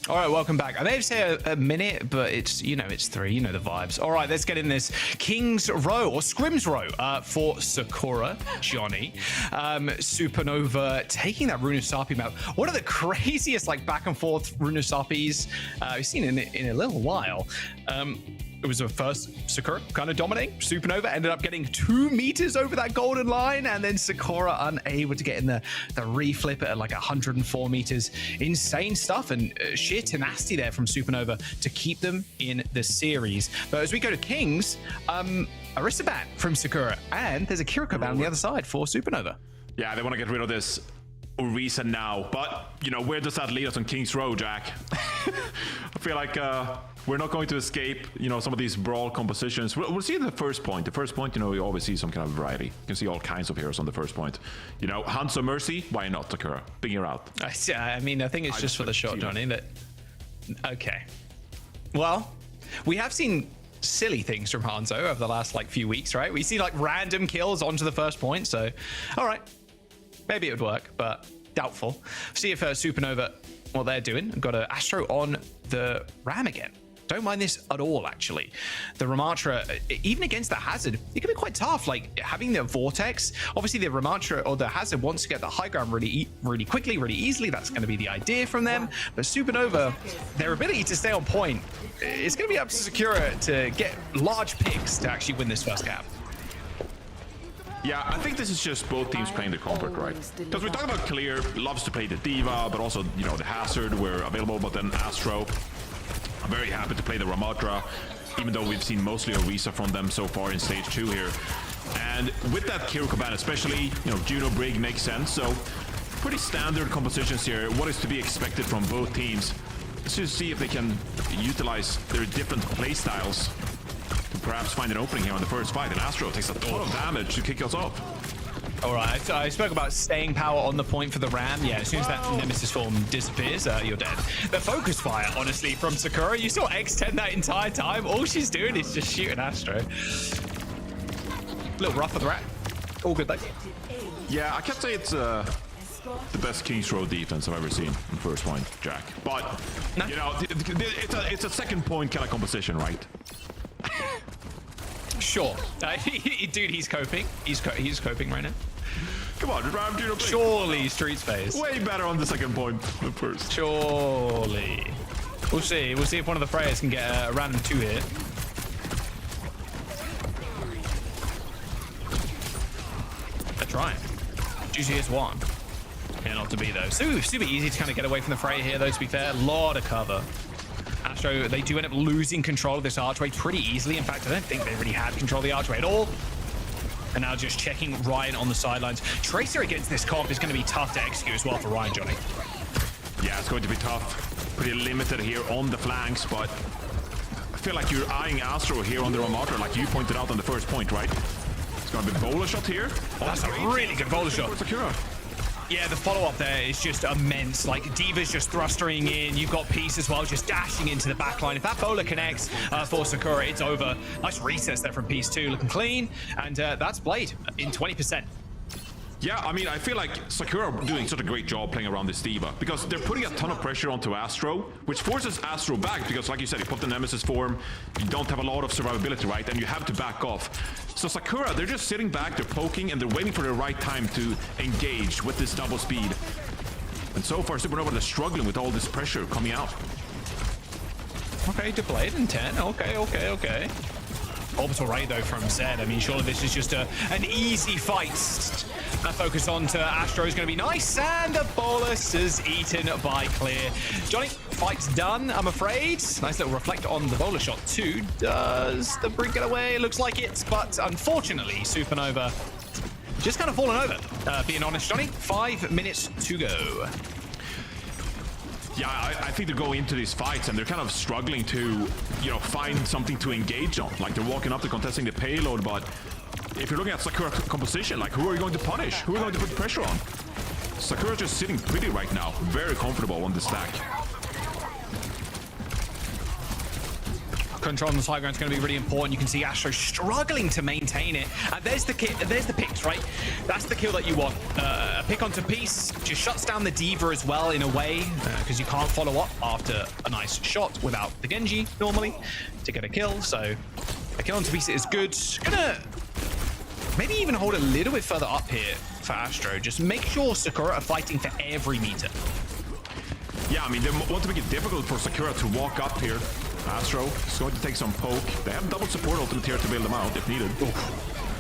All right, welcome back. I may have said a minute, but it's, it's 3. You know the vibes. All right, let's get in this King's Row or Scrim's Row for Sakura, Johnny. Supernova taking that Runasapi map. One of the craziest back and forth Runasapis we've seen in a little while. It was a first Sakura kind of dominating. Supernova ended up getting 2 meters over that golden line, and then Sakura unable to get in the reflip at 104 meters. Insane stuff and sheer tenacity there from Supernova to keep them in the series. But as we go to Kings, Arista ban from Sakura, and there's a Kiriko ban on the other side for Supernova. Yeah, they want to get rid of this Orisa now, but where does that lead us on King's Row, Jack? I feel like we're not going to escape some of these brawl compositions. We'll see the first point. The first point, we always see some kind of variety. You can see all kinds of heroes on the first point. Hanzo Mercy, why not, Sakura? Picking her out. I think it's just for the shot, Johnny. Okay. Well, we have seen silly things from Hanzo over the last like few weeks, right? We see like random kills onto the first point, so all right, maybe it would work, but doubtful. See if Supernova, what they're doing. I've got an Astro on the Ram again. Don't mind this at all, actually. The Ramatra, even against the Hazard, it can be quite tough. Like having the Vortex, obviously the Ramatra or the Hazard wants to get the high ground really quickly, really easily. That's going to be the idea from them. But Supernova, their ability to stay on point, it's going to be up to Sakura to get large picks to actually win this first cap. Yeah, I think this is just both teams playing the comfort, right? Because we talk about Clear loves to play the Diva, but also, you know, the Hazard were available, but then Astro. I'm very happy to play the Ramatra, even though we've seen mostly Orisa from them so far in stage 2 here. And with that Kiriko ban, especially, you know, Juno Brig makes sense. So pretty standard compositions here. What is to be expected from both teams? Let's just see if they can utilize their different play styles to perhaps find an opening here on the first fight. And Astro takes a ton of damage to kick us off. All right, so I spoke about staying power on the point for the Ram. Yeah, as soon as that Nemesis form disappears, you're dead. The focus fire, honestly, from Sakura. You saw X10 that entire time. All she's doing is just shooting Astro. A little rough for the Rat. All good, though. Yeah, I can't say it's the best King's Row defense I've ever seen in first point, Jack. But, no. You know, it's a second point kind of composition, right? Sure. Dude, he's coping. He's coping right now. Come on, Ram Juno. Surely Street's phase. Way better on the second point than first. Surely. We'll see. We'll see if one of the players can get a random 2 hit. They're trying. GCS 1. Yeah, not to be though. Super easy to kind of get away from the fray here, though, to be fair. A lot of cover. Astro, they do end up losing control of this archway pretty easily. In fact, I don't think they really had control of the archway at all. And now just checking Ryan on the sidelines. Tracer against this comp is going to be tough to execute as well for Ryan, Johnny. Yeah, it's going to be tough. Pretty limited here on the flanks, but I feel like you're eyeing Astro here on the Ramatra, like you pointed out on the first point, right? It's going to be a bowler shot here. That's a really good bowler shot. Sakura. Yeah, the follow-up there is just immense. Like, Diva's just thrustering in. You've got Peace as well, just dashing into the backline. If that bowler connects for Sakura, it's over. Nice recess there from Peace too, looking clean. And that's Blade in 20%. Yeah, I mean, I feel like Sakura are doing such a great job playing around this Diva because they're putting a ton of pressure onto Astro, which forces Astro back because, like you said, you put the Nemesis form, you don't have a lot of survivability, right? And you have to back off. So Sakura, they're just sitting back, they're poking, and they're waiting for the right time to engage with this double speed. And so far, Supernova, they're struggling with all this pressure coming out. Okay, to Blade in 10. Okay. Orbital Ray, though, from Zed. I mean, surely this is just an easy fight. That focus on to Astro is going to be nice, and the bolus is eaten by Clear. Johnny, fight's done, I'm afraid. Nice little reflect on the bowler shot, too. Does the Brig get away? Looks like it, but unfortunately, Supernova just kind of fallen over. Being honest, Johnny, 5 minutes to go. Yeah, I think they're going into these fights and they're kind of struggling to, you know, find something to engage on. Like, they're walking up to contesting the payload, but if you're looking at Sakura's composition, like, who are you going to punish? Who are you going to put pressure on? Sakura's just sitting pretty right now. Very comfortable on the stack. Control on the high ground is going to be really important. You can see Astro struggling to maintain it. There's the picks, right? That's the kill that you want. A pick onto Peace just shuts down the Diva as well in a way, because you can't follow up after a nice shot without the Genji normally to get a kill. So a kill onto Peace is good. Gonna maybe even hold a little bit further up here for Astro. Just make sure Sakura are fighting for every meter. Yeah, I mean, they want to make it difficult for Sakura to walk up here. Astro is going to take some poke. They have double support ultimate here to bail them out if needed.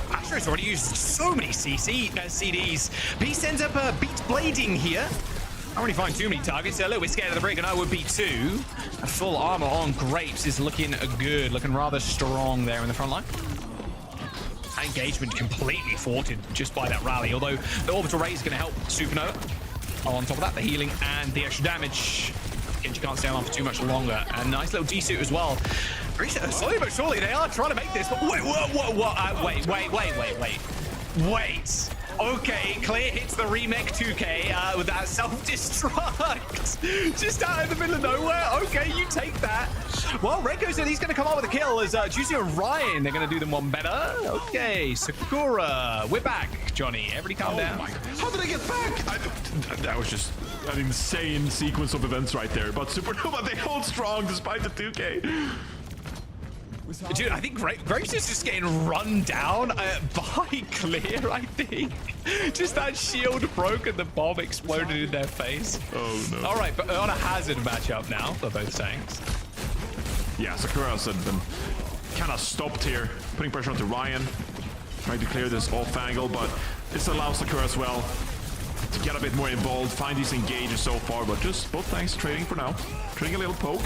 Astro's already used so many CDs. Peace ends up beat blading here. I don't really find too many targets. They're a little bit scared of the Brig, and I would be too. A full armor on Grapes is looking good, looking rather strong there in the front line. Engagement completely thwarted just by that rally, although the orbital ray is going to help Supernova. On top of that, the healing and the extra damage. Genji can't stay on for too much longer. And nice little D-suit as well. Slowly but surely, they are trying to make this. But wait. Wait. Okay, Clear hits the Remake 2K with that self-destruct. Just out in the middle of nowhere. Okay, you take that. Well, Renko said he's going to come up with a kill as Juicy and Ryan, they're going to do them one better. Okay, Sakura. We're back, Johnny. Everybody calm down. How did I get back? That was just an insane sequence of events right there. But Supernova, they hold strong despite the 2K. Dude, I think Graves is just getting run down by Clear, I think. Just that shield broke and the bomb exploded in their face. Oh, no. All right, but on a hazard matchup now for both tanks. Yeah, Sakura's been kind of stopped here, putting pressure onto Ryan, trying to clear this off angle, but this allows Sakura as well to get a bit more involved, find these engages so far, but just both tanks trading for now. Trading a little poke.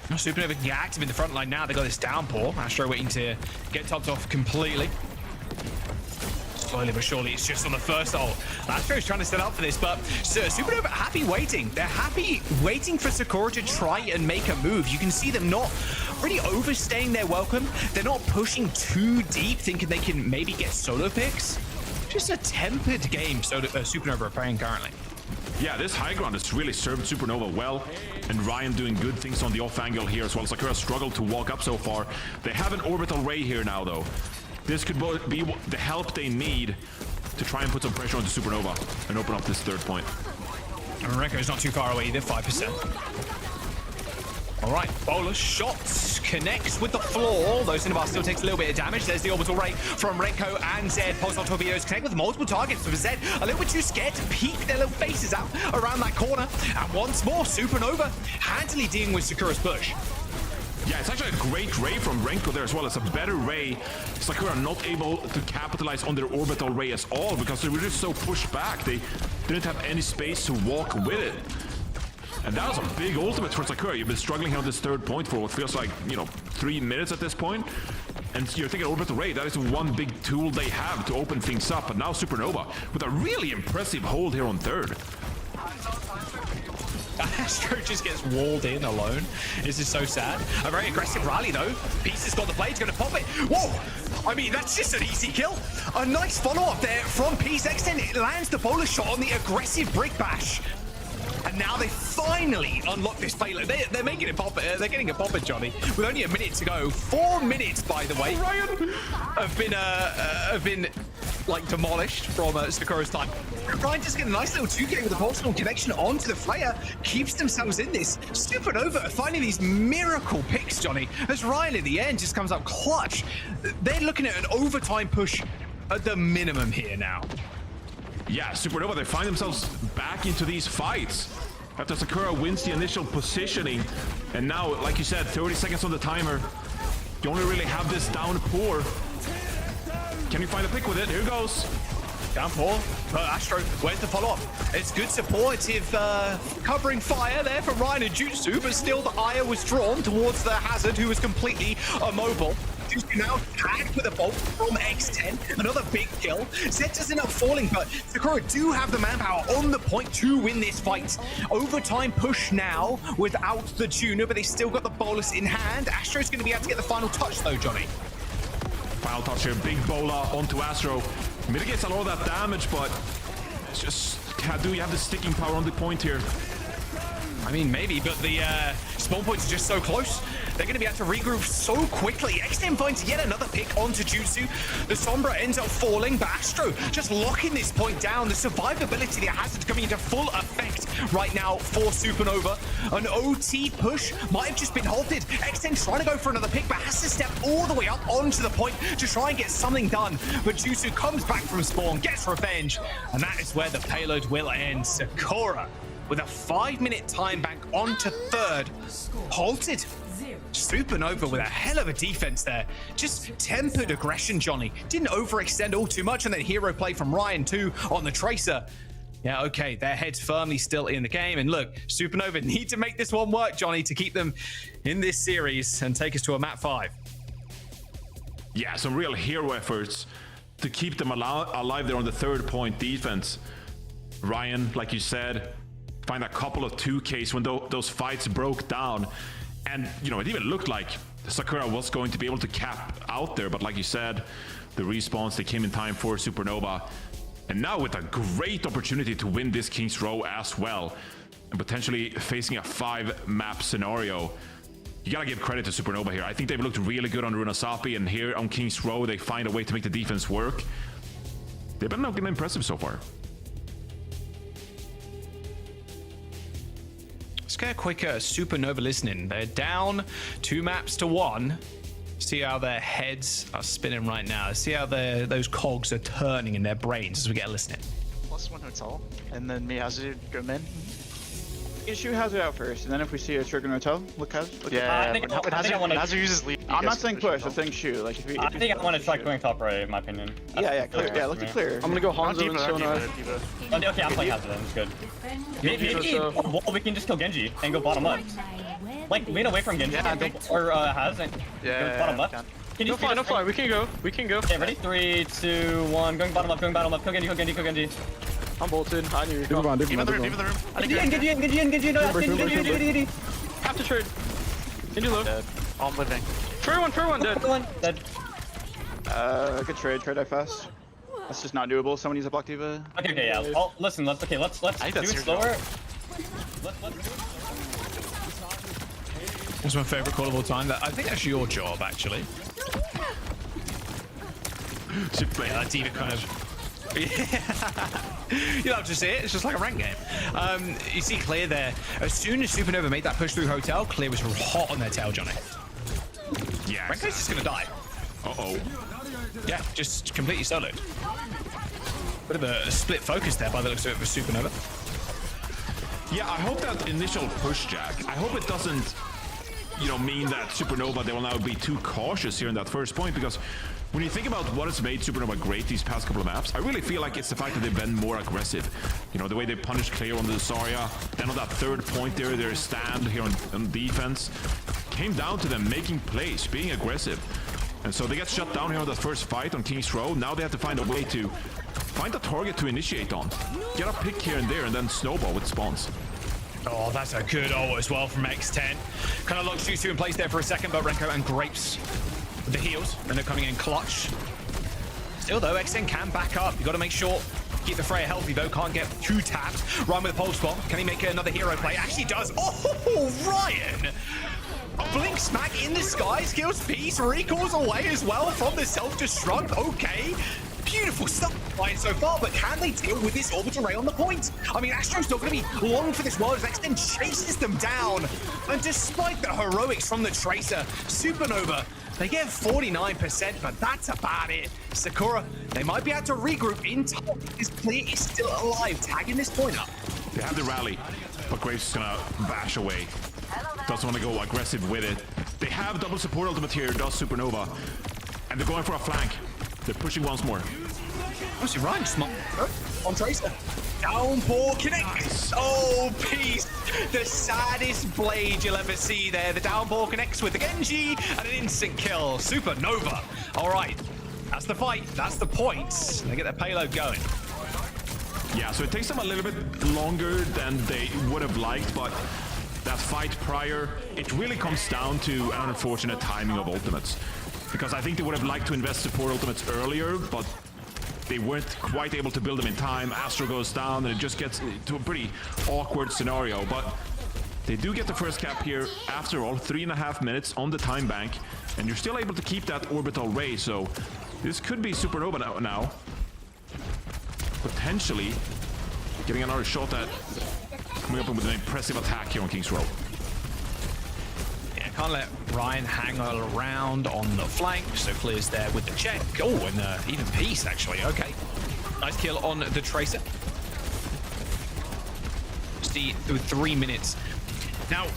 Supernova can get active in the front line now. They got this downpour. Astro waiting to get topped off completely. Slowly but surely, it's just on the first ult. Astro's trying to set up for this, but Supernova happy waiting. They're happy waiting for Sakura to try and make a move. You can see them not really overstaying their welcome. They're not pushing too deep, thinking they can maybe get solo picks. Just a tempered game Supernova are playing currently. Yeah, this high ground has really served Supernova well, and Ryan doing good things on the off angle here as well. Sakura struggled to walk up so far. They have an orbital ray here now, though. This could be the help they need to try and put some pressure onto Supernova and open up this third point. And Renko's not too far away either, 5%. All right, Bolus shots, connects with the floor. Though Cinnabar still takes a little bit of damage. There's the orbital ray from Renko and Zed. Pulsar torpedoes connect with multiple targets. For Zed, a little bit too scared to peek their little faces out around that corner. And once more, Supernova handily dealing with Sakura's push. Yeah, it's actually a great ray from Renko there as well. It's a better ray. Sakura not able to capitalize on their orbital ray at all because they were just so pushed back. They didn't have any space to walk with it. And that was a big ultimate for Sakura. You've been struggling on this third point for what feels like, 3 minutes at this point. And you're thinking orbital ray, that is one big tool they have to open things up. But now Supernova with a really impressive hold here on third. Astro just gets walled in alone. This is so sad. A very aggressive rally though. Peace has got the blade, he's gonna pop it. Whoa! I mean, that's just an easy kill. A nice follow-up there from Peace. X10 it lands the bowler shot on the aggressive brick bash. And now they finally unlock this payload. They're making it pop. They're getting it popping, Johnny. With only a minute to go. 4 minutes, by the way. Ryan have been like demolished from Sakura's time. Ryan just get a nice little 2K with a personal connection onto the Flare. Keeps themselves in this. Supernova finding these miracle picks, Johnny. As Ryan at the end just comes up clutch. They're looking at an overtime push at the minimum here now. Yeah, Supernova, they find themselves back into these fights after Sakura wins the initial positioning. And now, like you said, 30 seconds on the timer. You only really have this downpour. Can you find a pick with it? Here goes. Downpour. Astro, where's the follow-up? It's good supportive covering fire there from Ryan and Jutsu, but still the ire was drawn towards the Hazard, who was completely immobile. Jutsu now tagged with a bolt from X10. Another big kill. Zed doesn't end up falling, but Sakura do have the manpower on the point to win this fight. Overtime push now without the tuner, but they still got the bolus in hand. Astro's going to be able to get the final touch though, Johnny. Final touch here, big bola onto Astro. Mitigates a lot of that damage, but it's just, do you have the sticking power on the point here? I mean, maybe, but the spawn points are just so close. They're going to be able to regroup so quickly. X10 finds yet another pick onto Jutsu. The Sombra ends up falling, but Astro just locking this point down. The survivability, the hazard coming into full effect right now for Supernova. An OT push might have just been halted. X10 trying to go for another pick, but has to step all the way up onto the point to try and get something done. But Jutsu comes back from spawn, gets revenge, and that is where the payload will end. Sakura with a 5-minute time bank onto third, halted. Supernova with a hell of a defense there. Just tempered aggression, Johnny. Didn't overextend all too much, and then hero play from Ryan too on the Tracer. Yeah, okay, their head's firmly still in the game. And look, Supernova need to make this one work, Johnny, to keep them in this series and take us to a map 5. Yeah, some real hero efforts to keep them alive there on the third point defense. Ryan, like you said, find a couple of 2Ks when those fights broke down. And, it even looked like Sakura was going to be able to cap out there, but like you said, the respawns, they came in time for Supernova. And now with a great opportunity to win this King's Row as well, and potentially facing a 5-map scenario. You gotta give credit to Supernova here. I think they've looked really good on Runasapi, and here on King's Row, they find a way to make the defense work. They've been looking impressive so far. Let's get a quick Supernova listening. They're down 2 maps to 1. See how their heads are spinning right now. See how those cogs are turning in their brains as we get a listening. +1 hotel, and then me Hazard go min. You shoot Hazard out first, and then if we see a trigger in hotel, look Hazard. I think Hazard uses lead. I'm not saying push, I'm saying shoot. Like if I think I want to try going top right, in my opinion. Clear. Yeah, look at clear. I'm gonna go Hanzo and Sona. Okay, I'm playing Hazard then, it's good. Maybe we can just kill Genji and go bottom up. Like, lean away from Genji or Haz and go bottom up. No fine, we can go. Okay, ready? 3, 2, 1, going bottom up. Kill Genji. I'm bolted. I knew you. Leave in the room. Genji, no, Genji. Have to trade. Genji low. Dead. I'm living. Fair one, dead. Good trade die fast. That's just not doable. Someone needs a block diva. Okay, yeah. Oh, listen, let's do it slower. That's my favorite call of all time. I think that's your job, actually. Yeah, that diva kind of... You love to see it. It's just like a rank game. You see Clear there. As soon as Supernova made that push through Hotel, Clear was hot on their tail, Johnny. Yeah. Renko's just gonna die. Uh-oh. Yeah, just completely soloed. Bit of a split focus there by the looks of it for Supernova. Yeah, I hope that initial push, Jack, I hope it doesn't, mean that Supernova, they will now be too cautious here in that first point, because when you think about what has made Supernova great these past couple of maps, I really feel like it's the fact that they've been more aggressive. The way they punished Clear on the Zarya, then on that third point there, their stand here on defense, came down to them making plays, being aggressive. And so they get shut down here on that first fight on King's Row. Now they have to find a way to find a target to initiate on. Get a pick here and there and then snowball with spawns. Oh, that's a good ult as well from X10. Kind of locks Jutsu in place there for a second, but Renko and Grapes with the heals, and they're coming in clutch. Still though, X10 can back up. You got to make sure, keep the Freya healthy though, can't get too tapped. Ryan with a pulse bomb. Can he make another hero play? Actually does. Oh, Ryan! A blink smack in the sky, skills piece, recalls away as well from the self-destruct. Okay. Beautiful stuff Ryan so far, but can they deal with this orbital ray on the point? I mean, Astro's not going to be long for this world as X then chases them down. And despite the heroics from the Tracer, Supernova, they get 49%, but that's about it. Sakura, they might be able to regroup in time. This Clear is still alive, tagging this point up. They have the rally, but Graves is gonna bash away. Doesn't want to go aggressive with it. They have double support ultimate here, does Supernova. And they're going for a flank. They're pushing once more. Obviously, Ryan smart on Tracer. Downpour connects. Nice. Oh, peace. The saddest blade you'll ever see there. The downpour connects with the Genji and an instant kill. Supernova. All right. That's the fight. That's the points. They get their payload going. Yeah, so it takes them a little bit longer than they would have liked, but that fight prior, it really comes down to an unfortunate timing of ultimates. Because I think they would have liked to invest support ultimates earlier, but they weren't quite able to build them in time. Astro goes down, and it just gets to a pretty awkward scenario. But they do get the first cap here, after all, 3.5 minutes on the time bank, and you're still able to keep that orbital ray, so this could be Supernova now. Potentially getting another shot at coming up with an impressive attack here on King's Row. Can't let Ryan hang around on the flank, so Clear's there with the check. Oh, and even Peace, actually. Okay. Nice kill on the Tracer. See, through 3 minutes. Now,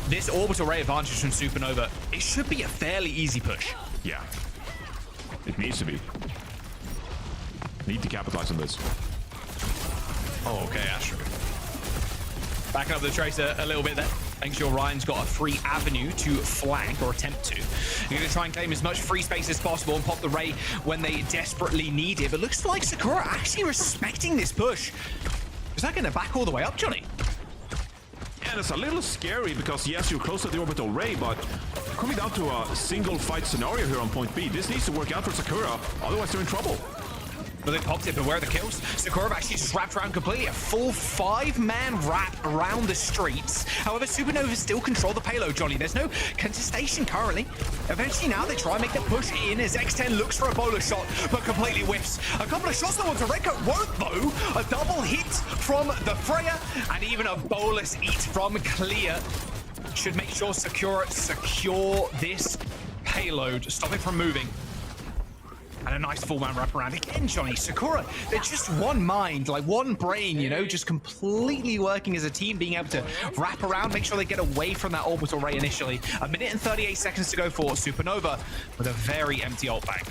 this orbital ray advantage from Supernova, it should be a fairly easy push. Yeah. It needs to be. Need to capitalize on this. Oh, okay, Astro. Backing up the Tracer a little bit there. Make sure Ryan's got a free avenue to flank, or attempt to. You're going to try and claim as much free space as possible and pop the ray when they desperately need it. But looks like Sakura actually respecting this push. Is that going to back all the way up, Johnny? And it's a little scary because, yes, you're close to the orbital ray, but coming down to a single fight scenario here on point B. This needs to work out for Sakura, otherwise they're in trouble. But they popped it, but where are the kills? Sakura actually just wrapped around completely. A full 5-man wrap around the streets. However, Supernova still control the payload, Johnny. There's no contestation currently. Eventually now they try and make the push in as X10 looks for a bowler shot, but completely whiffs. A couple of shots though onto Renko won't though. A double hit from the Freya, and even a bowless eat from Clear. Should make sure Sakura secure this payload, stop it from moving. And a nice full-man wraparound. Again, Johnny, Sakura, they're just one mind, like one brain, you know, just completely working as a team, being able to wrap around, make sure they get away from that orbital ray initially. 1 minute and 38 seconds to go for Supernova with a very empty ult bank.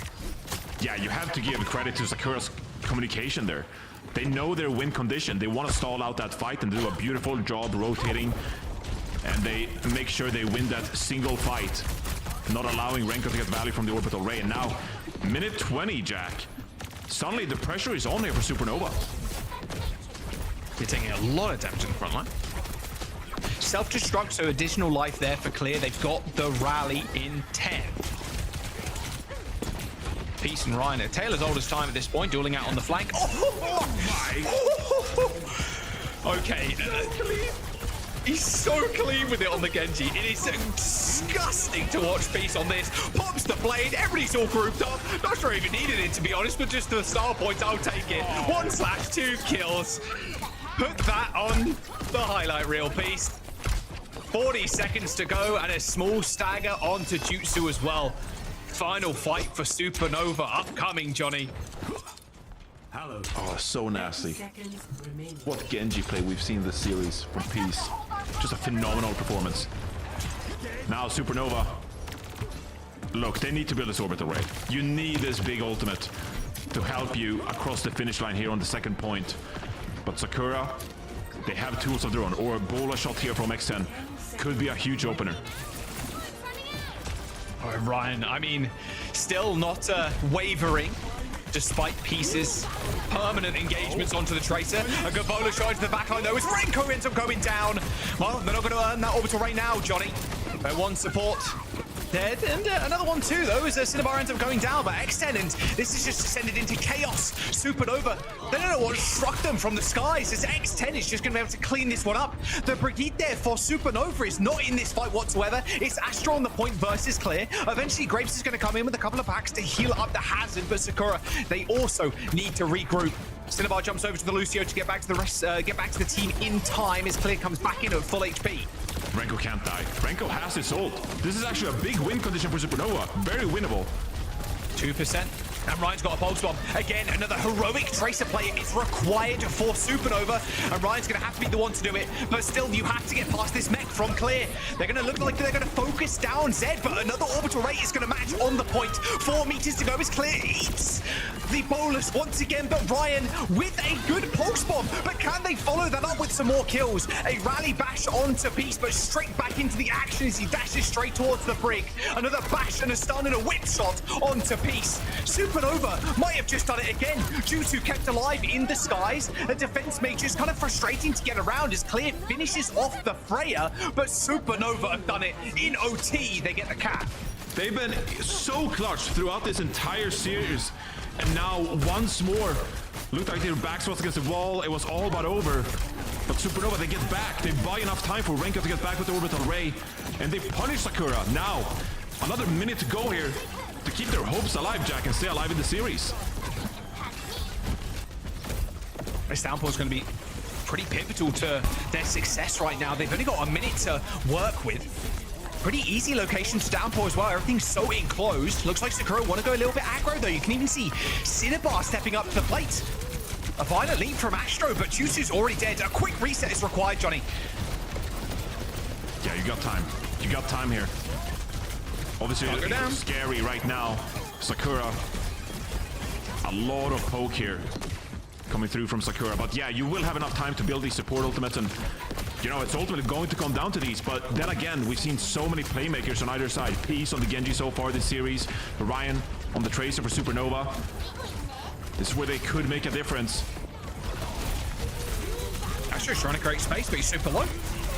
Yeah, you have to give credit to Sakura's communication there. They know their win condition. They want to stall out that fight and do a beautiful job rotating. And they make sure they win that single fight, not allowing Renko to get value from the orbital ray. And now, minute 20, Jack. Suddenly the pressure is on here for Supernova. They're taking a lot of damage in the front line. Self-destruct, so additional life there for Clear. They've got the rally in 10. Peace and Ryan at Taylor's oldest time at this point, dueling out on the flank. Oh my! Okay. He's so clean with it on the Genji. It is disgusting to watch Peace on this. Pops the blade, everybody's all grouped up. Not sure he even needed it, to be honest, but just the star points, I'll take it. 1/2 kills. Put that on the highlight reel, Peace. 40 seconds to go and a small stagger onto Jutsu as well. Final fight for Supernova upcoming, Johnny. Oh, so nasty. What Genji play we've seen this series from Peace. Just a phenomenal performance. Now Supernova. Look, they need to build this orbital ray. You need this big ultimate to help you across the finish line here on the second point. But Sakura, they have tools of their own. Or a bowler shot here from X10 could be a huge opener. All right, Ryan, I mean, still not wavering. Despite Peace's permanent engagements onto the Tracer. A good bowler shot into the backline though as Renko ends up going down. Well, they're not going to earn that orbital right now, Johnny. One support dead, and another one too though as Cinnabar ends up going down, but X10, and this is just descended into chaos. Supernova, they don't know what struck them from the skies as X10 is just going to be able to clean this one up. The Brigade there for Supernova is not in this fight whatsoever. It's Astro on the point versus Clear. Eventually Grapes is going to come in with a couple of packs to heal up the hazard, but Sakura, they also need to regroup. Cinnabar jumps over to the Lucio to get back to the rest, get back to the team in time as Clear comes back in at full HP. Renko can't die. Renko has his ult. This is actually a big win condition for Supernova. Very winnable. 2%. And Ryan's got a pulse bomb. Again, another heroic Tracer play is required for Supernova. And Ryan's going to have to be the one to do it. But still, you have to get past this mech from Clear. They're going to look like they're going to focus down Zed. But another orbital ray is going to match on the point. 4 meters to go as Clear eats the bolus once again. But Ryan with a good pulse bomb. But can they follow that up with some more kills? A rally bash onto Peace, but straight back into the action as he dashes straight towards the brig. Another bash and a stun and a whip shot onto Peace. Supernova might have just done it again. Jutsu kept alive in the skies. A defense mage is kind of frustrating to get around as Clear finishes off the Freya, but Supernova have done it. In OT, they get the cap. They've been so clutch throughout this entire series. And now, once more, looked like their backs was against the wall. It was all but over. But Supernova, they get back. They buy enough time for Renko to get back with the orbital ray. And they punish Sakura. Now, another minute to go here to keep their hopes alive, Jack, and stay alive in the series. This downpour is going to be pretty pivotal to their success right now. They've only got a minute to work with. Pretty easy location to downpour as well. Everything's so enclosed. Looks like Sakura want to go a little bit aggro though. You can even see Cinnabar stepping up to the plate. A violent leap from Astro, but Jutsu's already dead. A quick reset is required, Johnny. Yeah, you got time. You got time here. Obviously, it looks scary right now. Sakura. A lot of poke here coming through from Sakura. But yeah, you will have enough time to build these support ultimates, and you know, it's ultimately going to come down to these. But then again, we've seen so many playmakers on either side. Peace on the Genji so far this series. Ryan on the Tracer for Supernova. This is where they could make a difference. Astro's trying to create space, but he's super low.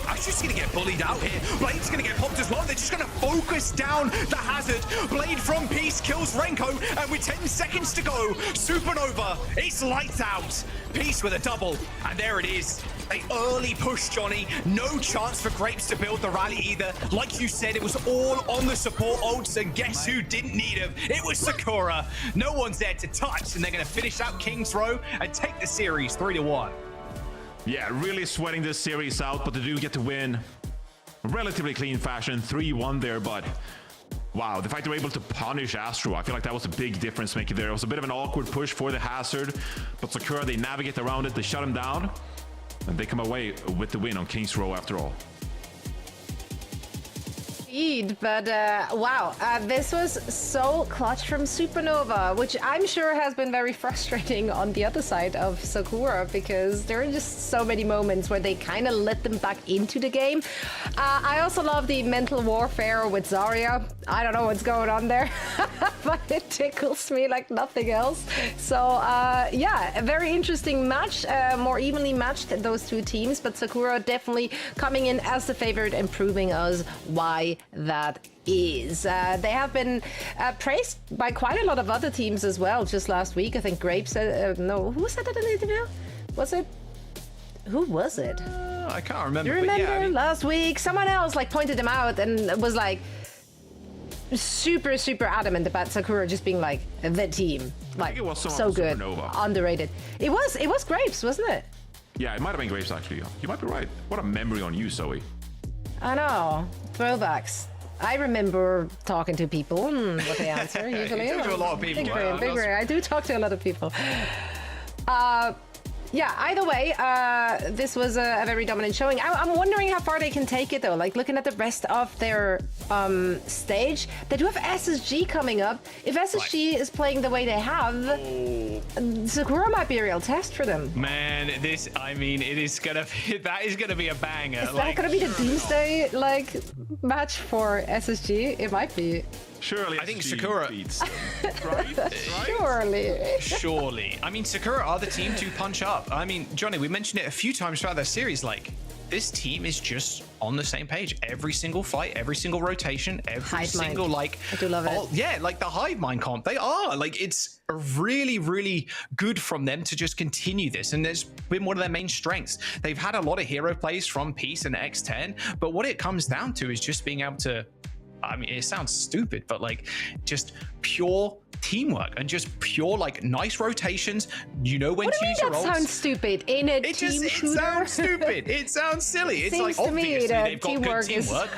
Ashu's gonna get bullied out here. Blade's gonna get popped as well. They're just gonna focus down the hazard. Blade from Peace kills Renko, and with 10 seconds to go, Supernova, it's lights out. Peace with a double, and there it is. They early push, Johnny. No chance for Grapes to build the rally either. Like you said, it was all on the support ults, and guess who didn't need him? It was Sakura. No one's there to touch, and they're gonna finish out King's Row and take the series 3-1. Yeah, really sweating this series out, but they do get to win. Relatively clean fashion, 3-1 there, but wow, the fact they were able to punish Astro, I feel like that was a big difference maker there. It was a bit of an awkward push for the hazard, but Sakura, they navigate around it, they shut him down, and they come away with the win on King's Row after all. But wow, this was so clutch from Supernova, which I'm sure has been very frustrating on the other side of Sakura, because there are just so many moments where they kind of let them back into the game. I also love the mental warfare with Zarya. I don't know what's going on there, but it tickles me like nothing else. So yeah, a very interesting match, more evenly matched, those two teams, but Sakura definitely coming in as the favorite and proving us why that is. They have been praised by quite a lot of other teams as well. Just last week, I think Grape said, no, who said that in the interview? Was it? Who was it? I can't remember. You remember but yeah, I mean, last week? Someone else like pointed them out and was like super adamant about Sakura just being like the team, like it was so good, Supernova. underrated. It was Grapes, wasn't it? Yeah, it might have been Graves actually. You might be right. What a memory on you, Zoe. I know, throwbacks. I remember talking to people what they answer usually. You talk to a lot of people. Big brain. I do talk to a lot of people. Yeah, either way, this was a very dominant showing. I'm wondering how far they can take it, though. Like, looking at the rest of their stage, they do have SSG coming up. If SSG is playing the way they have, Sakura might be a real test for them. Man, this, I mean, it is gonna be, that is gonna be a banger. Is that gonna be the Doomsday, like, match for SSG? It might be. Surely, I think Sakura beats them, right? Surely. I mean, Sakura are the team to punch up. I mean, Johnny, we mentioned it a few times throughout the series. Like, this team is just on the same page. Every single fight, every single rotation, every single like. I do love it. Yeah, like the hive mind comp. They are like, it's really good from them to just continue this, and it's been one of their main strengths. They've had a lot of hero plays from Peace and X10, but what it comes down to is just being able to. I mean, it sounds stupid, but like just pure teamwork and just pure like nice rotations. You know when to use your ults. That sounds stupid in a team shooter. It sounds stupid. It sounds silly. It's like obviously they've got good teamwork,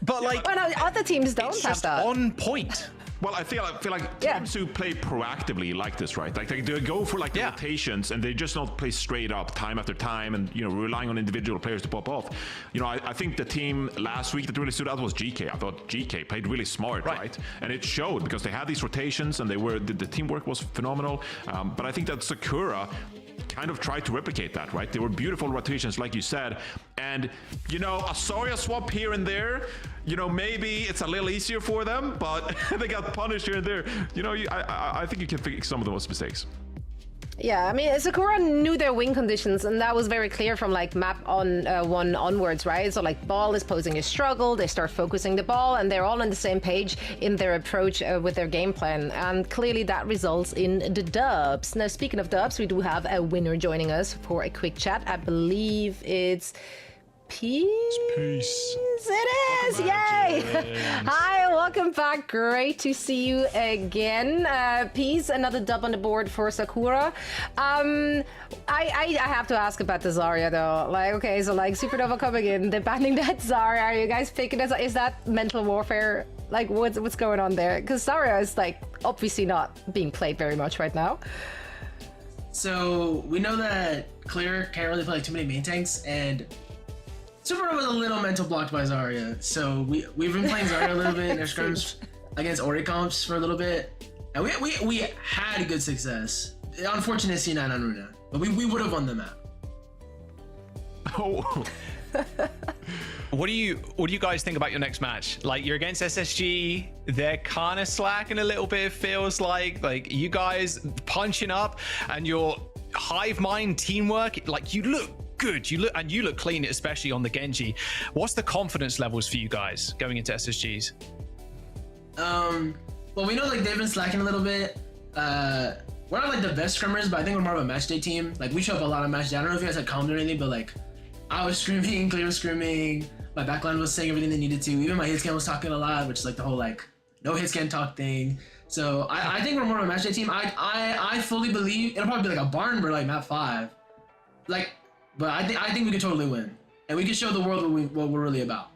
but like other teams don't have that. On point. Well, I feel like teams who play proactively like this, right? Like they go for like the rotations, and they just don't play straight up time after time, and relying on individual players to pop off. I think the team last week that really stood out was GK. I thought GK played really smart, right? And it showed because they had these rotations, and the teamwork was phenomenal. But I think that Sakura kind of tried to replicate that, right? They were beautiful rotations, like you said, and a Zarya swap here and there. Maybe it's a little easier for them, but they got punished here and there. I think you can fix some of those mistakes. Yeah, I mean, Sakura knew their win conditions, and that was very clear from like map on 1 onwards, right? So like ball is posing a struggle, they start focusing the ball, and they're all on the same page in their approach with their game plan, and clearly that results in the dubs. Now, speaking of dubs, we do have a winner joining us for a quick chat. I believe it's Peace. It is! Yay! Hi, welcome back. Great to see you again. Peace, another dub on the board for Sakura. I have to ask about the Zarya though. Like, okay, so like Supernova coming in, they're banning that Zarya. Are you guys picking it? Is that mental warfare? Like, what's going on there? Because Zarya is like obviously not being played very much right now. So we know that Clear can't really play too many main tanks, and Supernova was a little mental blocked by Zarya, so we've been playing Zarya a little bit in our scrims against Ori comps for a little bit, and we had good success. Unfortunate C9 on Runa, but we would have won the map. Oh. What do you guys think about your next match? Like, you're against SSG, they're kind of slacking a little bit, it feels like you guys punching up, and your hive mind teamwork, like, you look good. You look clean, especially on the Genji. What's the confidence levels for you guys going into SSGs? Well, we know like they've been slacking a little bit. We're not like the best scrimmers, but I think we're more of a match day team. Like we show up a lot of match day. I don't know if you guys had commented or anything, but like I was screaming, Claire was screaming, my backline was saying everything they needed to. Even my hit scan was talking a lot, which is like the whole like no hit scan talk thing. So I think we're more of a match day team. I fully believe it'll probably be like a barn burner like map 5. Like, but I think we could totally win. And we can show the world what we're really about.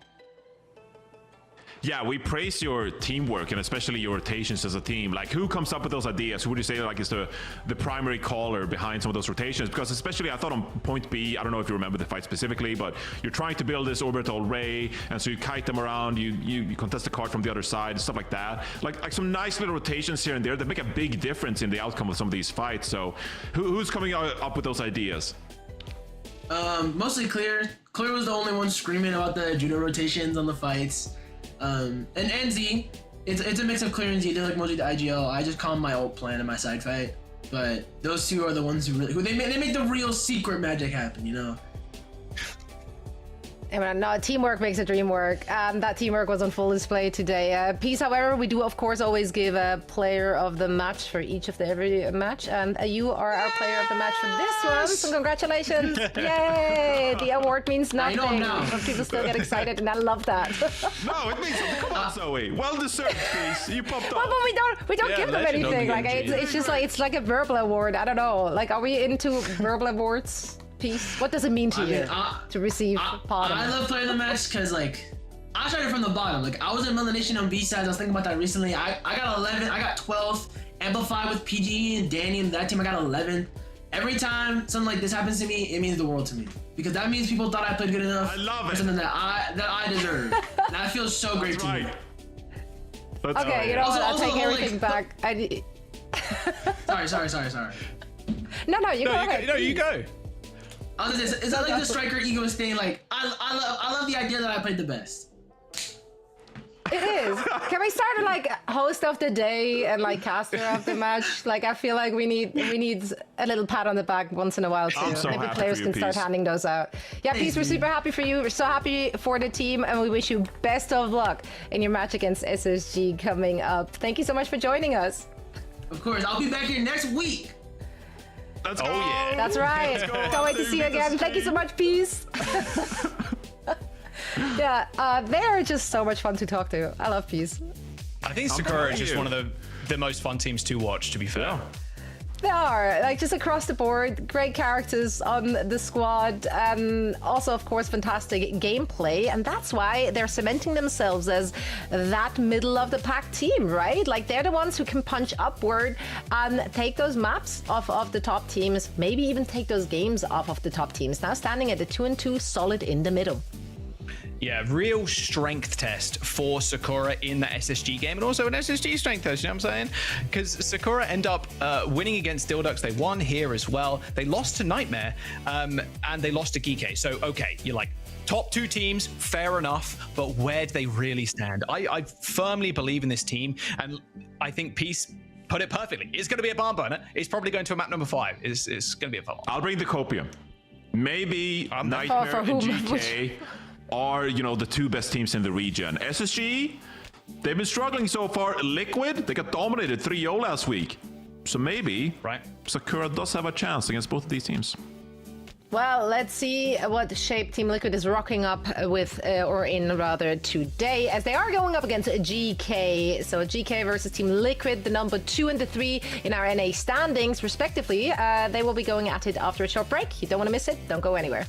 Yeah, we praise your teamwork and especially your rotations as a team. Like, who comes up with those ideas? Who would you say like is the primary caller behind some of those rotations? Because especially I thought on point B, I don't know if you remember the fight specifically, but you're trying to build this orbital ray, and so you kite them around, you contest the card from the other side, stuff like that. Like some nice little rotations here and there that make a big difference in the outcome of some of these fights. So who's coming up with those ideas? Mostly Clear. Clear was the only one screaming about the judo rotations on the fights. And NZ, it's a mix of Clear and Z. They're like mostly the IGL. I just call them my ult plan and my side fight. But those two are the ones who they make the real secret magic happen, you know? No, teamwork makes the dream work, and that teamwork was on full display today. Peace, however, we do of course always give a player of the match for each of every match, and you are our player of the match for this one. So congratulations! Yay! The award means nothing, but people still get excited, and I love that. No, it means something. Come on, Zoe. Well deserved, Peace. You popped up. Well, but we don't give them anything. Like it's just like it's like a verbal award. I don't know. Like, are we into verbal awards? Peace. What does it mean to you to receive bottom? I love playing the match because like I started from the bottom. Like I was in Melanation on B sides. I was thinking about that recently. I got 11. I got 12th. Amplify with PG and Danny and that team. I got 11th. Every time something like this happens to me, it means the world to me because that means people thought I played good enough. I love it. Something that I deserve. And that feels so great to me. Okay, you know what? I'll take everything back. Sorry. No, you go ahead. No, you go. Is that like the striker egoist thing? Like I love the idea that I played the best. It is. Can we start like host of the day and like caster of the match? Like I feel like we need a little pat on the back once in a while too. I'm so Maybe happy players for you, can start Peace. handing those out. Yeah, Peace, we're super happy for you. We're so happy for the team, and we wish you best of luck in your match against SSG coming up. Thank you so much for joining us. Of course, I'll be back here next week. Let's go. yeah. That's right. Can't wait to see you again. Thank you so much, Peace. Yeah, they're just so much fun to talk to. I love Peace. I think Sakura is just one of the most fun teams to watch, to be fair. They are, like, just across the board, great characters on the squad, and also, of course, fantastic gameplay, and that's why they're cementing themselves as that middle of the pack team, right? Like, they're the ones who can punch upward and take those maps off of the top teams, maybe even take those games off of the top teams. Now standing at the 2-2, solid in the middle. Yeah, real strength test for Sakura in the SSG game, and also an SSG strength test, you know what I'm saying? Because Sakura end up winning against Dildux. They won here as well. They lost to Nightmare, and they lost to Geeke. So, okay, you're like, top two teams, fair enough, but where do they really stand? I firmly believe in this team, and I think Peace put it perfectly. It's going to be a barn burner. It's probably going to a map number 5. It's going to be a fun one. I'll bring the copium. Maybe Nightmare and GK are, you know, the two best teams in the region. SSG, they've been struggling so far. Liquid, they got dominated 3-0 last week. So maybe Sakura does have a chance against both of these teams. Well, let's see what shape Team Liquid is rocking up with, or in rather, today, as they are going up against GK. So GK versus Team Liquid, the number 2 and the 3 in our NA standings, respectively. They will be going at it after a short break. You don't want to miss it. Don't go anywhere.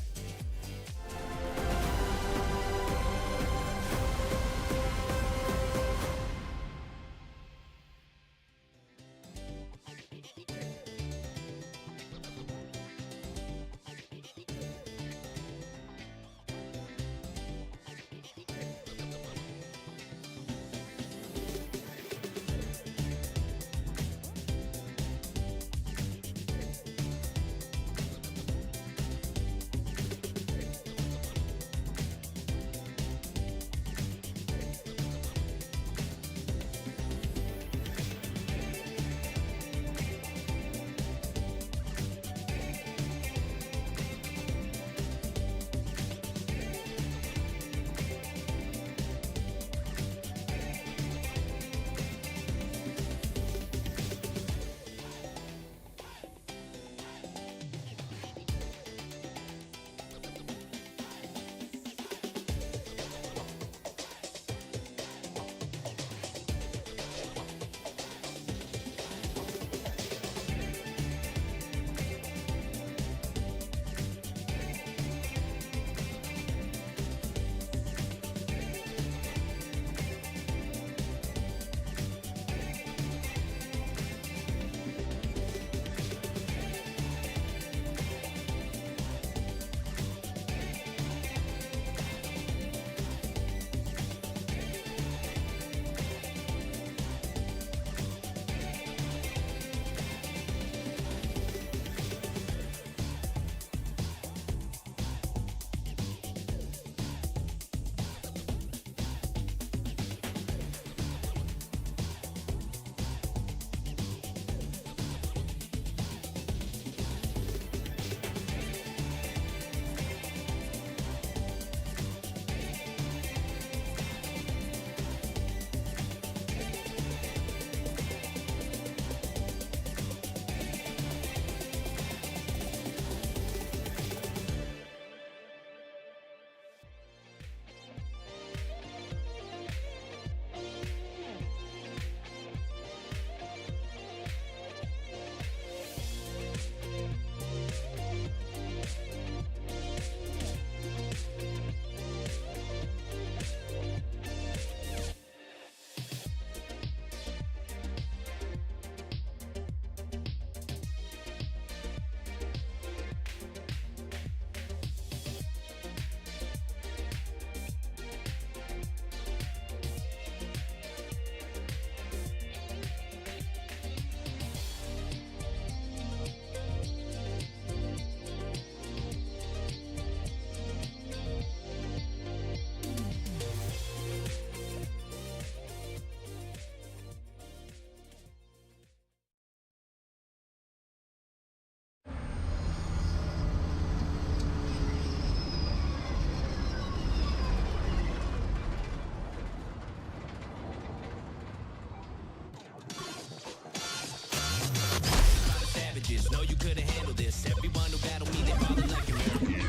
ambitious. No, you couldn't handle this. Everyone who battled me, they probably like your mirror.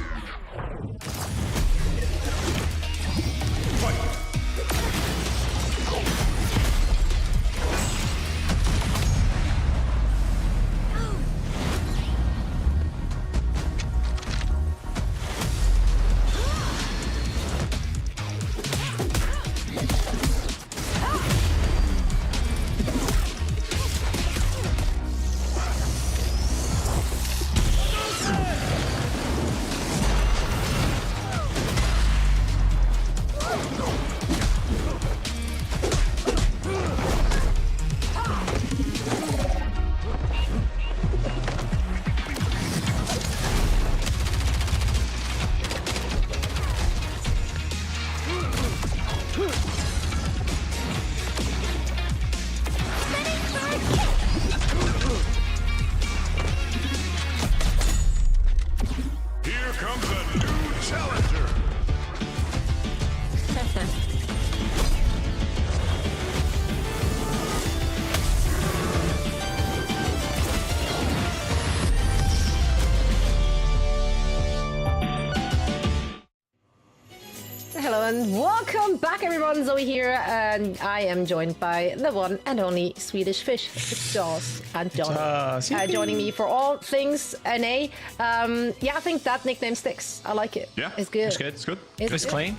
Hello and welcome back, everyone. Zoe here, and I am joined by the one and only Swedish fish, Jaws and Johnny, joining me for all things NA. Yeah, I think that nickname sticks. I like it. Yeah, it's good. It's good. It's good. It's clean.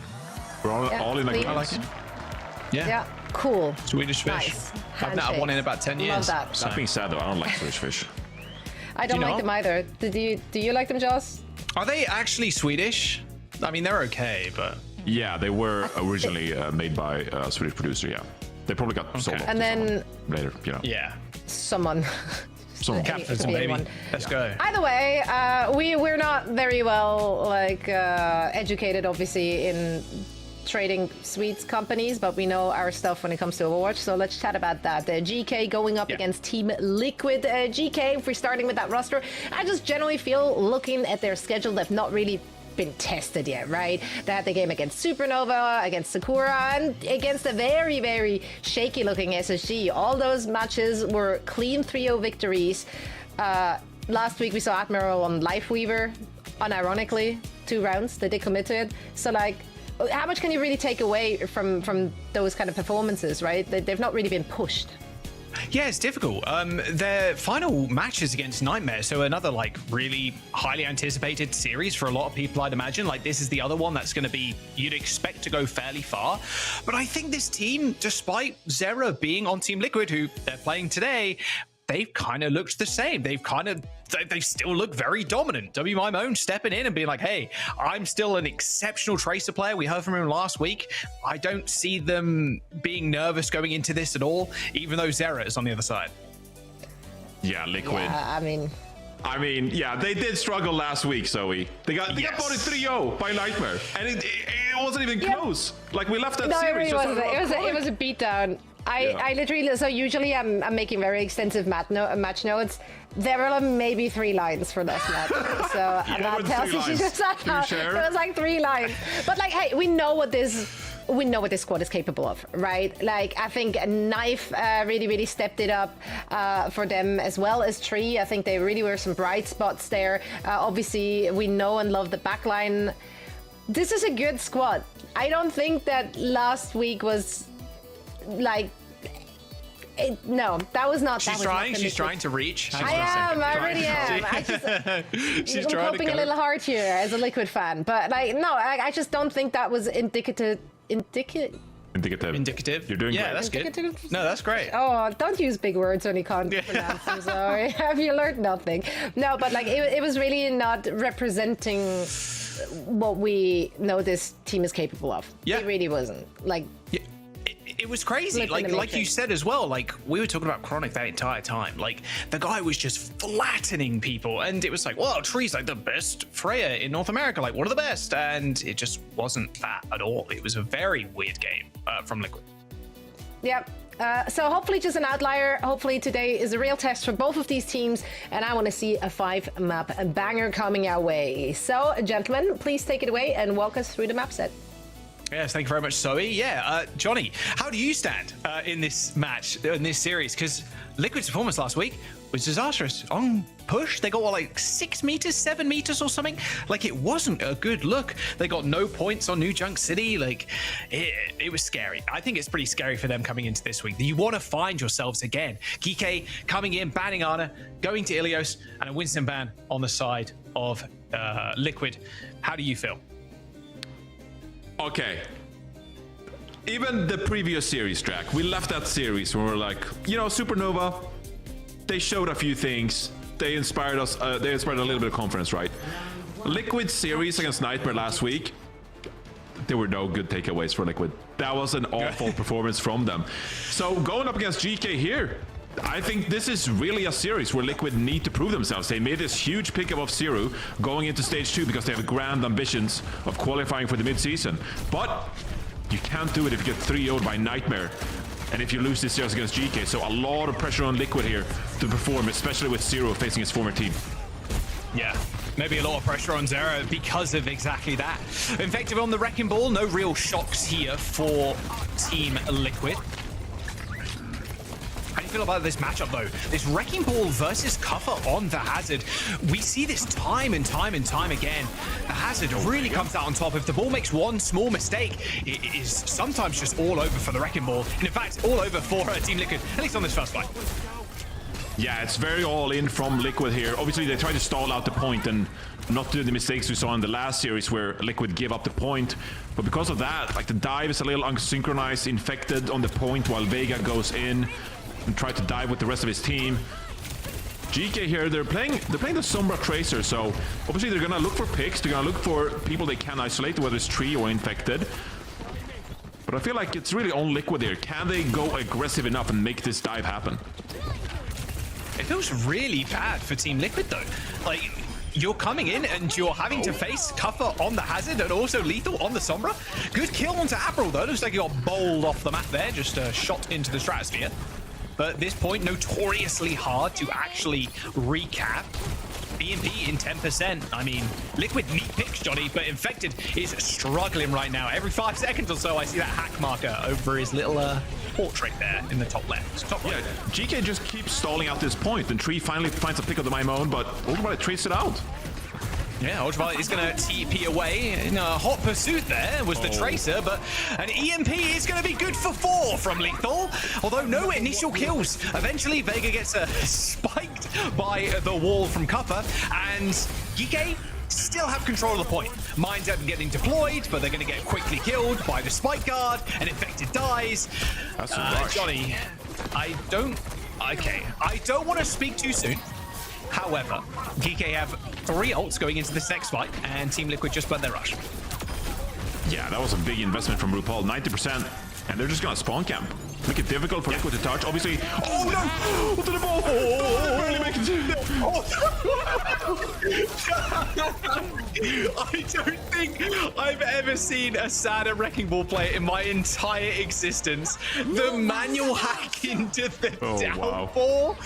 We're all in agreement. I like it. Yeah, cool. Swedish fish. Nice. I've not had one in about 10 years. Love that. That being said, though, I don't like Swedish fish. I don't like them either. Do you like them, Jaws? Are they actually Swedish? I mean, they're okay, but... Yeah, they were originally made by a Swedish producer, yeah. They probably got sold off and then later, you know. Yeah. Someone. Capitalism, baby. Let's go. Either way, we're not very well educated, obviously, in trading Swedes companies, but we know our stuff when it comes to Overwatch. So let's chat about that. GK going up against Team Liquid. GK, if we're starting with that roster, I just generally feel, looking at their schedule, they've not really been tested yet, right? They had the game against Supernova, against Sakura, and against a very, very shaky looking SSG. All those matches were clean 3-0 victories. Last week we saw Admiral on Lifeweaver, unironically, 2 rounds that they committed. So like, how much can you really take away from those kind of performances, right? They've not really been pushed. Yeah, it's difficult. Their final matches against Nightmare, so another like really highly anticipated series for a lot of people, I'd imagine. Like this is the other one that's going to be, you'd expect to go fairly far. But I think this team, despite Zera being on Team Liquid, who they're playing today, they've kind of looked the same. They still look very dominant. WMIMOne stepping in and being like, hey, I'm still an exceptional Tracer player. We heard from him last week. I don't see them being nervous going into this at all, even though Zera is on the other side. Yeah, Liquid. Yeah, I mean, yeah, they did struggle last week, Zoe. They got voted 3-0 by Nightmare, and it wasn't even close. Like we left that series. No, it was a beatdown. I literally, so usually I'm making very extensive match notes. There were maybe 3 lines for this match. So that tells you just that. It was like 3 lines. But like, hey, we know what this squad is capable of, right? Like, I think Knife really, really stepped it up for them, as well as Tree. I think they really were some bright spots there. Obviously, we know and love the backline. This is a good squad. I don't think that last week was like... no, that was not. She's trying. She's trying to reach. I really am. She's I'm trying hoping to a little hard here as a Liquid fan, but like, no, I just don't think that was indicative. Indicative. You're doing great. That's good. No, that's great. Oh, don't use big words when you can't pronounce them. Sorry, have you learned nothing? No, but like, it was really not representing what we know this team is capable of. Yeah. It really wasn't. Like, it was crazy. Like you said as well, like we were talking about Chronic that entire time. Like the guy was just flattening people, and it was like, well, Tree's like the best Freya in North America, like one of the best, and it just wasn't that at all. It was a very weird game from Liquid. Yep. So hopefully just an outlier. Hopefully today is a real test for both of these teams, and I want to see a 5-map banger coming our way. So, gentlemen, please take it away and walk us through the map set. Yes, thank you very much, Zoe. Yeah, Johnny, how do you stand in this match, in this series? Because Liquid's performance last week was disastrous. On push, they got what, like 6 meters, 7 meters or something? Like, it wasn't a good look. They got no points on New Junk City. Like, it was scary. I think it's pretty scary for them coming into this week. You want to find yourselves again. Kike coming in, banning Ana, going to Ilios, and a Winston ban on the side of Liquid. How do you feel? Okay. Even the previous series, Jack, we left that series where we're like, you know, Supernova, they showed a few things. They inspired us. They inspired a little bit of confidence, right? Liquid series against Nightmare last week, there were no good takeaways for Liquid. That was an awful performance from them. So going up against GK here, I think this is really a series where Liquid need to prove themselves. They made this huge pick of Zero going into stage 2 because they have grand ambitions of qualifying for the mid-season. But you can't do it if you get 3-0'd by Nightmare and if you lose this series against GK. So a lot of pressure on Liquid here to perform, especially with Zero facing his former team. Yeah, maybe a lot of pressure on Zero because of exactly that. Infective on the Wrecking Ball, no real shocks here for Team Liquid. How do you feel about this matchup, though? This Wrecking Ball versus Cover on the Hazard. We see this time and time and time again. The Hazard really comes out on top. If the ball makes one small mistake, it is sometimes just all over for the Wrecking Ball. And in fact, all over for Team Liquid, at least on this first fight. Yeah, it's very all in from Liquid here. Obviously, they try to stall out the point and not do the mistakes we saw in the last series where Liquid gave up the point. But because of that, like the dive is a little unsynchronized, infected on the point while Vega goes in and try to dive with the rest of his team. GK here, they're playing the Sombra Tracer, so obviously they're gonna look for picks, they're gonna look for people they can isolate, whether it's Tree or Infected. But I feel like it's really on Liquid here. Can they go aggressive enough and make this dive happen? It feels really bad for Team Liquid, though. Like, you're coming in and you're having to face Cuffer on the Hazard and also Lethal on the Sombra. Good kill onto Abril, though. Looks like he got bowled off the map there, just shot into the stratosphere. But at this point, notoriously hard to actually recap. BMP in 10%. I mean, Liquid neat picks, Johnny, but Infected is struggling right now. Every 5 seconds or so, I see that hack marker over his little portrait there in the top left. Top right. Yeah, GK just keeps stalling out this point, and Tree finally finds a pick of the Maimon, but Ultraviolet trades it out. Yeah, Ultraviolet is going to TP away in a hot pursuit there was the Tracer, but an EMP is going to be good for 4 from Lethal, although no initial kills. Eventually, Vega gets spiked by the wall from Cuppa, and GK still have control of the point. Mines are getting deployed, but they're going to get quickly killed by the Spike Guard, and Infected dies. That's a rush. Johnny, I don't want to speak too soon. However, GK have 3 ults going into this next fight, and Team Liquid just burnt their rush. Yeah, that was a big investment from RuPaul, 90%, and they're just gonna spawn camp. Make it difficult for Liquid to touch. Obviously, oh no! To the ball! Oh, barely make it. I don't think I've ever seen a sadder Wrecking Ball player in my entire existence. The manual hack into the downfall.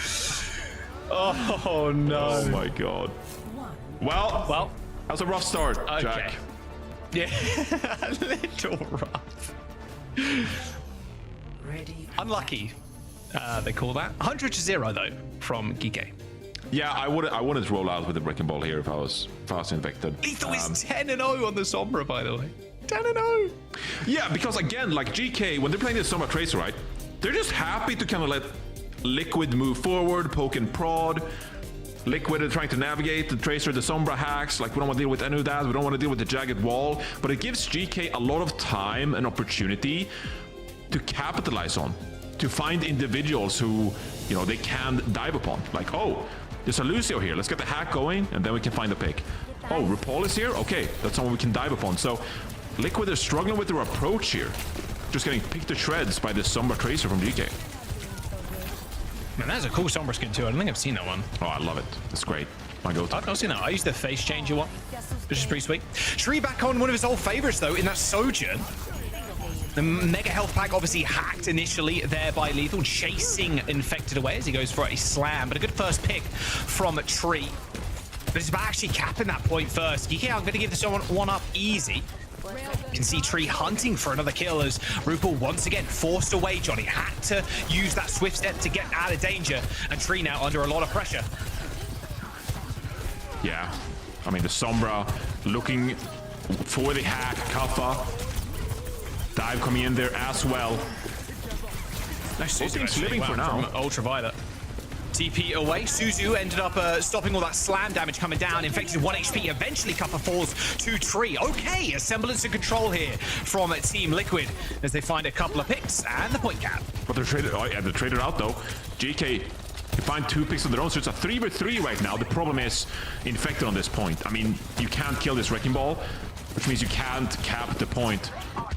Wow. Oh no! Oh my god. Well, that was a rough start, Jack. Yeah, a little rough. Unlucky, they call that. 100-0 though from Gike. Yeah, I wouldn't roll out with the Wrecking Ball here if I was Infected. Lethal is 10-0 on the Sombra, by the way. 10-0. Yeah, because again, like GK, when they're playing this Sombra Tracer, right? They're just happy to kind of let Liquid move forward, poke and prod. Liquid are trying to navigate the Tracer, the Sombra hacks. Like, we don't want to deal with any of that. We don't want to deal with the jagged wall. But it gives GK a lot of time and opportunity to capitalize on, to find individuals who, you know, they can dive upon. Like, oh, there's a Lucio here. Let's get the hack going, and then we can find the pick. Oh, RuPaul is here? Okay, that's someone we can dive upon. So Liquid are struggling with their approach here. Just getting picked to shreds by this Sombra Tracer from GK. Man, that's a cool Sombra skin too. I don't think I've seen that one. Oh, I love it. It's great. My go-to. I've not seen that. I used the face changer one, which is pretty sweet. Tree back on one of his old favorites though in that Sojourn. The Mega Health Pack obviously hacked initially there by Lethal, chasing Infected away as he goes for a slam. But a good first pick from Tree. But it's about actually capping that point first. Geeky, I'm going to give this one up easy. You can see Tree hunting for another kill as RuPaul once again forced away. Johnny had to use that swift step to get out of danger, and Tree now under a lot of pressure. Yeah, I mean the Sombra looking for the hack. Kaffa dive coming in there as well. No, Suzu Both living for now. from Ultraviolet. TP away. Suzu ended up stopping all that slam damage coming down. Infected 1 HP. Eventually, Kaffa falls to Tree. Okay, a semblance of control here from Team Liquid as they find a couple of picks and the point cap. But they're traded. Oh yeah, they're traded out though. GK. They find 2 picks of their own, so it's a 3v3 right now. The problem is Infected on this point. I mean, you can't kill this Wrecking Ball, which means you can't cap the point.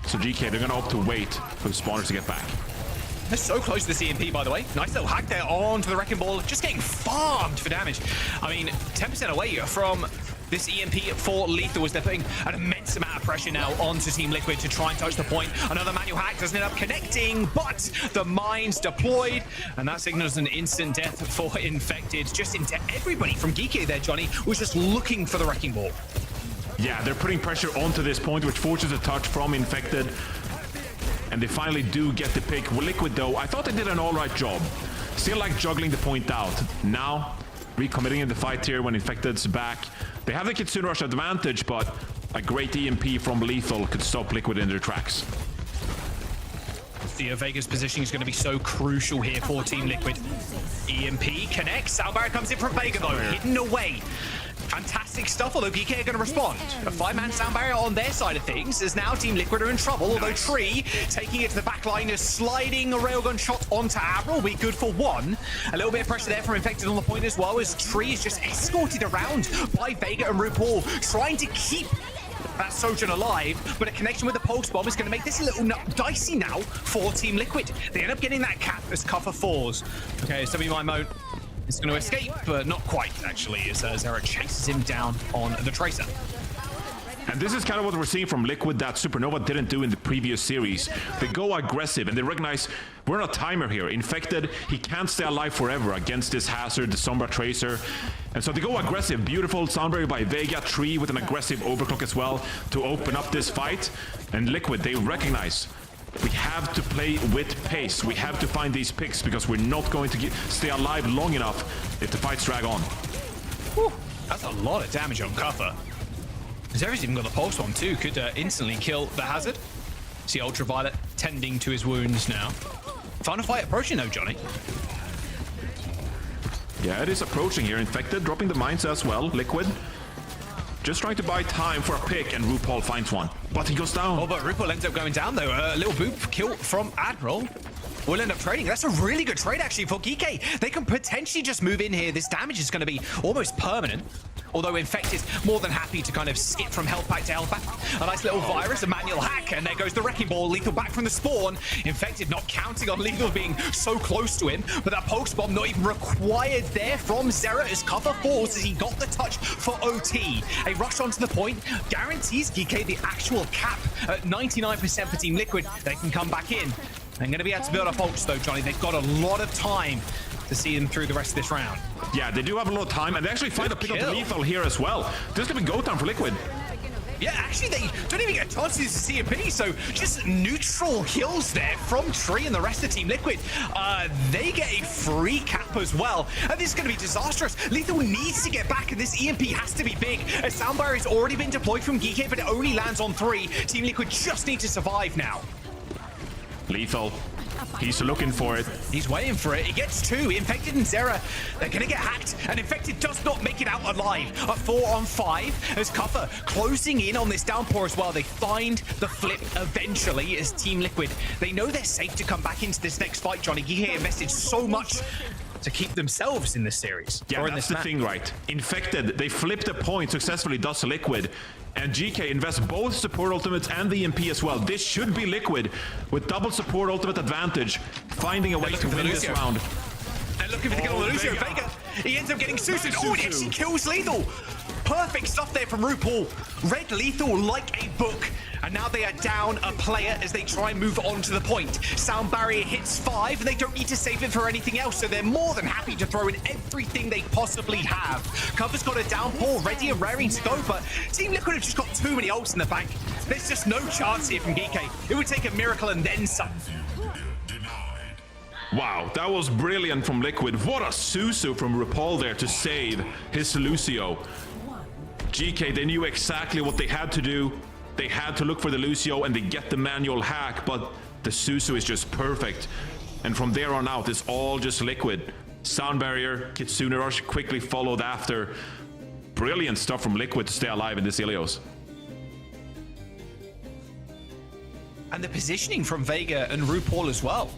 So GK, they're gonna opt to wait for the spawners to get back. They're so close to the CMP, by the way. Nice little hack there onto the Wrecking Ball, just getting farmed for damage. I mean, 10% away from this EMP for Lethal as they're putting an immense amount of pressure now onto Team Liquid to try and touch the point. Another manual hack doesn't end up connecting, but the mine's deployed, and that signals an instant death for Infected. Just into everybody from Geeky there, Johnny, was just looking for the Wrecking Ball. Yeah, they're putting pressure onto this point, which forces a touch from Infected. And they finally do get the pick. With Liquid, though, I thought they did an all-right job. Still like juggling the point out. Now, recommitting in the fight here when Infected's back. They have the Kitsune Rush advantage, but a great EMP from Lethal could stop Liquid in their tracks. The Vega's positioning is going to be so crucial here for Team Liquid. EMP connects. Soundbarrier comes in from Vega, though, hidden away. Fantastic stuff, although PK are going to respond. A 5-man sound barrier on their side of things, as now Team Liquid are in trouble, although Tree, taking it to the back line, is sliding a railgun shot onto Avril, will be good for 1. A little bit of pressure there from Infected on the point as well, as Tree is just escorted around by Vega and RuPaul, trying to keep that Sojourn alive, but a connection with the pulse bomb is going to make this a little dicey now for Team Liquid. They end up getting that cap as Kaffa falls. Okay, so my mode is going to escape, but not quite, actually, as Zera chases him down on the Tracer. And this is kind of what we're seeing from Liquid that Supernova didn't do in the previous series. They go aggressive and they recognize we're on a timer here. Infected, he can't stay alive forever against this hazard, the Sombra Tracer. And so they go aggressive. Beautiful soundbarrier by Vega, Tree with an aggressive overclock as well to open up this fight. And Liquid, they recognize we have to play with pace. We have to find these picks because we're not going to stay alive long enough if the fights drag on. Whew, that's a lot of damage on Kaffa. Zera's even got the pulse bomb too, could instantly kill the hazard. See Ultraviolet tending to his wounds now. Final fight approaching though, Johnny. Yeah, it is approaching here. Infected, dropping the mines as well. Liquid just trying to buy time for a pick, and RuPaul finds one. But he goes down. Oh, but RuPaul ends up going down though. A little boop kill from Admiral. We'll end up trading. That's a really good trade actually for Geeky. They can potentially just move in here. This damage is going to be almost permanent. Although Infected more than happy to kind of skip from health pack to health pack. A nice little virus, a manual hack, and there goes the Wrecking Ball. Lethal back from the spawn. Infected not counting on Lethal being so close to him, but that pulse bomb not even required there from Zera as Kaffa falls as he got the touch for OT. A rush onto the point guarantees Geeky the actual cap at 99% for Team Liquid. They can come back in. They're going to be able to build up ults though, Johnny. They've got a lot of time to see them through the rest of this round. Yeah, they do have a lot of time, and they actually find a pick up the Lethal here as well. This could be go time for Liquid. Yeah, actually, they don't even get a chance to use the CMP, so just neutral kills there from Tree and the rest of Team Liquid. They get a free cap as well, and this is going to be disastrous. Lethal needs to get back, and this EMP has to be big. A soundbar has already been deployed from Geeky, but it only lands on 3. Team Liquid just need to survive now. Lethal. He's looking for it. He's waiting for it. He gets 2. Infected and Zera, they're going to get hacked. And Infected does not make it out alive. A 4-on-5 as Kaffa closing in on this downpour as well. They find the flip eventually as Team Liquid. They know they're safe to come back into this next fight, Johnny. Geeky invested so much to keep themselves in this series. Yeah, that's the thing, right? Infected, they flip the point successfully, does Liquid. And GK invests both support ultimates and the EMP as well. This should be Liquid with double support ultimate advantage, finding a way to win this round. They're looking for the kill on Lucio. Vega, he ends up getting Susan. Oh, it actually kills Lethal. Perfect stuff there from RuPaul. Read Lethal like a book. And now they are down a player as they try and move on to the point. Sound barrier hits 5, and they don't need to save it for anything else, so they're more than happy happy to throw in everything they possibly have. Cover's got a downpour ready and raring to go, but Team Liquid have just got too many ults in the bank. There's just no chance here from GK. It would take a miracle and then some. Wow, that was brilliant from Liquid. What a Susu from RuPaul there to save his Lucio. GK, they knew exactly what they had to do. They had to look for the Lucio and they get the manual hack, but the Susu is just perfect. And from there on out, it's all just Liquid. Sound barrier, Kitsune Rush quickly followed after. Brilliant stuff from Liquid to stay alive in this Ilios. And the positioning from Vega and RuPaul as well.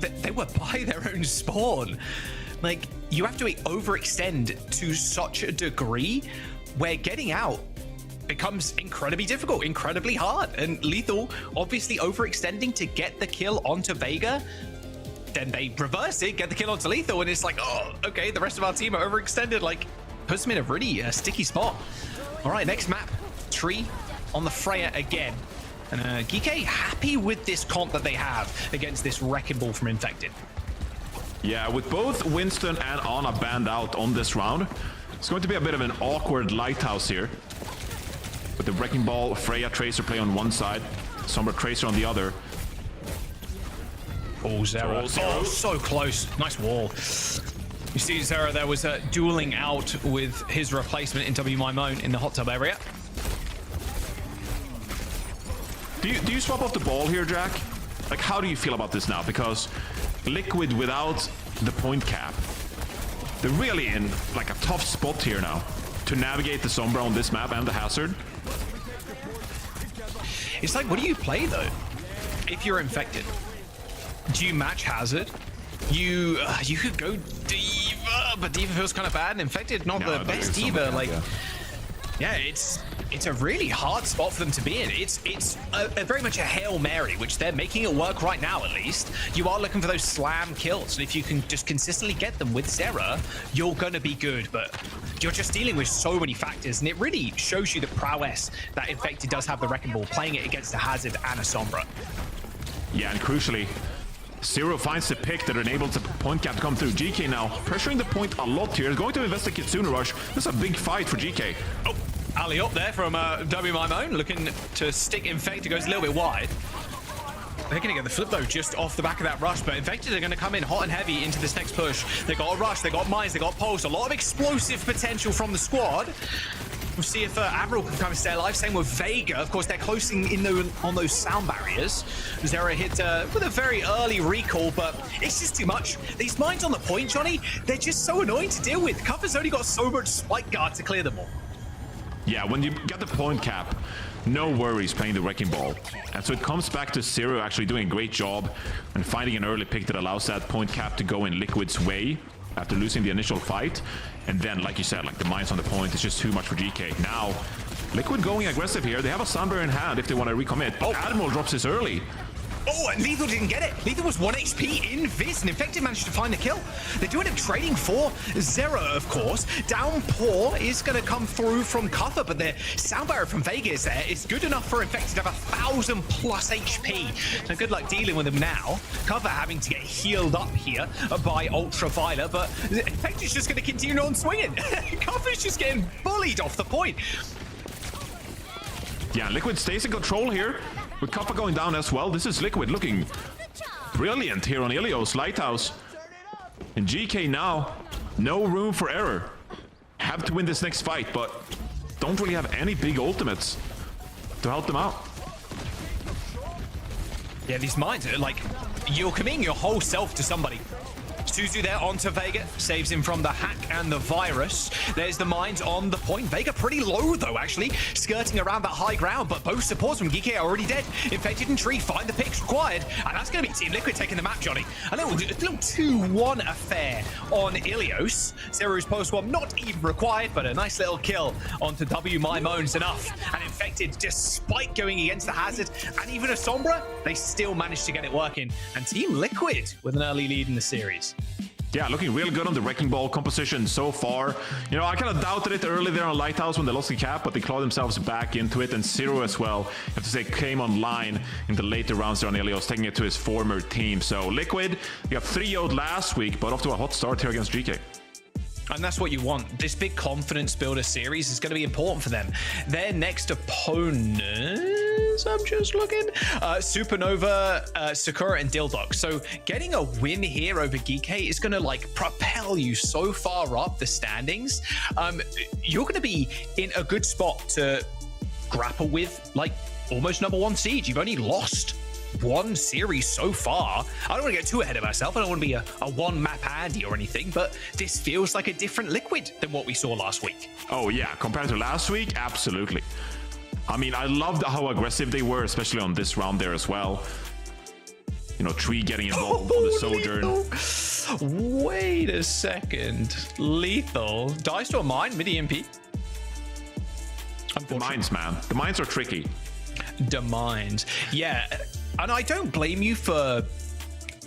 They were by their own spawn. Like, you have to overextend to such a degree where getting out becomes incredibly difficult, incredibly hard. And Lethal obviously overextending to get the kill onto Vega. Then they reverse it, get the kill onto Lethal, and it's like, oh, okay, the rest of our team are overextended. Like, puts them in a really sticky spot. All right, next map. Tree on the Freya again. And GK happy with this comp that they have against this Wrecking Ball from Infected. Yeah, with both Winston and Ana banned out on this round, it's going to be a bit of an awkward lighthouse here. With the Wrecking Ball, Freya Tracer play on one side, Sombra Tracer on the other. Oh, Zera. Oh, so close. Nice wall. You see Zera there was dueling out with his replacement in WMyMoan in the hot tub area. Do you swap off the ball here, Jack? Like, how do you feel about this now? Because Liquid without the point cap, they're really in like a tough spot here now to navigate the Sombra on this map and the Hazard. It's like, what do you play though? If you're Infected, do you match Hazard? You could go D.Va, but D.Va feels kind of bad, and Infected not the best D.Va. Like, yeah, it's a really hard spot for them to be in. It's a very much a Hail Mary, which they're making it work right now, at least. You are looking for those slam kills, and if you can just consistently get them with Zera, you're going to be good, but you're just dealing with so many factors, and it really shows you the prowess that Infected does have the Wrecking Ball, playing it against a Hazard and a Sombra. Yeah, and crucially, Zero finds the pick that enables the point cap to come through. GK now pressuring the point a lot here. Is going to invest the Kitsune Rush. This is a big fight for GK. Oh, alley up there from WMyMoan, looking to stick Infected, goes a little bit wide. They're going to get the flip though, just off the back of that rush, but Infected are going to come in hot and heavy into this next push. They got a rush, they got mines, they got pulse, a lot of explosive potential from the squad. We'll see if Admiral can kind of stay alive. Same with Vega. Of course, they're closing in on those sound barriers. Zera hit with a very early recall, but it's just too much. These mines on the point, Johnny, they're just so annoying to deal with. Cover's only got so much spike guard to clear them all. Yeah, when you get the point cap, no worries playing the Wrecking Ball. And so it comes back to Zero actually doing a great job and finding an early pick that allows that point cap to go in Liquid's way after losing the initial fight. And then, like you said, like the mines on the point is just too much for GK. Now, Liquid going aggressive here. They have a Sunbear in hand if they want to recommit. Oh, Admiral drops this early. Oh, and Lethal didn't get it. Lethal was 1 HP in Viz, and Infected managed to find the kill. They do end up trading for Zera, of course. Downpour is going to come through from Cover, but the sound barrier from Vega is there. It's good enough for Infected to have 1,000 plus HP. So good luck dealing with them now. Cover having to get healed up here by Ultraviolet, but Infected's just going to continue on swinging. Cover's just getting bullied off the point. Yeah, Liquid stays in control here. With Kappa going down as well, this is Liquid looking brilliant here on Ilios Lighthouse. And GK now, no room for error. Have to win this next fight, but don't really have any big ultimates to help them out. Yeah, these mines are like, you're committing your whole self to somebody. Suzu there onto Vega, saves him from the hack and the virus. There's the mines on the point. Vega pretty low though, actually, skirting around that high ground, but both supports from GK are already dead. Infected and Tree find the picks required, and that's going to be Team Liquid taking the map, Johnny. A little 2-1 affair on Ilios. Zero's post-swap not even required, but a nice little kill onto WMyMoan's enough. And Infected, despite going against the Hazard and even a Sombra, they still managed to get it working. And Team Liquid with an early lead in the series. Yeah, looking real good on the Wrecking Ball composition so far. You know, I kind of doubted it early there on Lighthouse when they lost the cap, but they clawed themselves back into it. And Zero as well, I have to say, came online in the later rounds there on Ilios, taking it to his former team. So Liquid, they got 3-0'd last week, but off to a hot start here against GK. And that's what you want. This big confidence builder series is going to be important for them. Their next opponents, I'm just looking, Supernova, Sakura, and Dildok. So getting a win here over Geekay is going to like propel you so far up the standings. You're going to be in a good spot to grapple with like almost #1 seed. You've only lost one series so far. I don't want to get too ahead of myself. I don't want to be a one map Andy or anything, but this feels like a different Liquid than what we saw last week. Oh yeah, compared to last week, absolutely. I mean, I loved how aggressive they were, especially on this round there as well. You know, Tree getting involved on the Sojourn. Wait a second. Lethal dies to a mine mid EMP. The mines, man. The mines are tricky. The mines. Yeah. And I don't blame you for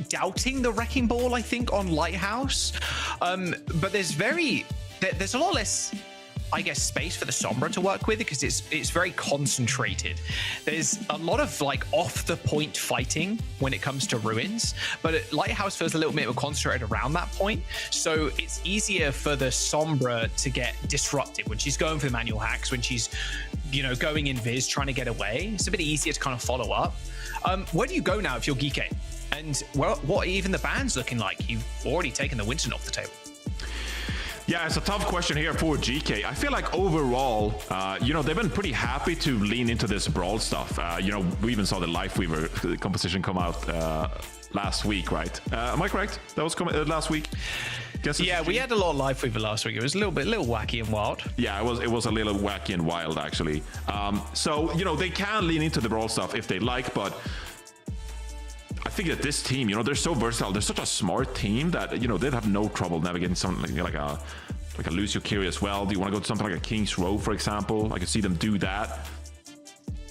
doubting the Wrecking Ball, I think, on Lighthouse. But there's a lot less, I guess, space for the Sombra to work with because it's very concentrated. There's a lot of like off the point fighting when it comes to Ruins, but Lighthouse feels a little bit more concentrated around that point. So it's easier for the Sombra to get disrupted when she's going for the manual hacks, when she's, you know, going in Viz, trying to get away. It's a bit easier to kind of follow up. Where do you go now if you're Geekay? And what are even the bans looking like? You've already taken the Winston off the table. Yeah, it's a tough question here for GK. I feel like overall, you know, they've been pretty happy to lean into this Brawl stuff. You know, we even saw the Lifeweaver composition come out last week, right? Am I correct? That was last week? Yeah, we had a lot of Lifeweaver last week. It was a little wacky and wild. Yeah, it was a little wacky and wild, actually. So, you know, they can lean into the Brawl stuff if they like, but I think that this team, you know, they're so versatile. They're such a smart team that, you know, they'd have no trouble navigating something like a Lucio Kiri as well. Do you want to go to something like a King's Row, for example? I can see them do that.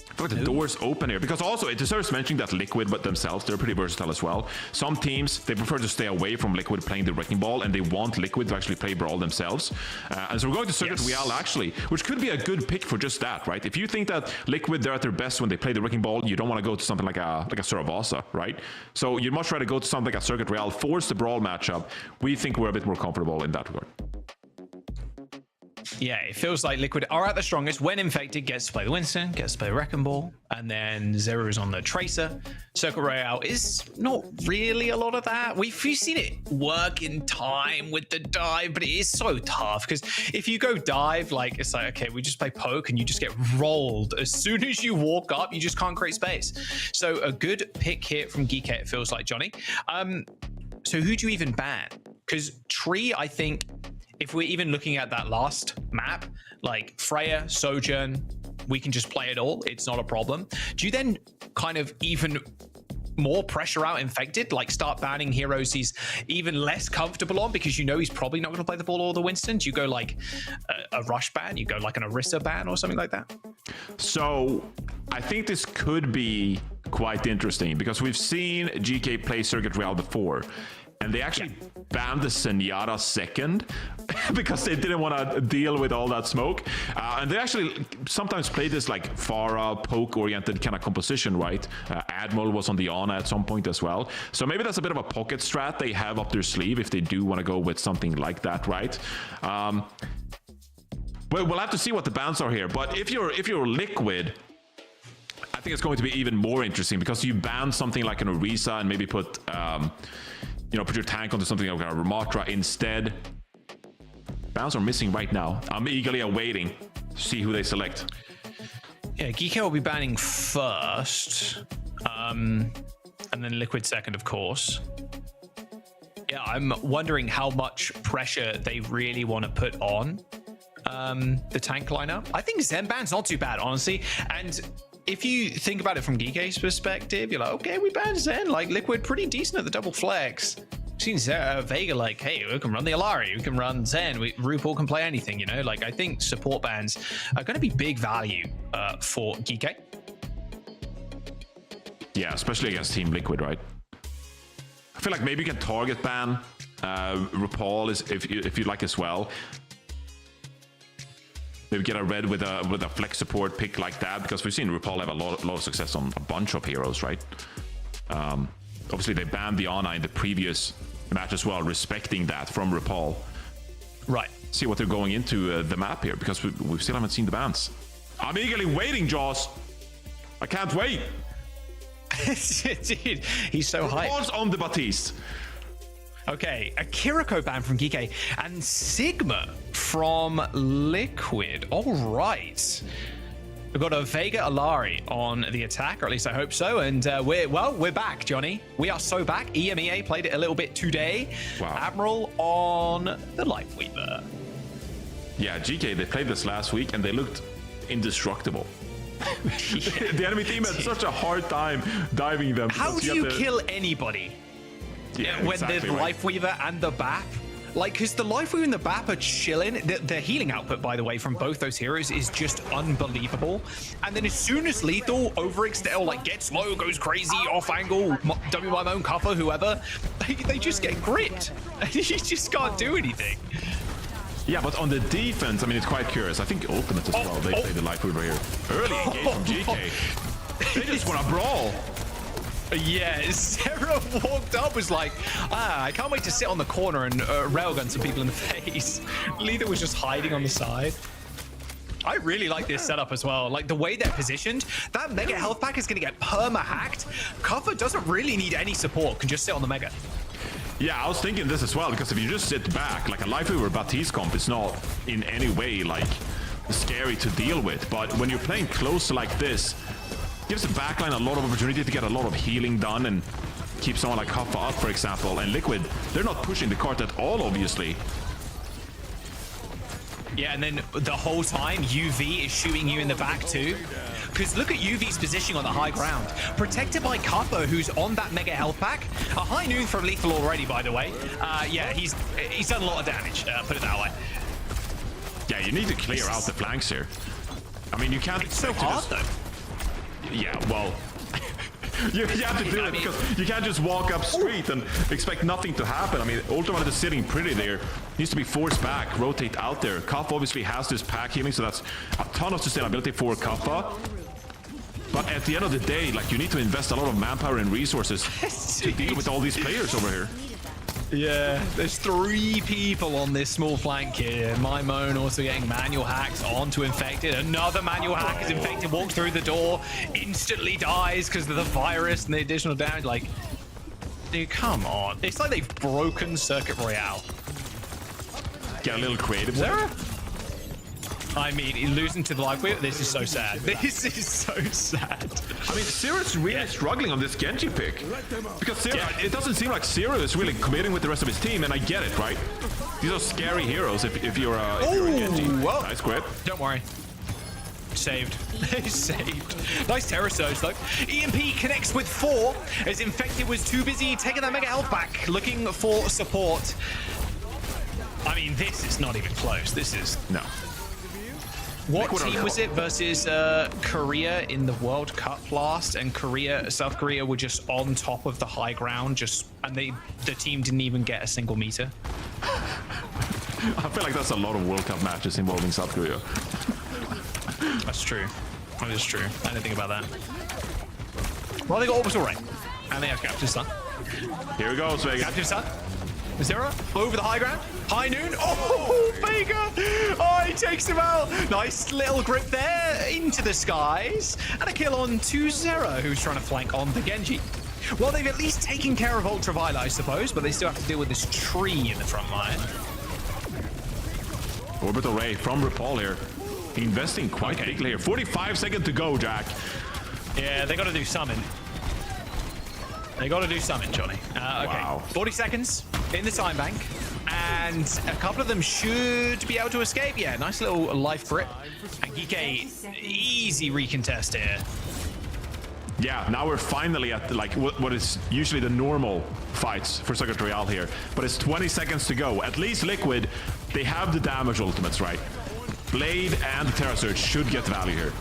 I feel like the door's open here because also it deserves mentioning that Liquid but themselves, they're pretty versatile as well. Some teams, they prefer to stay away from Liquid playing the Wrecking Ball and they want Liquid to actually play Brawl themselves. And so we're going to Circuit Real actually, which could be a good pick for just that, right? If you think that Liquid, they're at their best when they play the Wrecking Ball, you don't want to go to something like a Saravasa, right? So you'd much rather go to something like a Circuit Real, force the Brawl matchup. We think we're a bit more comfortable in that regard. Yeah, it feels like Liquid are at the strongest when Infected gets to play the Winston, gets to play the Wrecking Ball, and then Zero is on the Tracer. Circle Royale is not really a lot of that. We've seen it work in time with the dive, but it is so tough because if you go dive, like it's like, okay, we just play poke and you just get rolled. As soon as you walk up, you just can't create space. So a good pick here from Geekay, it feels like, Johnny. So who do you even ban? Because Tree, I think, if we're even looking at that last map, like Freya, Sojourn, we can just play it all. It's not a problem. Do you then kind of even more pressure out Infected, like start banning heroes he's even less comfortable on because you know he's probably not going to play the ball or the Winston? Do you go like a Rush ban? You go like an Orisa ban or something like that? So I think this could be quite interesting because we've seen GK play Circuit Real before. And they actually banned the Zenyatta second because they didn't want to deal with all that smoke. And they actually sometimes play this like Pharah, poke-oriented kind of composition, right? Admiral was on the Ana at some point as well. So maybe that's a bit of a pocket strat they have up their sleeve if they do want to go with something like that, right? Well, we'll have to see what the bans are here. But if you're Liquid, I think it's going to be even more interesting because you ban something like an Orisa and maybe put... you know, put your tank onto something like a Ramatra instead. Bans are missing right now. I'm eagerly awaiting to see who they select. Yeah, Geekay will be banning first. And then Liquid second, of course. Yeah, I'm wondering how much pressure they really want to put on the tank lineup. I think Zen ban's not too bad, honestly. And if you think about it from Geekay's perspective, you're like, okay, we banned Zen, like Liquid, pretty decent at the double flex. We've seen Vega like, hey, we can run the Alari, we can run Zen, RuPaul can play anything, you know? Like, I think support bans are going to be big value for Geekay. Yeah, especially against Team Liquid, right? I feel like maybe you can target ban RuPaul is if you like as well. Maybe get a red with a flex support pick like that, because we've seen RuPaul have a lot of success on a bunch of heroes, right? Obviously, they banned the Ana in the previous match as well, respecting that from RuPaul. Right. See what they're going into the map here, because we still haven't seen the bans. I'm eagerly waiting, Jaws. I can't wait. Dude, he's so hyped. RuPaul's on the Batiste. Okay, a Kiriko ban from Geeky and Sigma from Liquid. All right. We've got a Vega Alari on the attack, or at least I hope so. And we're back, Johnny. We are so back. EMEA played it a little bit today. Wow. Admiral on the Lightweaver. Yeah, GK, they played this last week and they looked indestructible. The enemy team had such a hard time diving them. How do you kill anybody? Yeah, when exactly the right. Lifeweaver and the BAP, like, because the Lifeweaver and the BAP are chilling. The healing output, by the way, from both those heroes is just unbelievable. And then as soon as Lethal overextend, or like gets low, goes crazy, off angle, W my own cover, whoever, they just get gripped. You just can't do anything. Yeah, but on the defense, I mean, it's quite curious. I think Ultimate as well. They play the Lifeweaver here. Early engage from GK. They just want to brawl. Yeah, Sarah walked up, was like, I can't wait to sit on the corner and railgun some people in the face. Lethal was just hiding on the side. I really like this setup as well. Like, the way they're positioned, that Mega health pack is going to get perma-hacked. Cover doesn't really need any support, can just sit on the Mega. Yeah, I was thinking this as well, because if you just sit back, like a Lifeweaver Batiste comp is not in any way, like, scary to deal with. But when you're playing close like this, gives the backline a lot of opportunity to get a lot of healing done and keep someone like Huffa up, for example. And Liquid, they're not pushing the cart at all, obviously. Yeah, and then the whole time, UV is shooting you in the back too. Because look at UV's positioning on the high ground. Protected by Kappa, who's on that Mega health pack. A high noon from Lethal already, by the way. Yeah, he's done a lot of damage, put it that way. Yeah, you need to clear out the flanks here. I mean, you can't... It's so hard, though. Yeah, well, you have to do it because you can't just walk up street and expect nothing to happen. I mean, Ultimate is sitting pretty there. Needs to be forced back, rotate out there. Kappa obviously has this pack healing, so that's a ton of sustainability for Kappa. But at the end of the day, like, you need to invest a lot of manpower and resources to deal with all these players over here. Yeah, there's 3 people on this small flank here. Mimone also getting manual hacks onto Infected. Another manual hack is Infected, walks through the door, instantly dies because of the virus and the additional damage. Like, dude, come on. It's like they've broken Circuit Royale. Get a little creative. Sarah? I mean, losing to the Lifeweaver, this is so sad. This is so sad. I mean, Zero's really struggling on this Genji pick. Because Zero, it doesn't seem like Zero is really committing with the rest of his team, and I get it, right? These are scary heroes if you're a Genji. Whoa. Nice grip. Don't worry. Saved. Saved. Nice Terror Surge, though. EMP connects with 4, as Infected was too busy taking that Mega health back, looking for support. I mean, this is not even close. This is... No. What team was it versus Korea in the World Cup last? And South Korea were just on top of the high ground, and the team didn't even get a single meter. I feel like that's a lot of World Cup matches involving South Korea. That's true. That is true. I didn't think about that. Well, they got Orbital Ray. And they have Captain Sun. Here we go, Vega. Captain Sun. Zero over the high ground. High noon. Oh, Vega. Oh, he takes him out. Nice little grip there into the skies. And a kill on 2-0, who's trying to flank on the Genji. Well, they've at least taken care of Ultraviolet, I suppose, but they still have to deal with this tree in the front line. Orbital Ray from RuPaul here. Investing quite bigly here. 45 seconds to go, Jack. Yeah, they got to do summon. They got to do summon, Johnny. Okay, Wow. 40 seconds in the time bank, and a couple of them should be able to escape. Yeah, nice little life grip. And Gike, easy recontest here. Yeah, now we're finally at like what is usually the normal fights for Circuit Royale here. But it's 20 seconds to go. At least Liquid, they have the damage ultimates, right? Blade and the Terra Surge should get value here.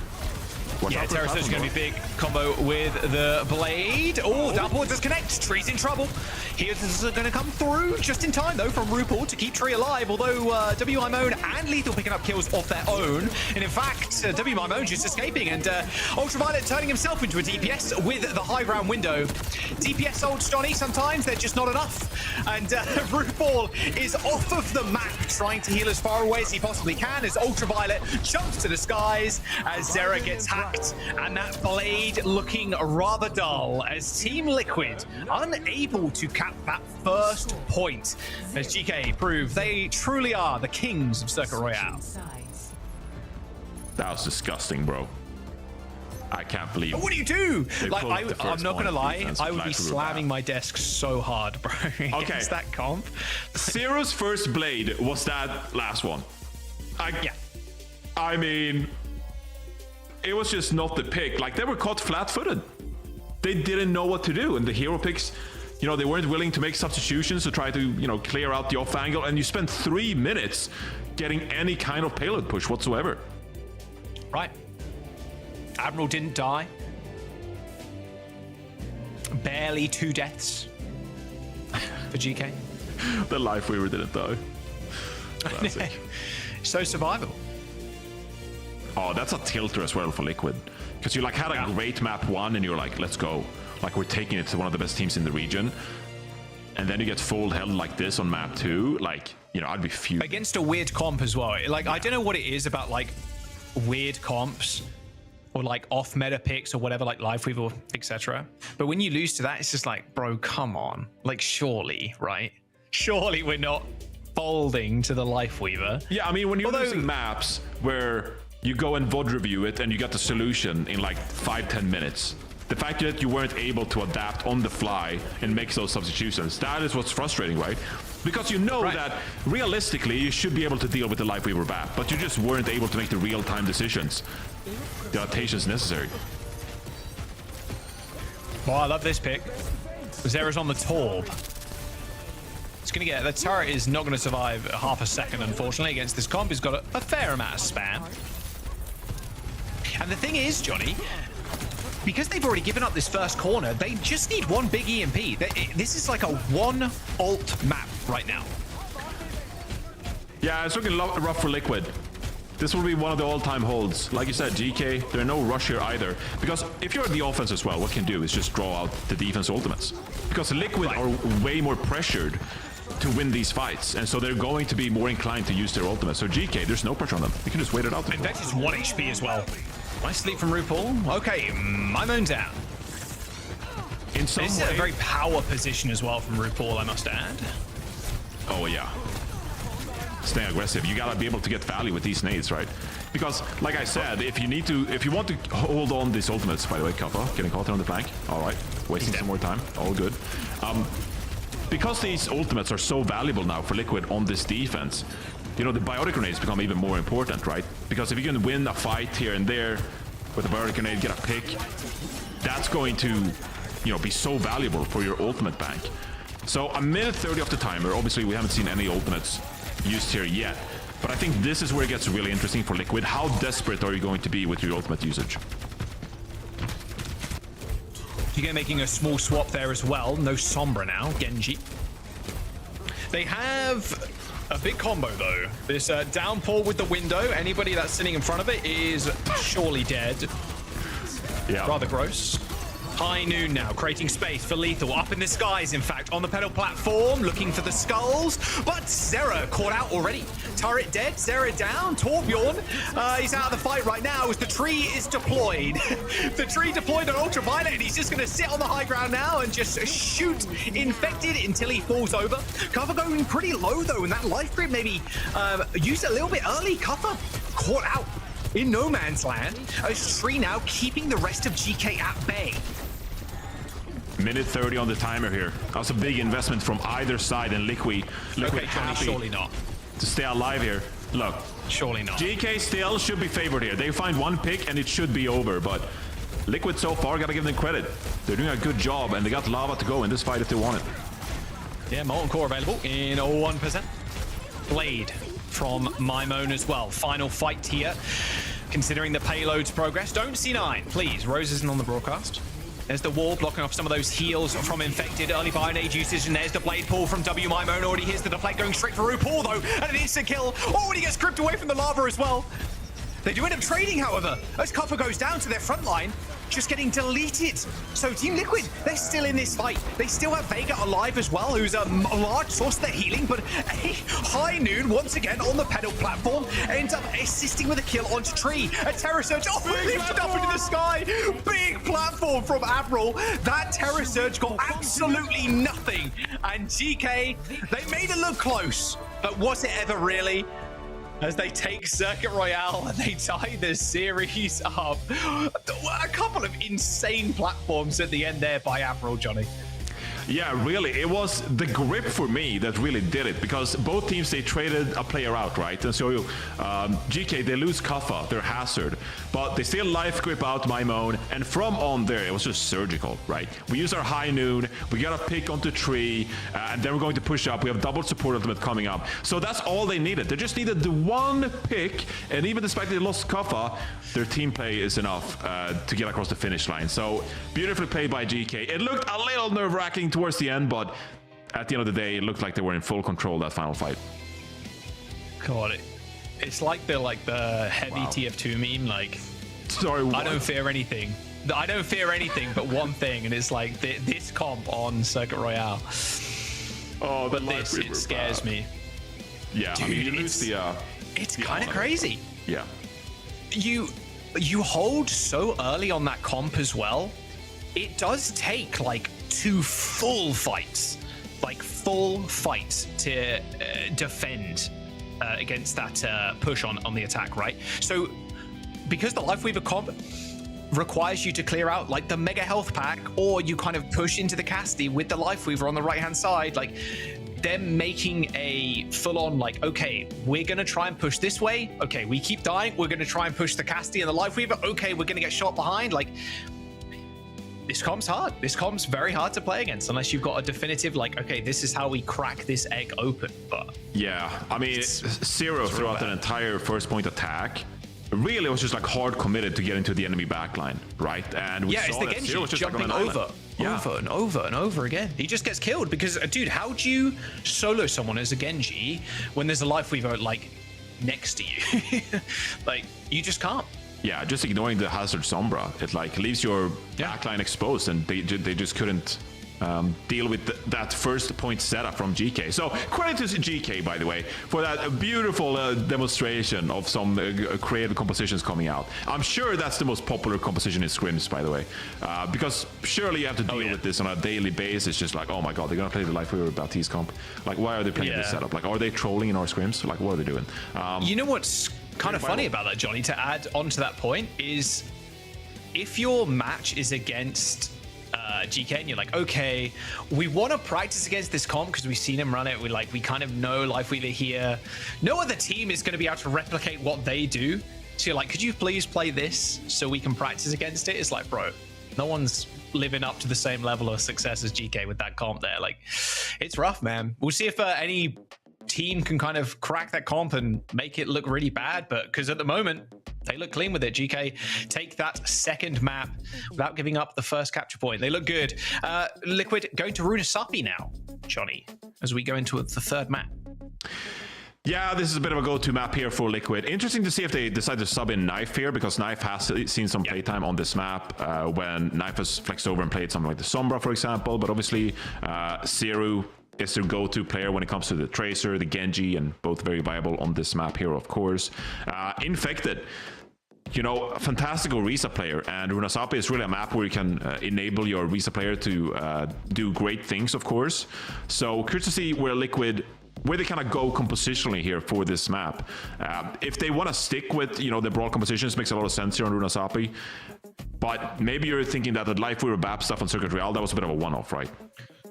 Watch Yeah, out for the Terra's platform, going to be big combo with the blade. Oh, downpour disconnects. Tree's in trouble. Here's going to come through just in time, though, from RuPaul to keep Tree alive, although WI Moan and Lethal picking up kills off their own. And in fact, WI Moan just escaping, and Ultraviolet turning himself into a DPS with the high ground window. DPS ults, Johnny, sometimes they're just not enough. And RuPaul is off of the map, trying to heal as far away as he possibly can, as Ultraviolet jumps to the skies, as Zera gets hacked, and that blade looking rather dull, as Team Liquid unable to cap that first point, as GK prove they truly are the kings of Circuit Royale. That was disgusting, bro. I can't believe. What do you do? Like, I'm not gonna lie, defense I would be flash slamming my desk so hard, bro. Okay, that comp. Zero's first blade was that last one. Yeah. I mean, it was just not the pick. Like, they were caught flat-footed. They didn't know what to do, and the hero picks, you know, they weren't willing to make substitutions to try to, you know, clear out the off angle, and you spent 3 minutes getting any kind of payload push whatsoever. Right. Admiral didn't die. Barely 2 deaths for GK. The Lifeweaver didn't die. Classic. So survival. Oh, that's a tilter as well for Liquid. Because you like had a great map 1 and you're like, let's go. Like, we're taking it to one of the best teams in the region. And then you get full held like this on map 2. Like, you know, I'd be fuming. Against a weird comp as well. Like, I don't know what it is about, like, weird comps or like off meta picks or whatever, like Lifeweaver, etc. But when you lose to that, it's just like, bro, come on. Like, surely, right? Surely we're not folding to the Lifeweaver. Yeah, I mean, when you're losing maps where you go and VOD review it and you got the solution in like 5-10 minutes, the fact that you weren't able to adapt on the fly and make those substitutions, that is what's frustrating, right? Because you know that realistically you should be able to deal with the Lifeweaver map, but you just weren't able to make the real-time decisions. The adaptation is necessary. Well, I love this pick. Zera's on the Torb. It's gonna get, the turret is not gonna survive half a second, unfortunately, against this comp. He's got a fair amount of spam. And the thing is, Johnny, because they've already given up this first corner, they just need one big EMP. This is like a 1 ult map right now. Yeah, it's looking rough for Liquid. This will be one of the all-time holds. Like you said, GK, there's no rush here either. Because if you're the offense as well, what you can do is just draw out the defense ultimates. Because Liquid are way more pressured to win these fights, and so they're going to be more inclined to use their ultimates. So GK, there's no pressure on them. You can just wait it out. In fact, it's 1 HP as well. Nice sleep from RuPaul. Okay, my moon's down. In some this is a very power position as well from RuPaul, I must add. Oh yeah. Stay aggressive. You gotta be able to get value with these nades, right? Because, like I said, if you want to hold on these ultimates, by the way, Kappa, getting caught on the flank. All right, wasting some more time. All good. Because these ultimates are so valuable now for Liquid on this defense, you know, the biotic grenades become even more important, right? Because if you can win a fight here and there with a biotic grenade, get a pick, that's going to, you know, be so valuable for your ultimate bank. So 1:30 of the timer. Obviously, we haven't seen any ultimates used here yet, but I think this is where it gets really interesting for Liquid. How desperate are you going to be with your ultimate usage? You're making a small swap there as well. No Sombra now, Genji. They have a big combo though. This downpour with the window. Anybody that's sitting in front of it is surely dead. Yeah. Rather gross. High noon now, creating space for Lethal. Up in the skies, in fact, on the pedal platform, looking for the skulls. But Zera caught out already. Turret dead, Zera down. Torbjorn, he's out of the fight right now as the tree is deployed. The tree deployed on Ultraviolet, and he's just going to sit on the high ground now and just shoot Infected until he falls over. Cover going pretty low, though, and that life grip maybe used a little bit early. Cover caught out in no man's land. As Tree now keeping the rest of GK at bay. 1:30 on the timer here. That's a big investment from either side, and Liquid Okay, happy surely not. to stay alive here. Look, surely not. GK still should be favored here. They find one pick and it should be over, but Liquid so far, gotta give them credit. They're doing a good job, and they got lava to go in this fight if they want it. Yeah, Molten Core available in 1%. Blade from Mimone as well. Final fight here. considering the payload's progress. Don't see 9, please. Rose isn't on the broadcast. There's the wall blocking off some of those heals from Infected. Early Bionade usage, and there's the blade pull from W. Mimone. Already here's the deflect going straight for RuPaul, though, and an instant kill. Oh, and he gets gripped away from the lava as well. They do end up trading, however, as Copper goes down to their front line, just getting deleted. So Team Liquid, they're still in this fight. They still have Vega alive as well, who's a large source of their healing, but a High Noon, once again, on the pedal platform, ends up assisting with a kill onto Tree. A Terror Surge, lifted up into the sky. Big platform from Admiral. That Terror Surge got absolutely nothing. And GK, they made it look close, but was it ever really? As they take Circuit Royale and they tie the series up. A couple of insane platforms at the end there by Admiral, Johnny. Yeah, really, it was the grip for me that really did it, because both teams, they traded a player out, right? And so GK, they lose Kaffa, their Hazard, but they still life grip out Mimone, and from on there, it was just surgical, right? We use our High Noon, we got a pick onto Tree, and then we're going to push up. We have double support ultimate coming up. So that's all they needed. They just needed the one pick, and even despite they lost Kaffa, their team play is enough to get across the finish line. So beautifully played by GK. It looked a little nerve-wracking towards the end, but at the end of the day, it looked like they were in full control of that final fight. God, it's like the heavy TF2 meme, like, sorry, what? I don't fear anything. I don't fear anything but one thing, and it's like this comp on Circuit Royale. Oh, but this, it scares me. Yeah, dude, I mean, you lose the it's kind of crazy. Yeah. You hold so early on that comp as well. It does take like 2 full fights, to defend against that push on the attack, right? So because the Lifeweaver comp requires you to clear out like the mega health pack, or you kind of push into the Cassidy with the Lifeweaver on the right hand side, like them making a full-on like, okay, we're gonna try and push this way, okay, we keep dying, we're gonna try and push the Cassidy and the Lifeweaver, okay, we're gonna get shot behind. Like, this comp's hard. This comp's very hard to play against unless you've got a definitive, like, okay, this is how we crack this egg open. But yeah, I mean, Zero throughout that entire first point attack really was just like hard committed to get into the enemy backline, right? And we it's saw the that Genji Zero was just jumping like over and over and over again. He just gets killed because, dude, how do you solo someone as a Genji when there's a Lifeweaver like next to you? Like, you just can't. Yeah, just ignoring the Hazard Sombra, it like leaves your backline exposed, and they just couldn't deal with that first point setup from GK. So credit to GK, by the way, for that beautiful demonstration of some creative compositions coming out. I'm sure that's the most popular composition in scrims, by the way, because surely you have to deal with this on a daily basis. Just like, oh my god, they're gonna play the Lifeweaver Baptiste comp. Like, why are they playing this setup? Like, are they trolling in our scrims? Like, what are they doing? You know what's kind of funny about that, Johnny, to add on to that point, is if your match is against GK and you're like, okay, we want to practice against this comp because we've seen him run it, we kind of know Lifeweaver here, no other team is going to be able to replicate what they do, so you're like, could you please play this so we can practice against it? It's like, bro, no one's living up to the same level of success as GK with that comp there. Like, it's rough, man. We'll see if any team can kind of crack that comp and make it look really bad, but because at the moment they look clean with it. GK take that second map without giving up the first capture point. They look good. Liquid going to Runasapi now, Johnny, as we go into the third map. Yeah, this is a bit of a go-to map here for Liquid. Interesting to see if they decide to sub in Knife here, because Knife has seen some playtime on this map when Knife has flexed over and played something like the Sombra, for example, but obviously Zero is their go-to player when it comes to the Tracer, the Genji, and both very viable on this map here, of course. Infected, you know, a fantastical Risa player, and Runasapi is really a map where you can enable your Risa player to do great things, of course. So curious to see where they kind of go compositionally here for this map. If they want to stick with, you know, the broad compositions, makes a lot of sense here on Runasapi. But maybe you're thinking that the Lifeweaver BAP stuff on Circuit Royale, that was a bit of a one-off, right?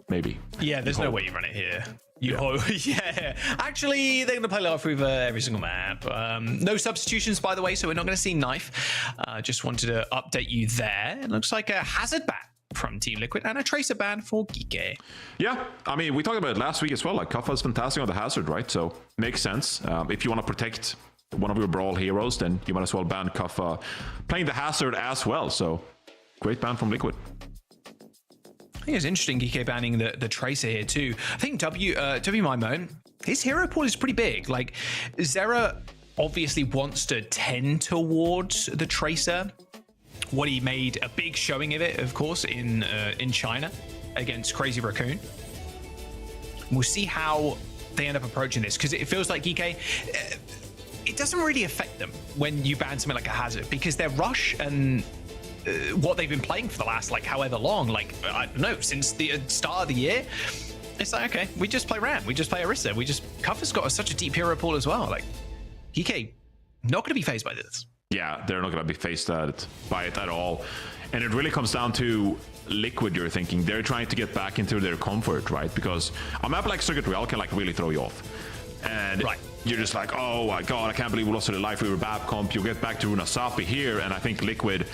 Maybe. Yeah, there's no way you run it here. Yeah. Actually, they're going to play Lifeweaver every single map. No substitutions, by the way, so we're not going to see Knife. Just wanted to update you there. It looks like a Hazard ban from Team Liquid and a Tracer ban for Geeke. Yeah, I mean, we talked about it last week as well. Like, Kaffa is fantastic on the Hazard, right? So makes sense. If you want to protect one of your brawl heroes, then you might as well ban Kaffa playing the hazard as well. So great ban from Liquid. I think it's interesting GK banning the Tracer here too. I think W Mimo, his hero pool is pretty big. Like Zera obviously wants to tend towards the Tracer. What he made a big showing of it, of course, in China against Crazy Raccoon. We'll see how they end up approaching this, because it feels like GK, it doesn't really affect them when you ban something like a hazard, because their rush and what they've been playing for the last like however long, like I don't know, since the start of the year, it's like, okay, we just play Ram, we just play Orisa, Kuffa's got such a deep hero pool as well. Like GK not going to be fazed by this. Yeah, they're not going to be fazed by it at all. And it really comes down to Liquid, you're thinking. They're trying to get back into their comfort, right? Because a map like Circuit Royale can like really throw you off. And you're just like, oh my god, I can't believe we lost to the Life Weaver Bab comp. You get back to Runasapi here, and I think Liquid,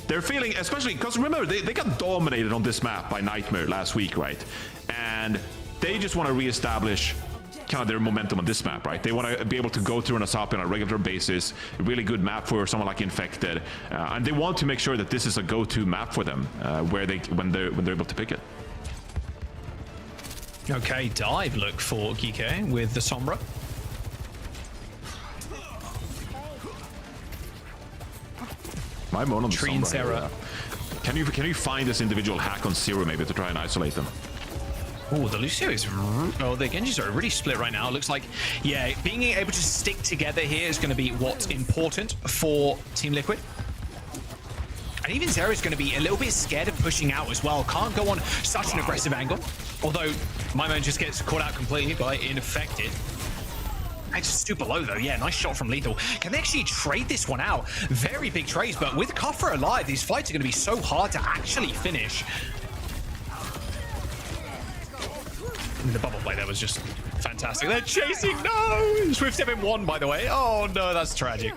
they're feeling, especially because remember, they got dominated on this map by Nightmare last week, right? And they just want to reestablish kind of their momentum on this map, right? They want to be able to go through Runasapi on a regular basis. A really good map for someone like Infected, and they want to make sure that this is a go-to map for them, when they're able to pick it. Okay, dive look for GK with the Sombra. My mono on the Tree and Sombra. Can you find this individual hack on Zero maybe to try and isolate them? Oh, the Lucio is... Oh, the Genjis are really split right now. It looks like, yeah, being able to stick together here is going to be what's important for Team Liquid. And even Zera is going to be a little bit scared of pushing out as well. Can't go on such an aggressive angle. Although, Mimo just gets caught out completely by Infected. It's super low though. Yeah, nice shot from Lethal. Can they actually trade this one out? Very big trades, but with Kufra alive, these fights are going to be so hard to actually finish. The bubble play there was just fantastic. They're chasing. No! Swift 7-1, by the way. Oh, no, that's tragic.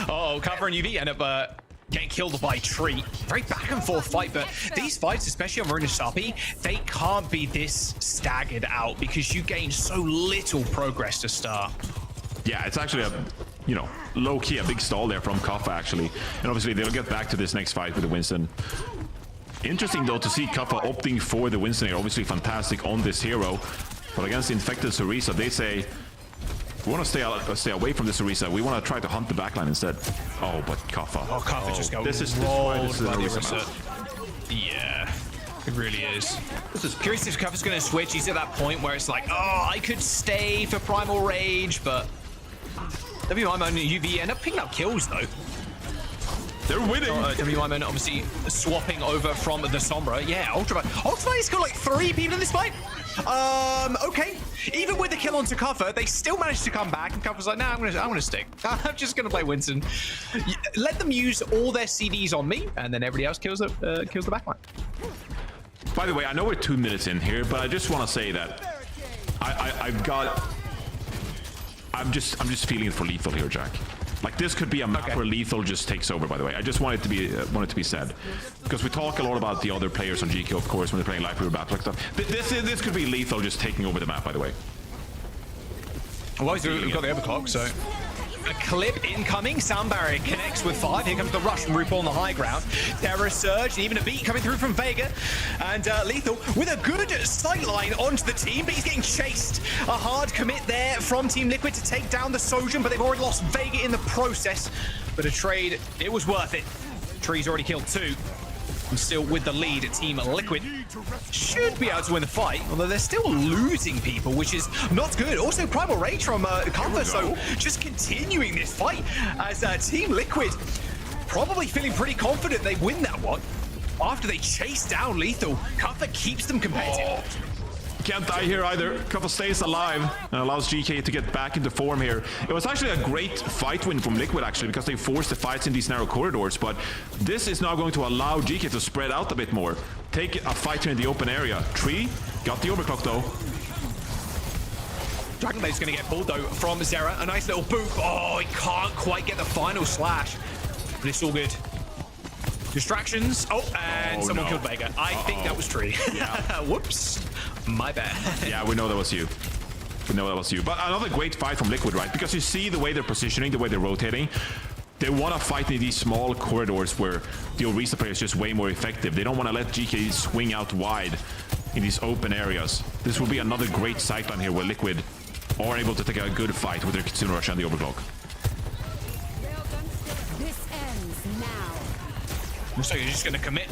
Oh, Kufra and UV end up getting killed by Tree. Very back and forth fight, but these fights, especially on Runasapi, they can't be this staggered out because you gain so little progress to start. Yeah, it's actually a, you know, low-key a big stall there from Kuffa, actually. And obviously they'll get back to this next fight with the Winston. Interesting though to see Kuffa opting for the Winston here. Obviously fantastic on this hero, but against Infected Orisa, they say we want to stay away from this Orisa. We want to try to hunt the backline instead. Oh, but Kuffa. Oh, Kuffa just got rolled by the Orisa. Yeah, it really is. This is curious if Kuffa's going to switch. He's at that point where it's like, oh, I could stay for Primal Rage, but WIMO and UV end up picking up kills though. They're winning. WIMO obviously swapping over from the Sombra. Yeah, Ultraviolet. Ultraviolet's got like 3 people in this fight. Okay. Even with the kill onto Kuffa, they still managed to come back, and Kuffa's like, nah, I'm gonna stick. I'm just gonna play Winston. Let them use all their CDs on me, and then everybody else kills the backline. By the way, I know we're 2 minutes in here, but I just want to say that I'm just feeling it for Lethal here, Jack. Like this could be a map where Lethal just takes over. By the way, I just want it to be said, because we talk a lot about the other players on GK, of course, when they're playing Life Weaver Bab like stuff. This could be Lethal just taking over the map. By the way. Well, we've got the overclock, so a clip incoming. Sound barrier connects with 5. Here comes the rush from RuPaul on the high ground. Terror surge, and even a beat coming through from Vega. And Lethal with a good sight line onto the team, but he's getting chased. A hard commit there from Team Liquid to take down the Sojourn, but they've already lost Vega in the process. But a trade, it was worth it. Tree's already killed 2. And still with the lead, Team Liquid should be able to win the fight, although they're still losing people, which is not good. Also, Primal Rage from Kuffa, so just continuing this fight as Team Liquid probably feeling pretty confident they win that one. After they chase down Lethal, Kuffa keeps them competitive. Can't die here either. Kuffa stays alive and allows GK to get back into form here. It was actually a great fight win from Liquid, actually, because they forced the fights in these narrow corridors, but this is now going to allow GK to spread out a bit more. Take a fight here in the open area. Tree got the overclock though. Dragon Blade's going to get pulled though from Zera. A nice little boop. Oh, he can't quite get the final slash, but it's all good. Distractions. Oh, and someone killed Vega. I think that was Tree. Yeah. Whoops. My bad. Yeah, we know that was you. with no LSU. But another great fight from Liquid, right? Because you see the way they're positioning, the way they're rotating. They want to fight in these small corridors where the Orisa player is just way more effective. They don't want to let GK swing out wide in these open areas. This will be another great sightline here where Liquid are able to take a good fight with their Kitsune Rush and the Overclock. Looks like you're just going to commit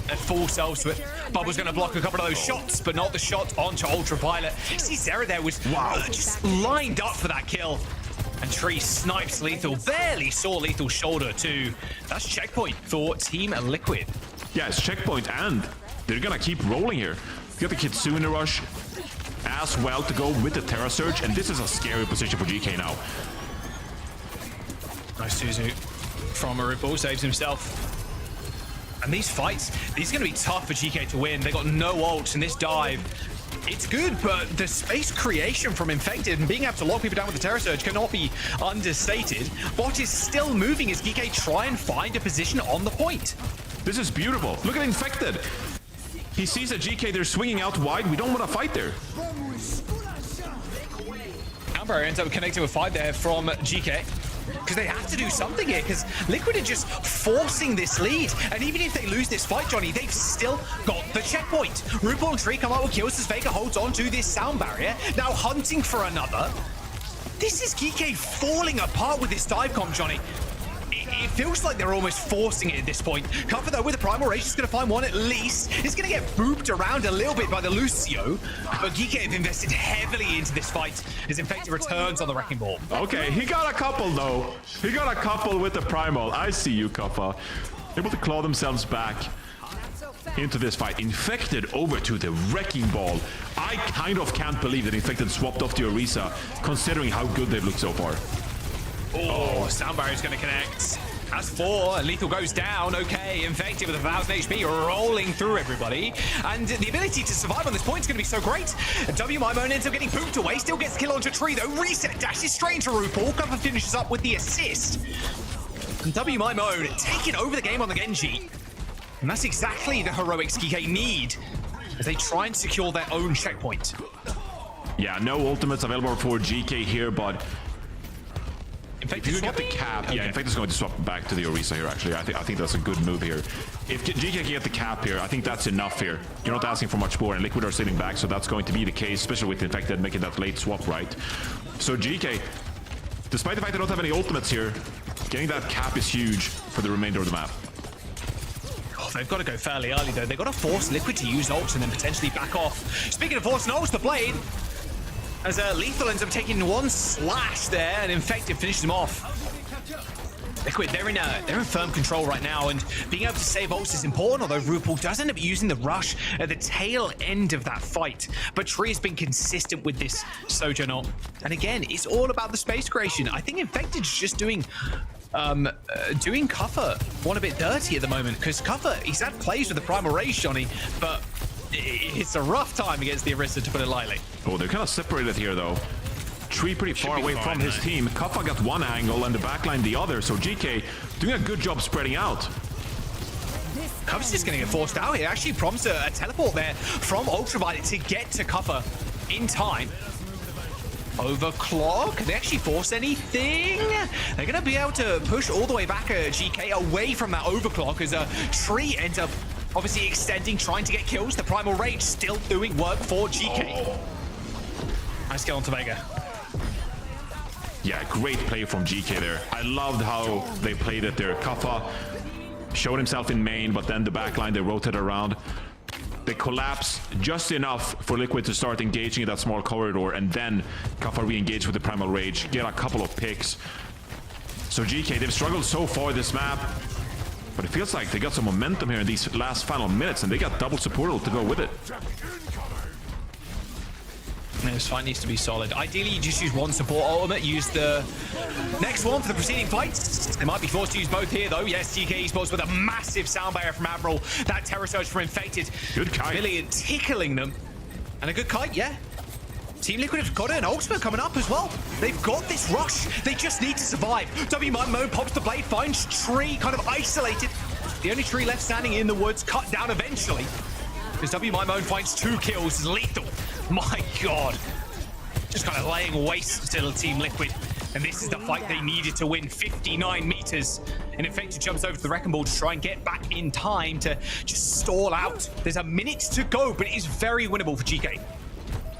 at full selves to it. Bubble's going to block a couple of those shots, but not the shot onto Ultraviolet. See, Zera there was just lined up for that kill. And Tree snipes Lethal, barely saw Lethal's shoulder too. That's checkpoint for Team Liquid. Yeah, it's checkpoint, and they're gonna keep rolling here. You got the Kitsune Rush as well to go with the Terra Surge, and this is a scary position for GK now. Nice Suzu from Ripple, saves himself. And these fights, these are going to be tough for GK to win. They got no ults in this dive. It's good, but the space creation from Infected and being able to lock people down with the Terra Surge cannot be understated. Bot is still moving as GK try and find a position on the point. This is beautiful. Look at Infected. He sees that GK, they're swinging out wide. We don't want to fight there. Amber ends up connecting with 5 there from GK. Because they have to do something here, because Liquid are just forcing this lead. And even if they lose this fight, Johnny, they've still got the checkpoint. RuPaul and Tree come out with kills as Vega holds on to this sound barrier. Now hunting for another. This is GK falling apart with this dive comp, Johnny. It feels like they're almost forcing it at this point. Comfort, though, with the Primal Rage, is going to find one at least. He's going to get booped around a little bit by the Lucio. But GK have invested heavily into this fight as Infected returns on the Wrecking Ball. Okay, he got a couple, though. He got a couple with the Primal. I see you, Kaffa. Able to claw themselves back into this fight. Infected over to the Wrecking Ball. I kind of can't believe that Infected swapped off the Orisa, considering how good they've looked so far. Oh, Sound Barrier's going to connect. As 4, Lethal goes down. Okay, Infected with 1,000 HP, rolling through everybody. And the ability to survive on this point is going to be so great. WMimone ends up getting pooped away. Still gets the kill onto Tree, though. Reset dashes straight into RuPaul. Cover finishes up with the assist. And WMimone taking over the game on the Genji. And that's exactly the heroics GK need as they try and secure their own checkpoint. Yeah, no ultimates available for GK here, but Infected if you get the cap, yeah, Infected is going to swap back to the Orisa here, actually. I think that's a good move here. If GK can get the cap here, I think that's enough here. You're not asking for much more, and Liquid are sitting back, so that's going to be the case, especially with Infected making that late swap, right? So GK, despite the fact they don't have any ultimates here, getting that cap is huge for the remainder of the map. Oh, they've got to go fairly early, though. They've got to force Liquid to use ults and then potentially back off. Speaking of forcing ults, the Blade, as Lethal ends up taking one slash there, and Infected finishes him off. Liquid, they're in firm control right now, and being able to save ults is important, although RuPaul does end up using the rush at the tail end of that fight. But Tree has been consistent with this Sojourner. And again, it's all about the space creation. I think Infected's just doing Cuffer one a bit dirty at the moment, because Cuffer, he's had plays with the Primal Rage, Johnny, but it's a rough time against the Orisa, to put it lightly. Oh, they're kind of separated here, though. Tree pretty far away from his team. Kaffa got one angle and the backline the other, so GK doing a good job spreading out. Kuffa's just going to get forced out here. Actually prompts a teleport there from Ultraviolet to get to Kuffa in time. Overclock. Can they actually force anything? They're going to be able to push all the way back GK away from that overclock as Tree ends up obviously extending, trying to get kills. The Primal Rage still doing work for GK. Oh. Nice kill onto Vega. Yeah, great play from GK there. I loved how they played it there. Kaffa showed himself in main, but then the backline, they rotate around. They collapse just enough for Liquid to start engaging in that small corridor, and then Kaffa re-engage with the Primal Rage, get a couple of picks. So GK, they've struggled so far this map, but it feels like they got some momentum here in these last final minutes, and they got double support to go with it. This fight needs to be solid. Ideally, you just use one support ultimate, use the next one for the preceding fights. They might be forced to use both here, though. Yes, GK Esports with a massive sound barrier from Admiral. That Terra Surge for Infected. Good kite. Really tickling them. And a good kite, yeah. Team Liquid have got an ultimate coming up as well. They've got this rush. They just need to survive. WMimone pops the blade, finds Tree kind of isolated. The only Tree left standing in the woods, cut down eventually. Because WMimone finds 2 kills, Lethal. My God. just kind of laying waste to Team Liquid. And this is the fight they needed to win, 59 meters. And Infected jumps over to the Wrecking Ball to try and get back in time to just stall out. There's a minute to go, but it is very winnable for GK.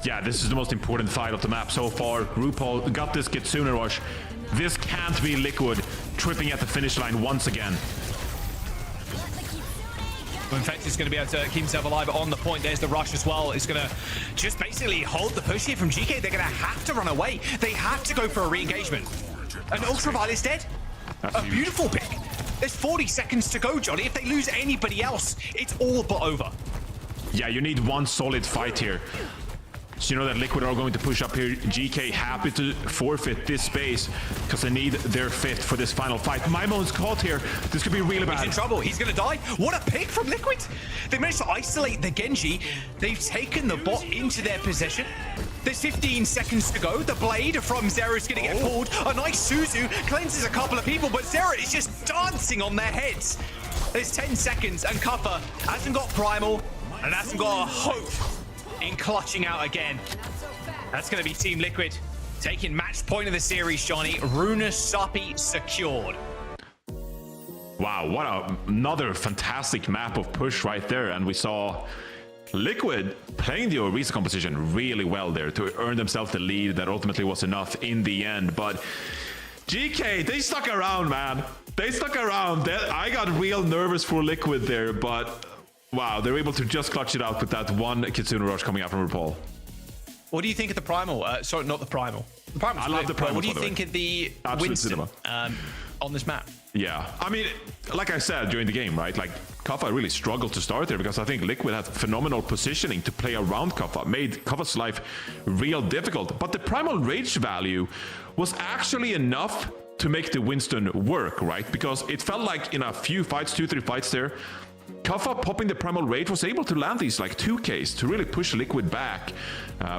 Yeah, this is the most important fight of the map so far. RuPaul got this Kitsune Rush. This can't be Liquid tripping at the finish line once again. Infected is going to be able to keep himself alive on the point. There's the rush as well. It's going to just basically hold the push here from GK. They're going to have to run away. They have to go for a re-engagement. And Ultraviolet's dead. A beautiful pick. There's 40 seconds to go, Johnny. If they lose anybody else, it's all but over. Yeah, you need one solid fight here. So you know that Liquid are going to push up here. GK happy to forfeit this space because they need their fifth for this final fight. Maimon's caught here. This could be really bad. He's in trouble. He's going to die. What a pick from Liquid. They managed to isolate the Genji. They've taken the bot into their possession. There's 15 seconds to go. The blade from Zera is going to get pulled. A nice Suzu cleanses a couple of people, but Zera is just dancing on their heads. There's 10 seconds, and Cuppa hasn't got Primal and hasn't got a hope in clutching out again. That's going to be Team Liquid taking match point of the series, Johnny. Runa Sapi secured. Wow, what another fantastic map of push right there. And we saw Liquid playing the Orisa composition really well there to earn themselves the lead that ultimately was enough in the end. But GK, they stuck around, man. They stuck around. I got real nervous for Liquid there, but wow, they're able to just clutch it out with that one Kitsune Rush coming out from RuPaul. What do you think of the Primal? Sorry, not the Primal. The Primal. I love the Primal. What do you think of the Winston on this map? Yeah, I mean, like I said during the game, right? Like, Kaffa really struggled to start there because I think Liquid had phenomenal positioning to play around Kaffa, made Kaffa's life real difficult. But the Primal Rage value was actually enough to make the Winston work, right? Because it felt like in a few fights, 2-3 fights there, Kaffa popping the Primal Rage was able to land these like 2Ks to really push Liquid back,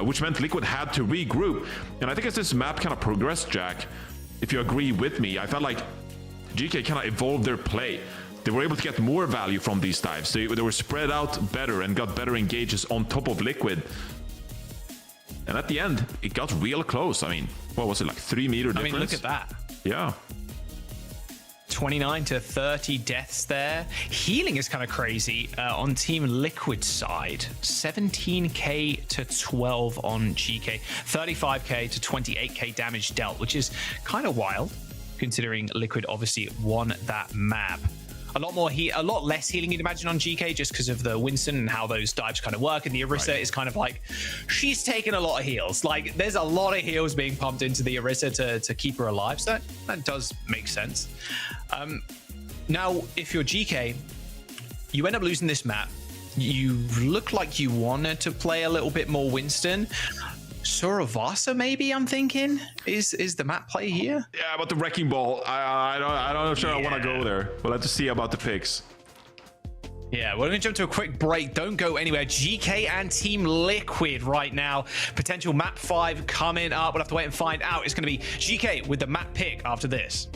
which meant Liquid had to regroup. And I think as this map kind of progressed, Jack, if you agree with me, I felt like GK kind of evolved their play. They were able to get more value from these dives. They were spread out better and got better engages on top of Liquid. And at the end, it got real close. I mean, what was it, like 3 meter difference? I mean, look at that. Yeah. 29 to 30 deaths there. Healing is kind of crazy on Team Liquid side. 17k to 12 on GK. 35k to 28k damage dealt, which is kind of wild, considering Liquid obviously won that map. A lot less healing you'd imagine on GK just because of the Winston and how those dives kind of work. And the Orisa is kind of like, she's taking a lot of heals. Like, there's a lot of heals being pumped into the Orisa to keep her alive. So that does make sense. Now, if you're GK, you end up losing this map. You look like you wanted to play a little bit more Winston. Suravasa, maybe, I'm thinking, is the map play here? Yeah, but the Wrecking Ball, I don't know sure I want to go there. We'll have to see about the picks. Yeah, we're going to jump to a quick break. Don't go anywhere. GK and Team Liquid right now. Potential map 5 coming up. We'll have to wait and find out. It's going to be GK with the map pick after this.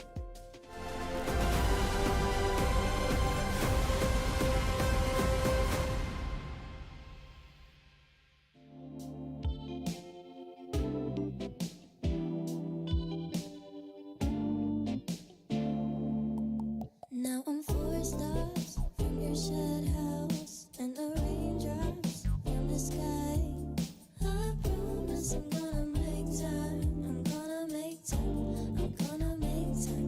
Now I'm 4 stars from your shed house, and the raindrops in the sky. I promise I'm gonna make time. I'm gonna make time. I'm gonna make time.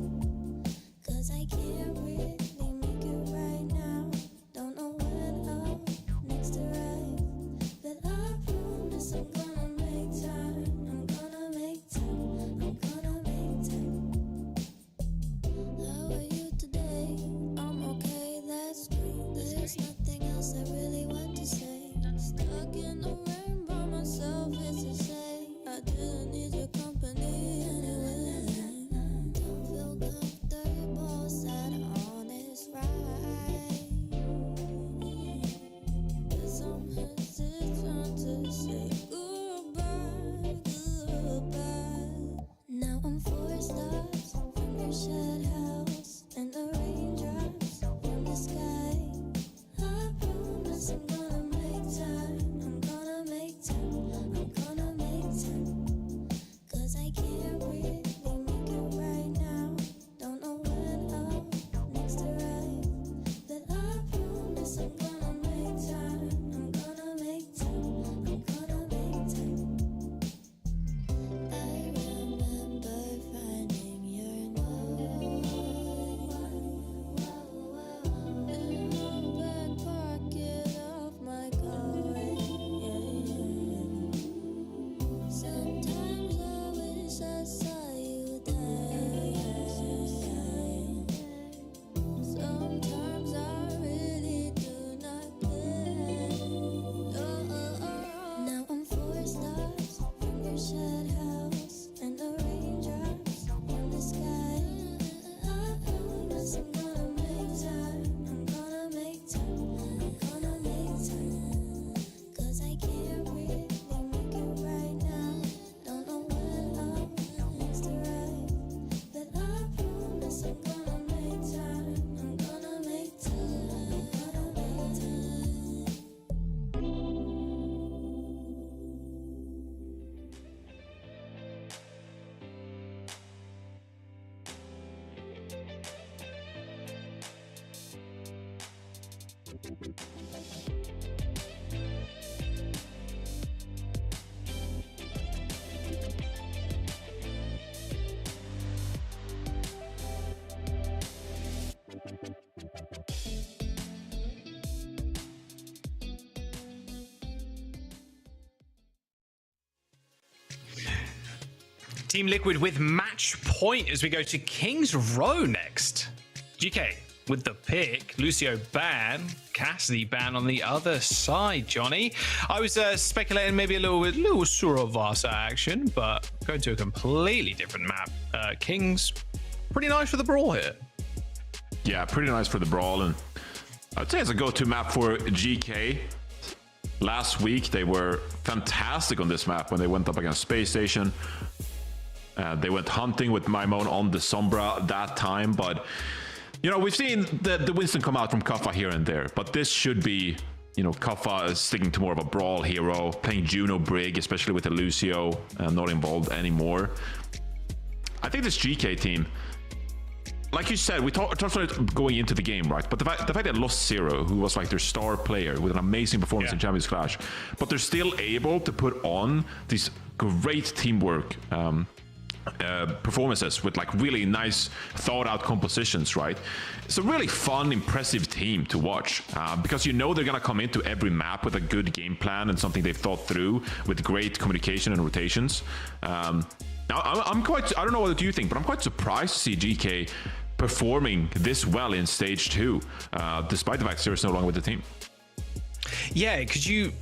Team Liquid with match point as we go to King's Row next. GK with the pick, Lucio ban, Cassidy ban on the other side, Johnny. I was speculating maybe a little Suravasa action, but going to a completely different map. King's pretty nice for the brawl here. Yeah, pretty nice for the brawl, and I'd say it's a go-to map for GK. Last week, they were fantastic on this map when they went up against Space Station. They went hunting with Maimon on the Sombra that time, but you know, we've seen the Winston come out from Kaffa here and there, but this should be, you know, Kaffa is sticking to more of a brawl hero, playing Juno Brig, especially with the Lucio not involved anymore. I think this GK team, like you said, we talked about it going into the game, right? But the fact they lost Zero, who was like their star player with an amazing performance in Champions Clash, but they're still able to put on these great teamwork performances with like really nice thought out compositions, right? It's a really fun, impressive team to watch because you know they're gonna come into every map with a good game plan and something they've thought through with great communication and rotations. Now I'm quite, I don't know what you think, but I'm quite surprised to see GK performing this well in stage 2 despite the fact Zero's no longer with the team. Yeah, because you,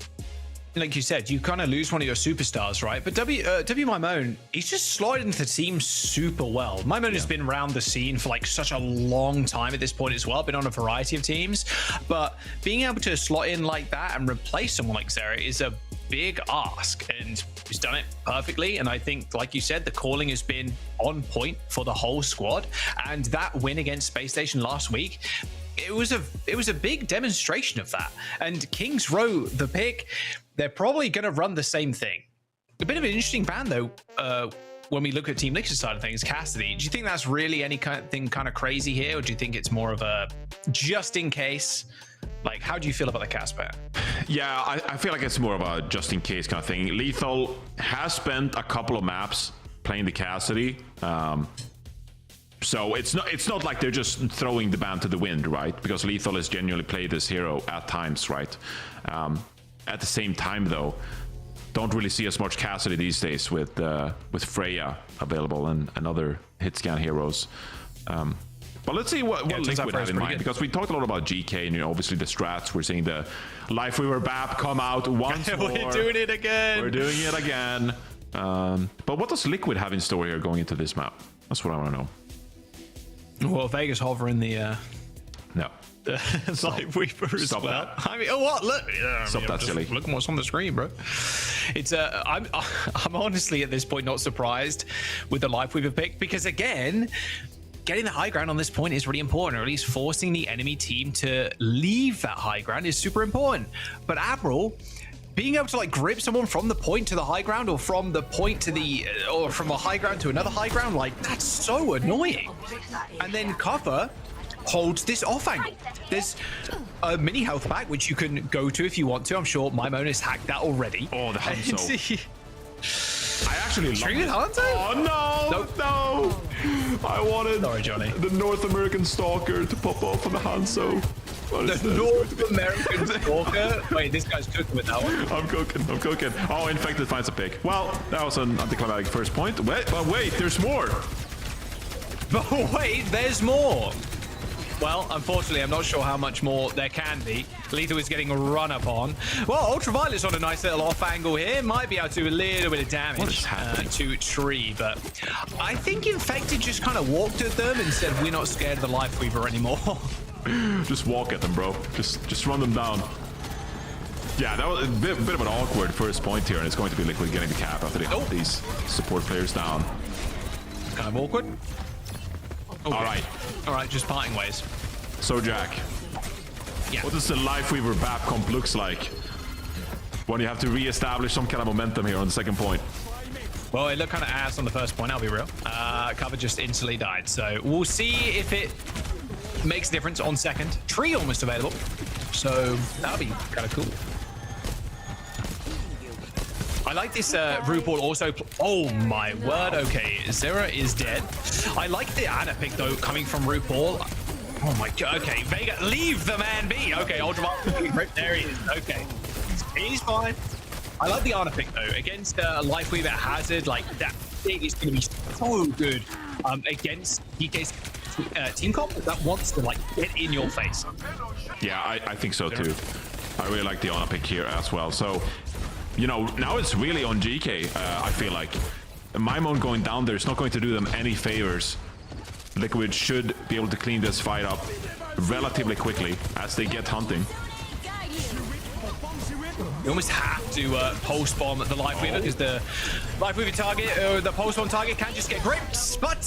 like you said, you kind of lose one of your superstars, right? But W Maimon, he's just slotted into the team super well. Maimon has been around the scene for like such a long time at this point as well, been on a variety of teams, but being able to slot in like that and replace someone like Zera is a big ask, and he's done it perfectly. And I think, like you said, the calling has been on point for the whole squad, and that win against Space Station last week, it was a big demonstration of that. And King's Row, the pick, they're probably going to run the same thing. A bit of an interesting ban though, when we look at Team Liquid's side of things. Cassidy, do you think that's really any kind of crazy here, or do you think it's more of a just in case? Like, how do you feel about the Cass ban? Yeah, I feel like it's more of a just in case kind of thing. Lethal has spent a couple of maps playing the Cassidy. So it's not like they're just throwing the ban to the wind, right? Because Lethal has genuinely played this hero at times, right? At the same time, though, don't really see as much Cassidy these days with Freya available and other hit scan heroes. But let's see what Liquid have in mind, because we talked a lot about GK and, you know, obviously the strats. We're seeing the Lifeweaver BAP come out once more. We're doing it again. We're doing it again. But what does Liquid have in store here going into this map? That's what I want to know. Well, Vegas hovering the no. Lifeweaver as well. That. I mean, oh, what? Look, Stop that, silly. Look at what's on the screen, bro. It's I'm honestly at this point not surprised with the Lifeweaver pick, because again, getting the high ground on this point is really important, or at least forcing the enemy team to leave that high ground is super important. But Admiral, being able to like grip someone from the point to the high ground, or from the point to the, or from a high ground to another high ground, like that's so annoying. And then Cover holds this off angle. There's a mini health pack which you can go to if you want to. I'm sure Maimon has hacked that already. Oh, the Hanzo. I actually love it. Oh no, no! I wanted the North American Stalker to pop off on the Hanzo. The North American Stalker? Wait, this guy's cooking with that one. I'm cooking. Oh, Infected finds a pick. Well, that was an anticlimactic first point. But wait, there's more. But wait, there's more. Well, unfortunately, I'm not sure how much more there can be. Lethal is getting run up on. Well, Ultraviolet's on a nice little off angle here. Might be able to do a little bit of damage to Tree, but I think Infected just kind of walked at them and said, we're not scared of the Lifeweaver anymore. Just walk at them, bro. Just run them down. Yeah, that was a bit of an awkward first point here, and it's going to be Liquid getting the cap after they hold these support players down. Kind of awkward. Okay. All right, just parting ways. So Jack, what does the Lifeweaver BAP comp looks like when you have to re-establish some kind of momentum here on the second point? Well, it looked kind of ass on the first point, I'll be real. Cover just instantly died, so we'll see if it makes a difference on second. Tree almost available, so that'll be kind of cool. I like this RuPaul also. Oh my word. Okay, Zera is dead. I like the Ana pick though coming from RuPaul. Oh my god. Okay, Vega, leave the man be. Okay, Ultraviolet. There he is. Okay, he's fine. I like the Ana pick though against Lifeweaver Hazard. Like that think it's going to be so good against DK's team comp that wants to like get in your face. Yeah, I think so too. I really like the Ana pick here as well. So, you know, now it's really on GK, I feel like. Maimon going down there is not going to do them any favors. Liquid should be able to clean this fight up relatively quickly as they get hunting. You almost have to pulse bomb the Life Weaver because the Life Weaver target, the pulse bomb target can just get gripped, but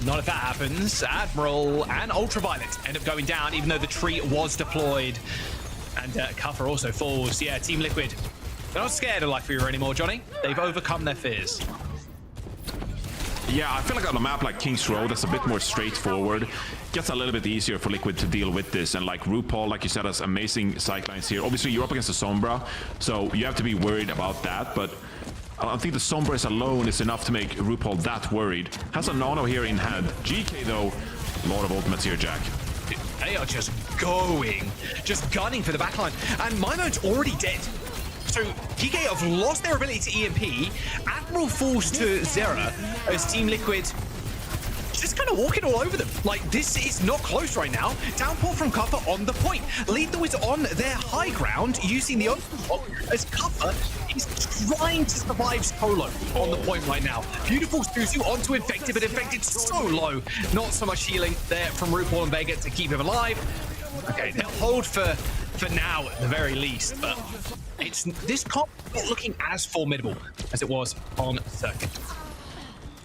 not if that happens. Admiral and Ultraviolet end up going down even though the tree was deployed. And Cuffer also falls. Yeah, Team Liquid, they're not scared of Life Weaver anymore, Johnny. They've overcome their fears. Yeah, I feel like on a map like King's Row, that's a bit more straightforward. Gets a little bit easier for Liquid to deal with this. And like RuPaul, like you said, has amazing sightlines here. Obviously, you're up against the Sombra, so you have to be worried about that. But I don't think the Sombras alone is enough to make RuPaul that worried. Has a Nano here in hand. GK, though, a lot of ultimates here, Jack. They are just going, just gunning for the backline. And Maimon's already dead. So TK have lost their ability to EMP. Admiral falls to Zera as Team Liquid just kind of walking all over them. Like, this is not close right now. Downpour from Cuffer on the point. Lethal is on their high ground using the overclock as Cuffer is trying to survive solo on the point right now. Beautiful Suzu onto Infected, but Infected so low. Not so much healing there from RuPaul and Vega to keep him alive. Okay, they'll hold for now at the very least, but it's this comp not looking as formidable as it was on circuit.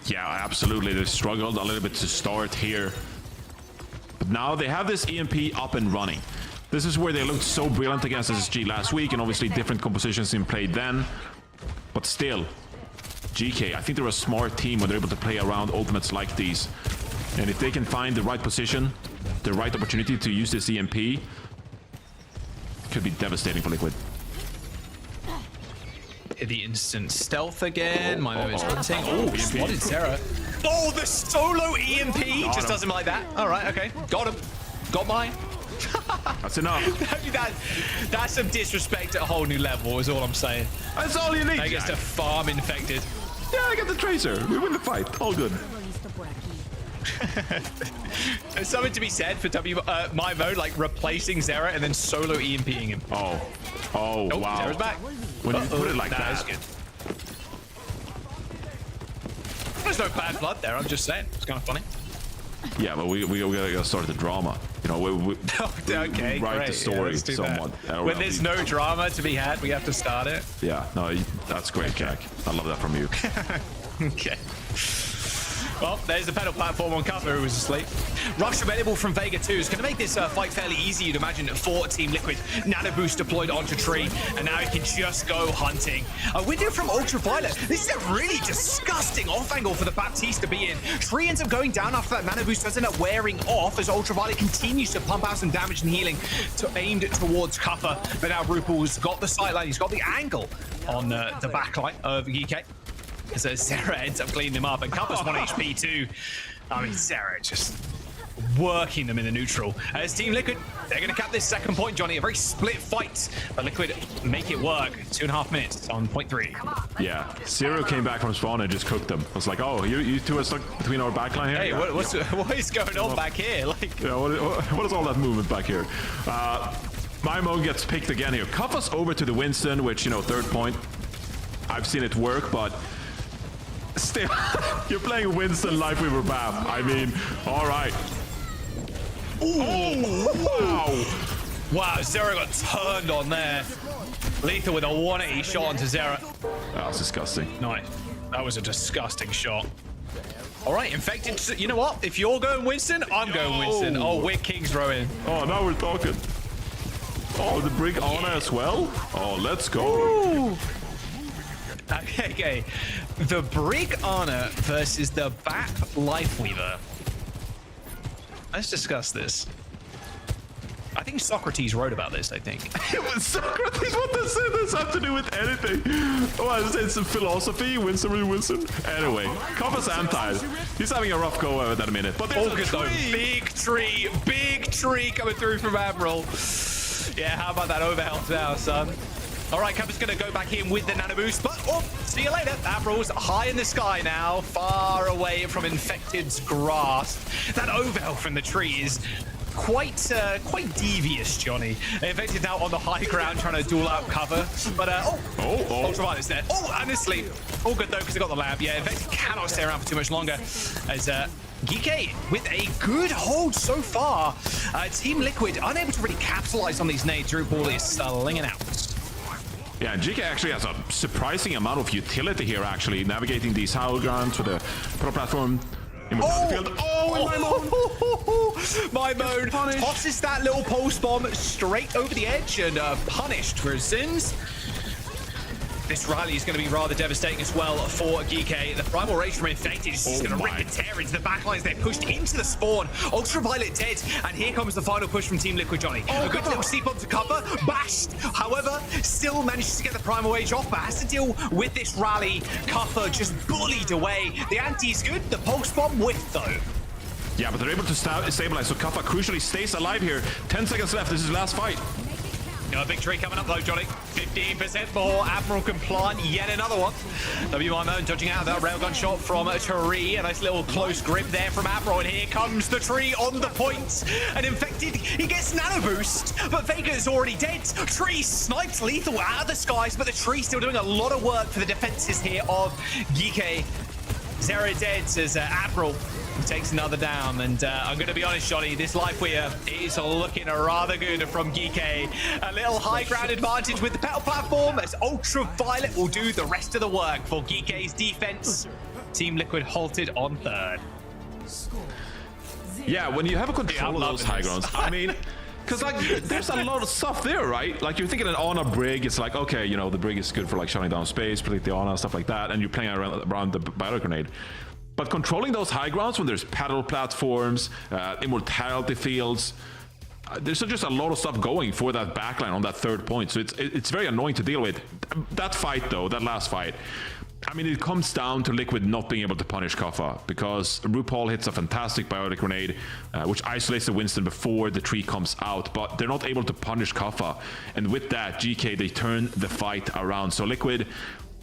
Yeah, absolutely. They struggled a little bit to start here. But now they have this EMP up and running. This is where they looked so brilliant against SSG last week, and obviously different compositions in play then. But still, GK, I think they're a smart team when they're able to play around ultimates like these. And if they can find the right position, the right opportunity to use this EMP, it could be devastating for Liquid. The instant stealth again. My moment's hunting. Oh, spotted Sarah. Oh, the solo EMP just doesn't like that. All right, okay. Got him. Got mine. That's enough. That's some disrespect at a whole new level is all I'm saying. That's all you need, I guess to farm Infected. Yeah, I got the Tracer. We win the fight. All good. There's something to be said for my mode, like replacing Zera and then solo EMPing him. Oh, wow. Zera's back. When you put it like that, that's good. There's no bad blood there. I'm just saying. It's kind of funny. Yeah, but we gotta start the drama. You know, we okay, write great. the story somewhat. When there's no drama to be had, we have to start it. Yeah, no, that's great, Jack. I love that from you. Okay. Well, there's the pedal platform on Cutler who was asleep. Rush available from Vega 2 is going to make this fight fairly easy, you'd imagine, for Team Liquid. Nano boost deployed onto Tree, and now he can just go hunting. A window from Ultraviolet. This is a really disgusting off angle for the Baptiste to be in. Tree ends up going down after that Nano boost does end up wearing off as Ultraviolet continues to pump out some damage and healing aimed towards Cuffer. But now RuPaul's got the sightline, he's got the angle on the backline of GK. So Sarah ends up cleaning him up, and Cupper's 1 HP too. I mean, Sarah just working them in the neutral. As Team Liquid, they're going to cap this second point, Johnny. A very split fight, but Liquid make it work. 2.5 minutes on point 3. Yeah, Zero came back from spawn and just cooked them. I was like, oh, you two are stuck between our backline here? Hey, yeah, what is going on back here? Like, yeah, what is all that movement back here? Maimo gets picked again here. Cuff us over to the Winston, which, you know, third point. I've seen it work, but still, you're playing Winston like we were BAF. I mean, all right. Ooh, wow. Wow, Zera got turned on there. Lethal with a 180 shot onto Zera. That was disgusting. Nice. That was a disgusting shot. All right, Infected, you know what? If you're going Winston, I'm going Winston. Oh, we're Kings rowing. Oh, now we're talking. Oh, the Brig Ana as well? Oh, let's go. Ooh. Okay, the Brig Ana versus the BAP Lifeweaver. Let's discuss this. I think Socrates wrote about this, I think. It was Socrates? What does this have to do with anything? Oh, it's a philosophy, Winston. Anyway, Copper's anti. He's having a rough go over that a minute. But there's a tree. Big tree coming through from Admiral. Yeah, how about that overhealth now, son? All right, Cupper's going to go back in with the nano boost, but see you later. Admiral's high in the sky now, far away from Infected's grasp. That overhead from the tree is quite devious, Johnny. Infected now on the high ground trying to duel out cover, but Ultraviolet's there. Honestly, all good though because they got the lab. Yeah, Infected cannot stay around for too much longer as Geeky with a good hold so far. Team Liquid unable to really capitalize on these nades. Drew Ball is slinging out. Yeah, GK actually has a surprising amount of utility here, actually, navigating these high grounds with the pro platform. My moan tosses that little pulse bomb straight over the edge and punished for his sins. This rally is going to be rather devastating as well for Geeky. The primal rage from Infected is just going to rip and tear into the backlines. They're pushed into the spawn. Ultraviolet dead, and here comes the final push from Team Liquid, Johnny. A good little sleep onto cover, bashed. However, still manages to get the primal rage off, but has to deal with this rally. Cuffer just bullied away. The anti is good. The pulse bomb whiffed though. Yeah, but they're able to stabilize, so Cuffer crucially stays alive here. 10 seconds left. This is his last fight. A victory coming up though, Johnny. 15% more. Admiral can plant yet another one. WMO dodging out of that railgun shot from a tree. A nice little close grip there from Admiral. And here comes the tree on the point. And Infected, he gets nano boost, but Vega's already dead. Tree snipes lethal out of the skies, but the tree still doing a lot of work for the defenses here of Geeky. Zero dead as Admiral takes another down, and I'm going to be honest, Johnny, this life weir is looking rather good from Geeky. A little high ground advantage with the petal platform as Ultraviolet will do the rest of the work for Geeky's defense. Team Liquid halted on third. Yeah, when you have a control of those high grounds, I mean, because like there's a lot of stuff there, right? Like you're thinking an Ana brig, it's like, okay, you know, the brig is good for like shutting down space, protect the Ana, stuff like that, and you're playing around the bio grenade. But controlling those high grounds when there's paddle platforms, immortality fields, there's just a lot of stuff going for that backline on that third point. So it's very annoying to deal with. That fight though, that last fight, I mean, it comes down to Liquid not being able to punish Kaffa because RuPaul hits a fantastic biotic grenade, which isolates the Winston before the tree comes out, but they're not able to punish Kaffa. And with that, GK, they turn the fight around. So Liquid,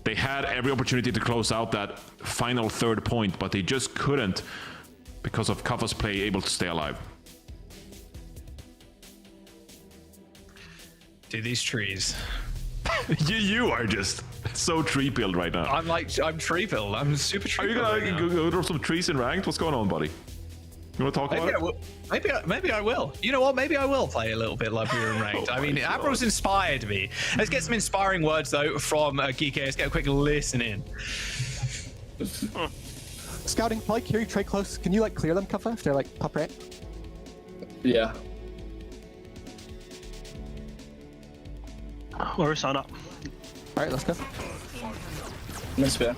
they had every opportunity to close out that final third point, but they just couldn't because of Kaffa's play able to stay alive. Dude, these trees. you are just so tree-pilled right now. I'm tree-pilled. I'm super tree-pilled. Are you gonna go throw some trees in ranked? What's going on, buddy? You want to talk about it? Maybe I will. You know what? Maybe I will play a little bit like we were in ranked. I mean, Admiral's inspired me. Let's get some inspiring words though from Geeky. Let's get a quick listen in. Scouting, like here, you trade close. Can you like clear them, Kuffa, if they're like pop right? Yeah. Or Sana. Alright, let's go. Miss Spear.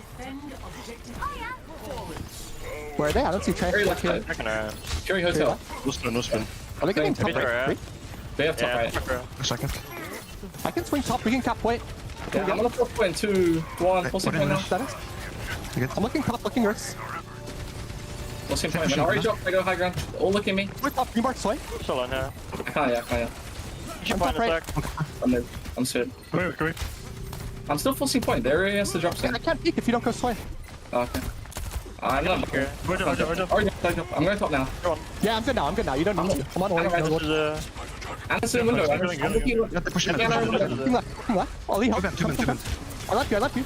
Where are they? I don't see Trey. Curry Hotel. No spin. Are they getting top right? They have top right. A second. I can swing top. We can cap point. Yeah, I'm gonna put point 2, 1. What's the point now? I'm looking top, looking Earths. What's the point? When I already dropped, I go high ground. All look at me. We're top. You mark swing. Still on now. I can't. I'm top right. I'm straight. Come here. I'm still forcing point. There he has to drop some. I can't peek if you don't go swing. Okay. I'm not here. I'm going top now. Yeah, I'm good now. You don't need to. I'm on orange. Anderson in window. I'm looking. Left. Ollie, help. I left you.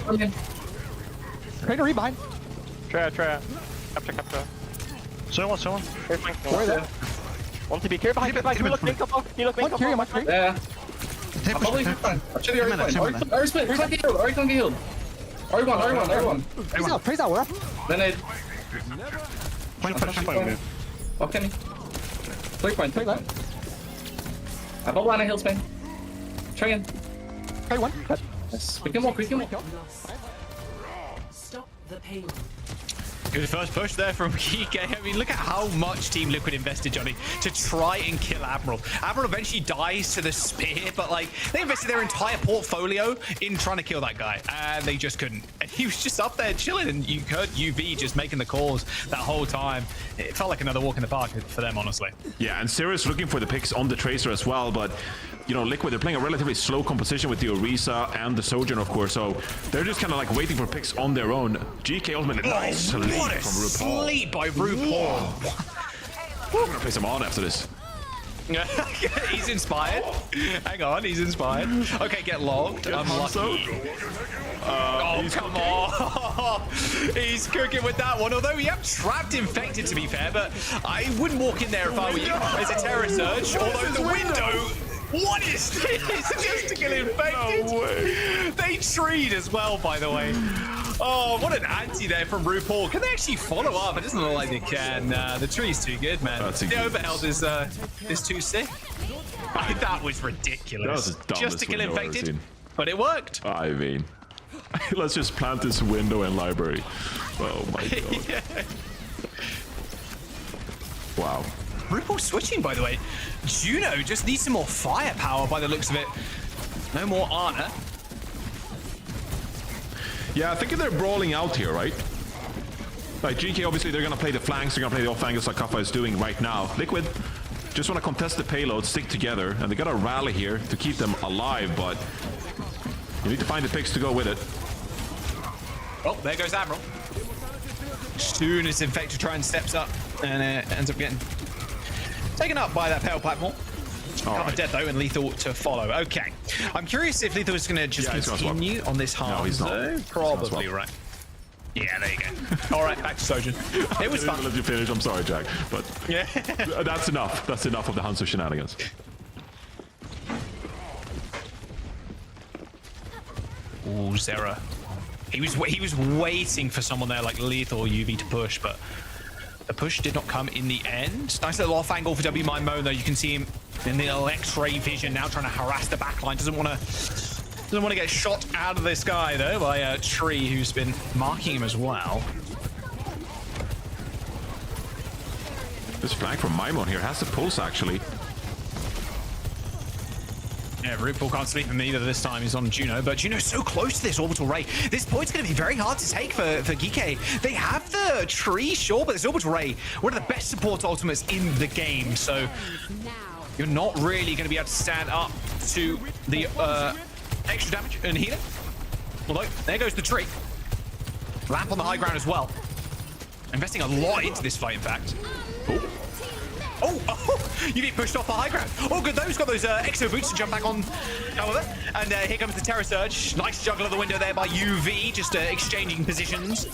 Okay. Trade a rebind. Try. Capture. Someone. Where there? Want to be careful behind. Can you look me? Can you look me? One carry, one trade. Yeah. I'm probably fine. I'm sure you're fine. Ari split. Ari can't get healed. R1. Praise out, we're up. Then I... Point. Okay. 3 point. I bubble on a hill Spain. Try again. Try one. Yes. We can walk. Stop the pain. Good first push there from GK. I mean, look at how much Team Liquid invested, Johnny, to try and kill Admiral. Admiral eventually dies to the spear, but like they invested their entire portfolio in trying to kill that guy, and they just couldn't. And he was just up there chilling, and you heard UV just making the calls that whole time. It felt like another walk in the park for them, honestly. Yeah, and Sirius looking for the picks on the Tracer as well, but you know, Liquid, they're playing a relatively slow composition with the Orisa and the Sojourn, of course, so they're just kind of like waiting for picks on their own. GK ultimately nice sleep from RuPaul. Sleep by RuPaul. I'm gonna play some on after this. He's inspired. Hang on, he's inspired. Okay, get logged. Unlucky. Oh, come on. He's cooking with that one. Although we have trapped Infected, to be fair, but I wouldn't walk in there if I were you. There's a Terror Surge, although the window... What is this? Just to kill Infected. No way. They treed as well, by the way. Oh, what an anti there from RuPaul. Can they actually follow up? It doesn't look like they can. The tree's too good, man. The overheld is too sick. That was ridiculous. That was the just to kill Infected, but it worked. I mean, let's just plant this window and library. Oh my god. Yeah. Wow. RuPaul switching, by the way. Juno just needs some more firepower by the looks of it. No more Ana. Yeah, I think they're brawling out here, right? Like GK, obviously they're gonna play the flanks, they're gonna play the off angles like Kafa is doing right now. Liquid just want to contest the payload, stick together, and they gotta rally here to keep them alive, but you need to find the picks to go with it. Oh, there goes Admiral. Soon as Infected try and steps up and ends up getting taken up by that pale platform. Right. Dead though, and Lethal to follow. Okay, I'm curious if Lethal is going to just continue on this hard. No, he's not. Though. Probably right. Yeah, there you go. All right, back to Sojourn. It was fun. Let you finish. I'm sorry, Jack, but yeah, that's enough. That's enough of the Hanzo shenanigans. Ooh, Zera. He was waiting for someone there like Lethal or UV to push, but the push did not come in the end. Nice little off angle for W Mind Moan though. You can see him in the X-ray vision now, trying to harass the backline. Doesn't want to get shot out of the sky though by Tree, who's been marking him as well. This flag from Maimon here has the pulse actually. Yeah, RuPaul can't sleep him either this time. He's on Juno, but Juno's so close to this orbital ray. This point's going to be very hard to take for Geeke. They have the tree, sure, but this orbital ray, one of the best support ultimates in the game. So you're not really going to be able to stand up to the extra damage and healing. Although, there goes the tree. Lamp on the high ground as well. Investing a lot into this fight, in fact. Oh, you get pushed off the high ground. Oh, good, those got those exo boots to jump back on, however. And here comes the Terror Surge. Nice juggle of the window there by UV, just exchanging positions.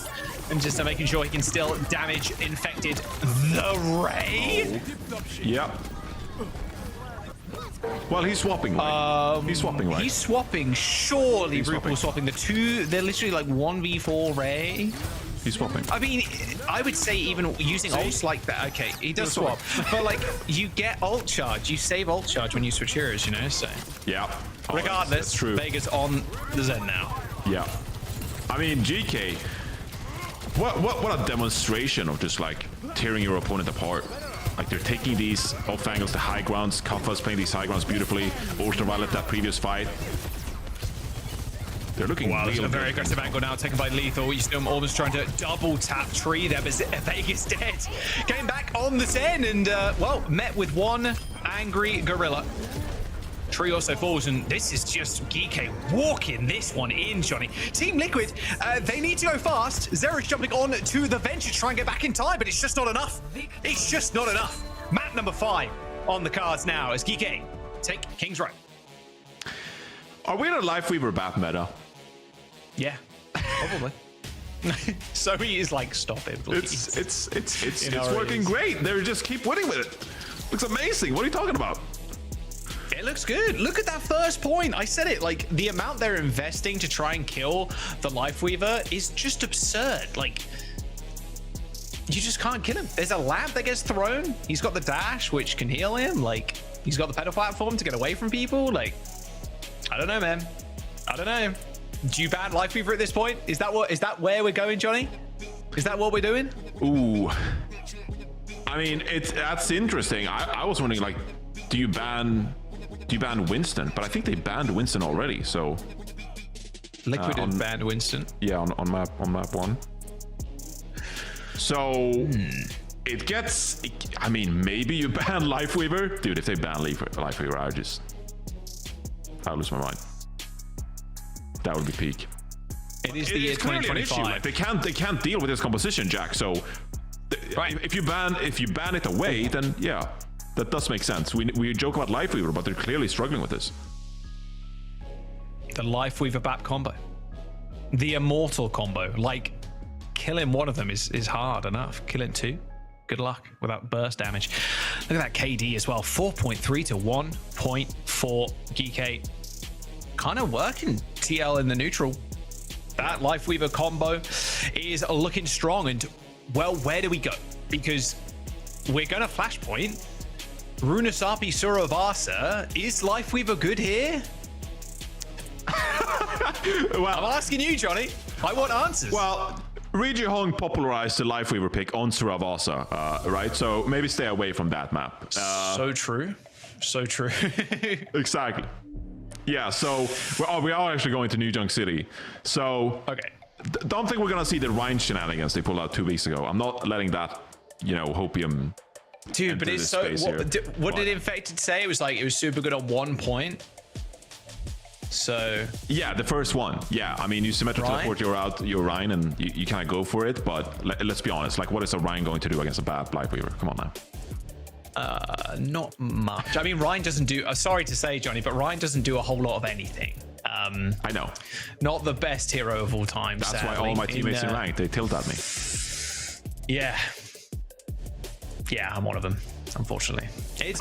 And just making sure he can still damage Infected the Ray. Yep. Well, he's swapping, right? He's swapping, right? He's swapping, surely RuPaul swapping. The two, they're literally like 1v4 Ray. He's swapping. I mean, I would say even using ults like that. Okay, he does swap, but like you get ult charge, you save ult charge when you switch heroes, you know. So yeah. Regardless, that's true. Vega's on the Zen now. Yeah. I mean, GK. What a demonstration of just like tearing your opponent apart. Like they're taking these off angles to high grounds. Kafa's playing these high grounds beautifully. Ultraviolet that previous fight. They're looking a very aggressive angle now, taken by Lethal. You still almost trying to double tap Tree there, but Vega's dead. Came back on the Zen and, well, met with one angry gorilla. Tree also falls, and this is just Geeke walking this one in, Johnny. Team Liquid, they need to go fast. Zera's jumping on to the Venture to try and get back in time, but it's just not enough. It's just not enough. Map number 5 on the cards now as Geeke take King's Row. Are we in a Life Weaver BAP meta? Yeah, probably. So he is like, stop it, please. It's working great. They just keep winning with it. Looks amazing. What are you talking about? It looks good. Look at that first point. I said it, like the amount they're investing to try and kill the Life Weaver is just absurd. Like, you just can't kill him. There's a lamp that gets thrown. He's got the dash, which can heal him. Like, he's got the pedal platform to get away from people. Like, I don't know, man. I don't know. Do you ban Life Weaver at this point? Is that where we're going, Johnny? Is that what we're doing? Ooh. I mean, that's interesting. I was wondering, like, do you ban Winston? But I think they banned Winston already, so... Liquid and banned Winston. Yeah, on map 1. So... It gets... I mean, maybe you ban Lifeweaver? Dude, if they ban Lifeweaver, I'll lose my mind. That would be peak. It is the year 2025. Like, they can't deal with this composition, Jack. So if you ban it away, then yeah, that does make sense. We joke about Lifeweaver, but they're clearly struggling with this. The Lifeweaver BAP combo, the immortal combo. Like, killing one of them is hard enough. Killing two, good luck without burst damage. Look at that KD as well, 4.3 to 1.4 GK. Kind of working TL in the neutral. That Lifeweaver combo is looking strong. And, well, where do we go? Because we're going to Flashpoint. Runasapi Suravasa. Is Lifeweaver good here? Well, I'm asking you, Johnny. I want answers. Well, Riji Hong popularized the Lifeweaver pick on Suravasa, right? So maybe stay away from that map. So true. So true. Exactly. Yeah, so we are actually going to New Junk City. So okay, don't think we're gonna see the Rhine shenanigans they pulled out 2 weeks ago. I'm not letting that, hopium. Dude, but it's so. What did Infected say? It was super good at 1 point. So yeah, the first one. Yeah, I mean, you symmetric teleport your Rhine, and you kind of go for it. But let's be honest. Like, what is a Rhine going to do against a bad Lifeweaver? Come on now. Not much. I mean, Ryan doesn't do. Sorry to say, Johnny, but Ryan doesn't do a whole lot of anything. I know. Not the best hero of all time. That's sadly. why all my teammates in ranked, they tilt at me. Yeah, I'm one of them. Unfortunately,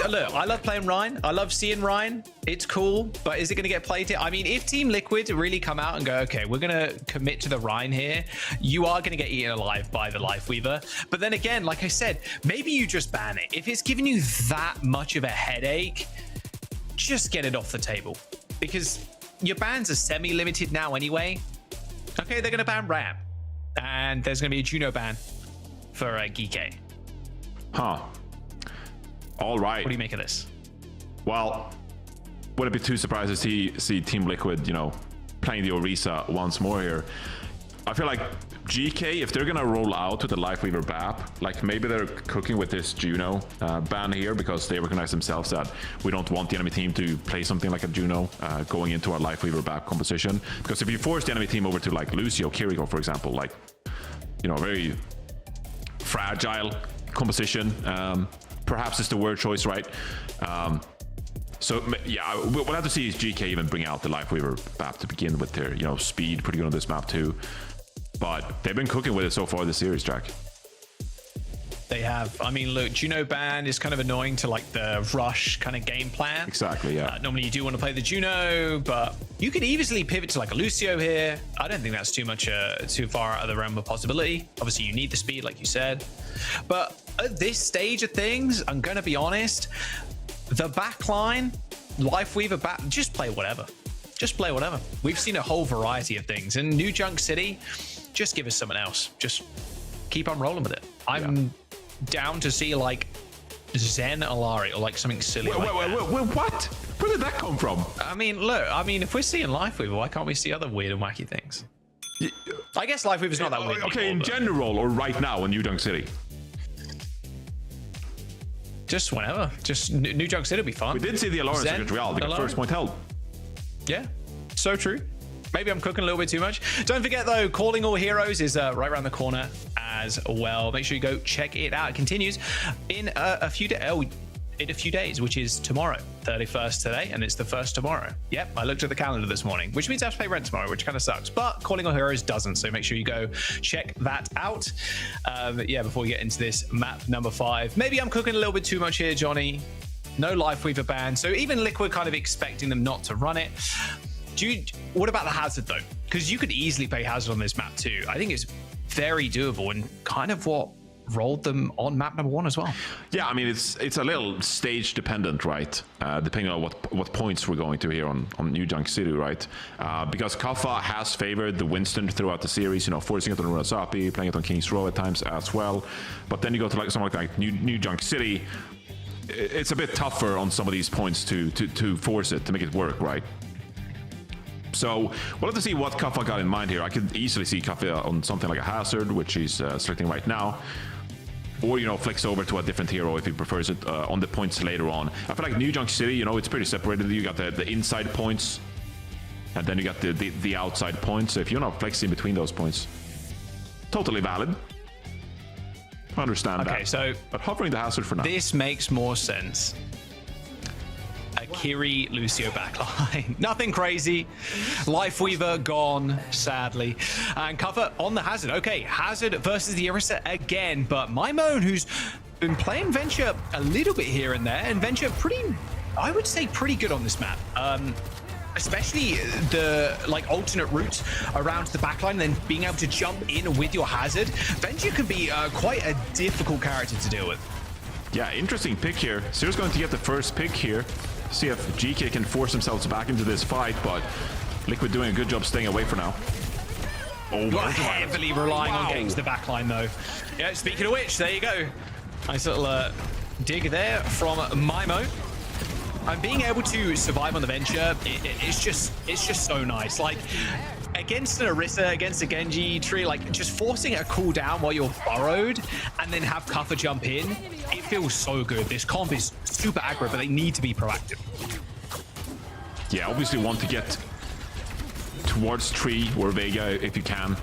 look. I love playing Ryan. I love seeing Ryan. It's cool, but is it going to get played here? I mean, if Team Liquid really come out and go, okay, we're going to commit to the Ryan here, you are going to get eaten alive by the Lifeweaver. But then again, like I said, maybe you just ban it. If it's giving you that much of a headache, just get it off the table, because your bans are semi-limited now anyway. Okay, they're going to ban Ram, and there's going to be a Juno ban for GK. Huh. All right. What do you make of this? Well, wouldn't be too surprised to see Team Liquid, playing the Orisa once more here. I feel like GK, if they're gonna roll out with the Lifeweaver BAP, like maybe they're cooking with this Juno ban here because they recognize themselves that we don't want the enemy team to play something like a Juno going into our Lifeweaver BAP composition. Because if you force the enemy team over to like Lucio, Kiriko, for example, like, very fragile composition. Perhaps it's the word choice, right? So yeah, we'll have to see if GK even bring out the Lifeweaver map to begin with. Their speed pretty good on this map too, but they've been cooking with it so far this series, Jack. They have. I mean, look, Juno ban is kind of annoying to like the rush kind of game plan. Exactly, yeah. Normally you do want to play the Juno, but you could easily pivot to like a Lucio here. I don't think that's too far out of the realm of possibility. Obviously, you need the speed, like you said. But at this stage of things, I'm going to be honest, the backline, Lifeweaver back, just play whatever. Just play whatever. We've seen a whole variety of things. In New Junk City, just give us something else. Just keep on rolling with it. I'm down to see like Zen Alari or like something silly. Wait, what? Where did that come from? I mean, look, if we're seeing Lifeweaver, why can't we see other weird and wacky things? I guess Lifeweaver's not that weird. Okay, in general or right now in New Junk City? Just whenever. Just New Junk City will be fun. We did see the Alari against Real. They got first point held. Yeah, so true. Maybe I'm cooking a little bit too much. Don't forget though, Calling All Heroes is right around the corner as well. Make sure you go check it out. It continues in a few days, which is tomorrow, 31st today, and it's the first tomorrow. Yep, I looked at the calendar this morning, which means I have to pay rent tomorrow, which kind of sucks. But Calling All Heroes doesn't, so make sure you go check that out. Before we get into this map number 5, maybe I'm cooking a little bit too much here, Johnny. No Lifeweaver ban, so even Liquid kind of expecting them not to run it. What about the Hazard though? Because you could easily play Hazard on this map too. I think it's very doable and kind of what rolled them on map number 1 as well. Yeah, I mean it's a little stage dependent, right? Depending on what points we're going to here on New Junk City, right? Because Kaffa has favored the Winston throughout the series, you know, forcing it on Murasapi, playing it on King's Row at times as well. But then you go to like something like New Junk City, it's a bit tougher on some of these points to force it, to make it work, right? So we'll have to see what Kaffa got in mind here. I could easily see Kaffa on something like a Hazard, which he's selecting right now. Or, you know, flicks over to a different hero if he prefers it on the points later on. I feel like New Junk City, you know, it's pretty separated. You got the inside points, and then you got the outside points. So if you're not flexing between those points, totally valid. I understand that. Okay, so... But hovering the Hazard for now. This makes more sense. Kiri Lucio backline. Nothing crazy. Lifeweaver gone, sadly. And Kaffa on the Hazard. Okay, Hazard versus the Orisa again, but Mimone, who's been playing Venture a little bit here and there, and Venture I would say pretty good on this map. Especially the alternate route around the backline, and then being able to jump in with your Hazard. Venture can be quite a difficult character to deal with. Yeah, interesting pick here. Zero's going to get the first pick here. See if GK can force themselves back into this fight, but Liquid doing a good job staying away for now. Oh, heavily relying on getting to the backline though. Yeah, speaking of which, there you go. Nice little dig there from Mimo. And being able to survive on the Venture, it's just so nice. Like, against an Orisa, against a Genji tree, like just forcing a cooldown while you're burrowed and then have Kaffa jump in, it feels so good. This comp is super aggro, but they need to be proactive. Yeah, obviously want to get towards tree or Vega if you can.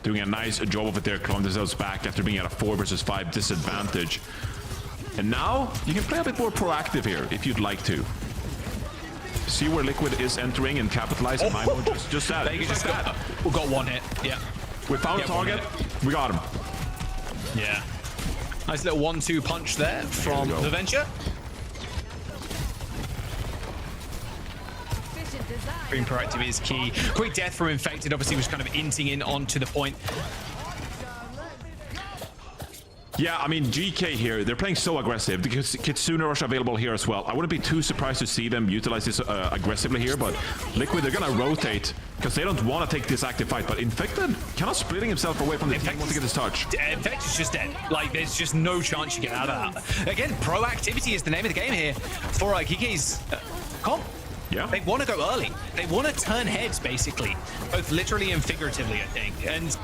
Doing a nice job of it there, clawing themselves back after being at a 4 versus 5 disadvantage. And now you can play a bit more proactive here if you'd like to. See where Liquid is entering and capitalize on Mimo. Just that. They just got one hit. Yeah. We found target. We got him. Yeah. Nice little 1-2 punch there from the Venture. Being proactive is key. Quick death from Infected obviously was kind of inting in onto the point. Yeah, I mean, GK here, they're playing so aggressive because Kitsune Rush available here as well. I wouldn't be too surprised to see them utilize this aggressively here, but Liquid, they're going to rotate because they don't want to take this active fight. But Infected cannot splitting himself away from the team, wants to get this touch. Infected's just dead. Like, there's just no chance you get out of that. Again, proactivity is the name of the game here for Kiki's comp. Yeah. They want to go early. They want to turn heads, basically. Both literally and figuratively, I think. And,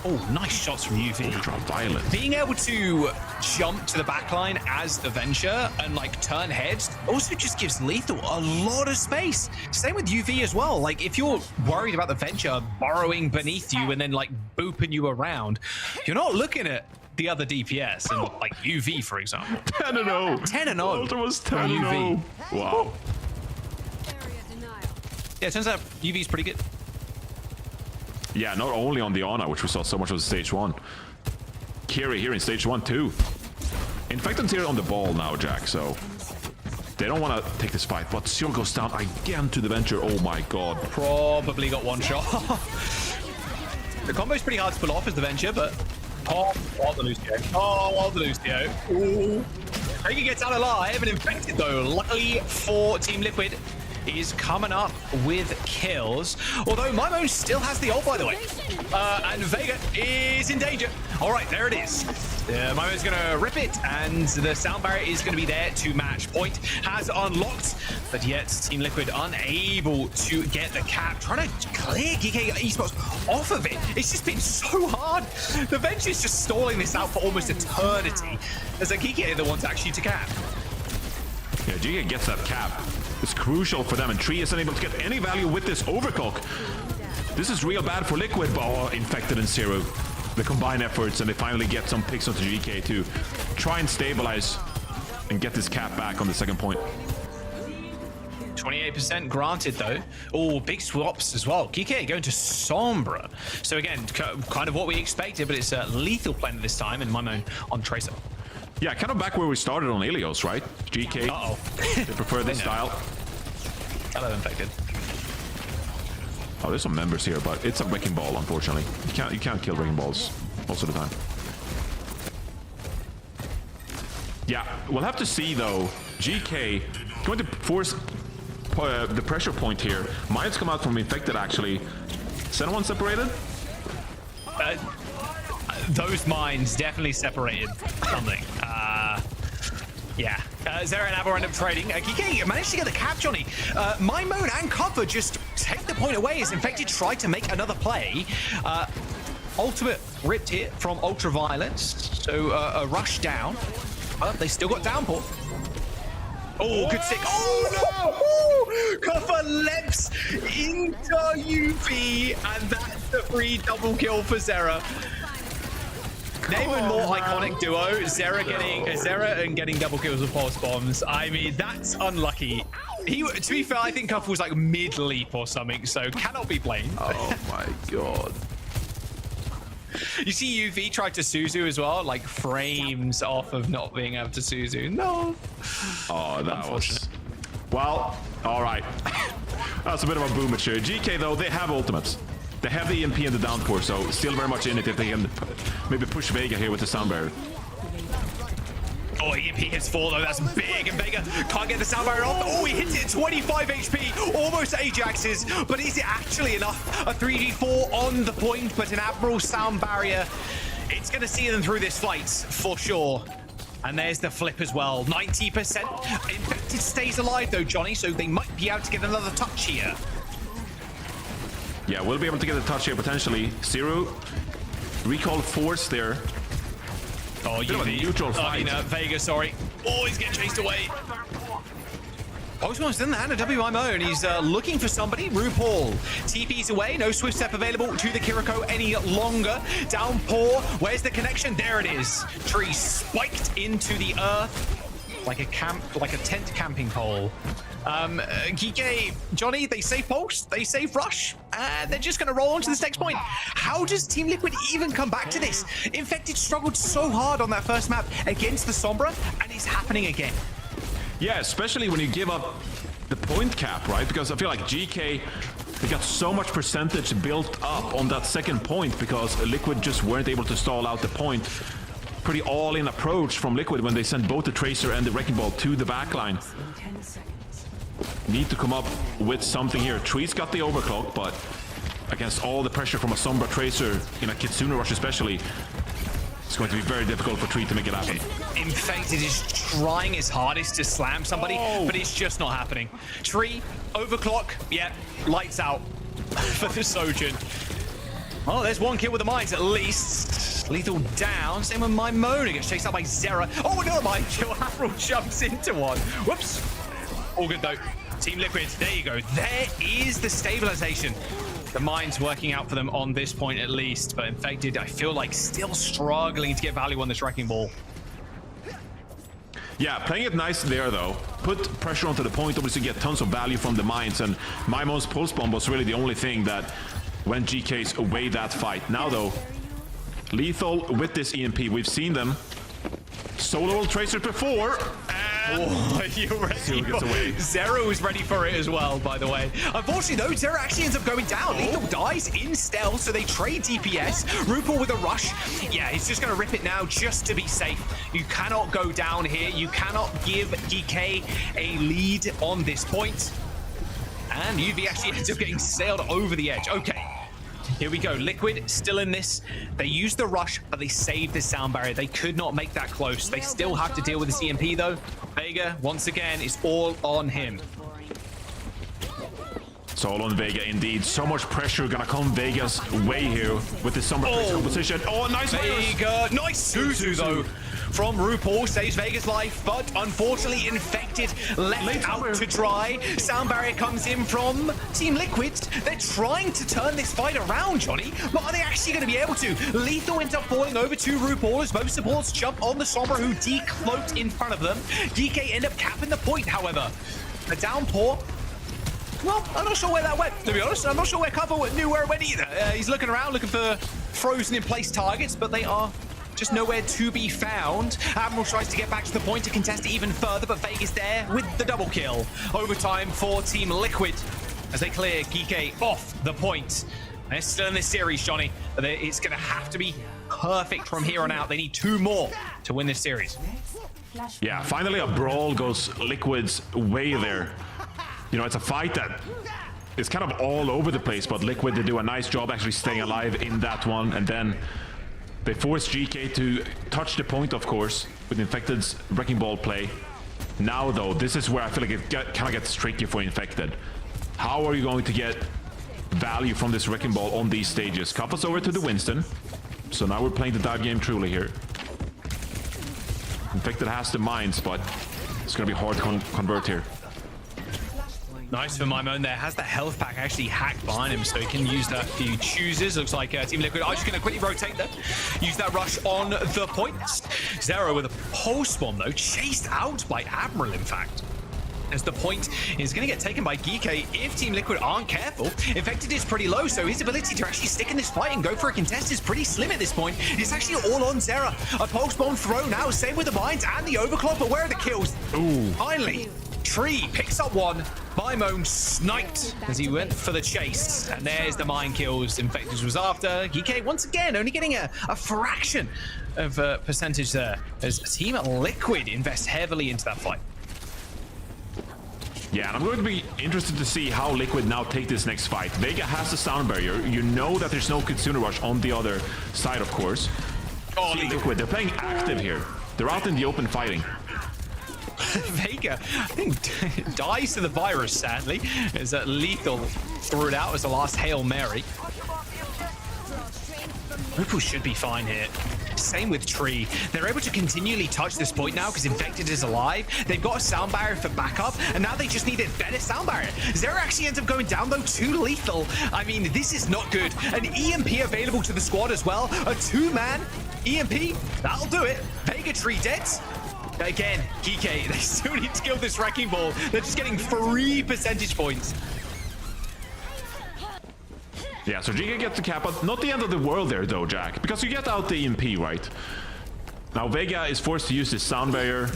oh, nice shots from UV. Ultra violent. Being able to jump to the backline as the Venture and, like, turn heads also just gives Lethal a lot of space. Same with UV as well. Like, if you're worried about the Venture burrowing beneath you and then, like, booping you around, you're not looking at the other DPS and, like, UV, for example. 10-0. 10-0. Ultra was 10-0. Wow. Yeah, it turns out UV's pretty good. Yeah, not only on the Ana, which we saw so much of stage 1. Kiri here in stage 1 too. Infected's here on the ball now, Jack, so they don't want to take this fight. But Sion goes down again to the Venture. Oh my god. Probably got one shot. The combo's pretty hard to pull off as the Venture, but... Oh, the Lucio. Oh, the Lucio. Ooh. Vega gets out alive and Infected, though. Luckily for Team Liquid, is coming up with kills. Although Mimo still has the ult, by the way. And Vega is in danger. All right, there it is. Mimo's going to rip it, and the sound barrier is going to be there to match. Point has unlocked, but yet Team Liquid unable to get the cap. Trying to clear GK Esports off of it. It's just been so hard. The Venture's just stalling this out for almost eternity. As a GK are the ones actually to cap. Yeah, GK gets that cap. It's crucial for them, and Tree isn't able to get any value with this overclock. This is real bad for Liquid, but oh, Infected and Zero. The combined efforts, and they finally get some picks onto GK to try and stabilize and get this cap back on the second point. 28% granted, though. Oh, big swaps as well. GK going to Sombra. So again, kind of what we expected, but it's a lethal plan this time, and Mimo on Tracer. Yeah, kind of back where we started on Ilios, right? GK. Uh-oh. They prefer this style. Hello, Infected. Oh, there's some members here, but it's a wrecking ball, unfortunately. You can't kill wrecking balls. most of the time. Yeah, we'll have to see though. GK going to force the pressure point here. Mines come out from Infected actually. Is anyone separated? Those mines definitely separated something. Yeah. Zera and Abor end up trading. Geeky managed to get the cap, Johnny. My Moan and Cover just take the point away as Infected tried to make another play. Ultimate ripped here from Ultraviolence. So a rush down. They still got downpour. Oh, good stick. Oh, no! Cover leaps into UV, and that's the free double kill for Zera. Name a more iconic duo, Zera and getting double kills with pulse bombs. I mean, that's unlucky. To be fair, I think Cuff was like mid-leap or something, so cannot be blamed. Oh my god. You see UV tried to Suzu as well, like frames off of not being able to Suzu. No. Oh, that was... Well, all right. That's a bit of a boom here. GK, though, they have ultimates. They have the EMP and the downpour, so still very much in it if they can maybe push Vega here with the sound barrier. Oh, EMP hits 4 though, that's big, and Vega can't get the sound barrier off. Oh, he hits it at 25 HP, almost Ajax's, but is it actually enough? A 3v4 on the point, but an Admiral sound barrier, it's going to see them through this fight, for sure. And there's the flip as well, 90%. Infected stays alive though, Johnny, so they might be able to get another touch here. Yeah, we'll be able to get a touch here, potentially. Zero, recall force there. Oh, UV. Neutral fight. Vega, sorry. Oh, he's getting chased away. Postmon's in the hand of WMO, and he's looking for somebody. RuPaul. TP's away. No swift step available to the Kiriko any longer. Downpour. Where's the connection? There it is. Tree spiked into the earth like a tent camping pole. Geeke, Johnny, they save Pulse, they save Rush, and they're just going to roll on to this next point. How does Team Liquid even come back to this? Infected struggled so hard on that first map against the Sombra, and it's happening again. Yeah, especially when you give up the point cap, right? Because I feel like GK, they got so much percentage built up on that second point because Liquid just weren't able to stall out the point. Pretty all-in approach from Liquid when they sent both the Tracer and the Wrecking Ball to the backline. Need to come up with something here. Tree's got the overclock, but against all the pressure from a Sombra Tracer in a Kitsune rush especially, it's going to be very difficult for Tree to make it happen. Infected is trying his hardest to slam somebody, but it's just not happening. Tree, overclock, yeah, lights out for the Sojin. Oh, there's one kill with the mines at least. Lethal down. Same with my Mona. Gets chased out by Zera. Oh, no, my kill. Admiral jumps into one. Whoops. All good, though. Team Liquid, there you go. There is the stabilization. The mine's working out for them on this point at least. But Infected, I feel like, still struggling to get value on this Wrecking Ball. Yeah, playing it nice there, though. Put pressure onto the point, obviously get tons of value from the mines. And Maimon's pulse bomb was really the only thing that went GK's away that fight. Now, though, lethal with this EMP. We've seen them solo Tracer before. Oh, you're ready. Zero is ready for it as well, by the way. Unfortunately, though, Zero actually ends up going down. Lethal dies in stealth, so they trade DPS. RuPaul with a rush. Yeah, he's just going to rip it now just to be safe. You cannot go down here. You cannot give DK a lead on this point. And UV actually ends up getting sailed over the edge. Okay. Here we go. Liquid still in this. They used the rush, but they saved the sound barrier. They could not make that close. They still have to deal with this EMP, though. Vega, once again, is all on him. It's all on Vega, indeed. So much pressure gonna come Vega's way here with this Sombra composition. Oh, nice Vega. Nice Suzu, though. From RuPaul saves Vega's life, but unfortunately Infected left out to dry. Sound barrier comes in from Team Liquid. They're trying to turn this fight around, Johnny, but are they actually going to be able to? Lethal ends up falling over to RuPaul as both supports jump on the Sombra, who decloaked in front of them. DK end up capping the point, however. A downpour. Well, I'm not sure where that went, to be honest. I'm not sure where Cover knew where it went either. He's looking around, looking for frozen in place targets, but they are just nowhere to be found. Admiral tries to get back to the point to contest it even further, but Vega's there with the double kill. Overtime for Team Liquid as they clear Geeke off the point. They're still in this series, Johnny. It's going to have to be perfect from here on out. They need 2 more to win this series. Yeah, finally a brawl goes Liquid's way there. You know, it's a fight that is kind of all over the place, but Liquid, they do a nice job actually staying alive in that one, and then they force GK to touch the point, of course, with Infected's Wrecking Ball play. Now, though, this is where I feel like it kind of gets tricky for Infected. How are you going to get value from this Wrecking Ball on these stages? Kappa's over to the Winston. So now we're playing the dive game truly here. Infected has the mines, but it's going to be hard to convert here. Nice for Mimone there. Has the health pack actually hacked behind him, so he can use that if he chooses. Looks like Team Liquid are just going to quickly rotate there. Use that rush on the point. Zero with a pulse bomb, though. Chased out by Admiral, in fact. As the point is going to get taken by Geeke if Team Liquid aren't careful. Infected is pretty low, so his ability to actually stick in this fight and go for a contest is pretty slim at this point. It's actually all on Zera. A pulse bomb thrown out, same with the mines and the overclock, but where are the kills? Ooh. Finally, Tree picks up one. Mimone sniped as he went for the chase. And there's the mine kills Infected was after. Geeke once again only getting a fraction of percentage there as Team Liquid invest heavily into that fight. Yeah, and I'm going to be interested to see how Liquid now take this next fight. Vega has the sound barrier. You know that there's no Kitsune Rush on the other side, of course. Oh, see, Liquid, they're playing active here. They're out in the open fighting. Vega, I think, dies to the virus, sadly, as Lethal threw it out as the last Hail Mary. Ripple should be fine here. Same with Tree. They're able to continually touch this point now because Infected is alive. They've got a sound barrier for backup, and now they just need a better sound barrier. Zera actually ends up going down, though, to Lethal. I mean, this is not good. An EMP available to the squad as well. A 2-man EMP. That'll do it. Vega Tree dead. Again, Geeke, they still need to kill this Wrecking Ball. They're just getting 3 percentage points. Yeah, so Giga gets the Kappa. Not the end of the world there, though, Jack, because you get out the EMP, right? Now, Vega is forced to use this sound barrier.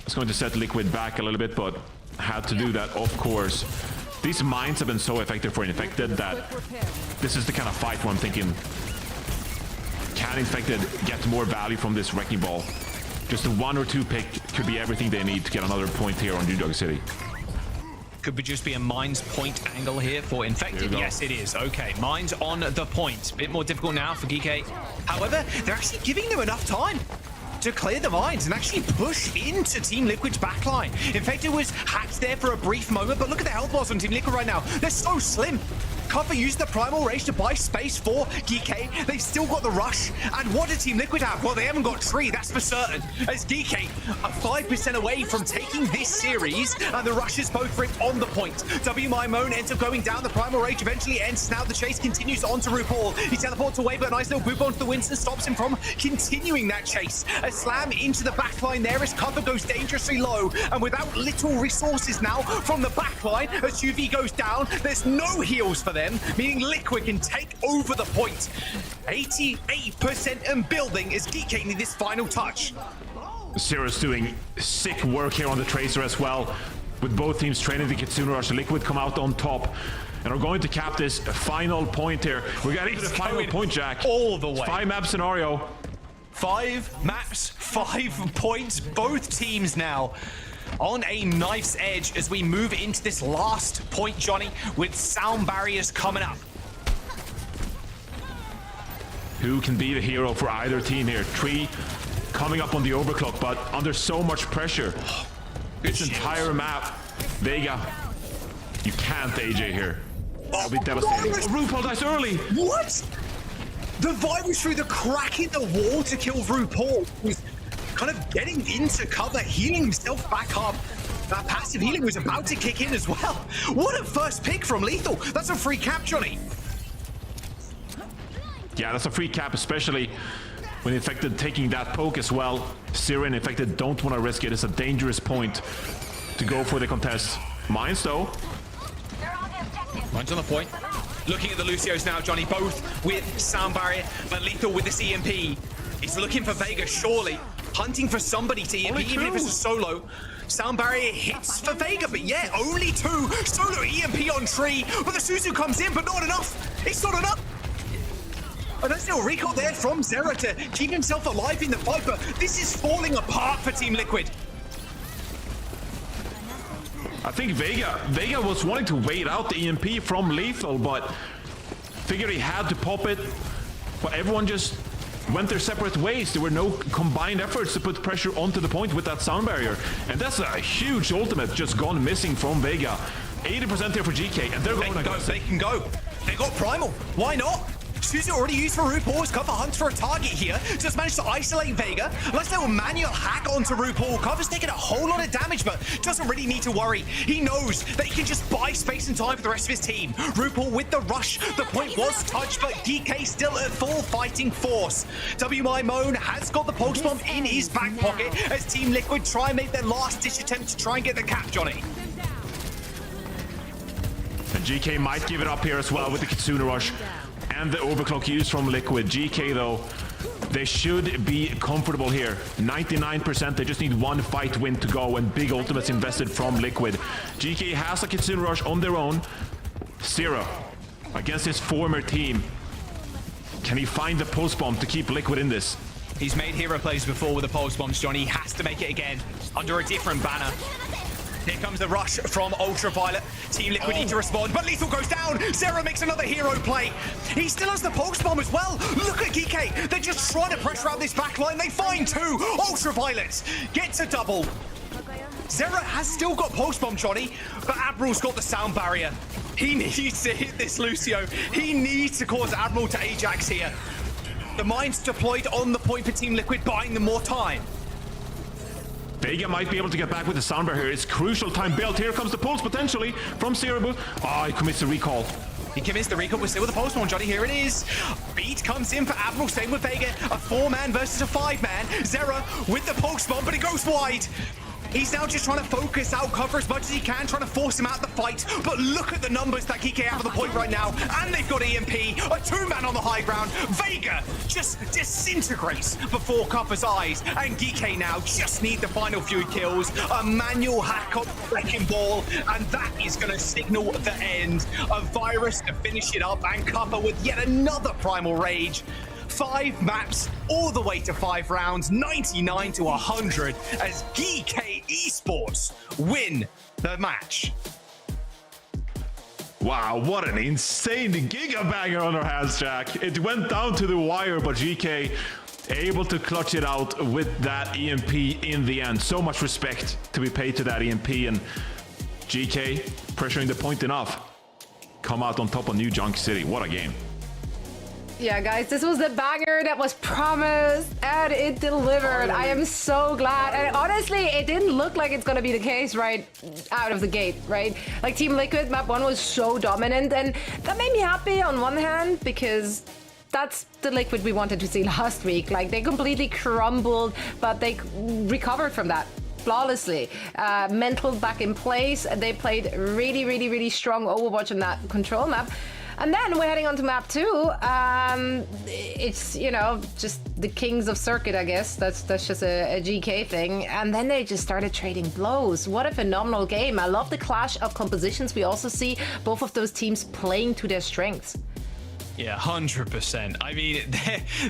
It's going to set Liquid back a little bit, but had to do that, of course. These mines have been so effective for Infected that this is the kind of fight where I'm thinking, can Infected get more value from this Wrecking Ball? Just a 1 or 2 pick could be everything they need to get another point here on Dog City. Could just be a mines point angle here for Infected. Yes, it is. Okay, mines on the point. A bit more difficult now for Geeke. However, they're actually giving them enough time to clear the mines and actually push into Team Liquid's backline. Infected was hacked there for a brief moment, but look at the health bars on Team Liquid right now. They're so slim. Cover used the Primal Rage to buy space for Geeke. They've still got the rush. And what did Team Liquid have? Well, they haven't got Tree, that's for certain. As Geeke are 5% away from taking this series, and the rush is both ripped on the point. Mimone ends up going down. The Primal Rage eventually ends. Now the chase continues on to RuPaul. He teleports away, but a nice little boop onto the Winston stops him from continuing that chase. A slam into the backline there as cover goes dangerously low. And without little resources now from the backline, as UV goes down, there's no heals for them, meaning Liquid can take over the point. 88% and building as Geeke need this final touch. Zero's doing sick work here on the Tracer as well. With both teams training the Kitsune Rush, Liquid come out on top and are going to cap this final point here. We're getting to the final point, Jack. All the way. 5-map scenario. 5 maps, 5 points. Both teams now on a knife's edge as we move into this last point, Johnny, with sound barriers coming up. Who can be the hero for either team here? Tree coming up on the overclock, but under so much pressure. This entire map. Vega, you can't AJ here. That'll be devastating. RuPaul dies early. What? The virus through the crack in the wall to kill RuPaul was kind of getting into cover, healing himself back up. That passive healing was about to kick in as well. What a first pick from Lethal. That's a free cap, Johnny. Yeah, that's a free cap, especially when Infected taking that poke as well. Zero and Infected don't want to risk it. It's a dangerous point to go for the contest. Mines, though. Mines on the point. Looking at the Lucios now, Johnny, both with sound barrier, but Lethal with this EMP. He's looking for Vega, surely. Hunting for somebody to EMP, even if it's a solo. Sound barrier hits for Vega, but yeah, only 2. Solo EMP on Tree, but the Suzu comes in, but not enough. It's not enough. A nice little recall there from Zera to keep himself alive in the fight, but this is falling apart for Team Liquid. I think Vega was wanting to wait out the EMP from Lethal, but figured he had to pop it. But everyone just went their separate ways. There were no combined efforts to put pressure onto the point with that sound barrier. And that's a huge ultimate just gone missing from Vega. 80% here for GK, and they're going to go. They can go. They got Primal. Why not? Suzu already used for RuPaul's cover hunts for a target here. Just managed to isolate Vega. Nice little manual hack onto RuPaul. Cover's taking a whole lot of damage, but doesn't really need to worry. He knows that he can just buy space and time for the rest of his team. RuPaul with the rush. The point was touched, but DK still at full fighting force. WI Moan has got the pulse bomb in his back pocket as Team Liquid try and make their last-ditch attempt to try and get the cap, Johnny. And GK might give it up here as well with the Kitsune Rush and the overclock use from Liquid. GK though, they should be comfortable here. 99%, they just need one fight win to go, and big ultimates invested from Liquid. GK has a Kitsune Rush on their own. Zero against his former team. Can he find the pulse bomb to keep Liquid in this? He's made hero plays before with the pulse bombs, Johnny. He has to make it again under a different banner. Here comes the rush from Ultraviolet. Team Liquid need to respond, but Lethal goes down. Zera makes another hero play. He still has the pulse bomb as well. Look at GK. They're just trying to pressure out this backline. They find two. Ultraviolets gets a double. Zera has still got pulse bomb, Johnny, but Admiral's got the sound barrier. He needs to hit this Lucio. He needs to cause Admiral to Ajax here. The mine's deployed on the point for Team Liquid, buying them more time. Vega might be able to get back with the sound barrier. It's crucial time built. Here comes the pulse potentially from Cerebus. Oh, he commits the recall. He commits the recall. We're still with the pulse one, Johnny. Here it is. Beat comes in for Admiral. Same with Vega. A 4-man versus a 5-man. Zera with the pulse bomb, but it goes wide. He's now just trying to focus out, cover as much as he can, trying to force him out the fight. But look at the numbers that Geek have at the point right now. And they've got EMP, a 2-man on the high ground. Vega just disintegrates before Copper's eyes. And Geek now just need the final few kills. A manual hack on the wrecking ball. And that is going to signal the end. A virus to finish it up. And Copper with yet another Primal Rage. 5 maps, all the way to 5 rounds, 99 to 100, as GK Esports win the match. Wow, what an insane Giga Banger on our hands, Jack. It went down to the wire, but GK able to clutch it out with that EMP in the end. So much respect to be paid to that EMP, and GK pressuring the point enough. Come out on top of New Junk City. What a game. Yeah, guys, this was the banger that was promised, and it delivered. I am so glad. And honestly, it didn't look like it's going to be the case right out of the gate, right? Like, Team Liquid map 1 was so dominant, and that made me happy on one hand, because that's the Liquid we wanted to see last week. Like, they completely crumbled, but they recovered from that flawlessly. Mental back in place. They played really, really, really strong Overwatch on that control map. And then we're heading on to map 2. It's, you know, just the kings of circuit, I guess. That's just a GK thing. And then they just started trading blows. What a phenomenal game. I love the clash of compositions. We also see both of those teams playing to their strengths. Yeah, 100%. I mean,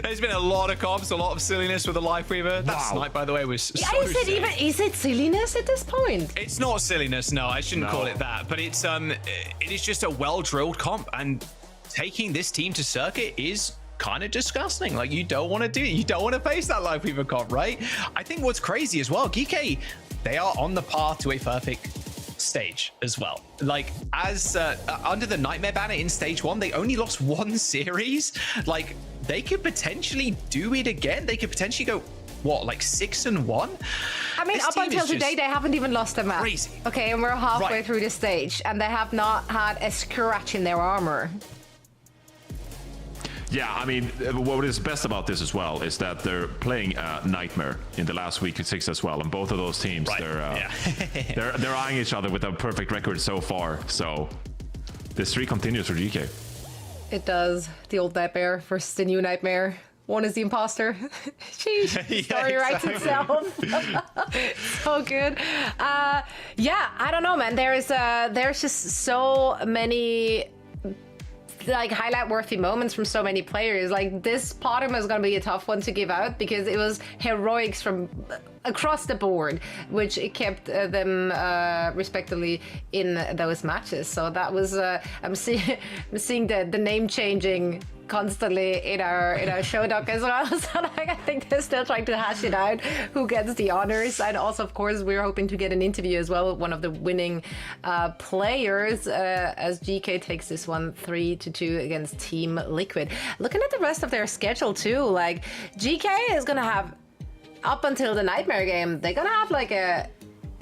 there's been a lot of comps, a lot of silliness with the Life Weaver. That snipe, by the way, was so sick. Is it silliness at this point? It's not silliness, no. I shouldn't call it that. But it's it is just a well-drilled comp, and taking this team to circuit is kind of disgusting. Like, you don't want to do it. You don't want to face that Life Weaver comp, right? I think what's crazy as well, GK, they are on the path to a perfect stage as well. Like, as under the Nightmare banner in stage 1, they only lost 1 series. Like, they could potentially do it again. They could potentially go, what, like 6-1? I mean, up until today, they haven't even lost a map. Crazy. Okay, and we're halfway through the stage, and they have not had a scratch in their armor. Yeah, I mean, what is best about this as well is that they're playing Nightmare in the last week at 6 as well, and both of those teams, they're eyeing each other with a perfect record so far. So this streak continues for GK. It does. The old Nightmare versus the new Nightmare. One is the imposter. Sheesh. Story writes itself. So good. Yeah, I don't know, man. There's just so many like highlight-worthy moments from so many players. Like this bottom is going to be a tough one to give out because it was heroics from across the board, which kept them respectively in those matches. So that was I'm seeing the name changing constantly in our show doc as well. So like, I think they're still trying to hash it out who gets the honors. And also, of course, we're hoping to get an interview as well with one of the winning players as GK takes this one 3-2 against Team Liquid. Looking at the rest of their schedule too, like GK is gonna have up until the Nightmare game, they're gonna have like a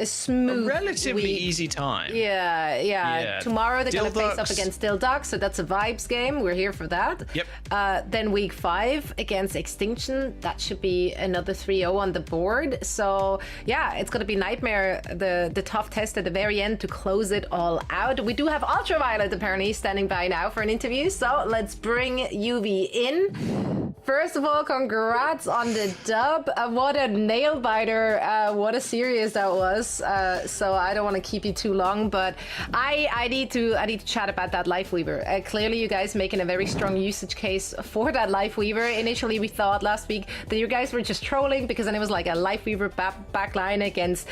smooth, relatively week. easy time. Yeah. Tomorrow they're going to face up against Dilduck, so that's a vibes game. We're here for that. Yep. Then week 5 against Extinction. That should be another 3-0 on the board. So yeah, it's going to be Nightmare, the tough test at the very end to close it all out. We do have Ultraviolet apparently standing by now for an interview, so let's bring UV in. First of all, congrats on the dub. What a nail biter. What a series that was. So I don't want to keep you too long, but I need to chat about that Lifeweaver. Clearly you guys making a very strong usage case for that Lifeweaver. Initially we thought last week that you guys were just trolling because then it was like a Lifeweaver backline against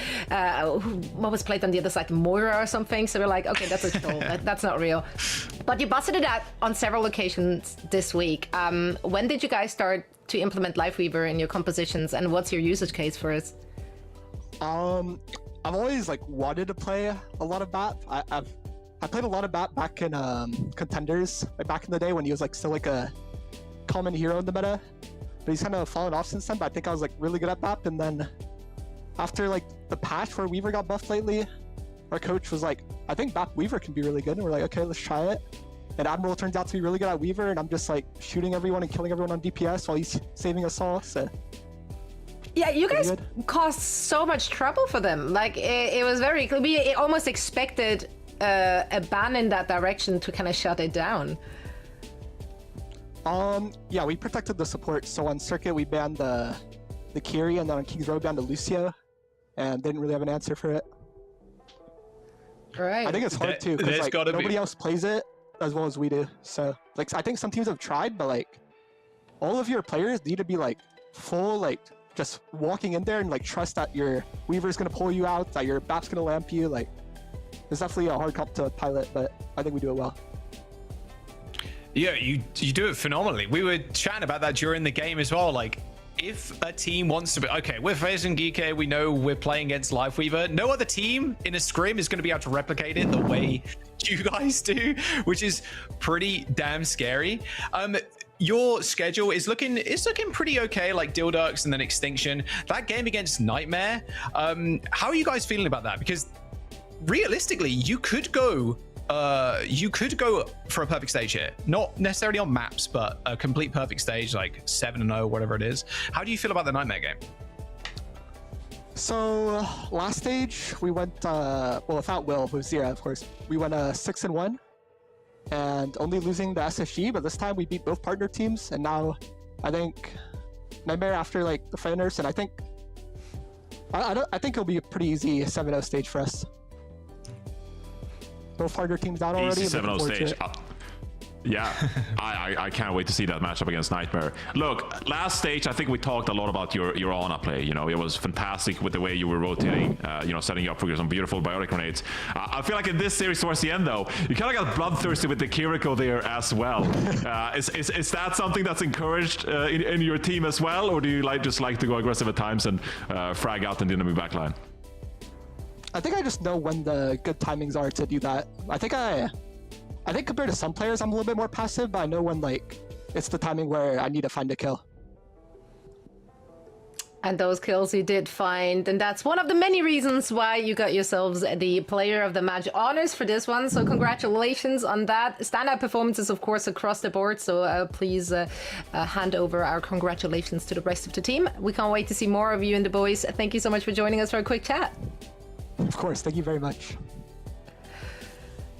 what was played on the other side, Moira or something. So we're like, okay, that's a troll. That's not real. But you busted it out on several occasions this week. When did you guys start to implement Lifeweaver in your compositions, and what's your usage case for it? I've always like wanted to play a lot of BAP. I played a lot of BAP back in Contenders, like back in the day when he was like still like a common hero in the meta. But he's kind of fallen off since then. But I think I was like really good at BAP, and then after like the patch where Weaver got buffed lately, our coach was like, I think BAP Weaver can be really good, and we're like, okay, let's try it. And Admiral turns out to be really good at Weaver, and I'm just like shooting everyone and killing everyone on DPS while he's saving us all. So yeah, you guys caused so much trouble for them. Like it was very, we almost expected a ban in that direction to kind of shut it down. Yeah, we protected the support. So on Circuit we banned the Kiri, and then on King's Road banned the Lucio, and didn't really have an answer for it. Right. I think it's hard too because like nobody else plays it as well as we do. So like I think some teams have tried, but like all of your players need to be like full like just walking in there and like trust that your Weaver's gonna pull you out, that your BAP's gonna lamp you. Like it's definitely a hard comp to pilot, but I think we do it well. Yeah, you do it phenomenally. We were chatting about that during the game as well. Like, if a team wants to be okay, we're facing GK, we know we're playing against Lifeweaver. No other team in a scrim is going to be able to replicate it the way you guys do, which is pretty damn scary. Your schedule is looking pretty okay, like Dilducks and then Extinction. That game against Nightmare, how are you guys feeling about that? Because realistically, you could go for a perfect stage here. Not necessarily on maps, but a complete perfect stage, like 7-0, whatever it is. How do you feel about the Nightmare game? So last stage we went well, without Will, with Zira, of course. We went 6-1 and only losing the SSG, but this time we beat both partner teams, and now I think Nightmare after like the Fenners, and I think it'll be a pretty easy 7-0 stage for us. Both harder teams down already. Easy 7-0 stage. Yeah, I can't wait to see that matchup against Nightmare. Look, last stage, I think we talked a lot about your Ana play. You know, it was fantastic with the way you were rotating, setting you up for some beautiful biotic grenades. I feel like in this series towards the end, though, you kind of got bloodthirsty with the Kiriko there as well. Is that something that's encouraged in your team as well, or do you just like to go aggressive at times and frag out in the enemy backline? I think I just know when the good timings are to do that. I think compared to some players, I'm a little bit more passive, but I know when like it's the timing where I need to find a kill. And those kills you did find, and that's one of the many reasons why you got yourselves the Player of the Match honors for this one. So congratulations on that. Standout performances, of course, across the board. So please hand over our congratulations to the rest of the team. We can't wait to see more of you and the boys. Thank you so much for joining us for a quick chat. Of course, thank you very much.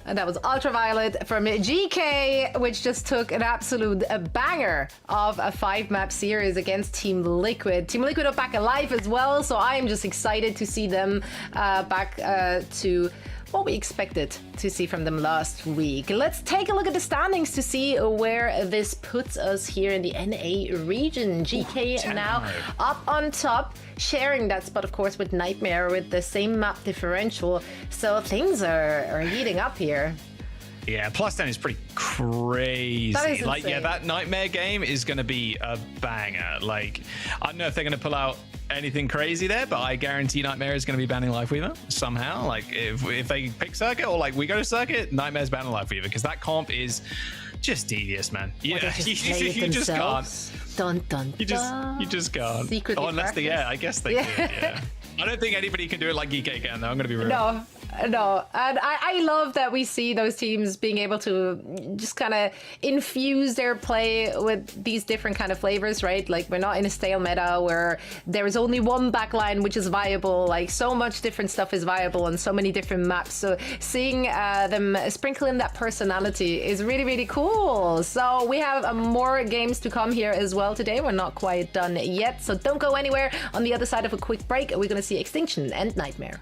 And that was Ultraviolet from GK, which just took an absolute banger of a 5-map series against Team Liquid. Team Liquid are back alive as well, so I am just excited to see them back to what we expected to see from them last week. Let's take a look at the standings to see where this puts us here in the NA region. GK now up on top, sharing that spot, of course, with Nightmare with the same map differential. So things are heating up here. Yeah, plus 10 is pretty crazy. That is like, yeah, insane. that Nightmare game is going to be a banger. Like, I don't know if they're going to pull out anything crazy there, but I guarantee Nightmare is going to be banning Lifeweaver somehow. Like, if they pick Circuit or like we go to Circuit, Nightmare's banning Lifeweaver because that comp is just tedious, man. Yeah, you just can't. Dun, dun, You just can't. Secretly Unless they, I guess they could, yeah. I don't think anybody can do it like GK can, though. I'm going to be real. No, and I love that we see those teams being able to just kind of infuse their play with these different kind of flavors, right? Like, we're not in a stale meta where there is only one backline which is viable. Like, so much different stuff is viable on so many different maps. So seeing them sprinkle in that personality is really, really cool. So we have more games to come here as well today. We're not quite done yet, so don't go anywhere. On the other side of a quick break, we're going to see Extinction and Nightmare.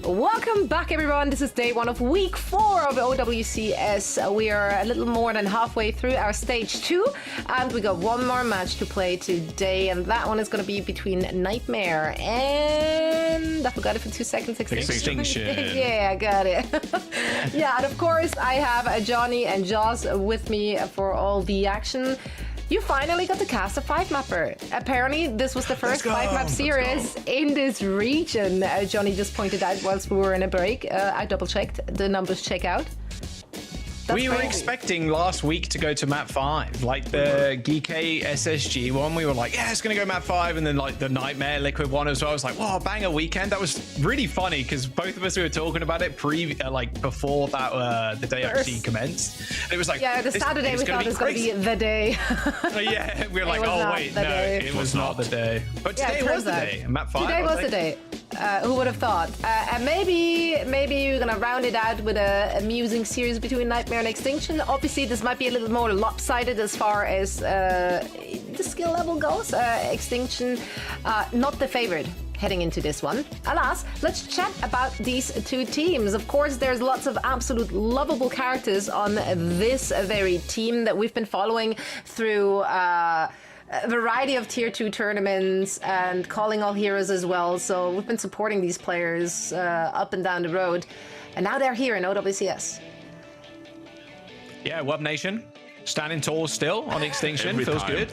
Welcome back, everyone. This is day one of week 4 of OWCS. We are a little more than halfway through our stage 2, and we got one more match to play today, and that one is going to be between Nightmare and... I forgot it for 2 seconds. Extinction. Yeah, I got it. Yeah, and of course, I have Johnny and Joss with me for all the action. You finally got to cast a 5-mapper. Apparently, this was the first 5-map series in this region. Johnny just pointed out whilst we were in a break. I double-checked. The numbers check out. We were crazy. expecting last week to go to map 5, like the GK SSG one. We were like, yeah, it's gonna go map 5, and then like the Nightmare Liquid one as well. I was like, wow, banger weekend. That was really funny because both of us were talking about it before that the day actually commenced. And it was like, yeah, the Saturday we thought it was gonna be the day. Yeah, we were like, oh wait, no, it was not the day. But today was the day. Map 5. Today was the day. Who would have thought? And maybe you're gonna round it out with a amusing series between Nightmare and Extinction. Obviously, this might be a little more lopsided as far as the skill level goes. Extinction, not the favorite heading into this one. Alas, let's chat about these two teams. Of course, there's lots of absolute lovable characters on this very team that we've been following through a variety of tier 2 tournaments and calling all heroes as well. So we've been supporting these players up and down the road. And now they're here in OWCS. Yeah, Wub Nation standing tall still on Extinction. Feels good.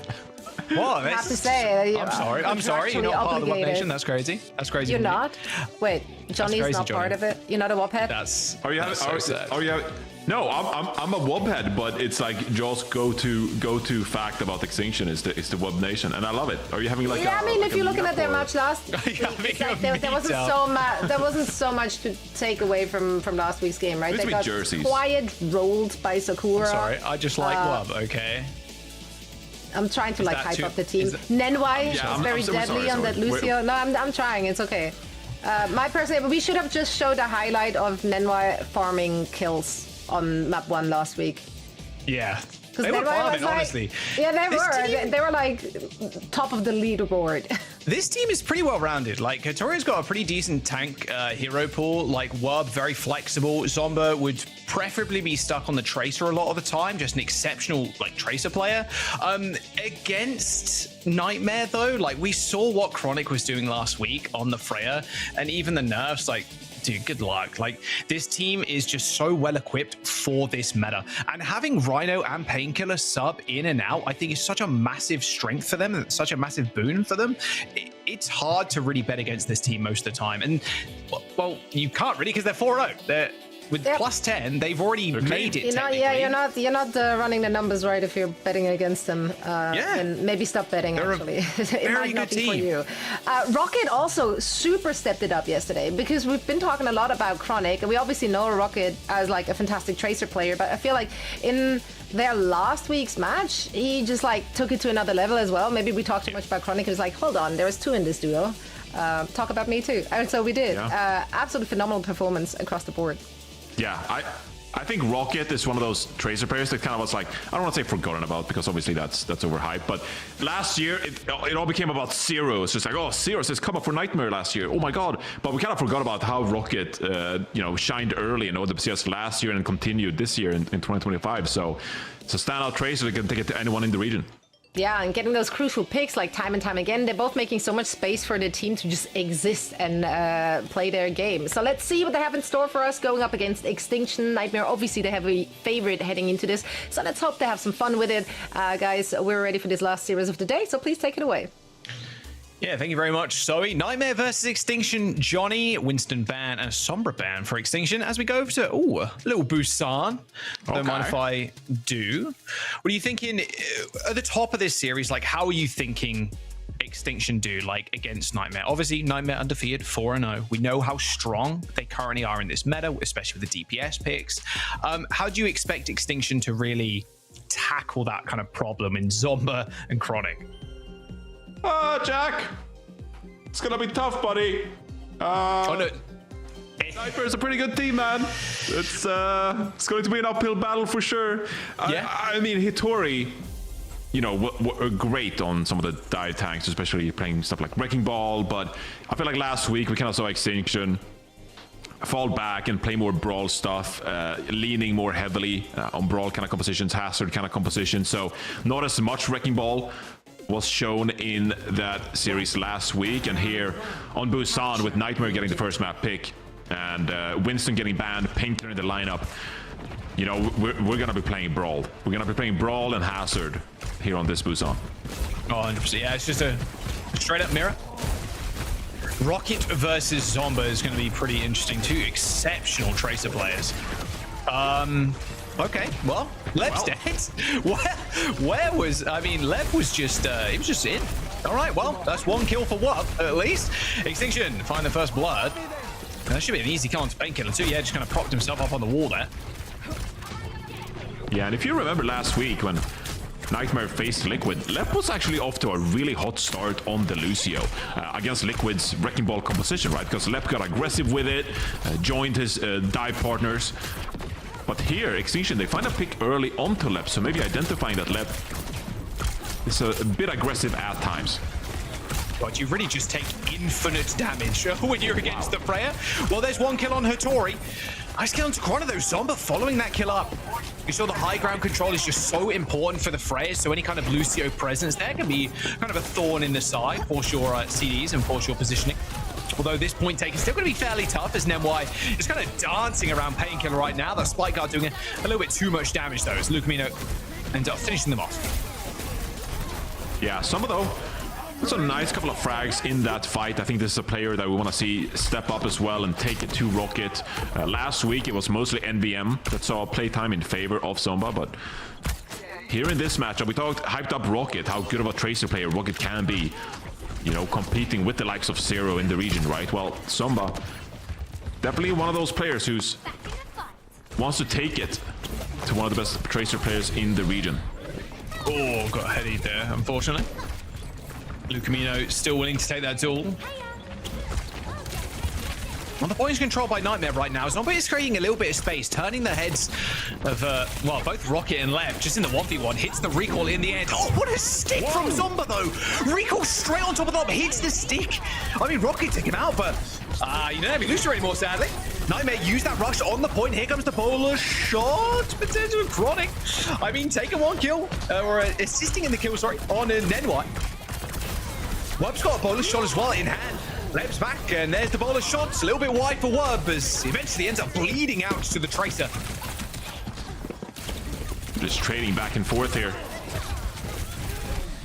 What? I have to say, I'm sorry. You're not part of the Wub Nation. That's crazy. That's crazy. You're not? Wait, Johnny's crazy, not part of it? You're not a Wub head? No, I'm a Wub head, but it's like Joel's go-to fact about Extinction is the Wub Nation, and I love it. Are you having like? Yeah, I mean, if you're looking at their match last, there wasn't so much to take away from last week's game, right? They got jerseys. quiet rolled by Sakura. Sorry, I just like Wub. Okay. I'm trying to like hype up the team. Nenwai is very deadly on that Lucio. No, I'm trying. It's okay. My personal, we should have just showed a highlight of Nenwai farming kills on map 1 last week. Yeah. They were farming, honestly. Yeah, they were like top of the leaderboard. This team is pretty well rounded. Like, Hattori's got a pretty decent tank hero pool. Like, Wub, very flexible. Zomba would preferably be stuck on the Tracer a lot of the time. Just an exceptional, like, Tracer player. Against Nightmare, though, like, we saw what Chronic was doing last week on the Freya. And even the nerfs, like, dude, good luck. Like, this team is just so well equipped for this meta. And having Rhino and Painkiller sub in and out, I think is such a massive strength for them, and such a massive boon for them. It's hard to really bet against this team most of the time. And, well, you can't really because they're 4-0. With plus 10, they've already made it. You're not running the numbers right if you're betting against them. And maybe stop betting. Actually, it might not be for you. Rocket also super stepped it up yesterday because we've been talking a lot about Chronic, and we obviously know Rocket as like a fantastic Tracer player. But I feel like in their last week's match, he just like took it to another level as well. Maybe we talked too much about Chronic. It was like, hold on, there was 2 in this duo. Talk about me too, and so we did. Absolutely phenomenal performance across the board. Yeah, I think Rocket is one of those Tracer players that kind of was like, I don't want to say forgotten about because obviously that's overhyped, but last year it all became about Zeros. It's just like, oh, Zeros has come up for Nightmare last year. Oh my god. But we kind of forgot about how Rocket shined early in OWCS last year and continued this year in 2025. So it's a standout Tracer that can take it to anyone in the region. Yeah, and getting those crucial picks like time and time again. They're both making so much space for the team to just exist and play their game. So let's see what they have in store for us going up against Extinction. Nightmare, obviously they have a favorite heading into this. So let's hope they have some fun with it. Guys, we're ready for this last series of the day, so please take it away. Yeah, thank you very much, Zoe. Nightmare versus Extinction, Johnny, Winston ban, and a Sombra ban for Extinction. As we go over to, a little Busan. Don't mind if I do. What are you thinking at the top of this series? Like, how are you thinking Extinction do, like, against Nightmare? Obviously, Nightmare undefeated, 4-0. We know how strong they currently are in this meta, especially with the DPS picks. How do you expect Extinction to really tackle that kind of problem in Zomba and Chronic? Jack, it's gonna be tough, buddy. Sniper's a pretty good team, man. It's going to be an uphill battle for sure. I mean, Hattori, were great on some of the dive tanks, especially playing stuff like Wrecking Ball. But I feel like last week we kind of saw Extinction fall back and play more brawl stuff, leaning more heavily on brawl kind of compositions, hazard kind of compositions. So not as much Wrecking Ball was shown in that series last week, and here on Busan with Nightmare getting the first map pick and Winston getting banned, Painter in the lineup, we're gonna be playing Brawl. We're gonna be playing Brawl and Hazard here on this Busan. Oh, 100%. Yeah, it's just a straight up mirror. Rocket versus Zomba is going to be pretty interesting. 2 exceptional Tracer players. Okay, well, Lep's dead. Where was, I mean, Lep was just, he was just in. All right, well, that's 1 kill for what, at least. Extinction, find the first blood. That should be an easy kill on Painkiller too. Yeah, just kind of propped himself up on the wall there. Yeah, and if you remember last week when Nightmare faced Liquid, Lep was actually off to a really hot start on the Lucio against Liquid's Wrecking Ball composition, right? Because Lep got aggressive with it, joined his dive partners. But here, Extinction, they find a pick early onto Lep, so maybe identifying that Lep is a bit aggressive at times. God, you really just take infinite damage when you're against the Freya. Well, there's 1 kill on Hattori. Nice kill onto Chrono though. Zomba following that kill up. You saw the high ground control is just so important for the Freya, so any kind of Lucio presence there can be kind of a thorn in the side, force your CDs and force your positioning. Although this point take is still going to be fairly tough as NY is kind of dancing around Painkiller right now. The Spike Guard doing a little bit too much damage though as Lucamino ends up finishing them off. Yeah, Zomba though, that's a nice couple of frags in that fight. I think this is a player that we want to see step up as well and take it to Rocket. Last week it was mostly NVM that saw playtime in favor of Zomba, but here in this matchup we hyped up Rocket, how good of a Tracer player Rocket can be. You know, competing with the likes of Zero in the region, right? Well, Zomba, definitely one of those players who wants to take it to one of the best Tracer players in the region. Oh, got headied there, unfortunately. Lucamino still willing to take that duel. Well, the point is controlled by Nightmare right now. Zomba is creating a little bit of space, turning the heads of, well, both Rocket and Lep just in the 1v1. Hits the recall in the end. Oh, what a stick from Zomba, though. Recall straight on top of them. Hits the stick. I mean, Rocket took him out, but you don't have any Lucio anymore, sadly. Nightmare used that rush on the point. Here comes the polar shot. Potential Chronic. I mean, taking 1 kill, or assisting in the kill, sorry, on NY. Wub's got a polar shot as well in hand. Lep's back, and there's the bowler shots. A little bit wide for Wub, as eventually ends up bleeding out to the Tracer. Just trading back and forth here.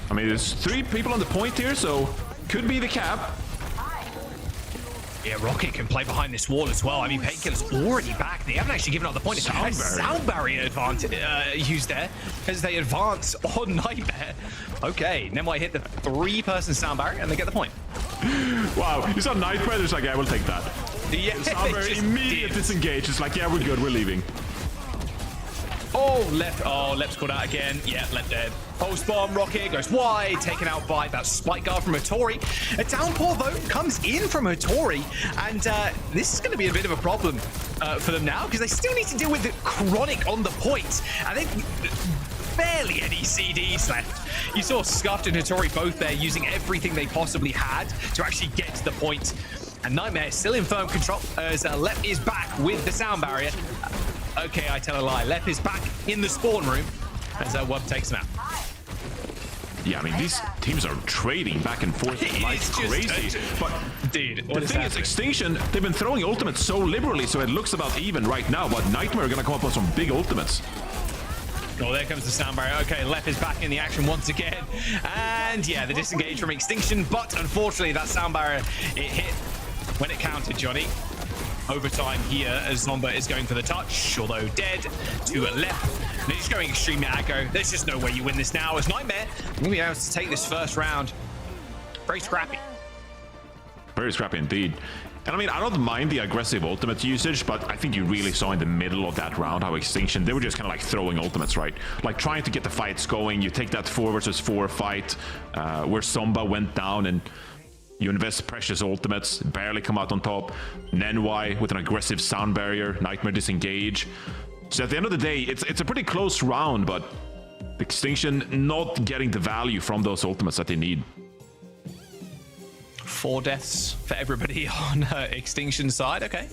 I mean, there's 3 people on the point here, so could be the cap. Yeah, Rocket can play behind this wall as well. I mean, Painkiller's already back. They haven't actually given up the point. It's a sound barrier advantage used there as they advance on Nightmare. Okay, NY hit the 3-person sound barrier and they get the point. Wow, you saw Nightmare, there's like, yeah, we'll take that. Yeah, sound barrier immediate disengage. It's like, yeah, we're good, we're leaving. Oh, Lep. Oh, Lep's called out again. Yeah, Lep dead. Post bomb, Rocket goes wide, taken out by that Spike Guard from Hattori. A downpour, though, comes in from Hattori, and this is going to be a bit of a problem for them now, because they still need to deal with the Chronic on the point. And they barely any CDs left. You saw Scuffed and Hattori both there using everything they possibly had to actually get to the point. And Nightmare still in firm control as Lep is back with the sound barrier. Okay, I tell a lie. Lep is back in the spawn room as Wub takes him out. Yeah, I mean, these teams are trading back and forth like crazy. But dude, the thing is, Extinction, they've been throwing ultimates so liberally, so it looks about even right now. But Nightmare are going to come up with some big ultimates. Oh, there comes the sound barrier. Okay, Lep is back in the action once again. And yeah, the disengage from Extinction. But unfortunately, that sound barrier, it hit when it counted, Johnny. Overtime here as Zomba is going for the touch, although dead to a Lep. They're just going extremely aggro. There's just no way you win this now as Nightmare will be able to take this first round. Very scrappy. Very scrappy indeed. And I mean, I don't mind the aggressive ultimate usage, but I think you really saw in the middle of that round how Extinction, they were just kind of like throwing ultimates, right? Like trying to get the fights going. You take that 4 versus 4 fight where Zomba went down and you invest precious ultimates, barely come out on top. NY with an aggressive sound barrier, Nightmare disengage. So at the end of the day, it's a pretty close round, but Extinction not getting the value from those ultimates that they need. 4 deaths for everybody on Extinction side, okay.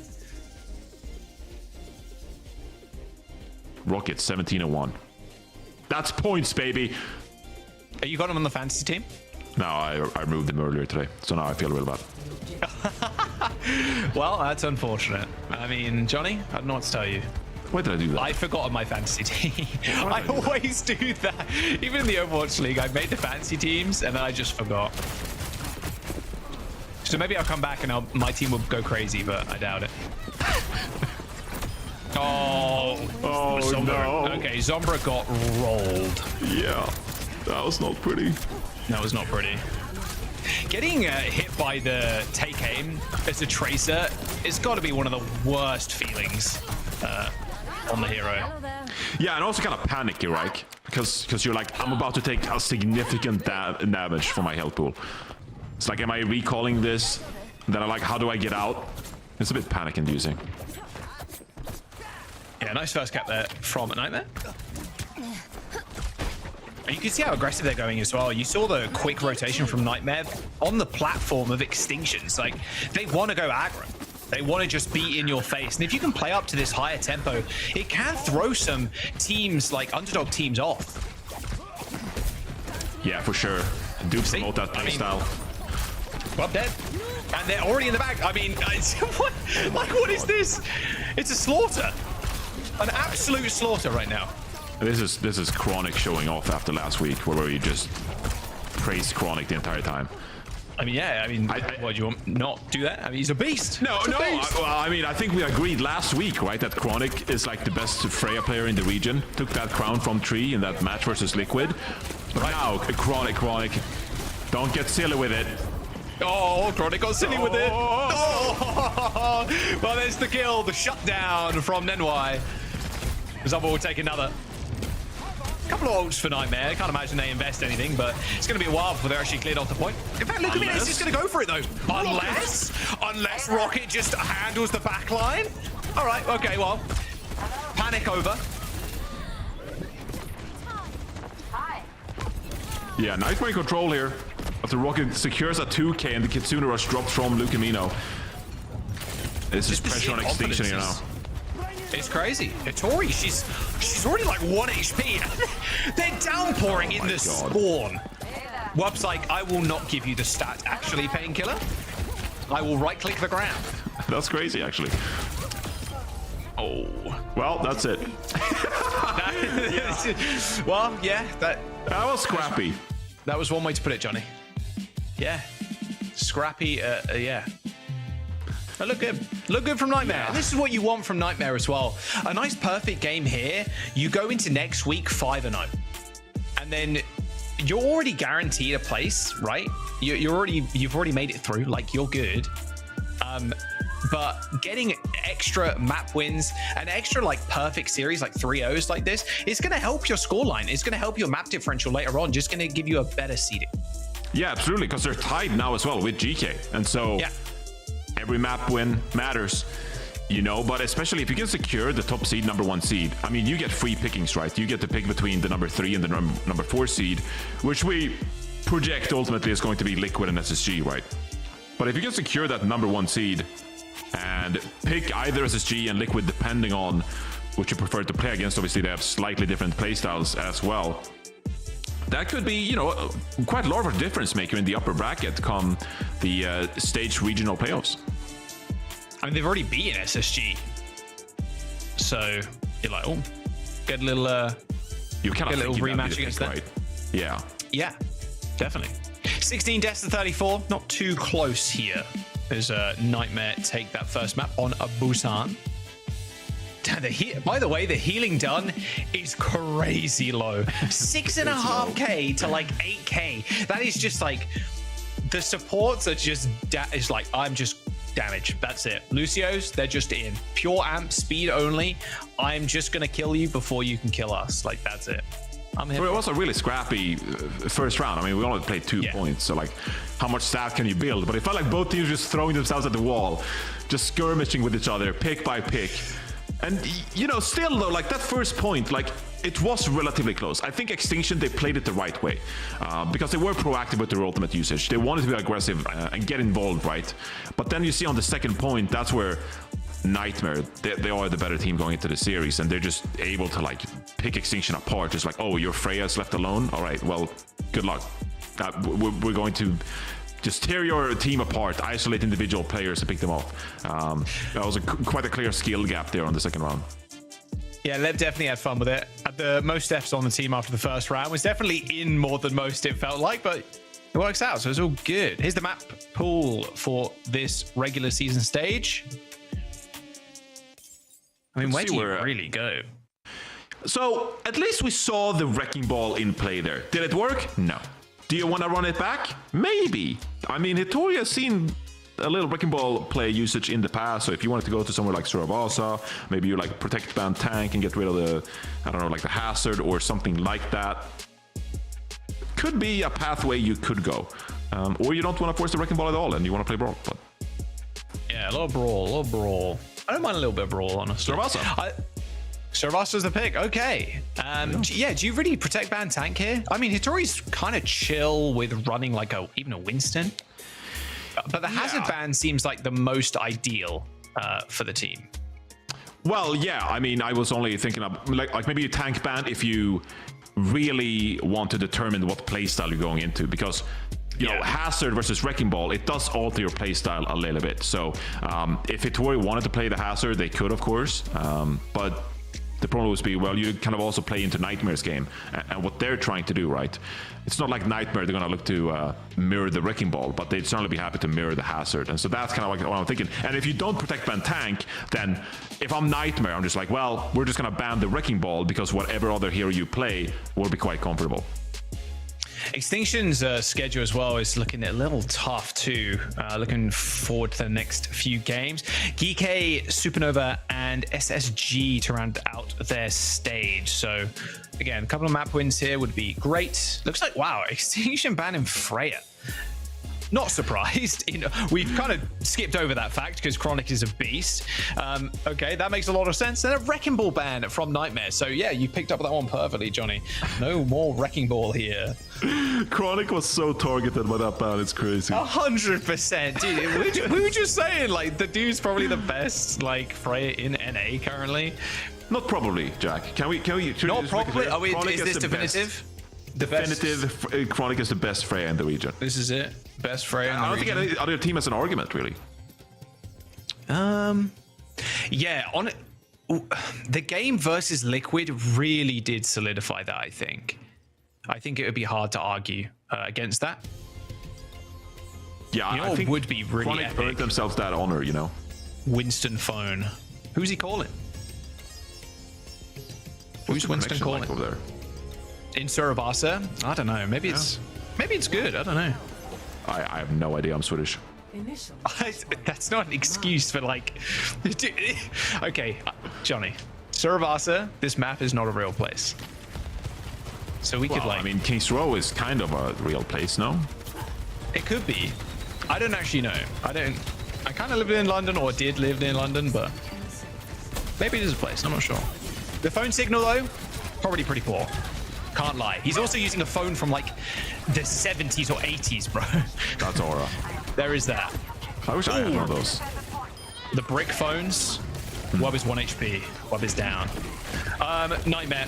Rocket 17-1. That's points, baby. You got him on the fantasy team? No, I removed him earlier today, so now I feel real bad. Well, that's unfortunate. I mean, Johnny, I don't know what to tell you. Why did I do that? I forgot my fantasy team. I always do that. Even in the Overwatch League, I made the fantasy teams and then I just forgot. So maybe I'll come back and my team will go crazy, but I doubt it. Oh, Zombra. no. Okay, Zombra got rolled. Yeah, that was not pretty. That was not pretty. Getting hit by the take aim as a tracer, it's got to be one of the worst feelings on the hero. Yeah, and also kind of panicky, right? Because you're like, I'm about to take a significant damage from my health pool. It's like, am I recalling this? Then I'm like, how do I get out? It's a bit panic-inducing. Yeah, nice first cap there from Nightmare. And you can see how aggressive they're going as well. You saw the quick rotation from Nightmare on the platform of Extinctions. Like, they want to go aggro. They want to just be in your face. And if you can play up to this higher tempo, it can throw some teams, like underdog teams, off. Yeah, for sure. Do promote that playstyle. Well, dead. And they're already in the back. I mean, what is this? It's a slaughter. An absolute slaughter right now. This is Chronic showing off after last week, where we just praised Chronic the entire time. I mean, yeah. I mean, what do you want? Not do that? I mean, he's a beast. No. I mean, I think we agreed last week, right, that Chronic is like the best Freya player in the region. Took that crown from Tree in that match versus Liquid. But now, Chronic, don't get silly with it. Oh, Chronic got silly with it. Oh, well, there's the kill, the shutdown from Nenwai. Zomba will take another. Couple of ults for Nightmare. I can't imagine they invest anything, but it's going to be a while before they're actually cleared off the point. In fact, look at me, he's just going to go for it, though. Unless Rocket just handles the back line. All right, okay, well, panic over. Yeah, Nightmare control here. After Rocket secures a 2k and the Kitsune Rush drops from Lucamino. This is pressure on Extinction here now. It's crazy. Tori, she's already like 1 HP. They're downpouring in the spawn. Wub's like, I will not give you the stat, actually, Painkiller. I will right-click the ground. That's crazy, actually. Oh, well, that's it. Well, yeah, that was scrappy. That was one way to put it, Johnny. Yeah, scrappy. Yeah. But look good. Look good from Nightmare. Yeah. This is what you want from Nightmare as well. A nice perfect game here. You go into next week 5-0. And then you're already guaranteed a place, right? You've already made it through. Like, you're good. But getting extra map wins, an extra like perfect series like 3-0s like this, it's going to help your scoreline. It's going to help your map differential later on. Just going to give you a better seeding. Yeah, absolutely. Because they're tied now as well with GK. And so... yeah. Every map win matters, you know, but especially if you can secure the top seed, #1 seed, I mean, you get free pickings, right? You get to pick between the number 3 and the number 4 seed, which we project ultimately is going to be Liquid and SSG, right? But if you can secure that #1 seed and pick either SSG and Liquid, depending on which you prefer to play against, obviously they have slightly different playstyles as well. That could be, you know, quite a lot of a difference maker in the upper bracket come the stage regional playoffs. I mean, they've already beaten SSG. So you're like, oh, get a little, you get a little rematch against them. Right? Yeah. Yeah, definitely. 16 deaths to 34. Not too close here. There's a Nightmare take that first map on a Busan. By the way, the healing done is crazy low. 6.5k to like 8k. That is just like the supports are just it's like I'm just damaged. That's it. Lucio's, they're just in pure amp speed only. I'm just gonna kill you before you can kill us. Like that's it. I'm here. Well, it was a really scrappy first round. I mean, we only played 2 points, so like, how much staff can you build? But it felt like both teams just throwing themselves at the wall, just skirmishing with each other, pick by pick. And, you know, still though, like that first point, like it was relatively close. I think Extinction, they played it the right way because they were proactive with their ultimate usage. They wanted to be aggressive and get involved, right? But then you see on the second point, that's where Nightmare, they are the better team going into the series, and they're just able to like pick Extinction apart. Just like, oh, your Freya's left alone. All right, well, good luck. We're going to just tear your team apart, isolate individual players and pick them off. That was quite a clear skill gap there on the second round. Yeah, Lev definitely had fun with it. Had the most deaths on the team after the first round. Was definitely in more than most, it felt like, but it works out, so it's all good. Here's the map pool for this regular season stage. I mean, where do you really go? So at least we saw the Wrecking Ball in play there. Did it work? No. Do you want to run it back? Maybe. I mean, Hittori has seen a little Wrecking Ball play usage in the past, so if you wanted to go to somewhere like Suravasa, maybe you like protect ban tank and get rid of the, I don't know, like the hazard or something like that. Could be a pathway you could go. Or you don't want to force the Wrecking Ball at all and you want to play Brawl. But... Yeah, a lot of Brawl. I don't mind a little bit of Brawl, honestly. Suravasa the pick. Okay. Yeah, do you really protect ban tank here? I mean, Hittori's kind of chill with running like even a Winston. But the hazard ban seems like the most ideal for the team. Well, yeah. I mean, I was only thinking of like maybe a tank ban if you really want to determine what playstyle you're going into, because you know, hazard versus Wrecking Ball, it does alter your playstyle a little bit. So if Hittori wanted to play the hazard, they could, of course. But the problem would be, well, you kind of also play into Nightmare's game and what they're trying to do, right? It's not like Nightmare, they're going to look to mirror the Wrecking Ball, but they'd certainly be happy to mirror the hazard. And so that's kind of like what I'm thinking. And if you don't protect ban tank, then if I'm Nightmare, I'm just like, well, we're just going to ban the Wrecking Ball because whatever other hero you play will be quite comfortable. Extinction's schedule as well is looking a little tough too. Looking forward to the next few games. GK, Supernova, and SSG to round out their stage. So again, a couple of map wins here would be great. Looks like, wow, Extinction banning Freya. Not surprised. We've kind of skipped over that fact because Chronic is a beast. Okay, that makes a lot of sense. And a Wrecking Ball ban from Nightmare. So yeah, you picked up that one perfectly, Johnny. No more Wrecking Ball here. Chronic was so targeted by that ban. It's crazy. 100%, dude. We were just saying, like, the dude's probably the best, like, Freya in NA currently. Not probably, Jack. Can we? Not probably. Is this definitive? Definitive. Chronic is the best Freya in the region. This is it. Best Freya in the region. I don't think any other team has an argument, really. Yeah, the game versus Liquid really did solidify that, I think. I think it would be hard to argue against that. Yeah, you know, I think would be really Chronic epic. earned themselves that honor, you know. Winston phone. Who's he calling? Who's Winston calling? Like over there? In Suravasa? I don't know. Maybe it's good. I don't know. I have no idea. I'm Swedish. That's not an excuse for like. Okay, Johnny. Suravasa, this map is not a real place. So we could like. I mean, King's Row is kind of a real place, no? It could be. I don't actually know. I kind of lived in London, or did live in London, but maybe it is a place. I'm not sure. The phone signal though, probably pretty poor. Can't lie. He's also using a phone from like the 70s or 80s, bro. That's aura. There is that. I wish I had one of those. The brick phones. Wub is 1 HP. Wub is down. Nightmare.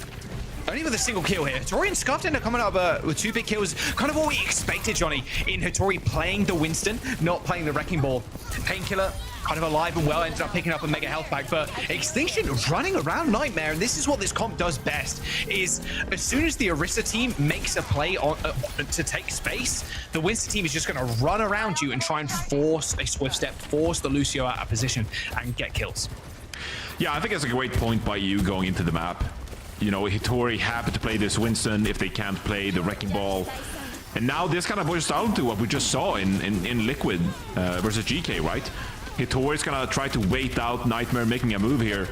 Only with a single kill here. Hittori and Scuffed end up coming up with 2 big kills. Kind of what we expected, Johnny, in Hittori playing the Winston, not playing the Wrecking Ball. Painkiller, kind of alive and well, ended up picking up a mega health pack, but Extinction running around Nightmare, and this is what this comp does best, is as soon as the Orisa team makes a play to take space, the Winston team is just going to run around you and try and force a swift step, force the Lucio out of position and get kills. Yeah, I think it's a great point by you going into the map. You know, Hittori happy to play this Winston if they can't play the Wrecking Ball. And now this kind of boils down to what we just saw in Liquid versus GK, right? Hittori's gonna try to wait out Nightmare making a move here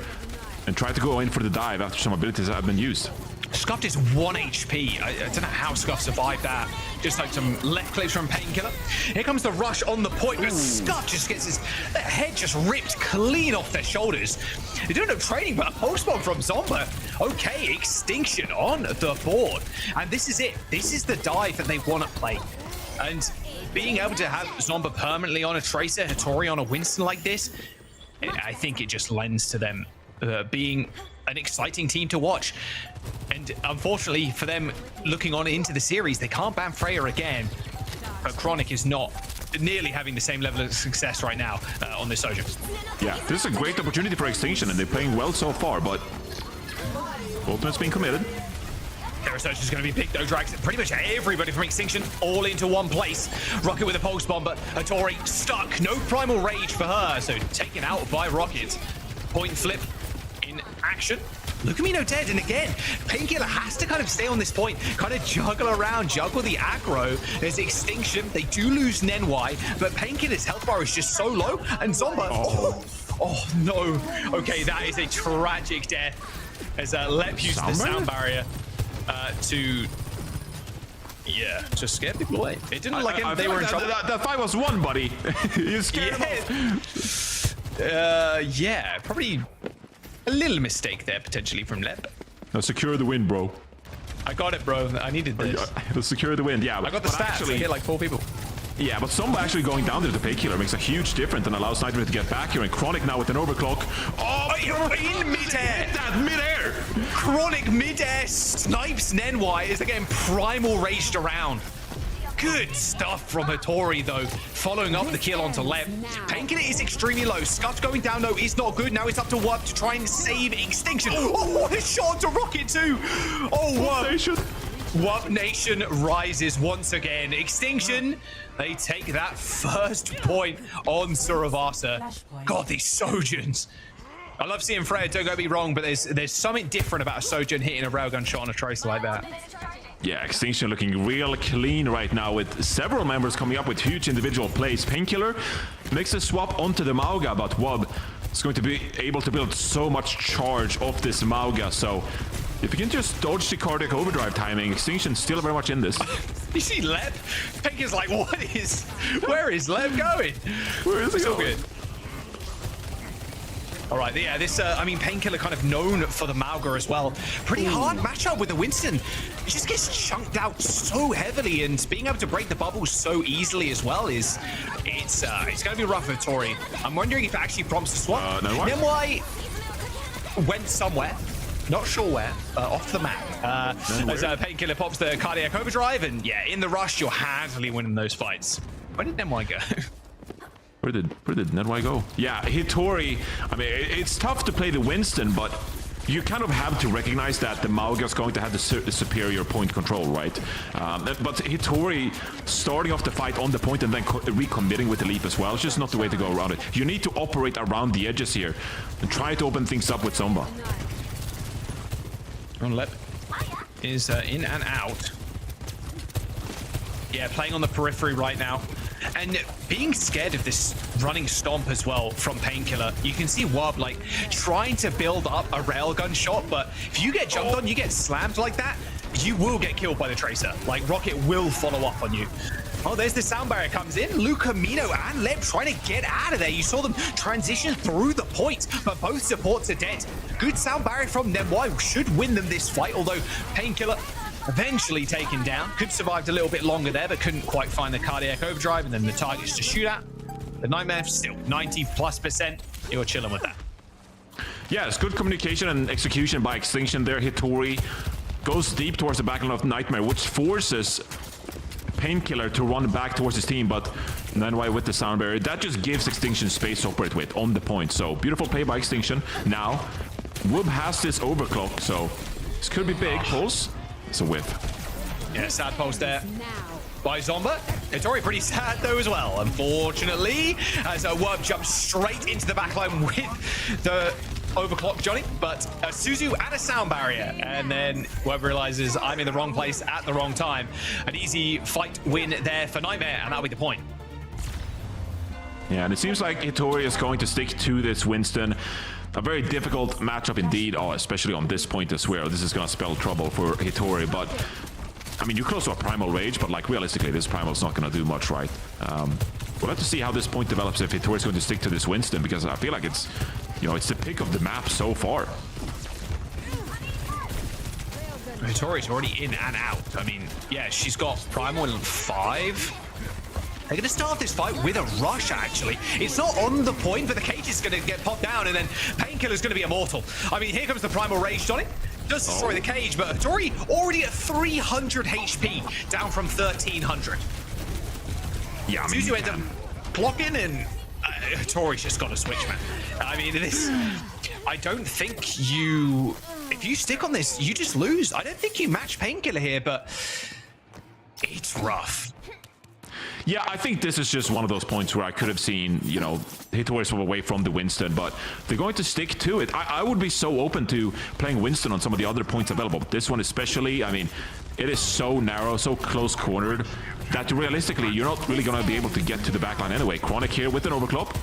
and try to go in for the dive after some abilities have been used. Scuffed is 1 HP. I don't know how Scuff survived that. Just like some left clicks from Painkiller. Here comes the rush on the point, but Scuff just gets his head just ripped clean off their shoulders. They don't have training, but a pulse bomb from Zomba. Okay, Extinction on the board. And this is it. This is the dive that they want to play. And being able to have Zomba permanently on a Tracer, Hittori on a Winston like this, I think it just lends to them being an exciting team to watch. And unfortunately for them, looking on into the series, they can't ban Freya again. But Chronic is not nearly having the same level of success right now on this Sojourn. Yeah, this is a great opportunity for Extinction, and they're playing well so far, but Ultimate's been committed. Their research is going to be big, though. Drags pretty much everybody from Extinction all into one place. Rocket with a pulse bomb, but Hittori stuck. No primal rage for her, so taken out by Rocket. Point flip in action. Lucamino dead, and again, Painkiller has to kind of stay on this point, kind of juggle around, juggle the aggro. There's Extinction, they do lose Nenwai, but Painkiller's health bar is just so low, and Zomba, oh no. Okay, that is a tragic death, as Lep used the sound barrier to... Yeah, just scare people away. It didn't look like they were in trouble. That fight was won, buddy. You scared them off. Yeah, probably a little mistake there, potentially, from Lep. Now secure the win, bro. I got it, bro. I needed this. Secure the win, yeah. I got the stats. Actually, I hit like 4 people. Yeah, but Zomba actually going down there to Painkiller makes a huge difference and allows Nightmare to get back here. And Chronic now with an overclock. Oh, in midair! Hit that midair! Chronic midair snipes Nenwai as they're getting primal raged around. Good stuff from Hattori, though, following up the kill onto Lep. Painkiller is extremely low. Scuff going down, though, is not good. Now it's up to Warp to try and save Extinction. Oh, what a shot to Rocket, too! Oh, Warp. Warp Nation rises once again. Extinction, they take that first point on Suravasa. God, these Sojans. I love seeing Freya, don't get me wrong, but there's something different about a Sojourn hitting a railgun shot on a Tracer like that. Yeah, Extinction looking real clean right now with several members coming up with huge individual plays. Painkiller makes a swap onto the Mauga, but Wub is going to be able to build so much charge off this Mauga, so if you can just dodge the cardiac overdrive timing, Extinction's still very much in this. You see Lep? Painkiller's like, where is Lep going? Where is he so going? Good. All right, yeah, this, I mean, Painkiller kind of known for the Mauga as well. Pretty hard matchup with the Winston. He just gets chunked out so heavily, and being able to break the bubbles so easily as well it's going to be rough for Tori. I'm wondering if it actually prompts a swap. Nenwai went somewhere. Not sure where, off the map. As Painkiller pops the cardiac overdrive, and yeah, in the rush, you're handily winning those fights. Where did Nenwai go? Where did Nenwai go? Yeah, Hattori. I mean, it's tough to play the Winston, but you kind of have to recognize that the Mauga's going to have the superior point control, right? But Hattori starting off the fight on the point and then recommitting with the leap as well. It's just not the way to go around it. You need to operate around the edges here and try to open things up with Zomba. Lep is in and out. Yeah, playing on the periphery right now. And being scared of this running stomp as well from Painkiller. You can see Wub like trying to build up a railgun shot, but if you get jumped on, you get slammed like that, you will get killed by the Tracer. Like Rocket will follow up on you. Oh, there's the sound barrier comes in. Lucamino and Leb trying to get out of there. You saw them transition through the point, but both supports are dead. Good sound barrier from Nenwai should win them this fight, although Painkiller eventually taken down. Could survived a little bit longer there, but couldn't quite find the cardiac overdrive and then the targets to shoot at. The Nightmare still 90+%. You're chilling with that. Yeah, it's good communication and execution by Extinction there. Hattori goes deep towards the backline of Nightmare, which forces Painkiller to run back towards his team, but Nenwai with the sound barrier. That just gives Extinction space to operate with on the point. So beautiful play by Extinction. Now, Wub has this overclock, so this could be big. Pulse. It's a whip. Yeah, sad pulse there by Zomba. It's already pretty sad though as well, unfortunately, as Wub jumps straight into the backline with the overclock Johnny, but a Suzu and a sound barrier, and then Wub realizes I'm in the wrong place at the wrong time. An easy fight win there for Nightmare, and that'll be the point. Yeah, and it seems like Hattori is going to stick to this Winston. A very difficult matchup indeed, especially on this point as well. This is going to spell trouble for Hattori, but I mean, you're close to a Primal Rage, but like realistically, this Primal's not going to do much, right? We'll have to see how this point develops if Hattori's going to stick to this Winston, because I feel like it's, you know, it's the pick of the map so far. Hattori's already in and out. I mean, yeah, she's got Primal in 5. They're going to start this fight with a rush, actually. It's not on the point, but the cage is going to get popped down, and then Painkiller's going to be immortal. I mean, here comes the Primal Rage, Johnny. Does destroy the cage, but Hattori already at 300 HP, down from 1300. Yeah, I mean, Suzu ends up blocking, and Hattori's just got to switch, man. I mean, this... I don't think you... If you stick on this, you just lose. I don't think you match Painkiller here, but it's rough. Yeah, I think this is just one of those points where I could have seen, you know, Hitori swap away from the Winston, but they're going to stick to it. I would be so open to playing Winston on some of the other points available. This one especially, I mean, it is so narrow, so close cornered that realistically, you're not really going to be able to get to the backline anyway. Chronic here with an overclock.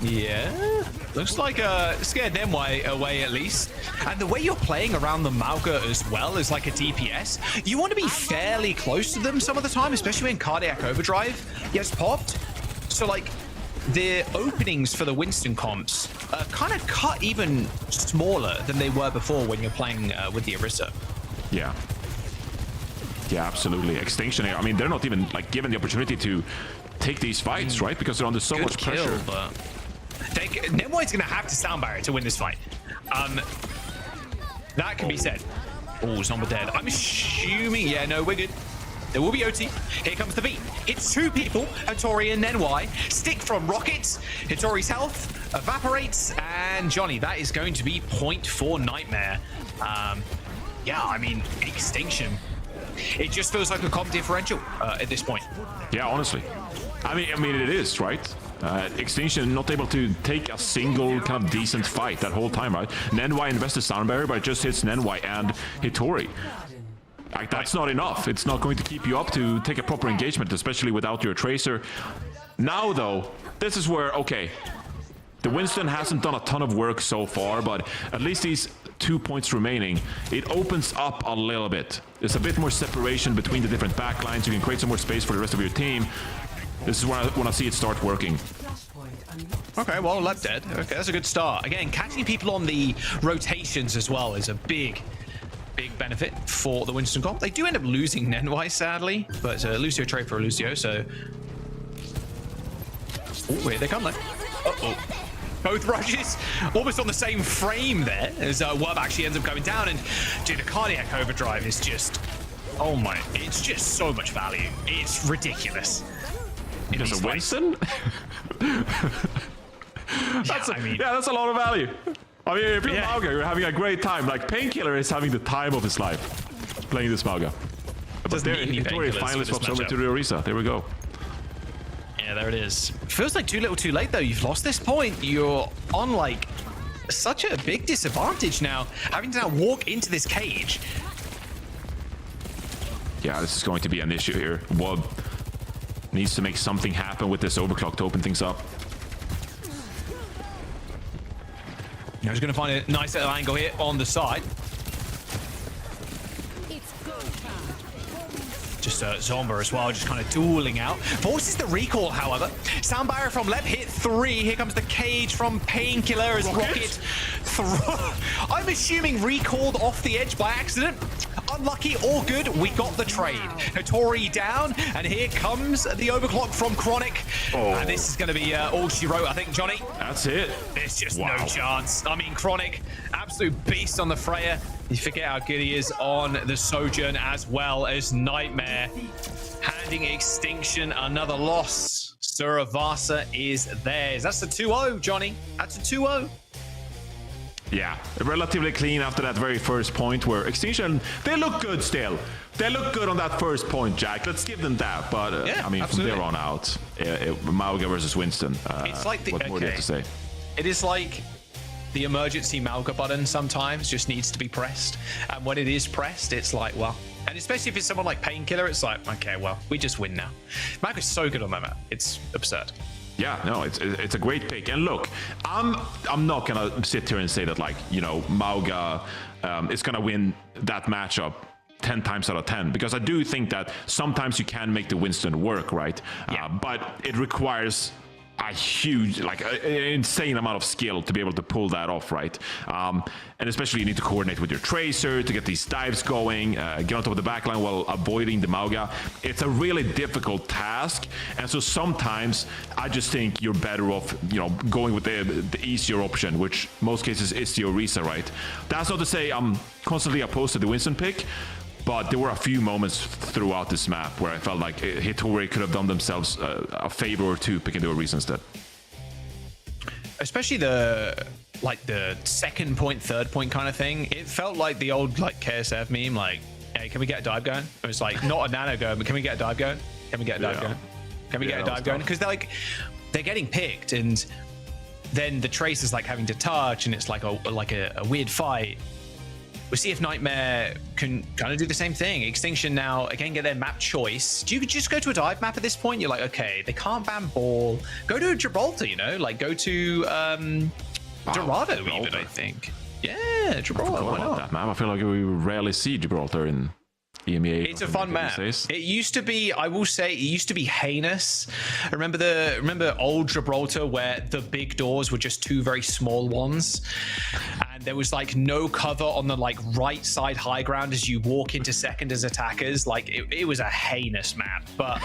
Yeah, looks like scared them away at least. And the way you're playing around the Mauga as well as like a DPS, you want to be fairly close to them some of the time, especially when Cardiac Overdrive gets popped. So like the openings for the Winston comps are kind of cut even smaller than they were before when you're playing with the Orisa. Yeah. Yeah, absolutely. Extinction here. I mean, they're not even like given the opportunity to take these fights, right? Because they're under so much pressure. But Nemwhite's going to have to sound barrier to win this fight. That can be said. Oh, Zomba dead. I'm assuming... Yeah, no, we're good. There will be OT. Here comes the beat. It's two people, Hitori and Nenwai. Stick from rockets. Hitori's health evaporates. And Johnny, that is going to be 0.4 Nightmare. Yeah, I mean, Extinction. It just feels like a comp differential at this point. Yeah, honestly. I mean, it is, right? Extinction not able to take a single kind of decent fight that whole time, right? Nenwai invests the sound barrier, but it just hits Nenwai and Hitori. Like, that's not enough. It's not going to keep you up to take a proper engagement, especially without your Tracer. Now, though, this is where, okay, the Winston hasn't done a ton of work so far, but at least these 2 points remaining, it opens up a little bit. There's a bit more separation between the different backlines. You can create some more space for the rest of your team. This is when I see it start working. Okay, well, Lab dead. Okay, that's a good start. Again, catching people on the rotations as well is a big benefit for the Winston comp. They do end up losing Nenwai, sadly, but it's a Lucio trade for a Lucio, so... Oh, here they come, though. Uh-oh. Both rushes almost on the same frame there as Wub actually ends up going down. And, dude, the Cardiac Overdrive is just... Oh, my... It's just so much value. It's ridiculous. Because a Winston? That's a lot of value. I mean, if you're Mauga, you're having a great time. Like, Painkiller is having the time of his life playing this Mauga. But there, Hitori finally swaps over to the Orisa. There we go. Yeah, there it is. Feels like too little too late, though. You've lost this point. You're on, like, such a big disadvantage now, having to now walk into this cage. Yeah, this is going to be an issue here. Wub needs to make something happen with this overclock to open things up. Now he's going to find a nice little angle here on the side. Just Zomba as well, just kind of dueling out. Forces the recall, however. Sound barrier from Leb hit 3. Here comes the cage from Painkiller as Rocket. I'm assuming recalled off the edge by accident. Unlucky or good, we got the trade. Hitori down, and here comes the overclock from Chronic. And this is going to be all she wrote, I think, Johnny. That's it. There's just no chance. I mean, Chronic, absolute beast on the Freya. You forget how good he is on the Sojourn, as well as Nightmare. Handing Extinction another loss. Suravasa is theirs. That's the 2-0, Johnny. That's a 2-0. Yeah, relatively clean after that very first point where Extinction, they look good still. They look good on that first point, Jack. Let's give them that. But, yeah, I mean, absolutely. From there on out, Mauga versus Winston. It's like what more do you have to say? It is like the emergency Mauga button sometimes just needs to be pressed. And when it is pressed, it's like, well... And especially if it's someone like Painkiller, it's like, okay, well, we just win now. Mauga's so good on that map. It's absurd. Yeah, no, it's a great pick. And look, I'm not gonna sit here and say that, like, you know, Mauga is gonna win that matchup 10 times out of 10, because I do think that sometimes you can make the Winston work, right? Yeah. But it requires a huge, like, an insane amount of skill to be able to pull that off, right? And especially you need to coordinate with your Tracer to get these dives going, get on top of the backline while avoiding the Mauga. It's a really difficult task, and so sometimes I just think you're better off, you know, going with the easier option, which most cases is the Orisa, right? That's not to say I'm constantly opposed to the Winston pick, but there were a few moments throughout this map where I felt like Hitori could have done themselves a favor or two picking the Orisa instead. Especially the second point, third point kind of thing. It felt like the old like KSF meme, like, hey, can we get a dive going? It was like, not a nano going, but can we get a dive going? Can we get a dive going? Can we get a dive going? Because they're getting picked, and then the Trace is like having to touch, and it's like a weird fight. We'll see if Nightmare can kind of do the same thing. Extinction now, again, get their map choice. Do you just go to a dive map at this point? You're like, okay, they can't ban ball. Go to Gibraltar, you know? Like, go to Dorado even, I think. Yeah, Gibraltar. I forgot about that map. I feel like we rarely see Gibraltar in EMEA. It's a fun map. It used to be, I will say, it used to be heinous. Remember old Gibraltar where the big doors were just two very small ones, and there was like no cover on the like right side high ground as you walk into second as attackers. Like it was a heinous map, but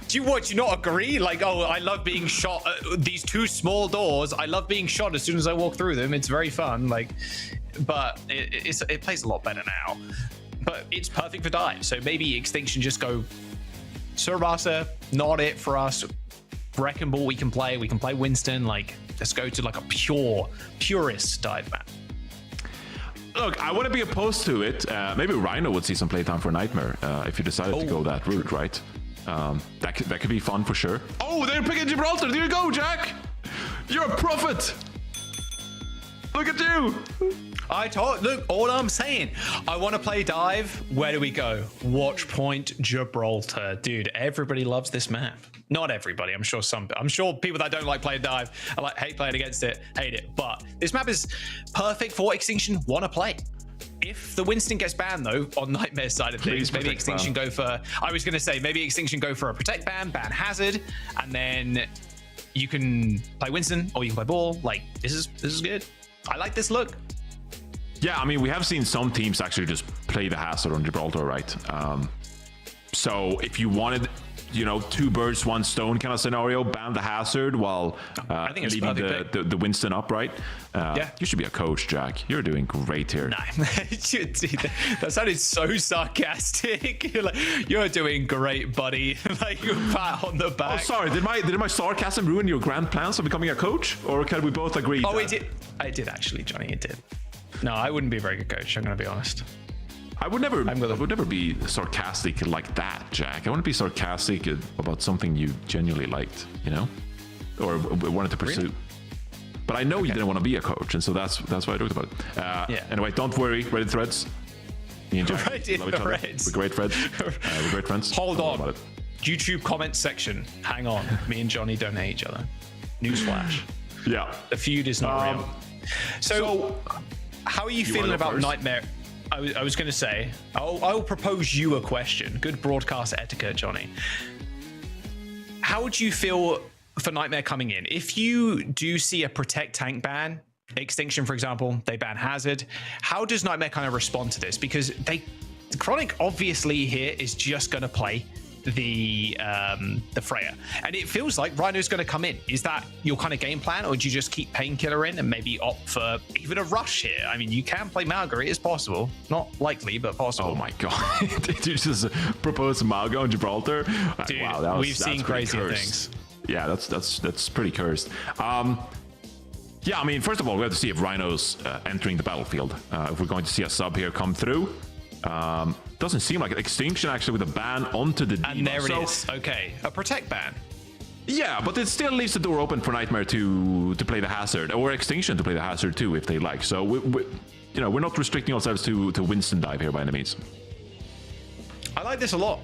do you not agree? Like, oh, I love being shot at these two small doors. I love being shot as soon as I walk through them. It's very fun. Like, but it plays a lot better now. But it's perfect for dive. So maybe Extinction just go, Surabasa, not it for us. Wrecking Ball we can play Winston. Like, let's go to like a purist dive map. Look, I wouldn't be opposed to it. Maybe Rhino would see some playtime for Nightmare if you decided to go that route, right? That could be fun for sure. Oh, they're picking Gibraltar. There you go, Jack. You're a prophet. Look at you. Look, all I'm saying, I want to play dive. Where do we go? Watch Point Gibraltar. Dude, everybody loves this map. Not everybody. I'm sure people that don't like playing dive are like, hate playing against it, hate it. But this map is perfect for Extinction want to play. If the Winston gets banned though, on Nightmare's side of things, maybe Extinction go for, I was going to say, maybe Extinction go for a protect ban Hazard, and then you can play Winston or you can play Ball. Like, this is good. I like this look. Yeah, I mean, we have seen some teams actually just play the Hazard on Gibraltar, right? So if you wanted, two birds, one stone kind of scenario, ban the Hazard while I think it's leaving the Winston up, right? Yeah. You should be a coach, Jack. You're doing great here. Nah, that sounded so sarcastic. You're doing great, buddy. Like, pat on the back. Oh, sorry. Did my sarcasm ruin your grand plans of becoming a coach? Or can we both agree? Oh, it did. I did actually, Johnny. It did. No, I wouldn't be a very good coach. I'm going to be honest. I would never be sarcastic like that, Jack. I wouldn't be sarcastic about something you genuinely liked, or wanted to pursue. Really? But I know you didn't want to be a coach, and so that's why I talked about it. Anyway, don't worry, Reddit threads. Me and Jack Reddit love each other. threads. We're great friends. We're great friends. Hold on. YouTube comment section. Hang on. Me and Johnny don't hate each other. Newsflash. Yeah. The feud is not real. So how are you feeling about first? Nightmare? I was going to say, I'll propose you a question. Good broadcast etiquette, Johnny. How would you feel for Nightmare coming in? If you do see a protect tank ban, Extinction, for example, they ban Hazard, how does Nightmare kind of respond to this? Because Chronic obviously here is just going to play the Freya, and it feels like Rhino's going to come in. Is that your kind of game plan, or do you just keep Painkiller in and maybe opt for even a rush here? I mean, you can play Malga, it is possible, not likely, but possible. Oh my god. Did you just propose Malga on Gibraltar? Dude, wow, we've seen crazier things. Yeah, that's pretty cursed. Yeah, I mean, first of all, we have to see if Rhino's entering the battlefield. If we're going to see a sub here come through. Doesn't seem like it. Extinction actually with a ban onto the and there it is. Okay, a protect ban. Yeah, but it still leaves the door open for Nightmare to play the Hazard, or Extinction to play the Hazard too if they like. So we're not restricting ourselves to Winston dive here by any means. I like this a lot.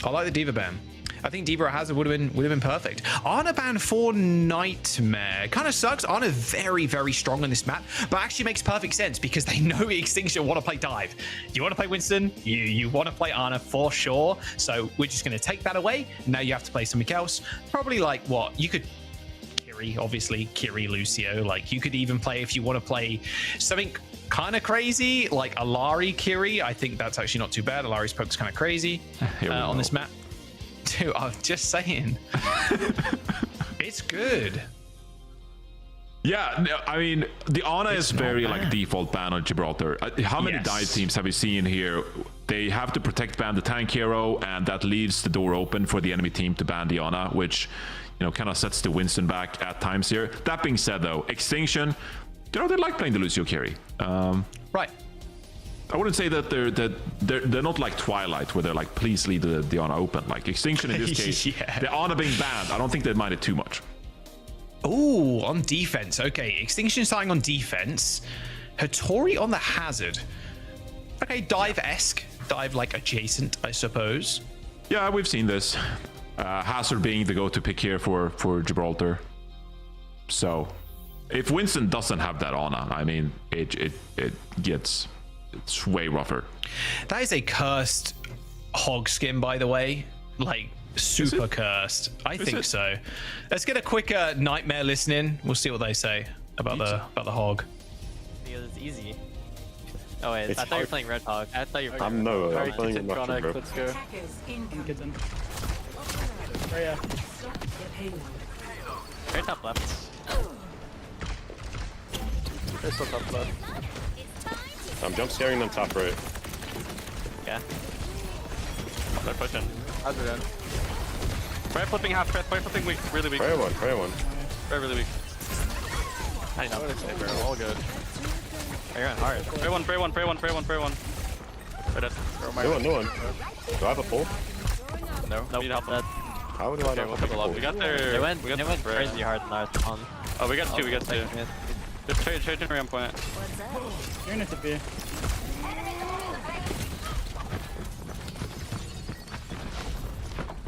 I like the Diva ban. I think Diva Hazard would have been perfect. Ana ban for Nightmare kind of sucks. Ana very, very strong on this map, but actually makes perfect sense because they know Extinction want to play dive. You want to play Winston, you want to play Ana for sure. So we're just going to take that away. Now you have to play something else. Probably like what you could. Kiri, obviously Kiri, Lucio. Like you could even play if you want to play something kind of crazy like Alari Kiri. I think that's actually not too bad. Alari's poke's kind of crazy on this map. Dude, I'm just saying. It's good. Yeah, I mean, the Ana is very like default ban on Gibraltar. How many dive teams have we seen here? They have to protect ban the tank hero, and that leaves the door open for the enemy team to ban the Ana, which, kind of sets the Winston back at times here. That being said, though, Extinction, they like playing the Lucio Kiri. Right. I wouldn't say that they're not like Twilight, where they're like, please leave the Ana open. Like Extinction in this case, the Ana being banned, I don't think they minded too much. Oh, on defense. Okay, Extinction starting on defense. Hattori on the Hazard. Okay, dive-esque. Dive like adjacent, I suppose. Yeah, we've seen this. Hazard being the go-to pick here for Gibraltar. So, if Winston doesn't have that Ana, I mean, it's way rougher. That is a cursed hog skin, by the way. Like, super cursed. I think so. Let's get a quick Nightmare listening. We'll see what they say about the hog. Because it's easy. Oh wait, I thought you were playing Red Hog. I thought you were playing. I'm playing Chronic. Let's go. Kitten. Freya. Very top left. There's still top left. I'm jump scaring them top right. Yeah. They're pushing. How's it in? Freya flipping half, Freya flipping weak, really weak. Freya one. Freya really week. I know. We're all good. You're on hard. Freya one. We're dead. No one. Do I have a pull? No. Nope. We need help. That, How do I not We'll have put a a lot. pull? We got their. they went Freya. crazy hard north on. Oh, we got two. Just trade Henry on point. You're in it to be.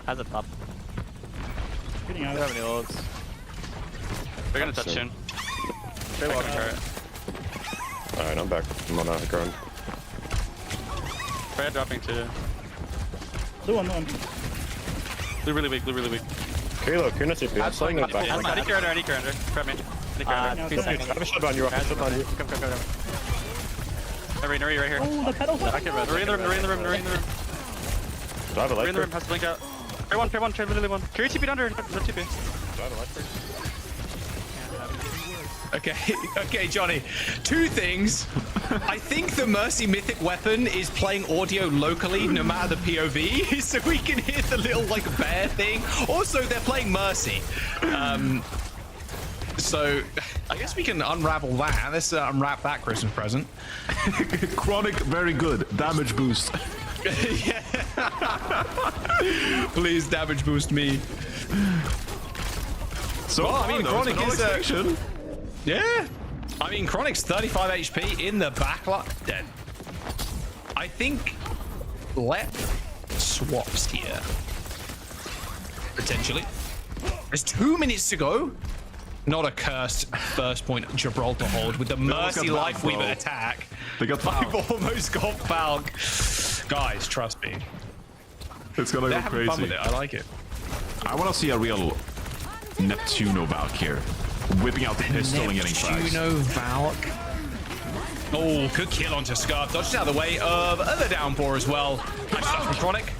Has a top. Getting out. They have any ults. They're gonna touch soon. They're walking cart. Alright, I'm back. I'm on the ground. Freya dropping too. Blue one. Blue really weak. Kayla, you're not CP. I'm slowing that back. I need Curator. Grab me. I need Curator. 2 seconds. I have a shot on you. Come. Nuri right here. Oh, the pedal. Nuri in the room. Do I have a light? Nuri in the room. Has to blink out. Trade one. Trade literally one. Carry TP under. No TP. Do I have a light? Okay, Johnny. Two things. I think the Mercy Mythic weapon is playing audio locally, no matter the POV, so we can hear the little like bear thing. Also, they're playing Mercy. So I guess we can unravel that. Let's unwrap that Christmas present. Chronic, very good. Damage boost. Yeah. Please damage boost me. So, well, I mean, Chronic is Extinction. Yeah. I mean, Chronic's 35 HP in the backline. Dead. I think let swaps here. Potentially. There's 2 minutes to go. Not a cursed first point Gibraltar hold with the Mercy Life Weaver attack. They got fouled. I've almost got fouled. Guys, trust me. It's gonna They're go having fun crazy. with it. I like it. I want to see a real Neptuno Valk here. Whipping out the pistol and getting frags. Neptuno Valk. Oh, good kill onto Scarf. Dodges out of the way of the downpour as well. Nice stuff from Chronic.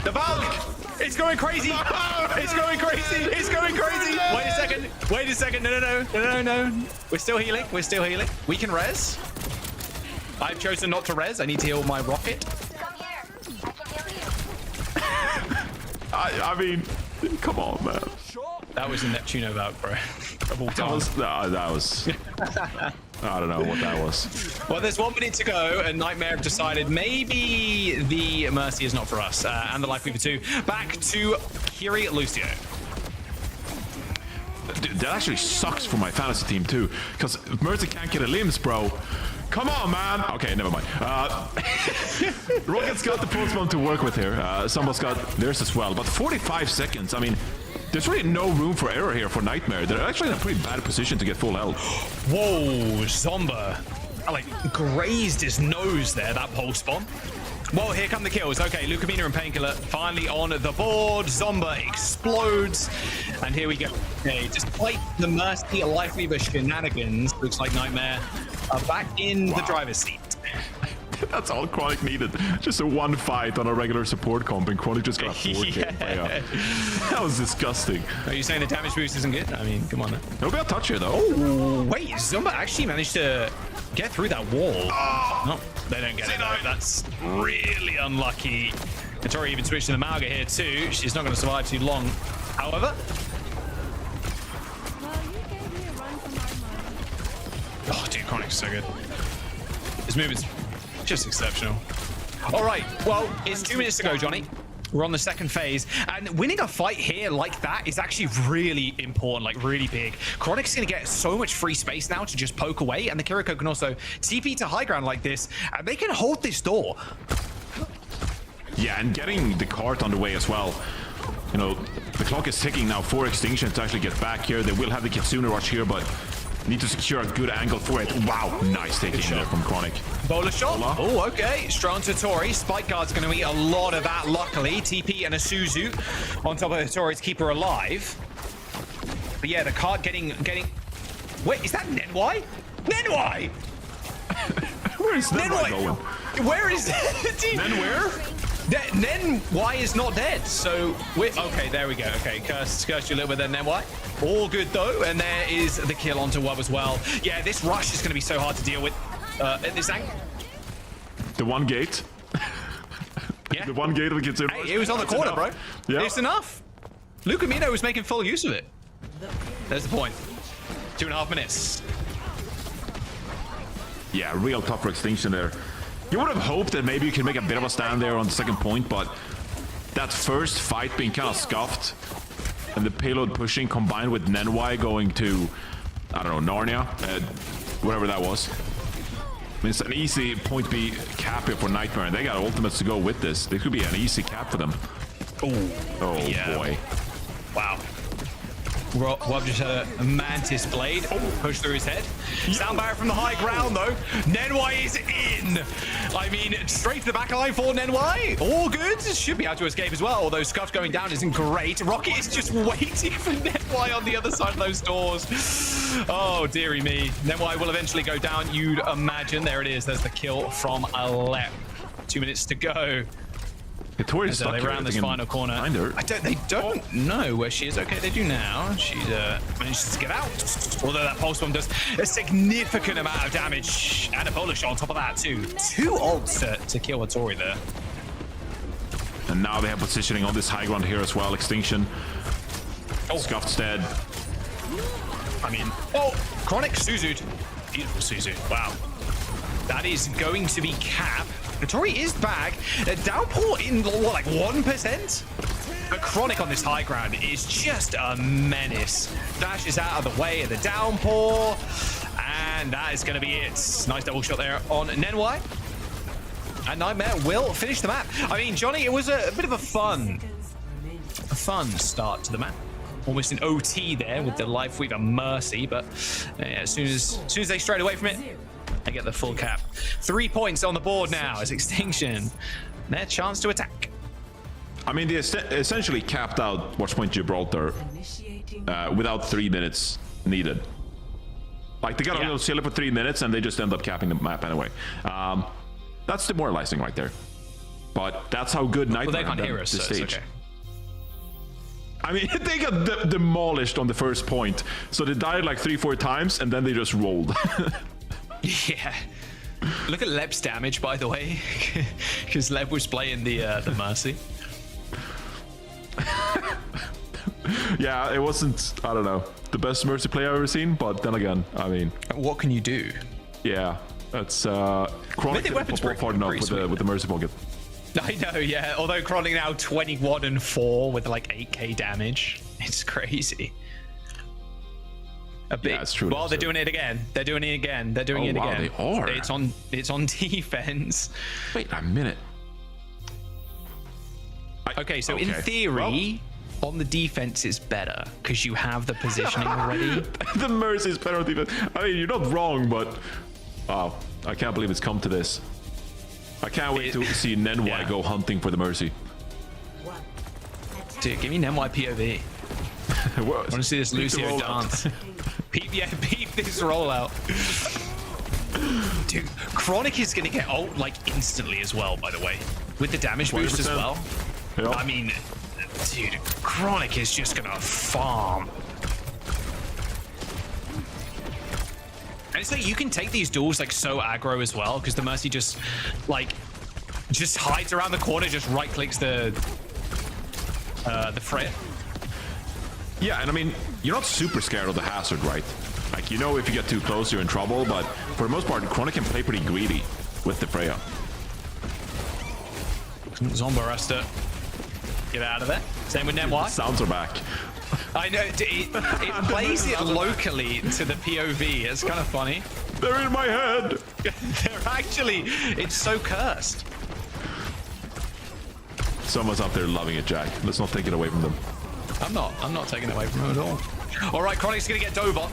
The Valk! It's going crazy! It's going crazy! It's going crazy! Wait a second. No. We're still healing. We can res. I've chosen not to res. I need to heal my rocket. I mean, come on, man. That was a Neptuno Valk, bro. Of all time. That was. I don't know what that was. Well, there's 1 minute to go, and Nightmare have decided maybe the Mercy is not for us, and the Life Weaver 2. Back to Kiri Lucio. Dude, that actually sucks for my fantasy team too, because Mercy can't get a limbs, bro. Come on, man. Okay, never mind. Rocket's got the pulse to work with here. Sambo's got theirs as well, but 45 seconds. I mean, there's really no room for error here for Nightmare. They're actually in a pretty bad position to get full health. Whoa, Zomba. Like, grazed his nose there, that pulse bomb. Well, here come the kills. Okay, Lucamina and Painkiller finally on the board. Zomba explodes. And here we go. Okay, despite the Mercy Life Weaver shenanigans, looks like Nightmare are back in the driver's seat. That's all Chronic needed. Just a one fight on a regular support comp, and Chronic just got a 4K. Yeah. That was disgusting. Are you saying the damage boost isn't good? I mean, come on now. It'll be a touch here, though. Oh, wait, Zomba actually managed to get through that wall. Oh. No, they don't get it, though. That's really unlucky. Hattori even switched to the Malga here, too. She's not going to survive too long. However... Oh, dude, Chronic's so good. His movement's Just exceptional. All right, well, it's 2 minutes to go, Johnny. We're on the second phase, and winning a fight here like that is actually really important, like really big. Chronic's going to get so much free space now to just poke away, and the Kiriko can also TP to high ground like this, and they can hold this door. Yeah, and getting the cart on the way as well. You know, the clock is ticking now for Extinction to actually get back here. They will have the Kitsune rush here, but need to secure a good angle for it. Wow, nice taking there from Chronic. Bowler shot. Oh, okay. Strong to Tori. Spike Guard's going to eat a lot of that, luckily. TP and a Suzu on top of Tori to keep her alive. But yeah, the card getting... Wait, is that Nenwai? Nenwai! Where is Nenwai going? Where is... Nen where? Nenwai is not dead, so we're... Okay, there we go. Okay, cursed you a little bit there, Nenwai. All good, though, and there is the kill onto Wub as well. Yeah, this rush is going to be so hard to deal with. This angle. The one gate. Yeah. The one gate of the Kitsune. Hey, it was on the corner, bro. Yeah. It's enough. Luca Mino was making full use of it. There's the point. 2.5 minutes. Yeah, real tough for Extinction there. You would have hoped that maybe you can make a bit of a stand there on the second point, but that first fight being kind of scuffed and the payload pushing combined with Nenwai going to, I don't know, Narnia, whatever that was. I mean, it's an easy point B cap here for Nightmare, and they got ultimates to go with this. This could be an easy cap for them. Oh yeah. Boy. Wow. Wub just had a mantis blade push through his head. Sound barrier from the high ground though. Nenwai is in. I mean, straight to the back line for Nenwai. All good. Should be able to escape as well. Although Scuff going down isn't great. Rocket is just waiting for Nenwai on the other side of those doors. Oh, dearie me. Nenwai will eventually go down, you'd imagine. There it is. There's the kill from Alep. 2 minutes to go. Tori's stuck they here, round this final corner. They don't know where she is. Okay, they do now. She manages to get out. Although that pulse bomb does a significant amount of damage. And a polar shot on top of that too. 2 ults to kill a Tori there. And now they have positioning on this high ground here as well. Extinction. Scuffed's dead. I mean, Chronic Suzu'd. Beautiful Suzu. Wow. That is going to be cap. Tori is back. Downpour in what, like 1%? But Chronic on this high ground is just a menace. Dashes out of the way of the downpour. And that is going to be it. Nice double shot there on Nenwai. And Nightmare will finish the map. I mean, Johnny, it was a bit of a fun start to the map. Almost an OT there with the Life Weaver Mercy. But as soon as they strayed away from it, they get the full cap. 3 points on the board now as Extinction. Their chance to attack. I mean, they essentially capped out Watchpoint Gibraltar without 3 minutes needed. Like, they got a little silly for 3 minutes and they just end up capping the map anyway. That's demoralizing right there. But that's how good Nightmare they can't hear us, so stage. it's okay. I mean, they got demolished on the first point. So they died like 3-4 times and then they just rolled. Yeah. Look at Leb's damage, by the way, because Leb was playing the Mercy. Yeah, it wasn't, I don't know, the best Mercy play I've ever seen, but then again, I mean... What can you do? Yeah, that's... Chronic didn't perform hard enough with the Mercy pocket. I know, yeah. Although Chronic now 21-4 with like 8k damage. It's crazy. A bit. Yeah, it's true. Well, they're doing it again. They're doing it again. They're doing it again. They are. It's on defense. Wait a minute. Okay, so in theory, on the defense it's better because you have the positioning already. The Mercy is better on defense. I mean, you're not wrong, but wow, I can't believe it's come to this. I can't wait to see Nenwai go hunting for the Mercy. Dude, give me Nenwai POV. I want to see this Lucio dance. Peep this rollout. Dude, Chronic is gonna get ult like instantly as well, by the way. With the damage boost as well. Yep. I mean, dude, Chronic is just gonna farm. And it's like you can take these duels like so aggro as well, because the Mercy just hides around the corner, just right clicks the Fret. Yeah, and I mean, you're not super scared of the hazard, right? Like, you know, if you get too close, you're in trouble, but for the most part, Chronic can play pretty greedy. with the Freya. Zomba has to get out of there. Same with Nemois. Sounds are back. I know, it plays it locally to the POV. It's kind of funny. They're in my head. They're actually, it's so cursed. Someone's up there loving it, Jack. Let's not take it away from them. I'm not taking it away from him at all. All right, Chronic's gonna get Dover.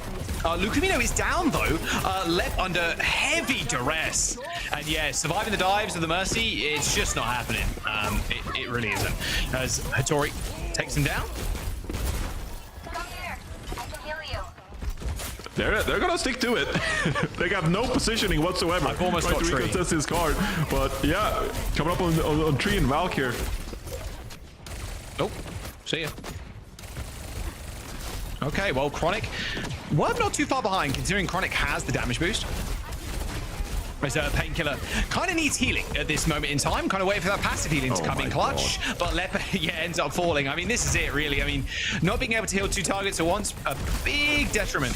Lucamino is down though, left under heavy duress. And yeah, surviving the dives of the Mercy, it's just not happening. It really isn't. As Hattori takes him down. They're gonna stick to it. They got no positioning whatsoever. I've almost got Tree. Contest his card, but yeah, coming up on Tree and Valk here. Oh, see ya. Okay, well, Chronic, well, not too far behind, considering Chronic has the damage boost. As Painkiller kind of needs healing at this moment in time, kind of waiting for that passive healing to come in clutch. God. But Leper, yeah, ends up falling. I mean, this is it, really. I mean, not being able to heal 2 targets at once, a big detriment.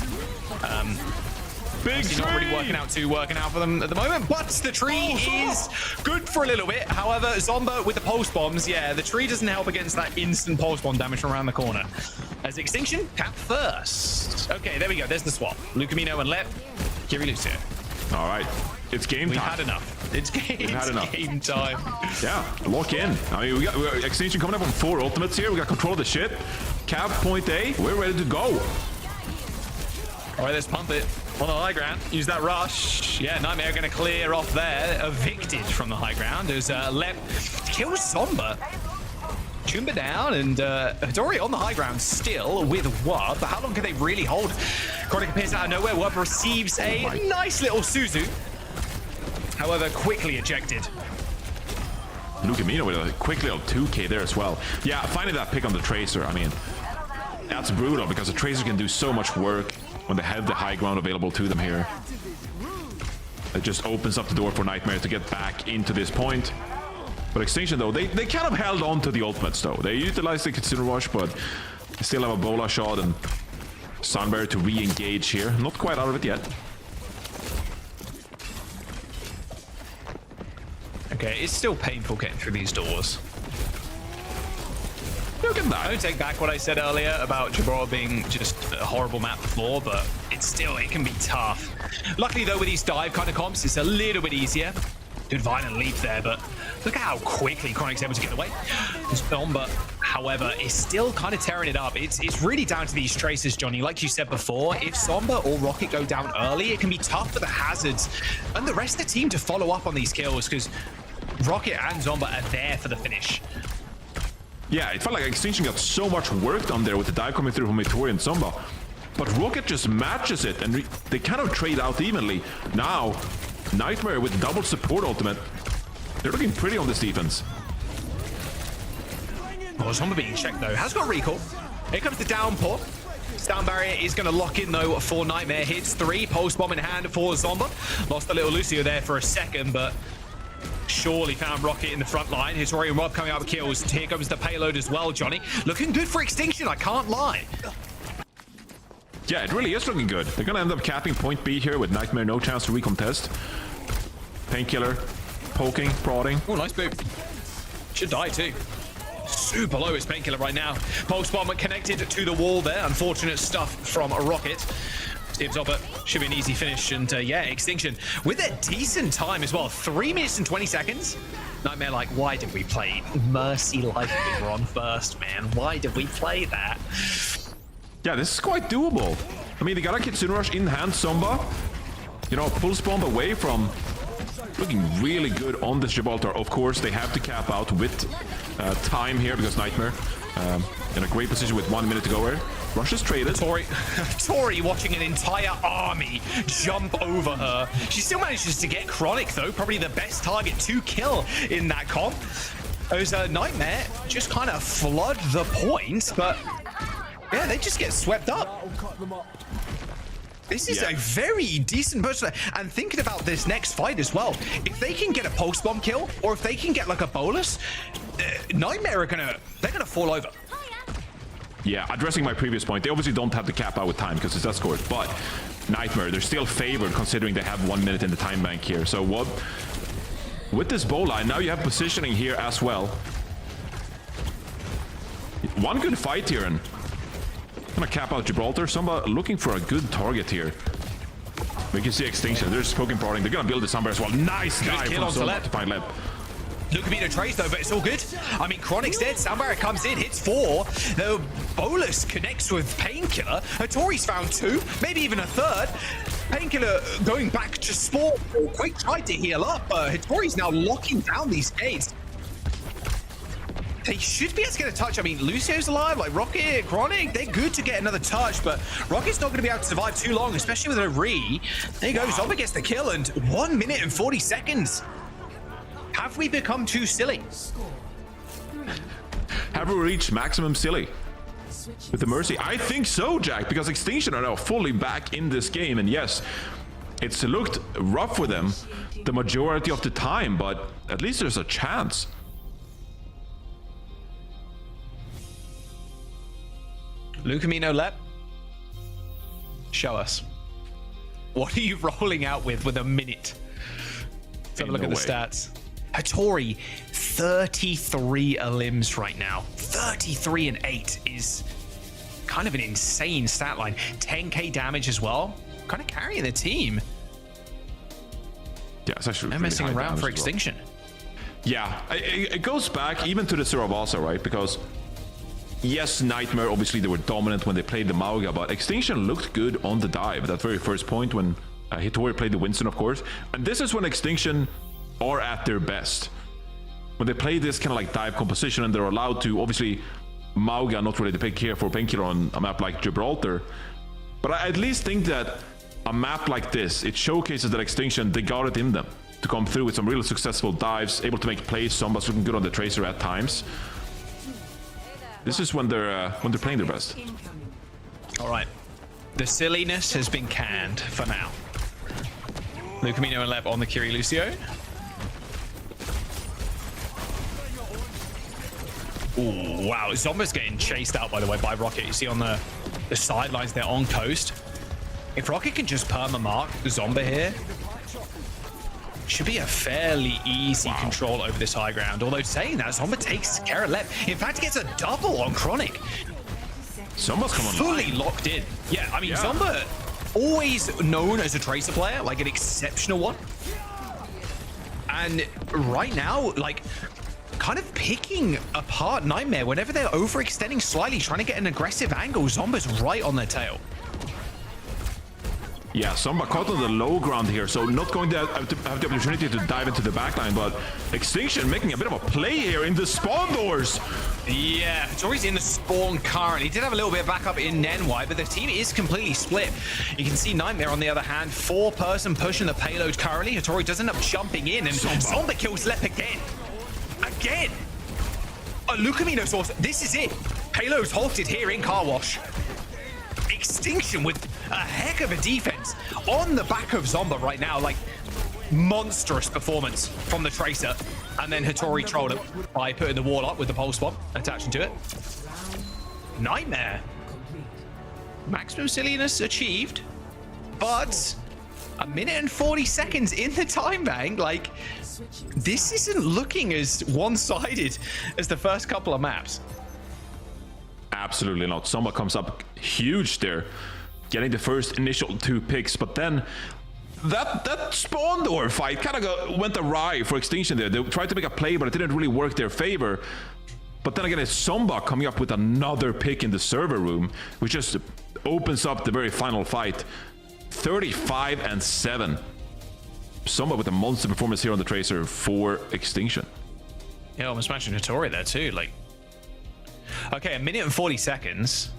Big not really working out for them at the moment, but the tree is good for a little bit. However, Zomba with the pulse bombs, yeah, the tree doesn't help against that instant pulse bomb damage from around the corner. As Extinction, cap first. Okay, there we go. There's the swap. Lucamino and Lep, Kirilucio. All right, it's game time. We've had enough. It's game time. Yeah, lock in. I mean, we got Extinction coming up on 4 ultimates here. We got control of the shit. Cap, point A. We're ready to go. All right, let's pump it. On the high ground, use that rush. Yeah, Nightmare going to clear off there. Evicted from the high ground. There's Lep kills Zomba. Chumba down, and Hattori on the high ground still with Wub. How long can they really hold? Chronic appears out of nowhere. Wub receives a nice little Suzu. However, quickly ejected. Lucamino with a quick little 2k there as well. Yeah, finding that pick on the Tracer, I mean, that's brutal because the Tracer can do so much work when they have the high ground available to them here. It just opens up the door for Nightmare to get back into this point. But Extinction, though, they kind of held on to the ultimates, though. They utilized the Kitsune Rush, but they still have a Bola shot and Sunbear to re-engage here. Not quite out of it yet. Okay, it's still painful getting through these doors. Look at that. I don't take back what I said earlier about Jabora being just a horrible map before, but it can be tough. Luckily, though, with these dive kind of comps, it's a little bit easier. Good violent leap there, but look at how quickly Chronic's able to get away. Zomba, however, is still kind of tearing it up. It's really down to these Tracers, Johnny. Like you said before, if Zomba or Rocket go down early, it can be tough for the Hazards and the rest of the team to follow up on these kills, because Rocket and Zomba are there for the finish. Yeah, it felt like Extinction got so much work done there with the dive coming through from Hattori and Zomba. But Rocket just matches it, and they kind of trade out evenly. Now, Nightmare with double support ultimate. They're looking pretty on this defense. Oh, Zomba being checked, though. Has got recall. Here comes the downpour. Down barrier is going to lock in, though, for Nightmare. Hits 3. Pulse bomb in hand for Zomba. Lost a little Lucio there for a second, but surely found Rocket in the front line. Hattori and Rob coming out with kills. Here comes the payload as well, Johnny. Looking good for Extinction, I can't lie. Yeah, it really is looking good. They're going to end up capping point B here with Nightmare no chance to recontest. Painkiller, poking, prodding. Oh, nice boop. Should die too. Super low is Painkiller right now. Pulse bomb connected to the wall there. Unfortunate stuff from a Rocket. Steve's up it. Should be an easy finish. And yeah, Extinction with a decent time as well. 3 minutes and 20 seconds. Nightmare like, why did we play Mercy Life we were on first, man? Why did we play that? Yeah, this is quite doable. I mean, they got a Kitsune Rush in hand. Zomba, you know, pulse bomb away from looking really good on this Gibraltar. Of course, they have to cap out with time here because Nightmare in a great position with 1 minute to go here. Rush is traded. Tori watching an entire army jump over her. She still manages to get Chronic, though. Probably the best target to kill in that comp. As Nightmare just kind of flood the point, but yeah, they just get swept up. This is a very decent person. And thinking about this next fight as well, if they can get a pulse bomb kill, or if they can get like a bolus, Nightmare they're gonna fall over. Yeah, addressing my previous point, they obviously don't have the cap out with time because it's escort, but Nightmare. They're still favored considering they have 1 minute in the time bank here. So what? With this bow line, now you have positioning here as well. One good fight here, and gonna cap out Gibraltar. Somebody looking for a good target here. We can see Extinction. They're poking parting. They're gonna build the Sunbear as well. Nice dive kill from on Solar to find Leb. Lucamino trace though, but it's all good. I mean, Chronic's dead. Soundbarrier comes in, hits 4. The Bolus connects with Painkiller. Hattori's found 2, maybe even a 3rd. Painkiller going back to spawn. Quake tried to heal up, but Hattori's now locking down these gates. They should be able to get a touch. I mean, Lucio's alive, like Rocket, Chronic, they're good to get another touch, but Rocket's not going to be able to survive too long, especially with a re. There you go, Zombie gets the kill, and 1 minute and 40 seconds. Have we become too silly? Have we reached maximum silly with the Mercy? I think so, Jack, because Extinction are now fully back in this game, and yes, it's looked rough for them the majority of the time, but at least there's a chance. Lucamino Lep, show us. What are you rolling out with a minute? Let's have a look at the stats. Hattori, 33 elims right now. 33 and 8 is kind of an insane stat line. 10k damage as well. Kind of carrying the team. Yeah, it's actually and really messing around for Extinction. Well. Yeah, it goes back even to the Surabasa, right? Because yes, Nightmare, obviously they were dominant when they played the Mauga, but Extinction looked good on the dive. That very first point when Hattori played the Winston, of course. And this is when Extinction are at their best. When they play this kind of like dive composition and they're allowed to, obviously, Mauga not really the pick here for Painkiller on a map like Gibraltar. But I at least think that a map like this, it showcases that Extinction, they got it in them to come through with some really successful dives, able to make plays. Somebody's looking good on the Tracer at times. This is when they're playing their best. All right, the silliness has been canned for now. Lucamino and Lep on the Kiri Lucio. Ooh, wow, Zomba's getting chased out, by the way, by Rocket. You see on the sidelines there on coast. If Rocket can just perma-mark Zomba here, should be a fairly easy control over this high ground. Although saying that, Zomba takes care of Lep. In fact, gets a double on Chronic. Zomba's coming fully locked in. Yeah, I mean, Zomba, always known as a Tracer player, like an exceptional one. And right now, like, kind of picking apart Nightmare whenever they're overextending slightly, trying to get an aggressive angle. Zomba's right on their tail. Yeah, Zomba caught on the low ground here, so not going to have the opportunity to dive into the backline, but Extinction making a bit of a play here in the spawn doors. Yeah, Tori's in the spawn currently. He did have a little bit of backup in Nenwai, but the team is completely split. You can see Nightmare on the other hand, 4-person pushing the payload currently. Hattori does end up jumping in, and Zomba kills Lep again. Again! A Lucamino source. This is it. Payload's halted here in Car Wash. Extinction with a heck of a defense on the back of Zomba right now. Like, monstrous performance from the Tracer. And then Hattori trolled him by putting the wall up with the pulse bomb attaching to it. Nightmare. Maximum silliness achieved, but a minute and 40 seconds in the time bank. Like, this isn't looking as one-sided as the first couple of maps. Absolutely not. Zomba comes up huge there, getting the first initial 2 picks, but then that spawn door fight kind of went awry for Extinction there. They tried to make a play, but it didn't really work their favor. But then again, it's Zomba coming up with another pick in the server room, which just opens up the very final fight. 35 and 7. Zomba with a monster performance here on the Tracer for Extinction. Yeah, almost smashing Hattori there too. Like, okay, a minute and 40 seconds.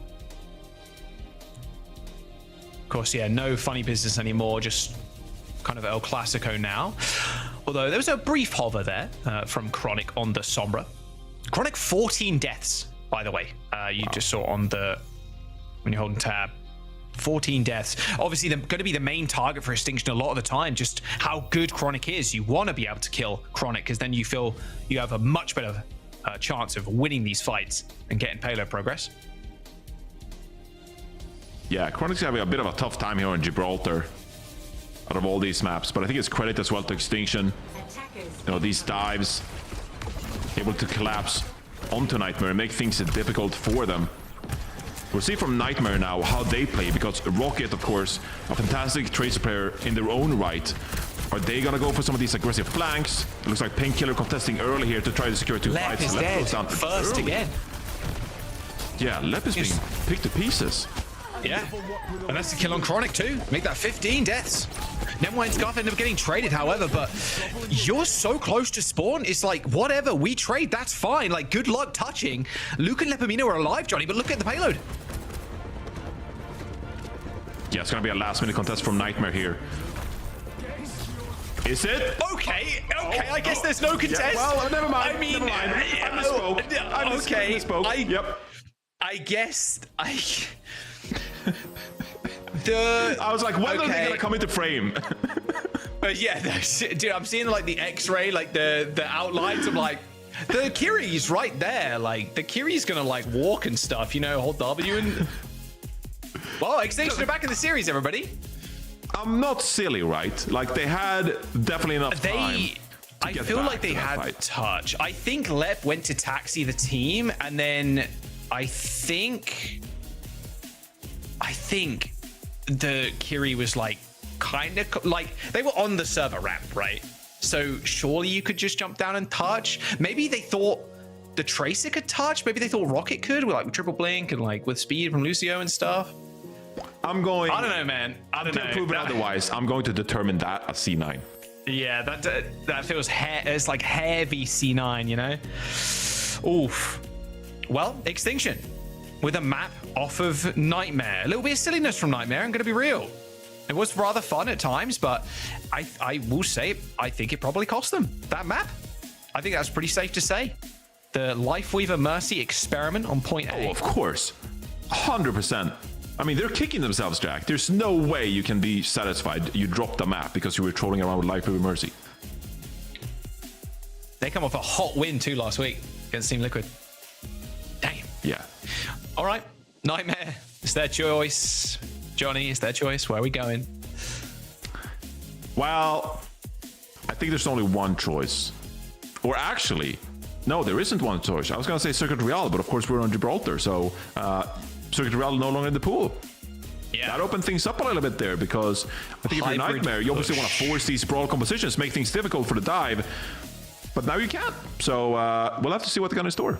Of course, yeah, no funny business anymore, just kind of El Clasico now. Although there was a brief hover there from Chronic on the Sombra. Chronic 14 deaths, by the way. You just saw on the, when you're holding tab, 14 deaths. Obviously, they're going to be the main target for Extinction a lot of the time, just how good Chronic is. You want to be able to kill Chronic because then you feel you have a much better chance of winning these fights and getting payload progress. Yeah, Chronic's having a bit of a tough time here on Gibraltar out of all these maps, but I think it's credit as well to Extinction. You know, these dives able to collapse onto Nightmare and make things difficult for them. We'll see from Nightmare now how they play, because Rocket, of course, a fantastic Tracer player in their own right. Are they gonna go for some of these aggressive flanks? It looks like Painkiller contesting early here to try to secure 2 Lep fights. is Lep dead. goes down First early. again. Yeah, Lep is being picked to pieces. Yeah, and that's the kill on Chronic too. Make that 15 deaths. Nevermind and Scarf end up getting traded, however, but you're so close to spawn. It's like, whatever, we trade, that's fine. Like, good luck touching. Luke and Lepamino are alive, Johnny, but look at the payload. Yeah, it's gonna be a last-minute contest from Nightmare here. Is it? Okay, I guess there's no contest. Yeah, well, never mind. I mean, never mind. I misspoke. Okay, misspoke. Yep. I guess I was like, when are they gonna come into frame? Yeah, dude, I'm seeing like the X-ray, like the outlines. I'm like, the Kiri's right there. Like the Kiri's gonna like walk and stuff, you know, hold W and. Well, Extinction are back in the series, everybody. I'm not silly, right? Like they had definitely enough time. I feel like they had touch. I think Lep went to taxi the team, and then I think the Kiri was like kind of like they were on the server ramp, right? So surely you could just jump down and touch. Maybe they thought the Tracer could touch. Maybe they thought Rocket could with like triple blink and like with speed from Lucio and stuff. I don't know, man. I don't know. Until proven otherwise, I'm going to determine that at C9. Yeah, that feels it's like heavy C9, you know? Oof. Well, Extinction with a map off of Nightmare. A little bit of silliness from Nightmare, I'm going to be real. It was rather fun at times, but I will say, I think it probably cost them that map. I think that's pretty safe to say. The Lifeweaver Mercy experiment on point A. Oh, of course. 100%. I mean, they're kicking themselves, Jack. There's no way you can be satisfied you dropped the map because you were trolling around with Lifeweaver Mercy. They come off a hot win too last week against Team Liquid. Damn. Yeah. All right. Nightmare. It's their choice. Johnny, it's their choice. Where are we going? Well, I think there's only one choice. Or actually, no, there isn't one choice. I was going to say Circuit Real, but of course we're on Gibraltar, so Circuit Real no longer in the pool. Yeah. That opened things up a little bit there, because I think if you're Nightmare, you obviously want to force these brawl compositions, make things difficult for the dive, but now you can't. So we'll have to see what they're going to store.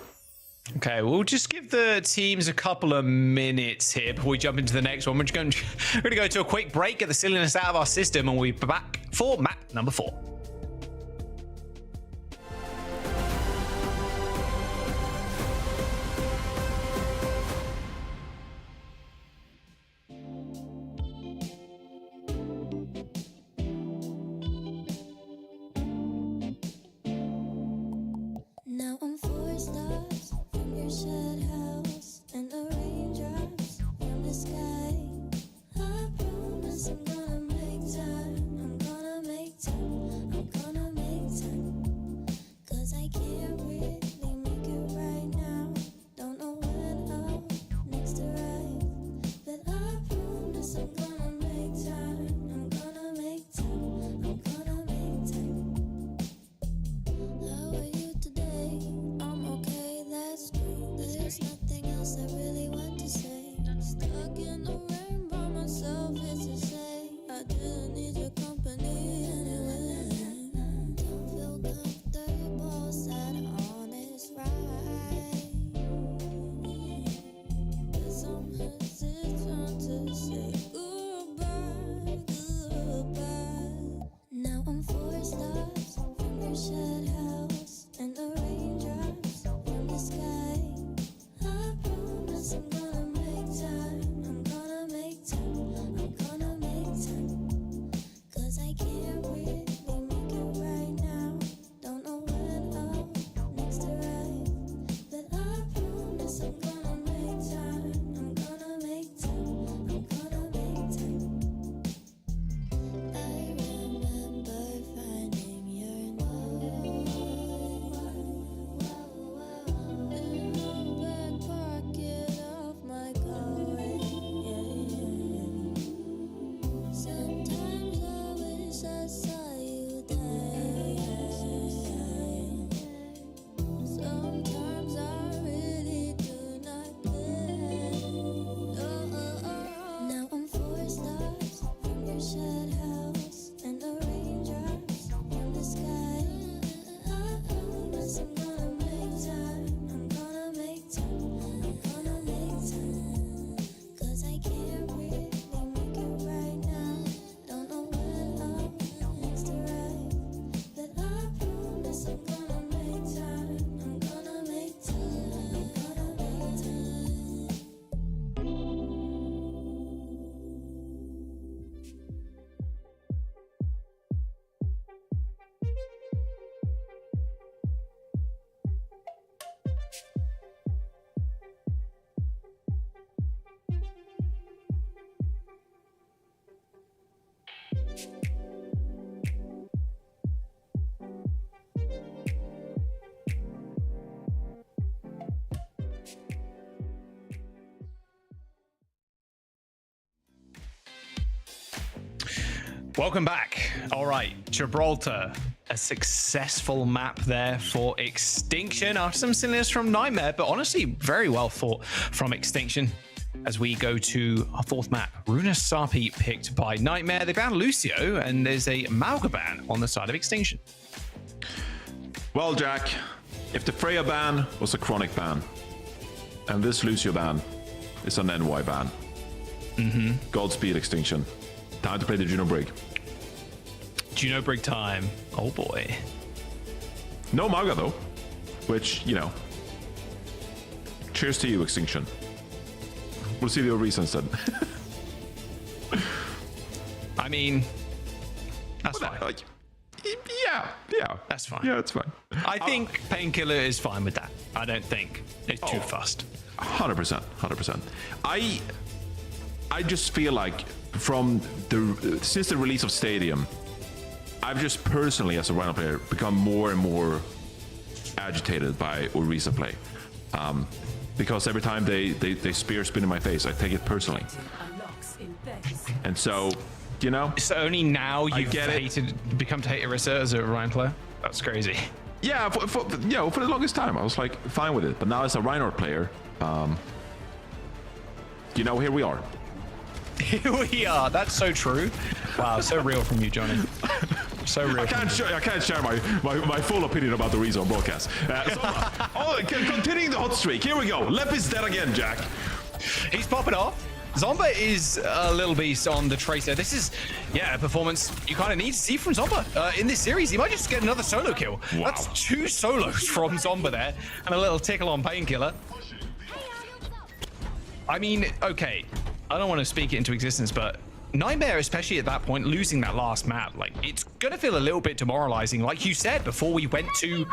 Okay, we'll just give the teams a couple of minutes here before we jump into the next one. We're going to go to a quick break, get the silliness out of our system, and we'll be back for map number 4. Now I'm 4 stars from your shed house, and the raindrops from the sky. I promise I'm gonna make time. I'm gonna make time. I'm gonna make time. 'Cause I can't really make it right now. Don't know when I'll next arrive, but I promise I'm gonna make time. I'm gonna make time. I'm gonna make time. How are you today? I'm okay, that's great. There's nothing else I really want to say. Stuck in the rain by myself, it's a shame. I didn't need your company anyway. Don't feel comfortable, sad, honest, right? 'Cause I'm hesitant to say goodbye, goodbye. Now I'm 4 stars from your shed house, and the raindrops from the sky. I promise I'm gonna make time. I'm gonna make time. I'm gonna make time. 'Cause I can't really make it right now. Don't know when I'll next arrive, but I promise I'm gonna make time. I'm gonna make time. I'm gonna make time. I remember finding your note. Welcome back. All right, Gibraltar. A successful map there for Extinction after some silliness from Nightmare, but honestly, very well thought from Extinction. As we go to our fourth map, Runa Sarpi picked by Nightmare. They banned Lucio, and there's a Malga ban on the side of Extinction. Well, Jack, if the Freya ban was a Chronic ban, and this Lucio ban is an NY ban, Godspeed Extinction. Time to play the Juno Brig. Juno Brig time. Oh boy. No Malga though, which, you know, cheers to you, Extinction. We'll see your reasons then. I mean, that's fine. Yeah. That's fine. Yeah, it's fine. I think Painkiller is fine with that. I don't think it's too fussed. 100%. I just feel like since the release of Stadium, I've just personally, as a Rhino player, become more and more agitated by Orisa play. Because every time they spear spin in my face, I take it personally. And so, you know, it's only now you've become to hate Orisa as a Rhino player. That's crazy. Yeah, for the longest time I was like fine with it, but now as a Rhino player, you know, here we are. Here we are. That's so true. Wow, so real from you, Johnny. So real. I can't share my full opinion about the reason on broadcast. Continuing the hot streak. Here we go. Lep is dead again, Jack. He's popping off. Zomba is a little beast on the Tracer. This is, a performance you kind of need to see from Zomba in this series. He might just get another solo kill. Wow. That's 2 solos from Zomba there, and a little tickle on Painkiller. I mean, okay, I don't want to speak it into existence, but Nightmare, especially at that point, losing that last map, like, it's gonna feel a little bit demoralizing, like you said before we went to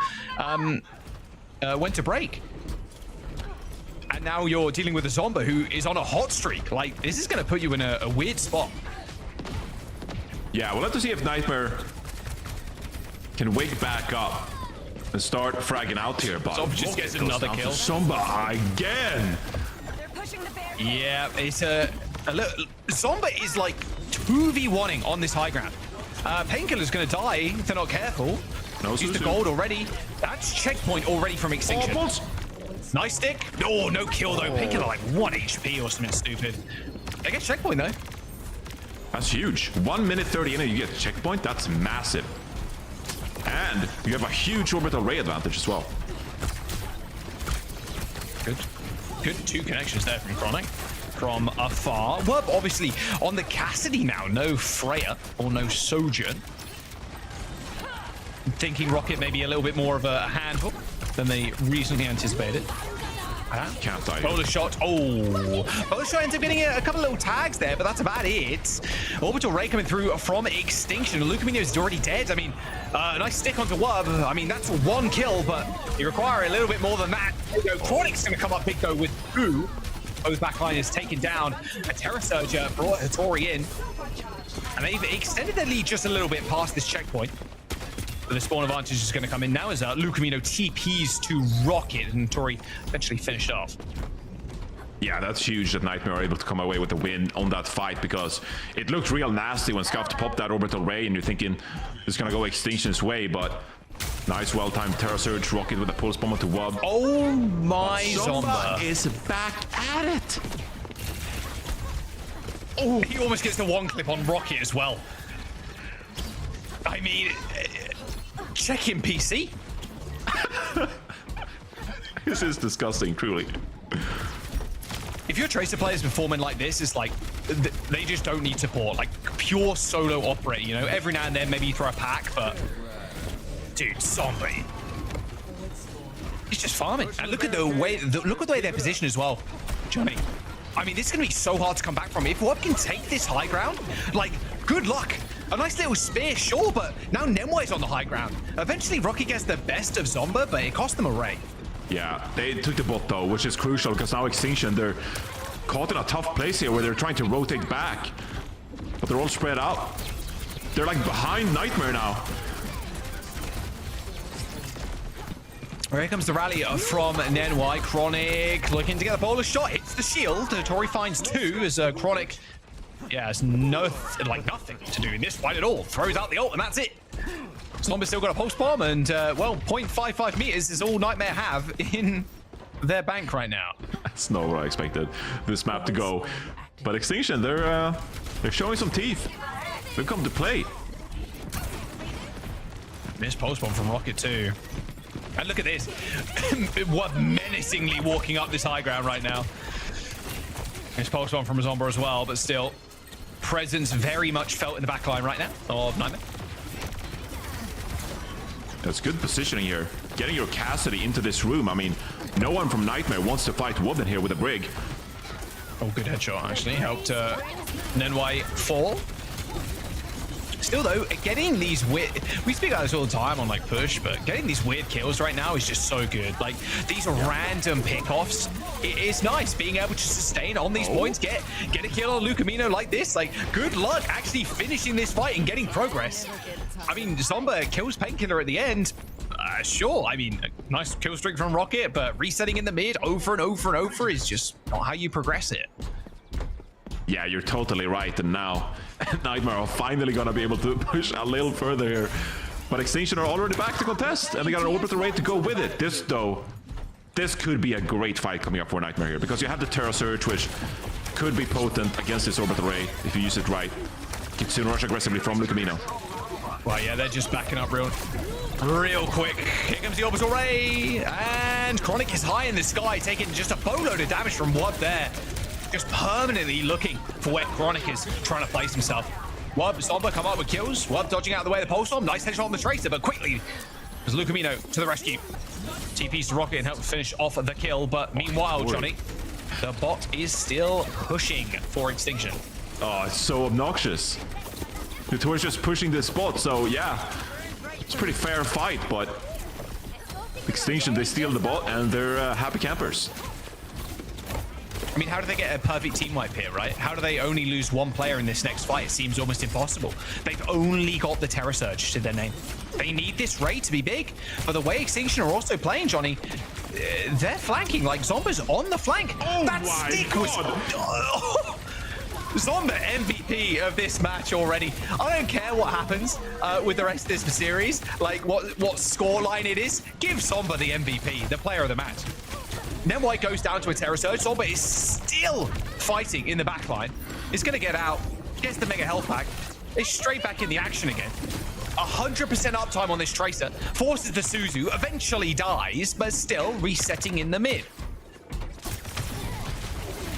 break. And now you're dealing with a Zomba who is on a hot streak. Like, this is gonna put you in a weird spot. Yeah, we'll have to see if Nightmare can wake back up and start fragging out here. But Zomba just gets another kill. Zomba again. Yeah, it's a little... Zomba is like 2v1ing on this high ground. Painkiller's gonna die if they're not careful. Use the gold already. That's checkpoint already from Extinction. Nice stick. No kill though. Painkiller like 1 HP or something stupid. They get checkpoint though. That's huge. 1 minute 30 in and you get checkpoint. That's massive. And you have a huge orbital ray advantage as well. Good 2 connections there from Chronic. From afar. Well, obviously on the Cassidy now, no Freya or no Sojourn. I'm thinking Rocket maybe a little bit more of a handful than they recently anticipated. Can't die. Bowler shot. Bowler shot ends up getting a couple of little tags there, but that's about it. Orbital Ray coming through from Extinction. Lucamino is already dead. I mean, a nice stick onto Wub. I mean, that's 1 kill, but you require a little bit more than that. Chronic's going to come up big though with 2. Both backline is taken down. A Terra Surger brought Hattori in. And they've extended their lead just a little bit past this checkpoint. But the spawn advantage is going to come in now as Lucamino TPs to Rocket and Hattori eventually finished off. Yeah, that's huge that Nightmare are able to come away with the win on that fight, because it looked real nasty when Scuffed popped that orbital ray and you're thinking it's going to go Extinction's way, but nice well-timed Terra Surge, Rocket with a pulse bomb to Wub. Oh my Zomba is back at it. Oh, he almost gets the 1 clip on Rocket as well. I mean, check him, PC. This is disgusting, truly. If your Tracer players performing like this, it's like they just don't need support. Like pure solo operate, you know. Every now and then maybe you throw a pack, but dude, Zombie, he's just farming. And look at the way they're positioned as well, Johnny. I mean, this is gonna be so hard to come back from. If Wub can take this high ground, like, good luck. A nice little spear, sure, but now Nemway's on the high ground. Eventually, Rocky gets the best of Zomba, but it cost them a ray. Yeah, they took the bot though, which is crucial because now Extinction, they're caught in a tough place here where they're trying to rotate back, but they're all spread out. They're like behind Nightmare now. Here comes the rally from Nenwai. Chronic looking to get a bowler shot. Hits the shield. Tori finds 2 as Chronic Yeah, it's nothing to do in this fight at all. Throws out the ult and that's it. Zombies still got a pulse bomb and, well, 0.55 meters is all Nightmare have in their bank right now. That's not what I expected this map to go. But Extinction, they're showing some teeth. They've come to play. Missed pulse bomb from Rocket too. And look at this. What menacingly walking up this high ground right now. Missed pulse bomb from Zomba as well, but still. Presence very much felt in the back line right now of Nightmare. That's good positioning here. Getting your Cassidy into this room. I mean, no one from Nightmare wants to fight Wobbin here with a Brig. Oh, good headshot actually. Helped Nenway fall. Still though, getting these weird... We speak about this all the time on like push, but getting these weird kills right now is just so good. Like, these random pickoffs, it is nice being able to sustain on these points, get a kill on Lucamino like this. Like, good luck actually finishing this fight and getting progress. I mean, Zomba kills Painkiller at the end. Sure, I mean, a nice kill streak from Rocket, but resetting in the mid over and over and over is just not how you progress it. Yeah, you're totally right. And now Nightmare are finally gonna be able to push a little further here. But Extinction are already back to contest, and they got an orbital raid to go with it. This could be a great fight coming up for Nightmare here, because you have the Terra Surge, which could be potent against this orbital ray if you use it right. Kitsune rush aggressively from Lucamino. Well, yeah, they're just backing up real quick. Here comes the orbital ray, and Chronic is high in the sky, taking just a boatload of damage from Wub there. Just permanently looking for where Chronic is trying to place himself. Wub, Zomba come up with kills. Wub dodging out of the way of the pulse bomb. Nice headshot on the Tracer, but quickly there's Lucamino to the rescue. TP's to Rocket and help finish off the kill, but meanwhile, Johnny, the bot is still pushing for Extinction. Oh, it's so obnoxious. Notorious just pushing this bot, so yeah, it's a pretty fair fight, but Extinction, they steal the bot and they're happy campers. I mean, how do they get a perfect team wipe here, right? How do they only lose one player in this next fight? It seems almost impossible. They've only got the Terra Surge to their name. They need this raid to be big, but the way Extinction are also playing, Johnny, they're flanking. Like, Zomba's on the flank. Oh that my stick God. was... Zomba MVP of this match already. I don't care what happens with the rest of this series, like what scoreline it is. Give Zomba the MVP, the player of the match. Nemwhite goes down to a Terra Surge. Zomba is still fighting in the backline. Is going to get out, gets the Mega Health Pack. Is straight back in the action again. 100% uptime on this Tracer. Forces the Suzu, eventually dies, but still resetting in the mid.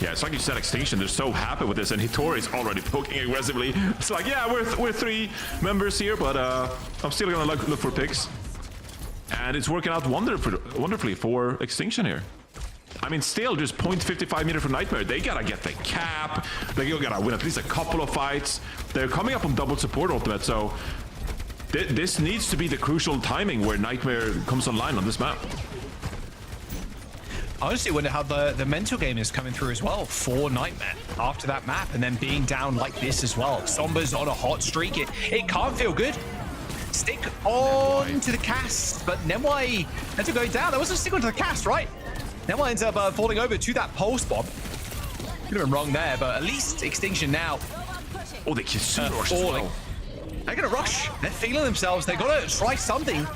Yeah, it's like you said, Extinction, they're so happy with this, and Hitori's already poking aggressively. It's like, yeah, we're 3 members here, but I'm still gonna look for picks. And it's working out wonderfully for Extinction here. I mean, still just 0.55 meter from Nightmare. They gotta get the cap. They gotta win at least a couple of fights. They're coming up on double support ultimate, so this needs to be the crucial timing where Nightmare comes online on this map. I honestly wonder how the mental game is coming through as well for Nightmare after that map, and then being down like this as well. Zomba's on a hot streak. It can't feel good. Stick on to the cast, but Nemway ends up going down. That wasn't a stick onto the cast, right? Nemway ends up falling over to that pulse bomb. Could have been wrong there, but at least Extinction now. Oh, they can rush as well. They're gonna rush. They're feeling themselves. They gotta try something.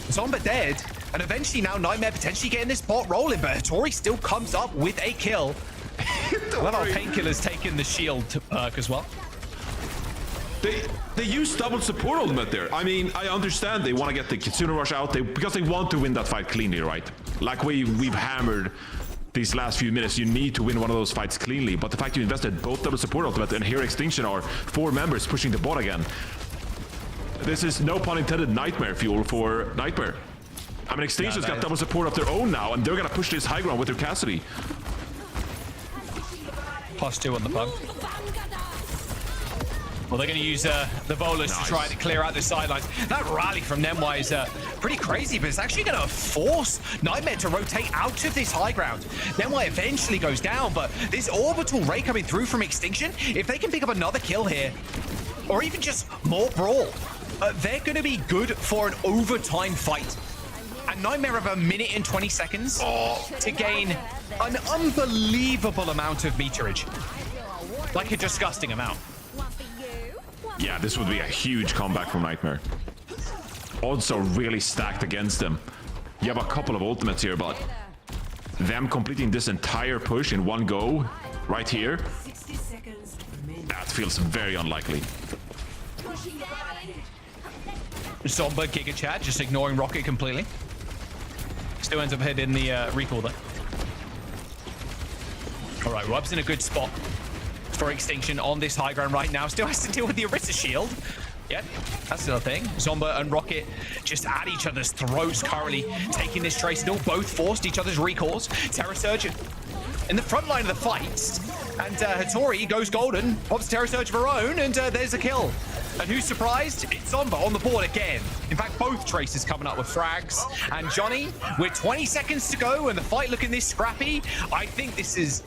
Zomba dead, and eventually now Nightmare potentially getting this bot rolling, but Hattori still comes up with a kill. Well, our Painkiller's taken the shield to perk as well. They use double support ultimate there. I mean, I understand they want to get the Kitsune Rush out because they want to win that fight cleanly, right? Like we've hammered these last few minutes, you need to win one of those fights cleanly. But the fact you invested both double support ultimate and here Extinction are 4 members pushing the bot again. This is, no pun intended, nightmare fuel for Nightmare. I mean, Extinction's got double support of their own now, and they're gonna push this high ground with their Cassidy. +2 on the pump. Well, they're going to use the Volus to try to clear out the sidelines. That rally from Nemway is pretty crazy, but it's actually going to force Nightmare to rotate out of this high ground. Nemway eventually goes down, but this orbital ray coming through from Extinction, if they can pick up another kill here, or even just more brawl, they're going to be good for an overtime fight. And Nightmare have 1 minute and 20 seconds to gain an unbelievable amount of meterage. Like a disgusting amount. Yeah, this would be a huge comeback from Nightmare. Odds are really stacked against them. You have a couple of ultimates here, but them completing this entire push in one go right here, that feels very unlikely. Zomba Giga Chat just ignoring Rocket completely. Still ends up hitting the recall though. All right, Rob's in a good spot for Extinction on this high ground right now. Still has to deal with the Orisa shield. Yep, that's the other thing. Zomba and Rocket just at each other's throats currently, taking this Tracer duel. Both forced each other's recalls. Terra Surge in the front line of the fight. And Hattori goes golden, pops Terra Surge of her own, and there's a kill. And who's surprised? It's Zomba on the board again. In fact, both Tracers coming up with frags. And Johnny, with 20 seconds to go and the fight looking this scrappy, I think this is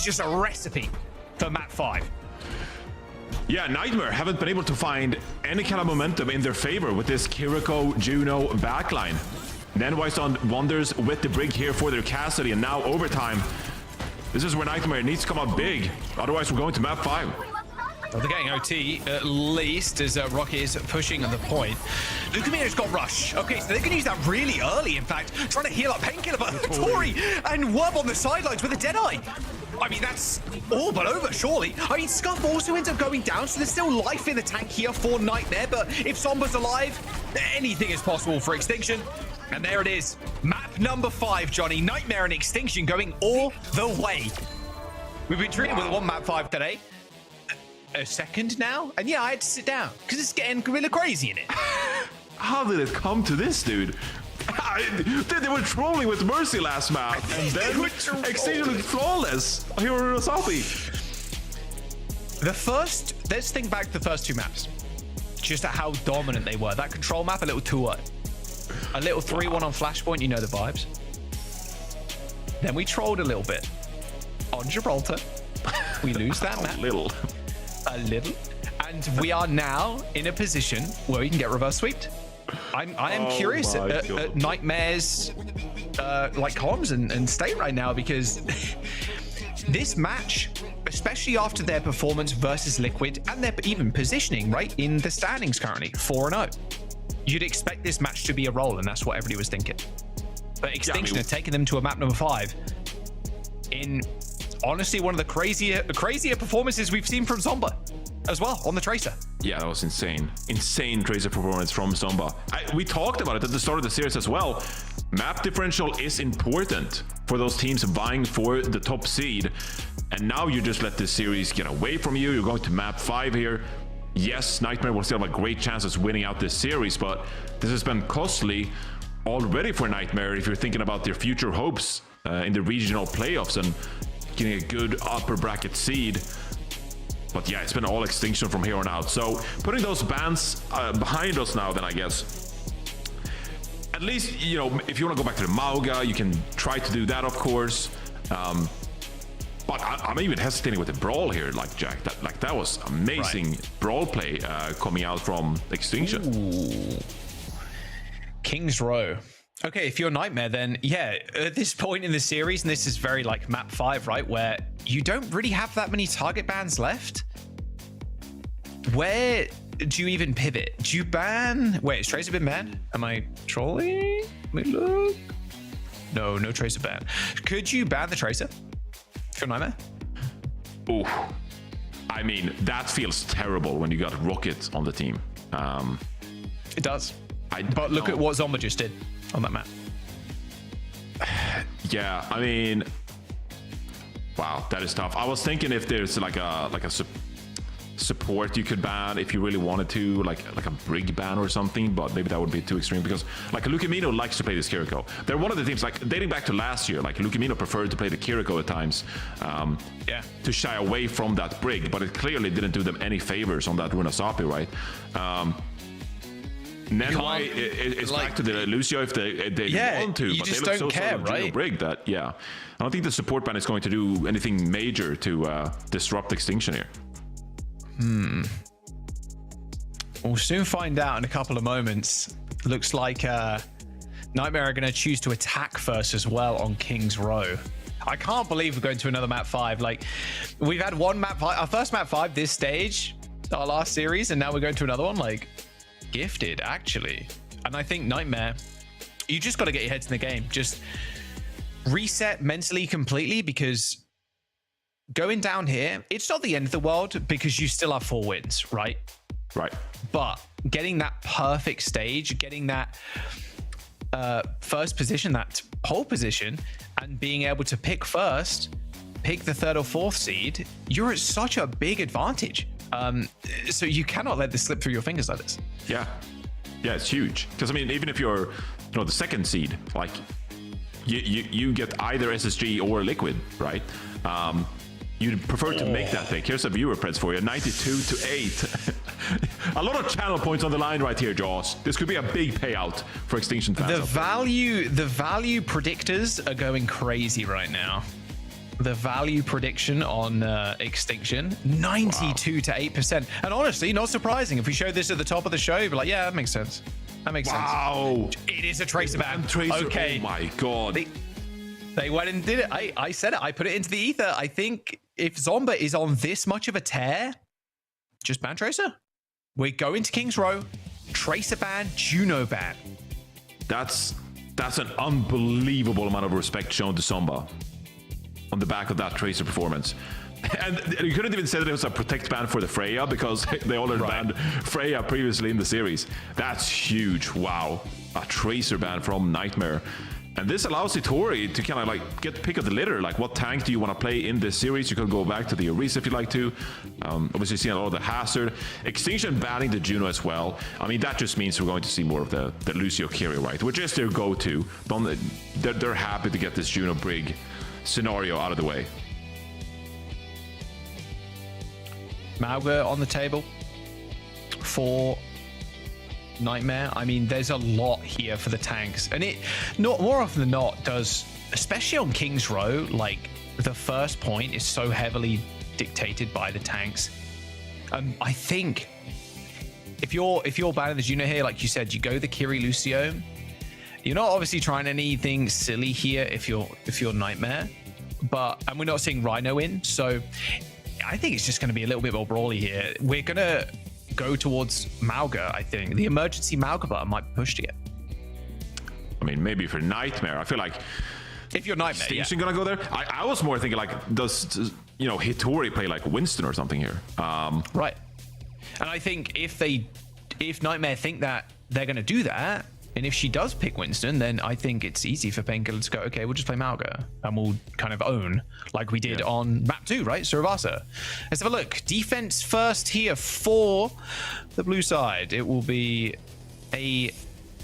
just a recipe for map 5. Yeah, Nightmare haven't been able to find any kind of momentum in their favor with this Kiriko Juno backline. Then Wise on Wonders with the brig here for their Cassidy, and now overtime. This is where Nightmare needs to come up big. Otherwise, we're going to map 5. Well, they're getting OT at least as Rocket is pushing at the point. Lucamina's got Rush. Okay, so they can use that really early, in fact, trying to heal up Painkiller, but Tori and Wub on the sidelines with a Deadeye. I mean, that's all but over, surely. I mean, Scuff also ends up going down, so there's still life in the tank here for Nightmare, but if Zomba's alive, anything is possible for Extinction. And there it is. Map number 5, Johnny. Nightmare and Extinction going all the way. We've been treated with one map 5 today. A second now, and yeah, I had to sit down because it's getting gorilla crazy in it. How did it come to this, dude? They were trolling with Mercy last map, and then Extinction was flawless. Let's think back to the first 2 maps, just at how dominant they were. That control map, a little 2-0, a little 3-1 on Flashpoint. You know the vibes. Then we trolled a little bit on Gibraltar. We lose that map. A little, and we are now in a position where we can get reverse sweeped. I am curious at Nightmare's like comms and state right now, because this match, especially after their performance versus Liquid and their even positioning right in the standings currently 4-0, you'd expect this match to be a roll, and that's what everybody was thinking. But Extinction are taking them to a map number 5 in honestly one of the crazier performances we've seen from Zomba as well on the Tracer. Yeah, that was insane Tracer performance from Zomba. We talked about it at the start of the series as well. Map differential is important for those teams vying for the top seed, and now you just let this series get away from you. You're going to map 5 here. Yes, Nightmare will still have a great chance of winning out this series, but this has been costly already for Nightmare if you're thinking about their future hopes in the regional playoffs and getting a good upper bracket seed. But yeah, it's been all Extinction from here on out. So putting those bans behind us now, then I guess, at least, you know, if you want to go back to the Mauga, you can try to do that, of course. But I'm even hesitating with the Brawl here, like Jack. That was amazing Brawl play coming out from Extinction. Ooh. King's Row. Okay, if you're Nightmare, then yeah, at this point in the series, and this is very like map 5, right, where you don't really have that many target bans left. Where do you even pivot? Do you ban? Wait, has Tracer been banned? Am I trolling? Let me look. No Tracer ban. Could you ban the Tracer if you're Nightmare? Ooh, I mean, that feels terrible when you got Rocket on the team. It does. But look at what Zomba just did on that map. Yeah, I mean, wow, that is tough. I was thinking if there's like a support you could ban if you really wanted to, like a brig ban or something, but maybe that would be too extreme, because like Lucamino likes to play this Kiriko. They're one of the teams, like dating back to last year, like Lucamino preferred to play the Kiriko at times, to shy away from that brig, but it clearly didn't do them any favors on that Runasapi, right? Then why it's like, back to the Lucio if they want to, but they look so care, right? Brig that I don't think the support ban is going to do anything major to disrupt Extinction here. We'll soon find out in a couple of moments. Looks like Nightmare are going to choose to attack first as well on King's Row. I can't believe we're going to another map 5. Like, we've had one map 5, our first map 5 this stage, our last series, and now we're going to another one. Like, gifted, actually. And I think Nightmare, you just got to get your heads in the game. Just reset mentally completely, because going down here, it's not the end of the world because you still have 4 wins, right? Right. But getting that perfect stage, getting that first position, that pole position, and being able to pick first, pick the 3rd or 4th seed, you're at such a big advantage. So you cannot let this slip through your fingers like this. Yeah, it's huge. Because I mean, even if you're, the 2nd seed, like you get either SSG or Liquid, right? You'd prefer to make that pick. Here's a viewer preds for you, 92-8. A lot of channel points on the line right here, Jaws. This could be a big payout for Extinction fans. The value predictors are going crazy right now. The value prediction on Extinction, 92-8%. And honestly, not surprising. If we showed this at the top of the show, you'd be like, yeah, that makes sense. That makes sense. Wow. It is a Tracer ban. Okay. Oh my God. They went and did it. I said it. I put it into the ether. I think if Zomba is on this much of a tear, just ban Tracer. We're going to King's Row. Tracer ban, Juno ban. That's an unbelievable amount of respect shown to Zomba on the back of that Tracer performance. And you couldn't even say that it was a protect ban for the Freya, because they already banned Freya previously in the series. That's huge. Wow. A Tracer ban from Nightmare. And this allows Hitori to kind of like get pick of the litter. Like, what tank do you want to play in this series? You can go back to the Orisa if you like to. Obviously seeing a lot of the Hazard. Extinction banning the Juno as well. I mean, that just means we're going to see more of the Lucio carry, right? Which is their go-to. They're happy to get this Juno Brig scenario out of the way. Mauga on the table for Nightmare. I mean, there's a lot here for the tanks, and it more often than not does, especially on King's Row, like the first point is so heavily dictated by the tanks. I think if you're banning the Juno here, like you said, you go the Kiri Lucio. You're not obviously trying anything silly here if you're Nightmare, and we're not seeing Rhino in, so I think it's just going to be a little bit more brawly here. We're gonna go towards Mauga. I think the emergency Mauga button might be pushed again. I mean, maybe for Nightmare, I feel like if you're Nightmare, Extinction gonna go there. I was more thinking like, does Hitori play like Winston or something here? Right. And I think if Nightmare think that they're gonna do that, and if she does pick Winston, then I think it's easy for Painkiller to go, okay, we'll just play Mauga, and we'll kind of own like we did on map 2, right? Survasa. Let's have a look. Defense first here for the blue side. It will be a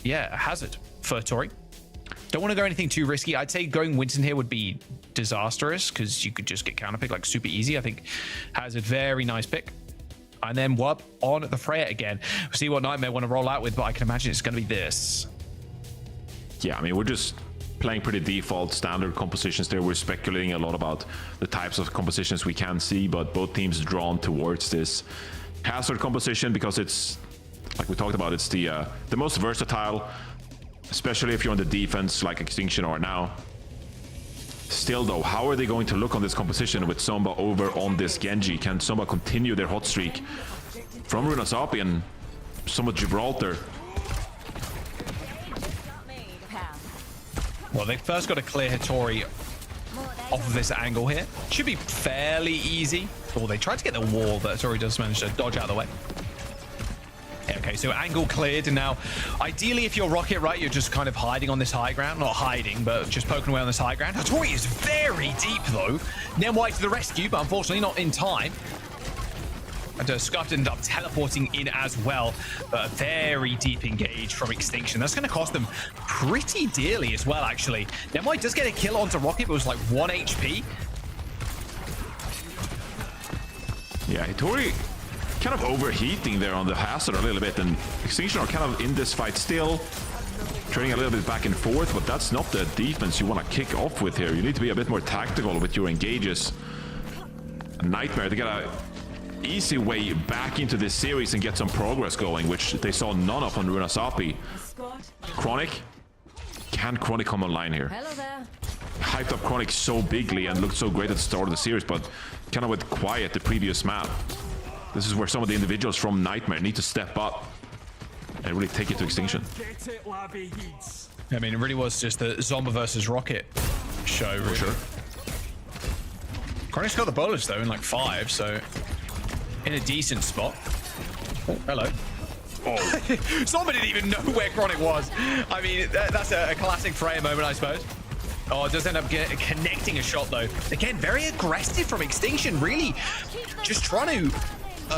Hazard for Tori. Don't want to go anything too risky. I'd say going Winston here would be disastrous, because you could just get counterpick like super easy. I think Hazard, very nice pick. And then Wub on the Freya again. We'll see what Nightmare want to roll out with, but I can imagine it's going to be this. Yeah, I mean, we're just playing pretty default standard compositions there. We're speculating a lot about the types of compositions we can see, but both teams drawn towards this Hazard composition because it's, like we talked about, it's the most versatile, especially if you're on the defense like Extinction are now. Still though, how are they going to look on this composition with Zomba over on this Genji? Can Zomba continue their hot streak from Runasapi and somewhat Gibraltar? Well, they first got to clear Hitori off of this angle here. Should be fairly easy. Oh, they tried to get the wall, but Hitori does manage to dodge out of the way. Okay, so angle cleared, and now ideally if you're Rocket, right, you're just kind of hiding on this high ground. Not hiding, but just poking away on this high ground. Hitori is very deep though. White to the rescue, but unfortunately not in time. And Scuffed ended up teleporting in as well, but a very deep engage from Extinction. That's going to cost them pretty dearly as well, actually. White does get a kill onto Rocket, but it was like 1 HP. Yeah, Hitori kind of overheating there on the Hazard a little bit, and Extinction are kind of in this fight still, trading a little bit back and forth, but that's not the defense you want to kick off with here. You need to be a bit more tactical with your engages. Nightmare, they got a easy way back into this series and get some progress going, which they saw none of on Runasapi. Chronic. Can Chronic come online here? Hello there. hyped up Chronic so bigly and looked so great at the start of the series, but kind of went quiet the previous map. This is where some of the individuals from Nightmare need to step up and really take it to extinction. I mean, it really was just the Zomba versus Rocket show, really. For sure. Chronic's got the bolus though in like 5, so in a decent spot. Oh, hello. Oh. Zomba didn't even know where Chronic was. I mean, that's a classic Freya moment, I suppose. Oh, it does end up connecting a shot though. Again, very aggressive from Extinction, really just trying to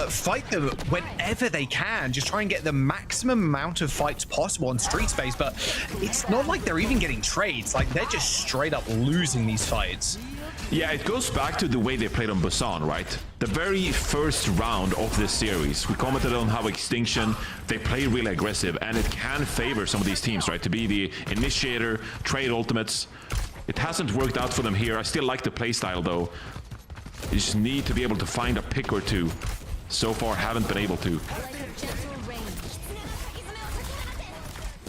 fight them whenever they can, just try and get the maximum amount of fights possible on street space, but it's not like they're even getting trades. Like, they're just straight up losing these fights. Yeah, it goes back to the way they played on Busan, right? The very first round of this series, we commented on how Extinction, they play really aggressive, and it can favor some of these teams, right? To be the initiator, trade ultimates. It hasn't worked out for them here. I still like the playstyle, though. You just need to be able to find a pick or two. So far, haven't been able to.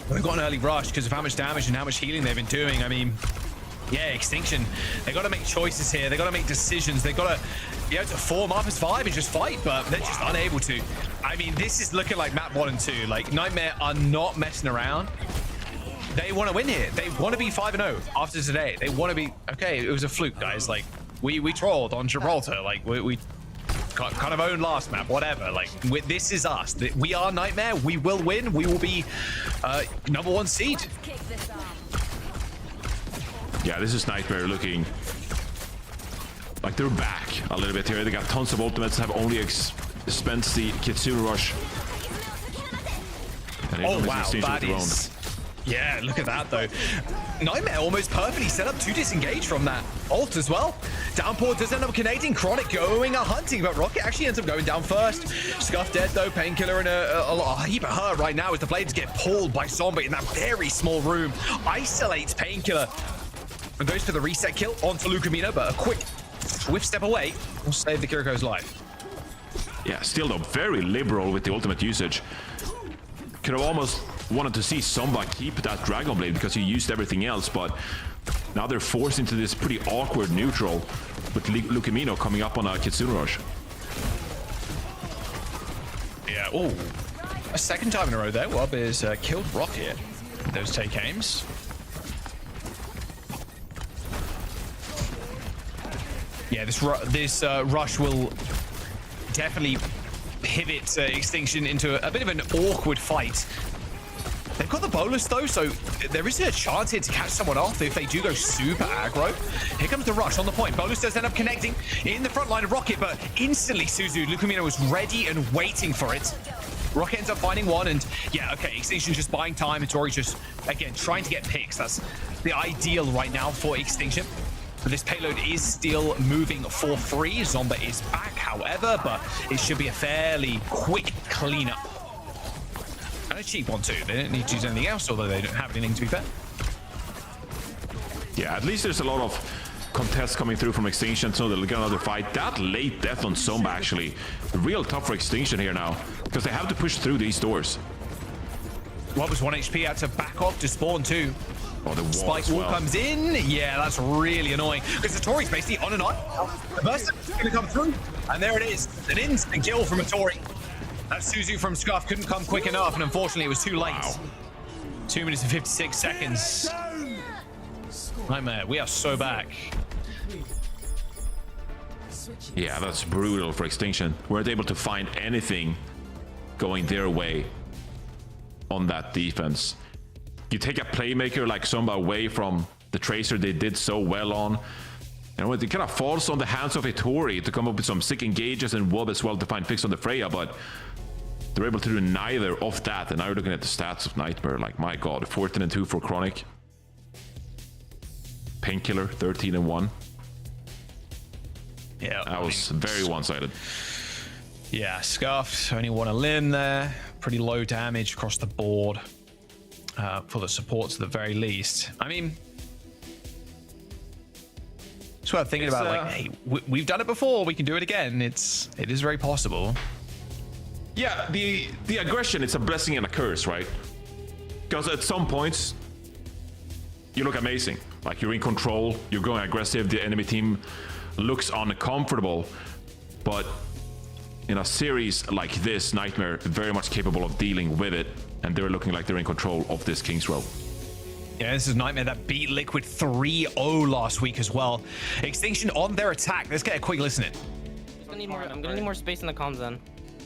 They've got an early rush because of how much damage and how much healing they've been doing. I mean, yeah, Extinction, they got to make choices here. They got to make decisions. They got to be able to form up as 5 and just fight, but they're just unable to. I mean, this is looking like map 1 and 2. Like, Nightmare are not messing around. They want to win here. They want to be 5-0 after today. They want to be, okay, it was a fluke, guys. Like, we trolled on Gibraltar. Like, we kind of own last map, whatever. Like, this is us. We are Nightmare. We will win. We will be #1 seed. Yeah, this is Nightmare looking like they're back a little bit here. They got tons of ultimates, have only spent the Kitsune Rush. And oh, wow, that is... Yeah, look at that, though. Nightmare almost perfectly set up to disengage from that ult as well. Downpour does end up connecting. Chronic going a hunting, but Rocket actually ends up going down first. Scuff dead, though. Painkiller in a heap of hurt right now as the blades get pulled by Zombie in that very small room. Isolates Painkiller and goes for the reset kill onto Lucamino, but a quick, swift step away will save the Kiriko's life. Yeah, still, though, very liberal with the ultimate usage. Could have almost wanted to see Zomba keep that Dragon Blade because he used everything else, but now they're forced into this pretty awkward neutral with Lucamino coming up on a Kitsune Rush. Yeah, oh, a second time in a row there. Wob is killed Rocket. Those take aims. Yeah, this rush will definitely pivot Extinction into a bit of an awkward fight. They've got the bolus though, so there is a chance here to catch someone off if they do go super aggro. Here comes the rush on the point. Bolus does end up connecting in the front line of Rocket, but instantly Suzu, Lucamino was ready and waiting for it. Rocket ends up finding one, and yeah, okay, Extinction just buying time. It's already just, again, trying to get picks. That's the ideal right now for Extinction. But this payload is still moving for free. Zomba is back, however, but it should be a fairly quick cleanup. And a cheap one, too. They don't need to use anything else, although they don't have anything, to be fair. Yeah, at least there's a lot of contests coming through from Extinction, so they'll get another fight. That late death on Zomba, actually. Real tough for Extinction here now, because they have to push through these doors. What was 1 HP? Had to back off to spawn, too. Oh, the wall Spike wall comes in. Yeah, that's really annoying. Because the Tori's basically on and on. The burst is going to come through. And there it is. An instant kill from a Tori. That Suzu from Scuff couldn't come quick enough, and unfortunately it was too late. Wow. 2 minutes and 56 seconds. Nightmare, we are so back. Yeah, that's brutal for Extinction. Weren't able to find anything going their way on that defense. You take a playmaker like Zomba away from the Tracer they did so well on. You know, it kind of falls on the hands of a Tori to come up with some sick engages and Wob as well to find picks on the Freya, but they're able to do neither of that. And now you're looking at the stats of Nightmare, like, my god, 14-2 for Chronic. Painkiller, 13-1. Yeah, that was very one-sided. Yeah, Scuffed, only won a limb there. Pretty low damage across the board. For the supports at the very least. I mean, it's worth thinking about, like, hey, we've done it before, we can do it again. It is very possible. Yeah, the aggression, it's a blessing and a curse, right? Because at some points, you look amazing. Like you're in control, you're going aggressive, the enemy team looks uncomfortable. But in a series like this, Nightmare very much capable of dealing with it, and they're looking like they're in control of this King's Row. Yeah, this is Nightmare that beat Liquid 3-0 last week as well. Extinction on their attack. Let's get a quick listen in. I'm gonna need more space in the comms then.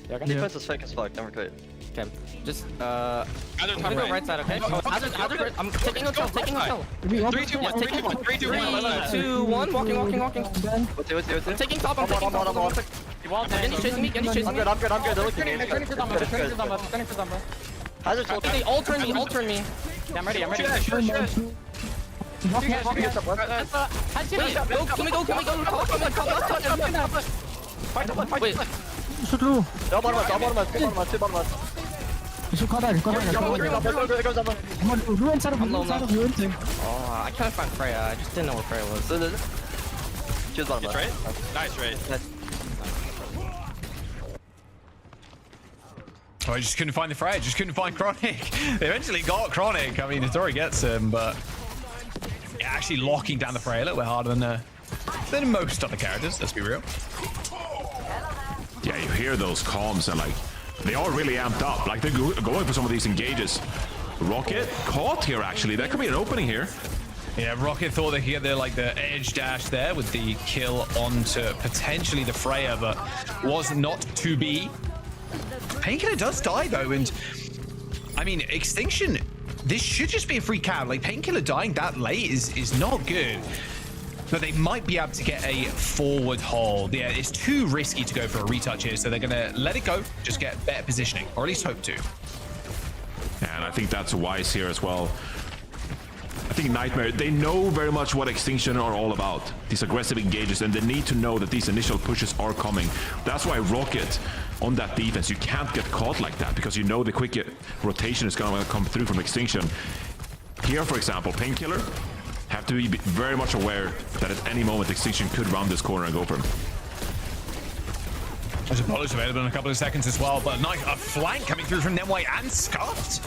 Yeah, defense is fake as fuck, don't recruit. Okay, just I'm gonna go right side, okay? Hazard, I'm taking hotel, taking hotel. 3, 2, 1, 3, 2, 1, 3, 2, 1. 3, 2, 1, walking. What's it? I'm taking top, I'm taking top. Genji's chasing me, Genji's chasing me. I'm good, they're looking at me. Turning for Dumba. Hazard's ult. Okay, all turn me. Yeah, I'm ready. Can we go? Wait. Bottom left. Oh, I can't find Freya. I just didn't know where Freya was. Choose bottom left. Right? Nice, right. Oh, I just couldn't find the Freya, just couldn't find Chronic. They eventually got Chronic. I mean, Tori gets him, but yeah, actually locking down the Freya a little bit harder than most other characters, let's be real. Yeah, you hear those comms and like, they are really amped up. Like they're going for some of these engages. Rocket caught here actually. That could be an opening here. Yeah, Rocket thought they could get the edge dash there with the kill onto potentially the Freya, but was not to be. Painkiller does die though, and I mean, Extinction, this should just be a free count. Like Painkiller dying that late is not good. But they might be able to get a forward hold. Yeah, it's too risky to go for a retouch here, so they're gonna let it go, just get better positioning, or at least hope to. And I think that's wise here as well. I think Nightmare, they know very much what Extinction are all about. These aggressive engages, and they need to know that these initial pushes are coming. That's why Rocket, on that defense, you can't get caught like that, because you know the quick rotation is gonna come through from Extinction. Here, for example, Painkiller have to be very much aware that at any moment Extinction could round this corner and go for him. There's a polish available in a couple of seconds as well, but a flank coming through from Nemway and Scuffed.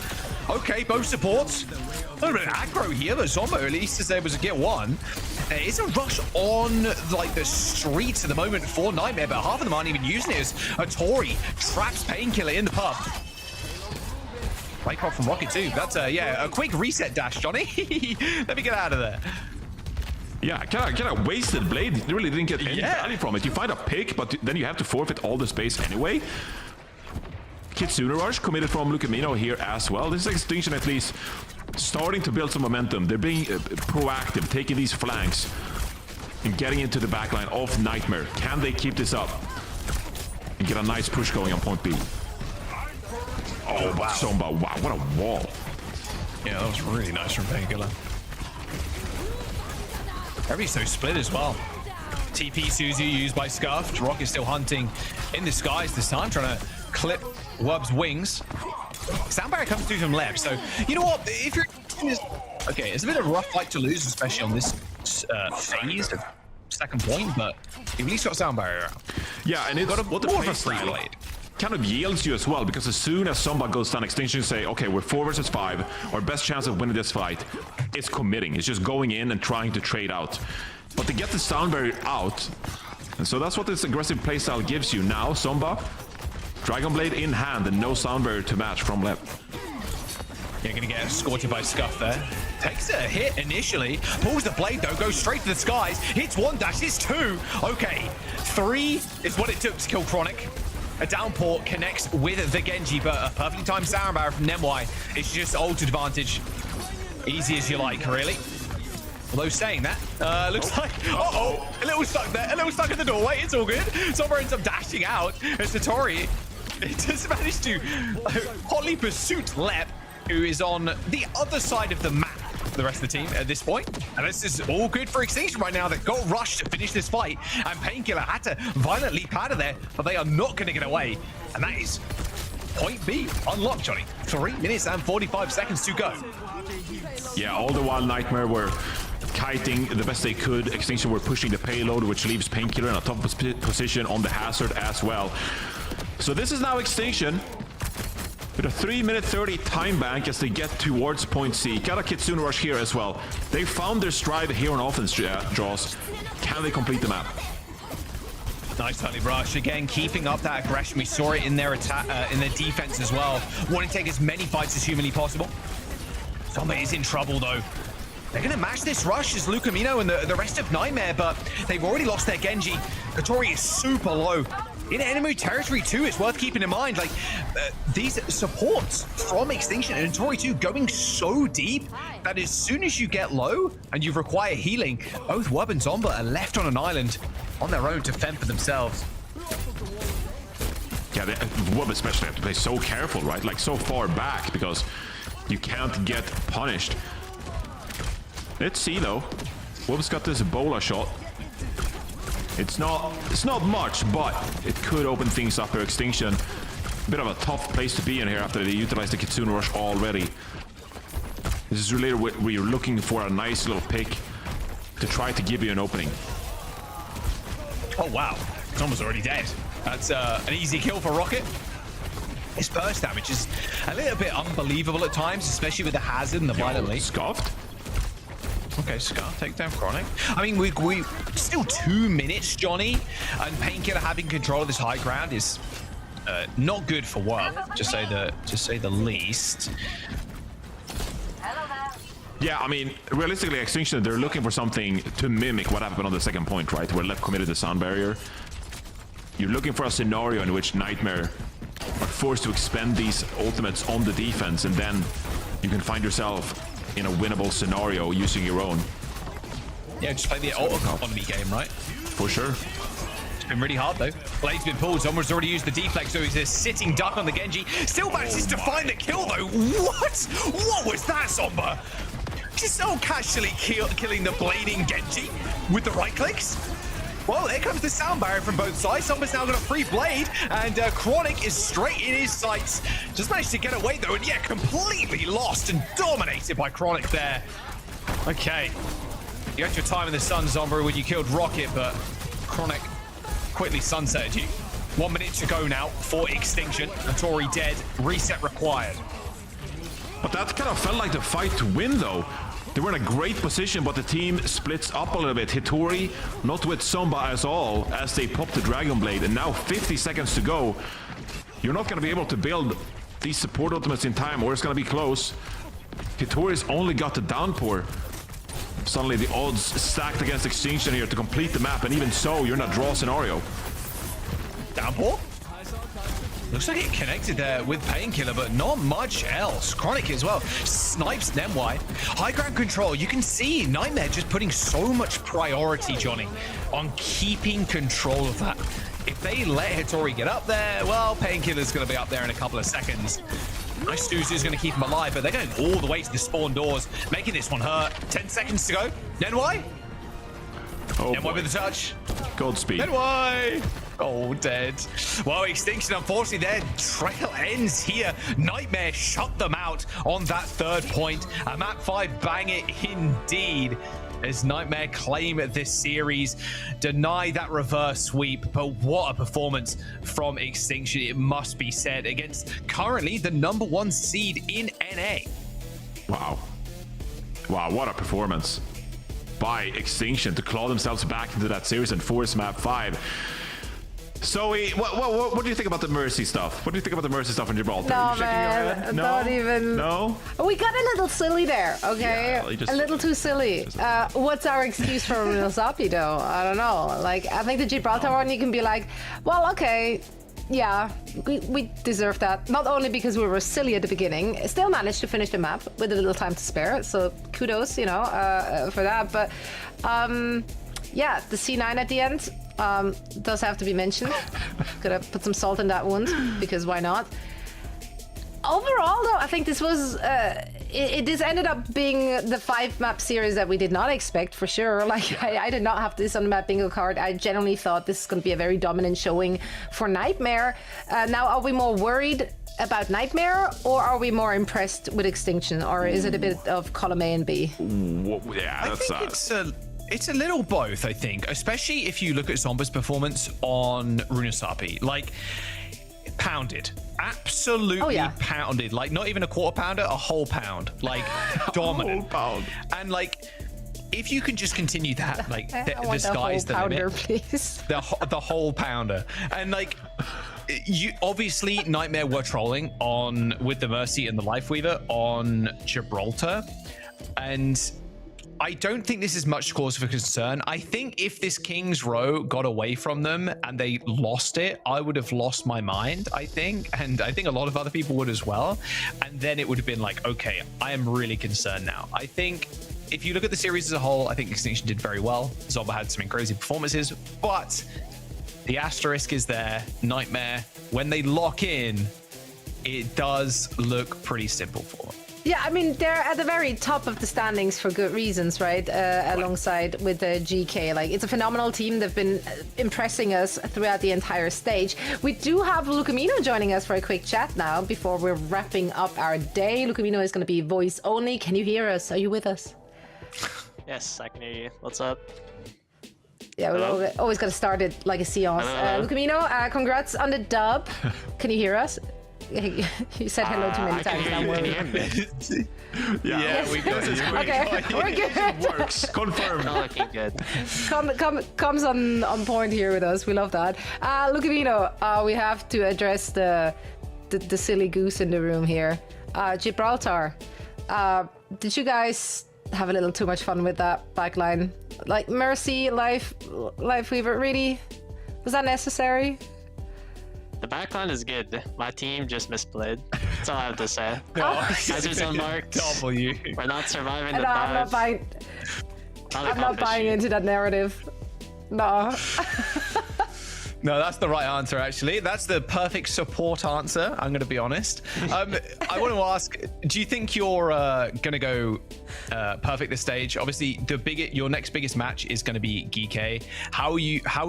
Okay, both supports. A little bit of aggro here, but Zombo at least is able to get one. It's a rush on the streets at the moment for Nightmare, but half of them aren't even using it as a Tori traps Painkiller in the pub. Wake up from Rocket too. That's a quick reset dash, Johnny. Let me get out of there. Yeah, kind of wasted blade. You really didn't get any value from it. You find a pick, but then you have to forfeit all the space anyway. Kitsune Rush committed from Lucamino here as well. This is Extinction at least starting to build some momentum. They're being proactive, taking these flanks and getting into the backline of Nightmare. Can they keep this up and get a nice push going on point B? Oh, wow. Somba, wow, what a wall. Yeah, that was really nice from Painkiller. Everybody's so split as well. TP Suzu used by Scuffed. Rocket still hunting in the skies this time, trying to clip Wub's wings. Soundbarrier comes through from left, so you know what? If you're okay, it's a bit of a rough fight to lose, especially on this phase of second point, but you've at least got Soundbarrier out. Yeah, and it's got what the more of a free blade kind of yields you as well, because as soon as Somba goes down, Extinction say, okay, we're 4 versus 5. Our best chance of winning this fight is committing. It's just going in and trying to trade out. But to get the sound barrier out, and so that's what this aggressive playstyle gives you. Now, Somba, Dragon Blade in hand, and no sound barrier to match from left. You're gonna get escorted by Scuff there. Takes a hit initially, pulls the blade though, goes straight to the skies, hits 1 dash, hits 2. Okay, 3 is what it took to kill Chronic. A downpour connects with the Genji, but a perfectly timed sound barrier from Nemway. It's just ult advantage. Easy as you like, really. Although saying that, looks like, uh-oh, a little stuck there, a little stuck in the doorway. It's all good. Somewhere ends up dashing out. As Satori just managed to hotly pursue Lep, who is on the other side of the map. The rest of the team at this point, and this is all good for Extinction right now. They've got rushed to finish this fight, and Painkiller had to violently leap out of there, but they are not going to get away, and that is point B unlocked, Johnny. 3 minutes and 45 seconds to go. Yeah, all the while Nightmare were kiting the best they could. Extinction were pushing the payload, which leaves Painkiller in a top position on the hazard as well. So this is now Extinction. But With a 3-minute 30 time bank as they get towards point C. Got a Kitsune Rush here as well. They found their stride here on offense draws. Can they complete the map? Nice early rush. Again, keeping up that aggression. We saw it in their attack, in their defense as well. Wanting to take as many fights as humanly possible. Zomba is in trouble though. They're going to match this rush as Lucamino and the rest of Nightmare, but they've already lost their Genji. Katori is super low. In enemy territory too, it's worth keeping in mind. Like, these supports from Extinction and Tori 2 going so deep that as soon as you get low and you require healing, both Wub and Zomba are left on an island on their own to fend for themselves. Yeah, Wub especially have to play so careful, right? Like so far back because you can't get punished. Let's see though. Wub's got this Ebola shot. It's not much, but it could open things up for Extinction. Bit of a tough place to be in here after they utilized the Kitsune Rush already. This is really where you're looking for a nice little pick to try to give you an opening. Oh wow, Zomba's already dead. That's an easy kill for Rocket. His burst damage is a little bit unbelievable at times, especially with the hazard and the violent lead. Scuffed? Okay, Scar, take down Chronic. I mean, we still 2 minutes, Johnny, and Painkiller having control of this high ground is not good for Wub, to say the least. Yeah, I mean, realistically, Extinction, they're looking for something to mimic what happened on the second point, right? Where Left committed the sound barrier. You're looking for a scenario in which Nightmare are forced to expend these ultimates on the defense, and then you can find yourself in a winnable scenario using your own. Yeah, just play the auto economy game, right? For sure. It's been really hard though. Blade's been pulled. Zomba's already used the deflect, so he's a sitting duck on the Genji. Still manages to find the kill though. What? What was that, Zomba? Just so casually killing the blading Genji with the right clicks. Well, here comes the sound barrier from both sides. Zomba's now got a free blade, and Chronic is straight in his sights. Just managed to get away though, and yeah, completely lost and dominated by Chronic there. Okay. You had your time in the sun, Zomba, when you killed Rocket, but Chronic quickly sunsetted you. 1 minute to go now for Extinction. Notori dead. Reset required. But that kind of felt like the fight to win, though. They were in a great position, but the team splits up a little bit. Hitori not with Zomba at all as they pop the Dragon Blade, and now 50 seconds to go. You're not going to be able to build these support ultimates in time, or it's going to be close. Hitori's only got the downpour. Suddenly the odds stacked against Extinction here to complete the map, and even so, you're in a draw scenario. Downpour? Looks like it connected there with Painkiller, but not much else. Chronic as well. Snipes Nemwai. High ground control. You can see Nightmare just putting so much priority, Johnny, on keeping control of that. If they let Hitori get up there, well, Painkiller's going to be up there in a couple of seconds. Nice Suzu's going to keep him alive, but they're going all the way to the spawn doors, making this one hurt. 10 seconds to go. Nenwai? Oh, Nenwai with the touch. Godspeed. Nenwai! Oh, dead. Well, Extinction, unfortunately, their trail ends here. Nightmare shut them out on that third point. A map 5 bang it indeed, as Nightmare claim this series, deny that reverse sweep. But what a performance from Extinction, it must be said, against currently the #1 seed in NA. Wow. Wow, what a performance by Extinction to claw themselves back into that series and force map 5. Zoe, what do you think about the Mercy stuff? What do you think about the Mercy stuff in Gibraltar? No, man, not even. No? We got a little silly there, okay? Yeah, a little too silly. What's our excuse for Runosapi, though? I don't know. Like, I think the Gibraltar one, you can be like, well, okay, yeah, we deserve that. Not only because we were silly at the beginning, still managed to finish the map with a little time to spare, so kudos, you know, for that. But, yeah, the C9 at the end, does have to be mentioned. Gotta put some salt in that wound, because why not? Overall, though, I think this was this ended up being the 5-map series that we did not expect, for sure. Like, I did not have this on the map bingo card. I genuinely thought this is going to be a very dominant showing for Nightmare. Now, are we more worried about Nightmare, or are we more impressed with Extinction, or is it a bit of column A and B? Yeah, that's It's a little both, I think, especially if you look at Zomba's performance on Runosapi. Like, pounded. Absolutely pounded. Like, not even a quarter pounder, a whole pound. Like, dominant. Whole pound. And, like, if you can just continue that, like, the the sky's the pounder, limit. please. The whole pounder. And, like, you obviously Nightmare were trolling with the Mercy and the Lifeweaver on Gibraltar. And I don't think this is much cause for concern. I think if this King's Row got away from them and they lost it, I would have lost my mind, I think. And I think a lot of other people would as well. And then it would have been like, okay, I am really concerned now. I think if you look at the series as a whole, I think Extinction did very well. Zomba had some crazy performances, but the asterisk is there. Nightmare, when they lock in, it does look pretty simple for them. Yeah, I mean, they're at the very top of the standings for good reasons, right? Alongside with the GK. Like, it's a phenomenal team. They've been impressing us throughout the entire stage. We do have Lucamino joining us for a quick chat now before we're wrapping up our day. Lucamino is going to be voice only. Can you hear us? Are you with us? Yes, I can hear you. What's up? Yeah, we always got to start it like a seance. Lucamino, congrats on the dub. Can you hear us? You said hello too many times. Now Yeah, we got it. Okay, we're good. It works. Confirmed. Looking good. Comes on point here with us. We love that. Lucamino, we have to address the silly goose in the room here. Gibraltar. Did you guys have a little too much fun with that backline? Like, Mercy, Lifeweaver, really? Was that necessary? The backline is good. My team just misplayed. That's all I have to say. Guys are unmarked. We're not surviving the dive. I'm not buying into that narrative. No. No, that's the right answer, actually. That's the perfect support answer, I'm going to be honest. I want to ask, do you think you're going to go perfect this stage? Obviously, your next biggest match is going to be GK. How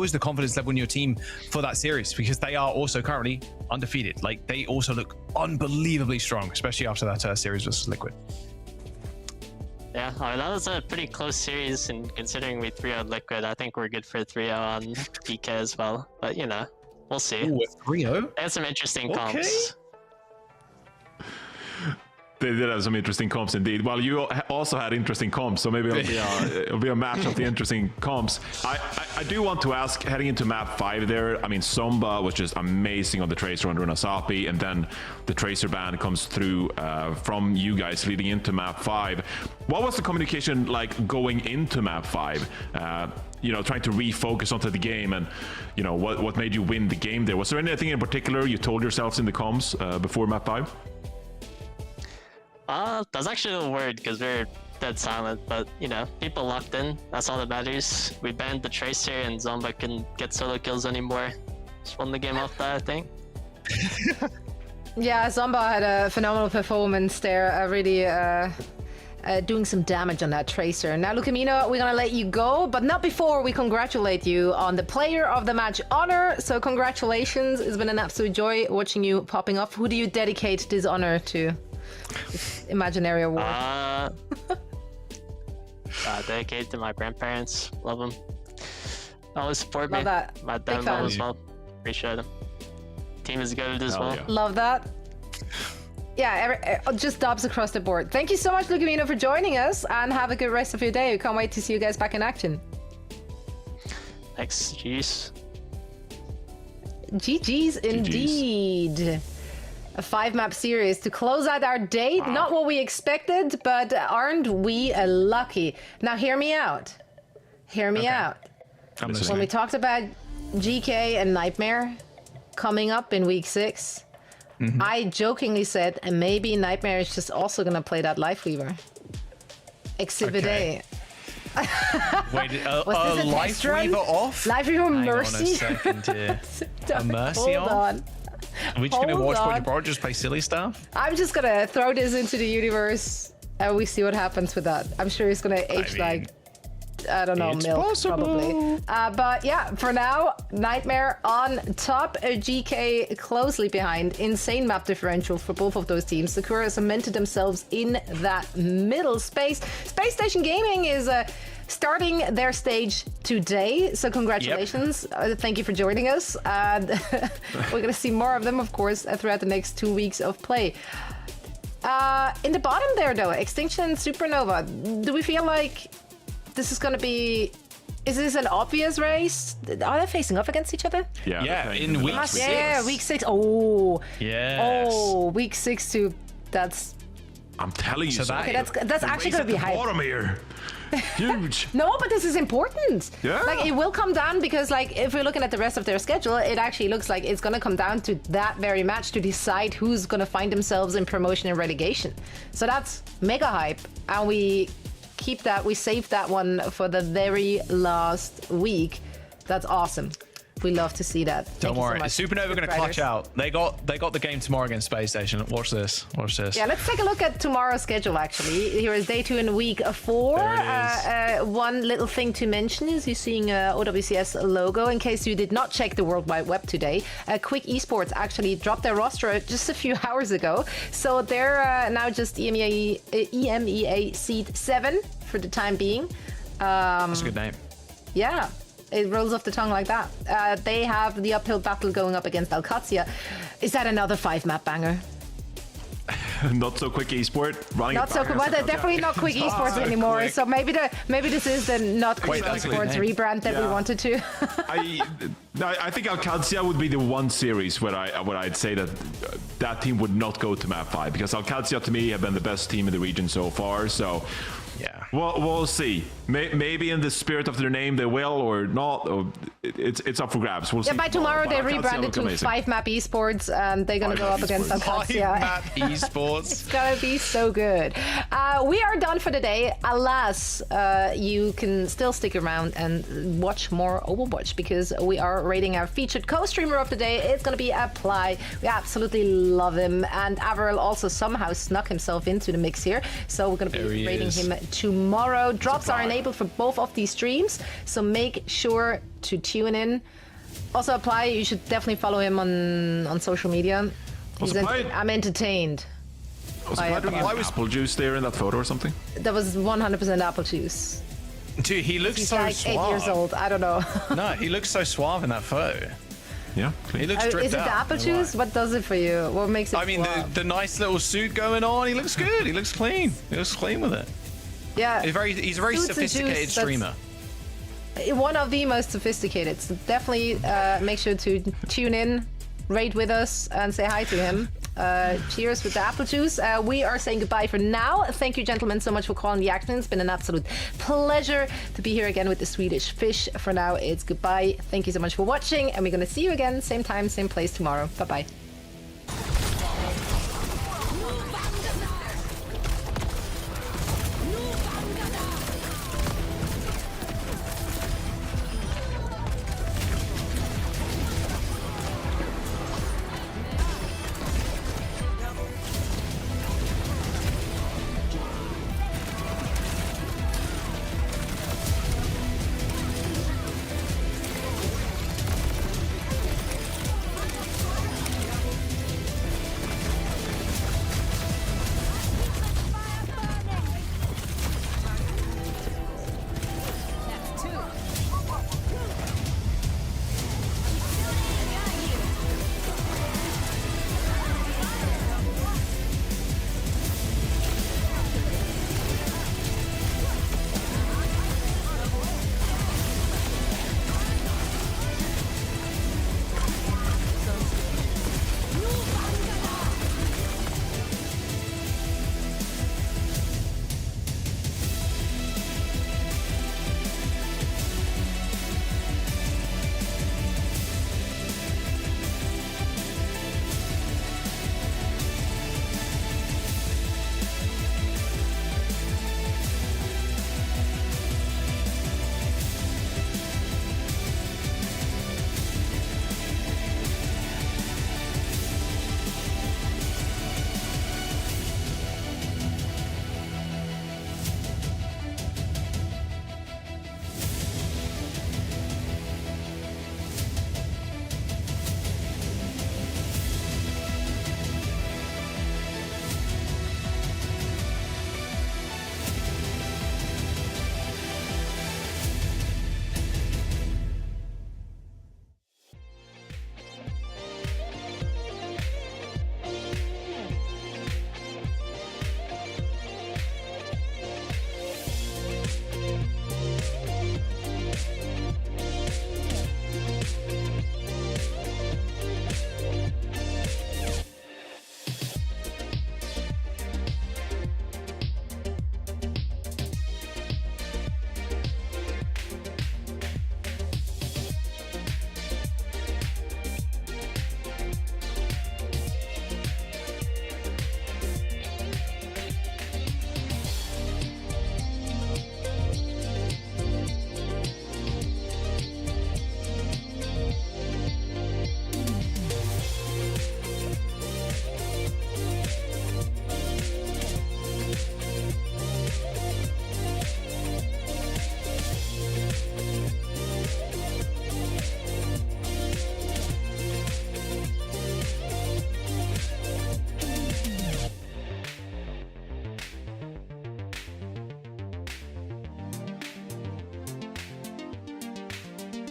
is the confidence level in your team for that series? Because they are also currently undefeated. Like, they also look unbelievably strong, especially after that series versus Liquid. Yeah, that was a pretty close series, and considering we 3-0'd Liquid, I think we're good for 3-0 on PK as well. But, you know, we'll see. Ooh, a 3-0? They had some interesting comps. They did have some interesting comps indeed. Well, you also had interesting comps, so maybe it'll be a match of the interesting comps. I do want to ask, heading into map 5 there, I mean, Zomba was just amazing on the Tracer under Unasapi, and then the Tracer ban comes through from you guys leading into map 5. What was the communication like going into map 5? You know, trying to refocus onto the game, and, you know, what made you win the game there? Was there anything in particular you told yourselves in the comms before map 5? That's actually a word, because we're dead silent, but, you know, people locked in. That's all that matters. We banned the Tracer, and Zomba couldn't get solo kills anymore. Just won the game off that, I think. Yeah, Zomba had a phenomenal performance there, really doing some damage on that Tracer. Now, Lucamino, we're gonna let you go, but not before we congratulate you on the Player of the Match honor. So congratulations, it's been an absolute joy watching you popping up. Who do you dedicate this honor to? This imaginary award. Dedicated to my grandparents. Love them. Always support Love me. That. My dad love as well. Appreciate them. Team is good as well. Yeah. Love that. Yeah, just dubs across the board. Thank you so much, Lucamino, for joining us, and have a good rest of your day. We can't wait to see you guys back in action. Thanks. GG's. GG's indeed. A 5-map series to close out our day. Wow. Not what we expected, but aren't we lucky? Now, hear me out. Hear me out. When we talked about GK and Nightmare coming up in week 6, I jokingly said, and maybe Nightmare is just also going to play that Lifeweaver. Exhibit A. Wait, Lifeweaver off? Lifeweaver Mercy? Hang on a second here. A Mercy Hold off? on. Are we just going to watch what you brought, just play silly stuff? I'm just going to throw this into the universe and we see what happens with that. I'm sure it's going to age like, I don't know, milk, probably. But yeah, for now, Nightmare on top, GK closely behind. Insane map differential for both of those teams. Sakura cemented themselves in that middle space. Space Station Gaming is starting their stage today. So congratulations. Thank you for joining us. And we're going to see more of them, of course, throughout the next 2 weeks of play. In the bottom there, though, Extinction and Supernova. Do we feel like this is going to be... Is this an obvious race? Are they facing off against each other? Yeah, in week 6. Yeah, week 6. Oh. Yes. Oh, week 6 too. That's... I'm telling you. Okay, that's actually going to be hype. Bottom here. Huge. No, but this is important. Yeah. Like, it will come down because, like, if we're looking at the rest of their schedule, it actually looks like it's going to come down to that very match to decide who's going to find themselves in promotion and relegation. So that's mega hype. And we keep that, we save that one for the very last week. That's awesome. We love to see that. Don't worry. Supernova going to clutch out. They got the game tomorrow against Space Station. Watch this. Watch this. Yeah, let's take a look at tomorrow's schedule, actually. Here is day 2 in week 4. One little thing to mention is you're seeing OWCS logo. In case you did not check the World Wide Web today, Quick Esports actually dropped their roster just a few hours ago. So they're now just EMEA Seed 7 for the time being. That's a good name. Yeah. It rolls off the tongue like that. They have the uphill battle going up against OWCS. Is that another 5-map banger? Not so quick esport. Not so quick. Well, they're definitely not quick esports anymore. Quick. So maybe this is the not quick esports rebrand that we wanted to. I think OWCS would be the one series where I'd say that team would not go to map 5 because OWCS to me have been the best team in the region so far. So. Yeah. We'll see. Maybe in the spirit of their name they will or not. Or it's up for grabs. We'll see. By tomorrow they rebranded to 5-map esports and they're going to go up against OWCS. 5-map esports. It's going to be so good. We are done for the day. Alas, you can still stick around and watch more Overwatch because we are rating our featured co-streamer of the day. It's going to be Apply. We absolutely love him. And Averil also somehow snuck himself into the mix here. So we're going to be rating him tomorrow. Drops are enabled for both of these streams, so make sure to tune in. Also, Apply, you should definitely follow him on social media. I'm entertained. Was apple juice there in that photo or something? That was 100% apple juice. Dude, he looks He's so like suave. 8 years old. I don't know. No, he looks so suave in that photo. Yeah, he looks dripped out. Is it the apple juice? What does it for you? What makes it? I mean, the nice little suit going on. He looks good. He looks clean. He looks clean with it. Yeah, he's a very sophisticated streamer. One of the most sophisticated. So definitely make sure to tune in, rate with us, and say hi to him. Cheers with the apple juice. We are saying goodbye for now. Thank you, gentlemen, so much for calling the action. It's been an absolute pleasure to be here again with the Swedish Fish. For now, it's goodbye. Thank you so much for watching, and we're going to see you again, same time, same place tomorrow. Bye-bye.